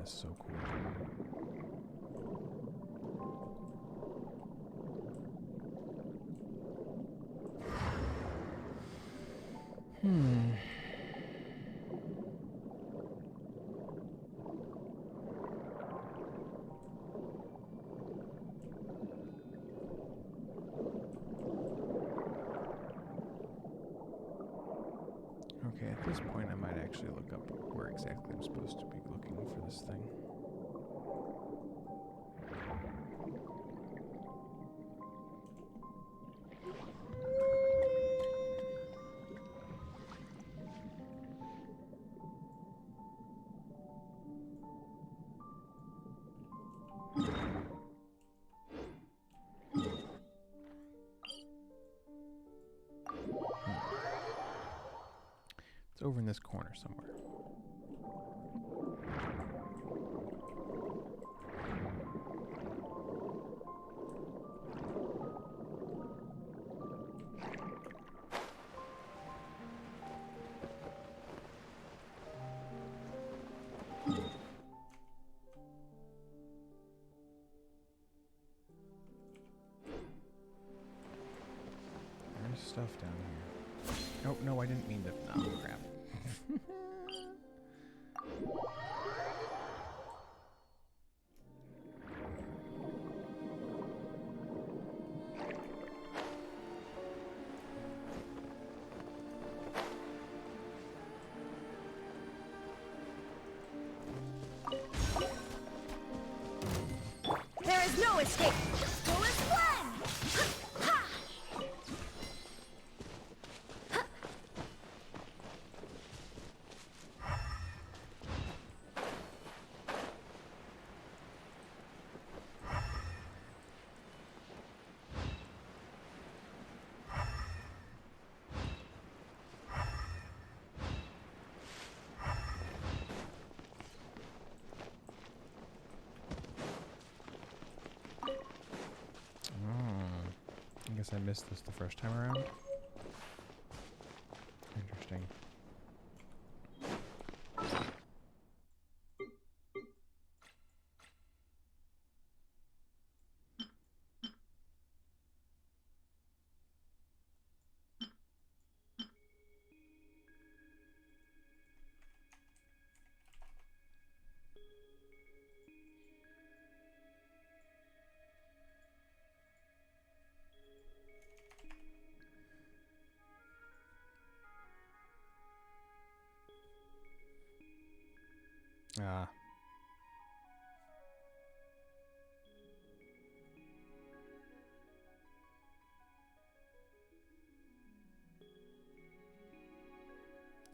So cool. Okay, at this point I might actually look up where exactly I'm supposed to be looking for this thing. It's over in this corner somewhere. There's stuff down here. Oh, no, I didn't mean to. Oh, crap. There is no escape. Full as one. Ha! I guess I missed this the first time around. Interesting. Ah.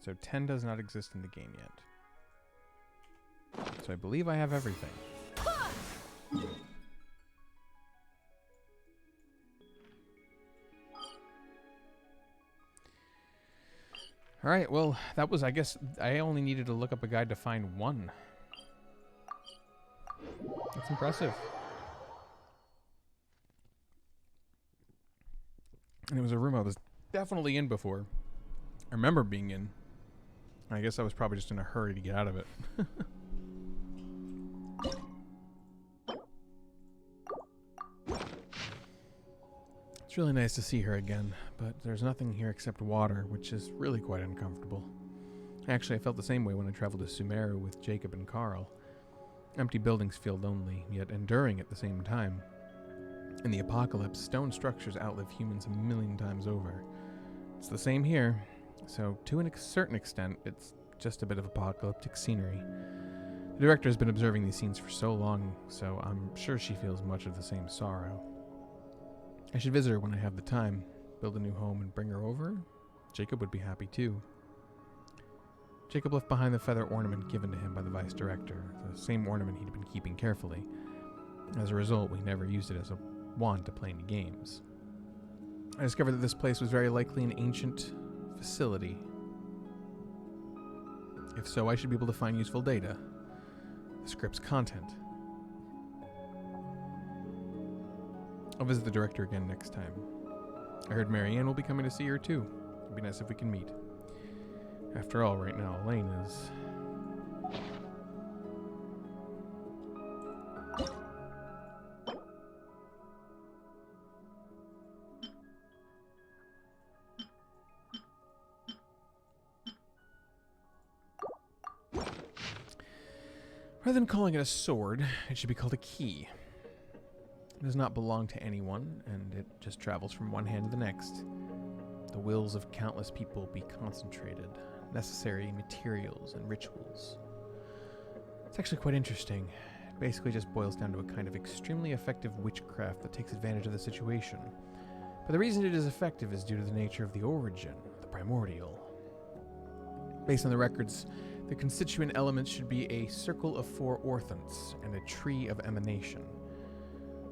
So 10 does not exist in the game yet. So I believe I have everything. Alright, well, that was, I guess, I only needed to look up a guide to find one. That's impressive. And it was a room I was definitely in before. I remember being in. I guess I was probably just in a hurry to get out of it. It's really nice to see her again, but there's nothing here except water, which is really quite uncomfortable. Actually, I felt the same way when I traveled to Sumeru with Jacob and Carl. Empty buildings feel lonely, yet enduring at the same time. In the apocalypse, stone structures outlive humans a million times over. It's the same here, so to a certain extent, it's just a bit of apocalyptic scenery. The director has been observing these scenes for so long, so I'm sure she feels much of the same sorrow. I should visit her when I have the time, build a new home and bring her over. Jacob would be happy too. Jacob left behind the feather ornament given to him by the vice director, the same ornament he'd been keeping carefully. As a result, we never used it as a wand to play any games. I discovered that this place was very likely an ancient facility. If so, I should be able to find useful data. The script's content. I'll visit the director again next time. I heard Marianne will be coming to see her too. It'd be nice if we can meet. After all, right now, Elaine is... Rather than calling it a sword, it should be called a key. It does not belong to anyone, and it just travels from one hand to the next. The wills of countless people be concentrated, necessary materials and rituals. It's actually quite interesting. It basically just boils down to a kind of extremely effective witchcraft that takes advantage of the situation. But the reason it is effective is due to the nature of the origin, the primordial. Based on the records, the constituent elements should be a circle of 4 orthants and a tree of emanation.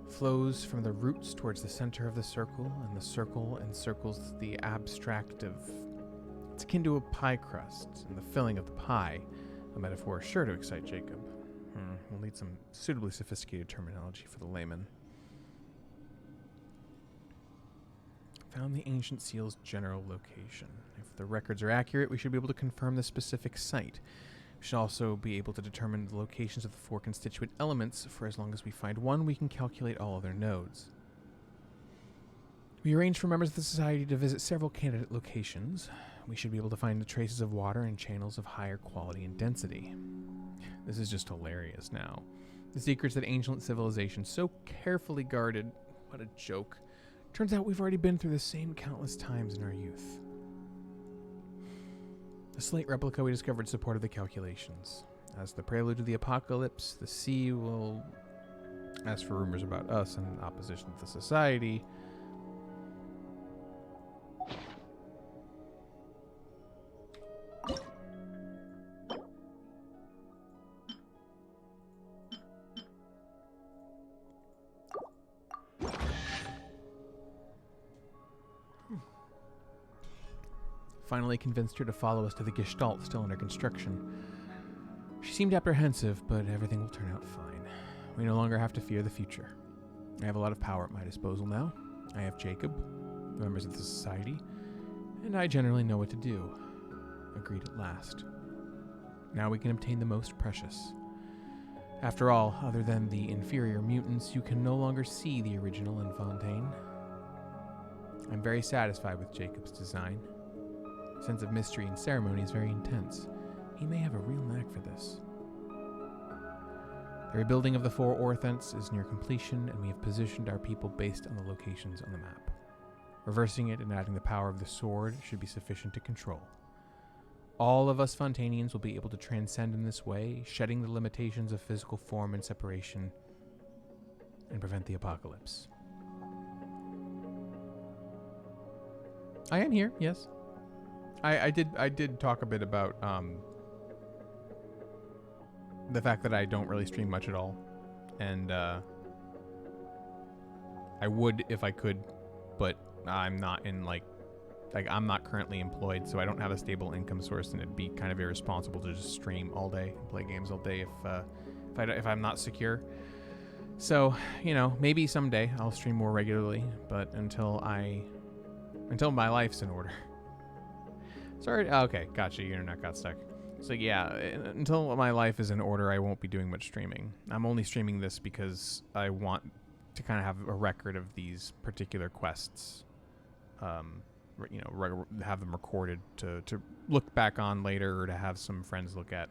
Flows from the roots towards the center of the circle, and the circle encircles the abstract of its akin to a pie crust, and the filling of the pie, a metaphor sure to excite Jacob. We'll need some suitably sophisticated terminology for the layman. Found the ancient seal's general location. If the records are accurate, we should be able to confirm the specific site. We should also be able to determine the locations of the 4 constituent elements. For as long as we find one, we can calculate all other nodes. We arranged for members of the Society to visit several candidate locations. We should be able to find the traces of water and channels of higher quality and density. This is just hilarious now. The secrets that ancient civilization so carefully guarded. What a joke. Turns out we've already been through the same countless times in our youth. The slate replica we discovered supported the calculations. As the prelude to the apocalypse, the sea will, as for rumors about us in opposition to the Society, finally convinced her to follow us to the Gestalt still under construction. She seemed apprehensive, but everything will turn out fine. We no longer have to fear the future. I have a lot of power at my disposal now. I have Jacob, the members of the Society, and I generally know what to do. Agreed at last. Now we can obtain the most precious. After all, other than the inferior mutants, you can no longer see the original in Fontaine. I'm very satisfied with Jacob's design. Sense of mystery and ceremony is very intense. He may have a real knack for this. The rebuilding of the 4 Orthents is near completion, and we have positioned our people based on the locations on the map. Reversing it and adding the power of the sword should be sufficient to control. All of us Fontanians will be able to transcend in this way, shedding the limitations of physical form and separation, and prevent the apocalypse. I am here, yes. I did talk a bit about the fact that I don't really stream much at all, and I would if I could, but I'm not in like I'm not currently employed, so I don't have a stable income source, and it'd be kind of irresponsible to just stream all day and play games all day if I'm not secure. So, you know, maybe someday I'll stream more regularly, but until my life's in order. Sorry. Okay, gotcha. Your internet got stuck. So yeah, until my life is in order, I won't be doing much streaming. I'm only streaming this because I want to kind of have a record of these particular quests. You know, have them recorded to look back on later, or to have some friends look at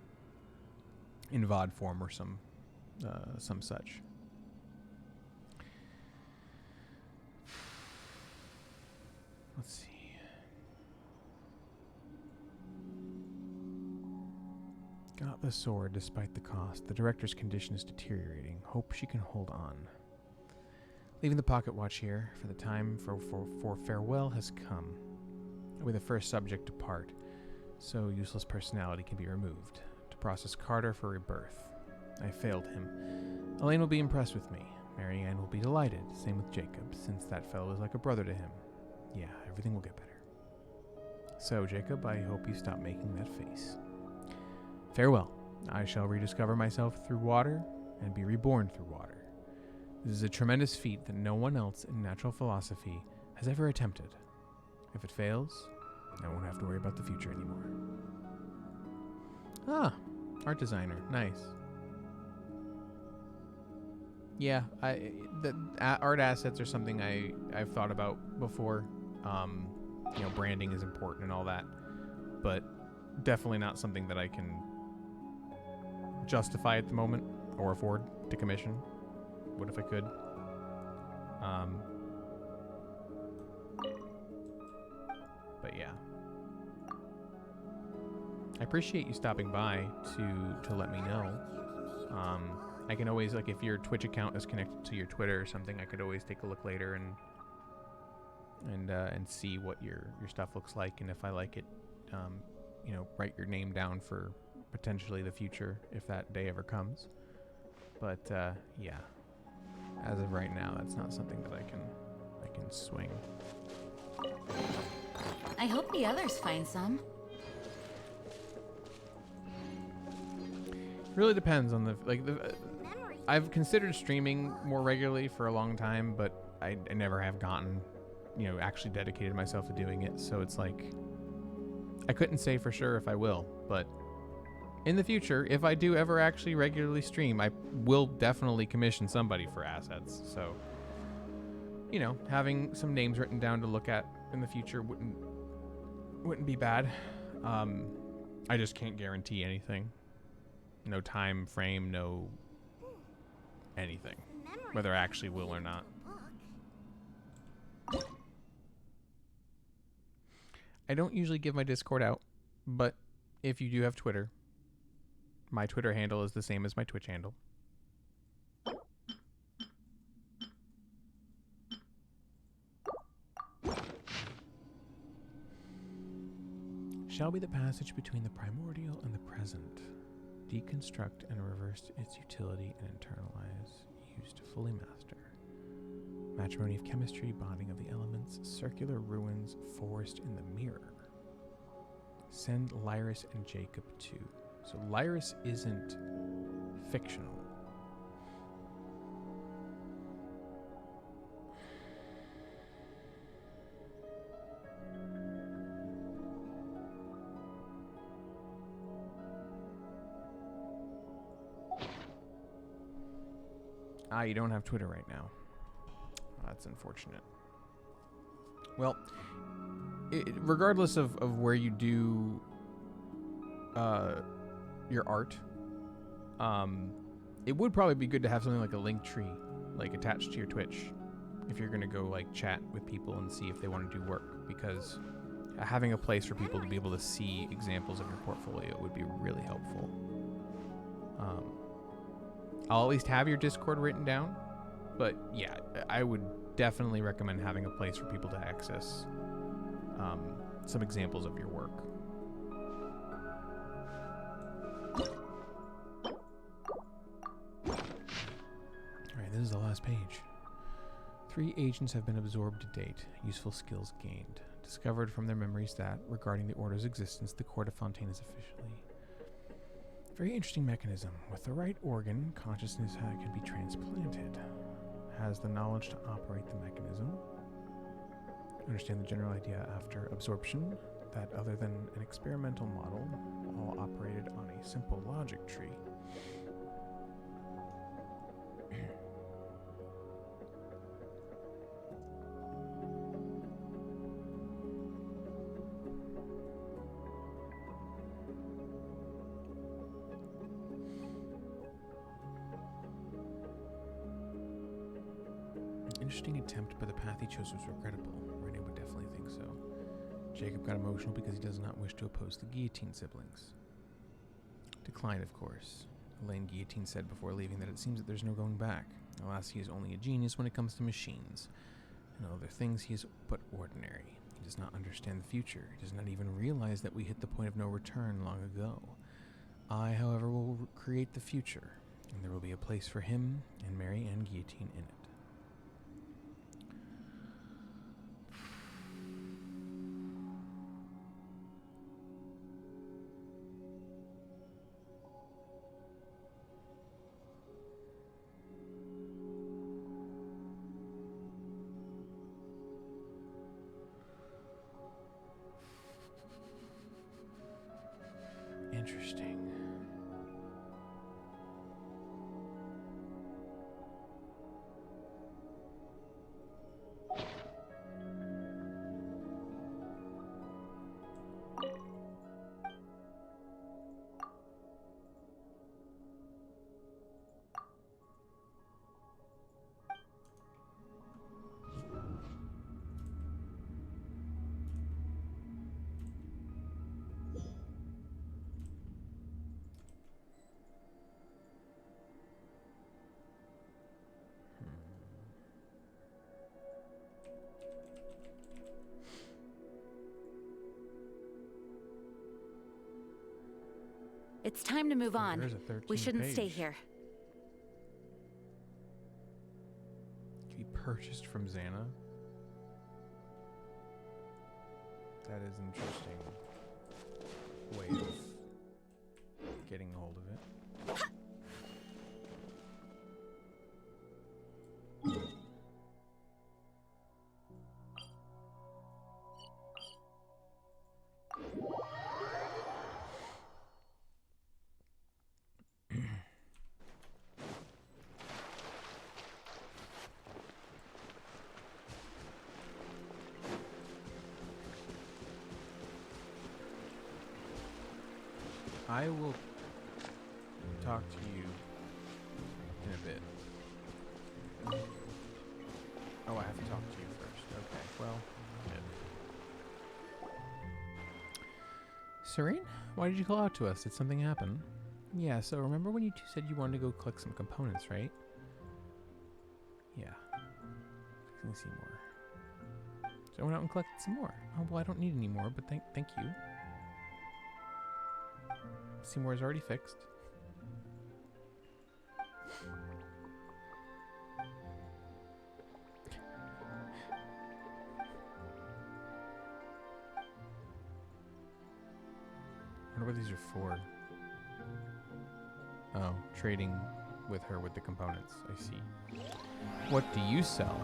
in VOD form or some such. Let's see. Got the sword despite the cost. The director's condition is deteriorating. Hope she can hold on. Leaving the pocket watch here, for the time for farewell has come. I'll be the first subject to part, so useless personality can be removed. To process Carter for rebirth. I failed him. Elaine will be impressed with me. Mary Ann will be delighted. Same with Jacob, since that fellow is like a brother to him. Yeah, everything will get better. So, Jacob, I hope you stop making that face. Farewell. I shall rediscover myself through water and be reborn through water. This is a tremendous feat that no one else in natural philosophy has ever attempted. If it fails, I won't have to worry about the future anymore. Ah, art designer. Nice. Yeah, the art assets are something I've thought about before. You know, branding is important and all that, but definitely not something that I can justify at the moment or afford to commission. What if I could? But yeah, I appreciate you stopping by to let me know. I can always, like, if your Twitch account is connected to your Twitter or something, I could always take a look later and see what your stuff looks like, and if I like it, you know, write your name down for potentially the future if that day ever comes. But yeah, as of right now, that's not something that I can swing. I hope the others find some. Really depends on the Memory I've considered streaming more regularly for a long time, but I never have gotten, you know, actually dedicated myself to doing it. So it's like, I couldn't say for sure if I will, but in the future, if I do ever actually regularly stream, I will definitely commission somebody for assets. So, you know, having some names written down to look at in the future wouldn't be bad. I just can't guarantee anything. No time frame, no anything. memory Whether I can actually be will or made not. into a book. I don't usually give my Discord out, but if you do have Twitter, my Twitter handle is the same as my Twitch handle. Shall be the passage between the primordial and the present. Deconstruct and reverse its utility and internalize, used to fully master. Matrimony of chemistry, bonding of the elements, circular ruins, forest in the mirror. Send Lyris and Jacob to. So Lyris isn't fictional. Ah, you don't have Twitter right now. That's unfortunate. Well, regardless of where you do your art, it would probably be good to have something like a link tree, like attached to your Twitch, if you're gonna go like chat with people and see if they want to do work, because having a place for people to be able to see examples of your portfolio would be really helpful. I'll at least have your Discord written down, but yeah, I would definitely recommend having a place for people to access some examples of your work. Alright, this is the last page. 3 agents have been absorbed to date. Useful skills gained. Discovered from their memories that, regarding the Order's existence, the Court of Fontaine is officially... Very interesting mechanism. With the right organ, consciousness can be transplanted. Has the knowledge to operate the mechanism. Understand the general idea after absorption, that other than an experimental model, all operated on a simple logic tree. Interesting attempt, but the path he chose was regrettable. Rene would definitely think so. Jacob got emotional because he does not wish to oppose the Guillotine siblings. Declined, of course. Elaine Guillotine said before leaving that it seems that there's no going back. Alas, he is only a genius when it comes to machines. And other things, he is but ordinary. He does not understand the future. He does not even realize that we hit the point of no return long ago. I, however, will create the future, and there will be a place for him and Mary Ann Guillotine in it. Interesting. It's time to move on. There's a 13 We shouldn't stay page. here. Can be purchased from Xana. That is an interesting way of getting a hold of it. I will talk to you in a bit. Oh, I have to talk to you first. Okay, well, shit. Serene, why did you call out to us? Did something happen? Yeah, so remember when you two said you wanted to go collect some components, right? Yeah. Fixing Seymour. So I went out and collected some more. Oh, well, I don't need any more, but thank you. Seymour's already fixed. I wonder what these are for. Oh, trading with her with the components. I see. What do you sell?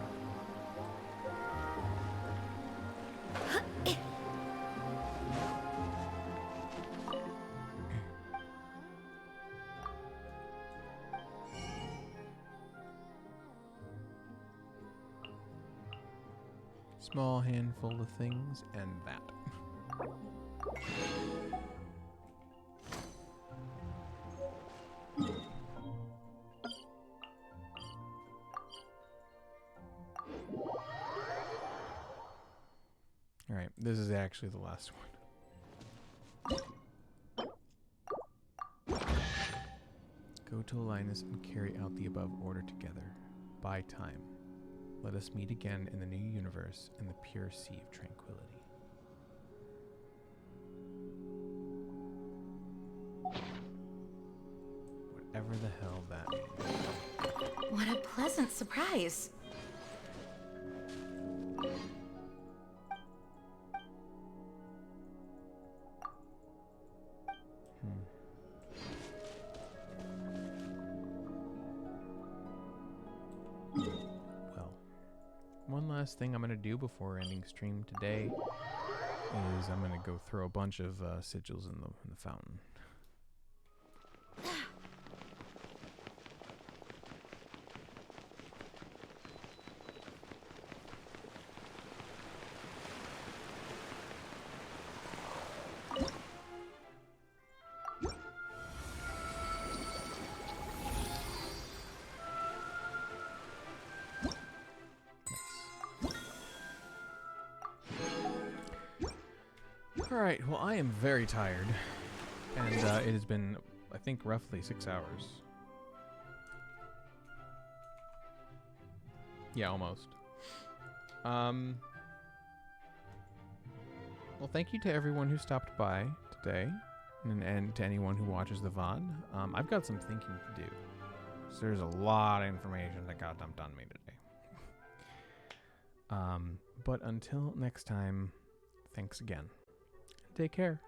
Small handful of things and that. Alright, this is actually the last one. Go to Linus and carry out the above order together. Buy time. Let us meet again in the new universe in the pure sea of tranquility. Whatever the hell that means. What a pleasant surprise. Well, one last thing I'm going to do before ending stream today is I'm going to go throw a bunch of sigils in the fountain. Alright, well I am very tired, and it has been, I think, roughly 6 hours. Yeah, almost. Well, thank you to everyone who stopped by today, and to anyone who watches the VOD. I've got some thinking to do, so there's a lot of information that got dumped on me today. But until next time, thanks again. Take care.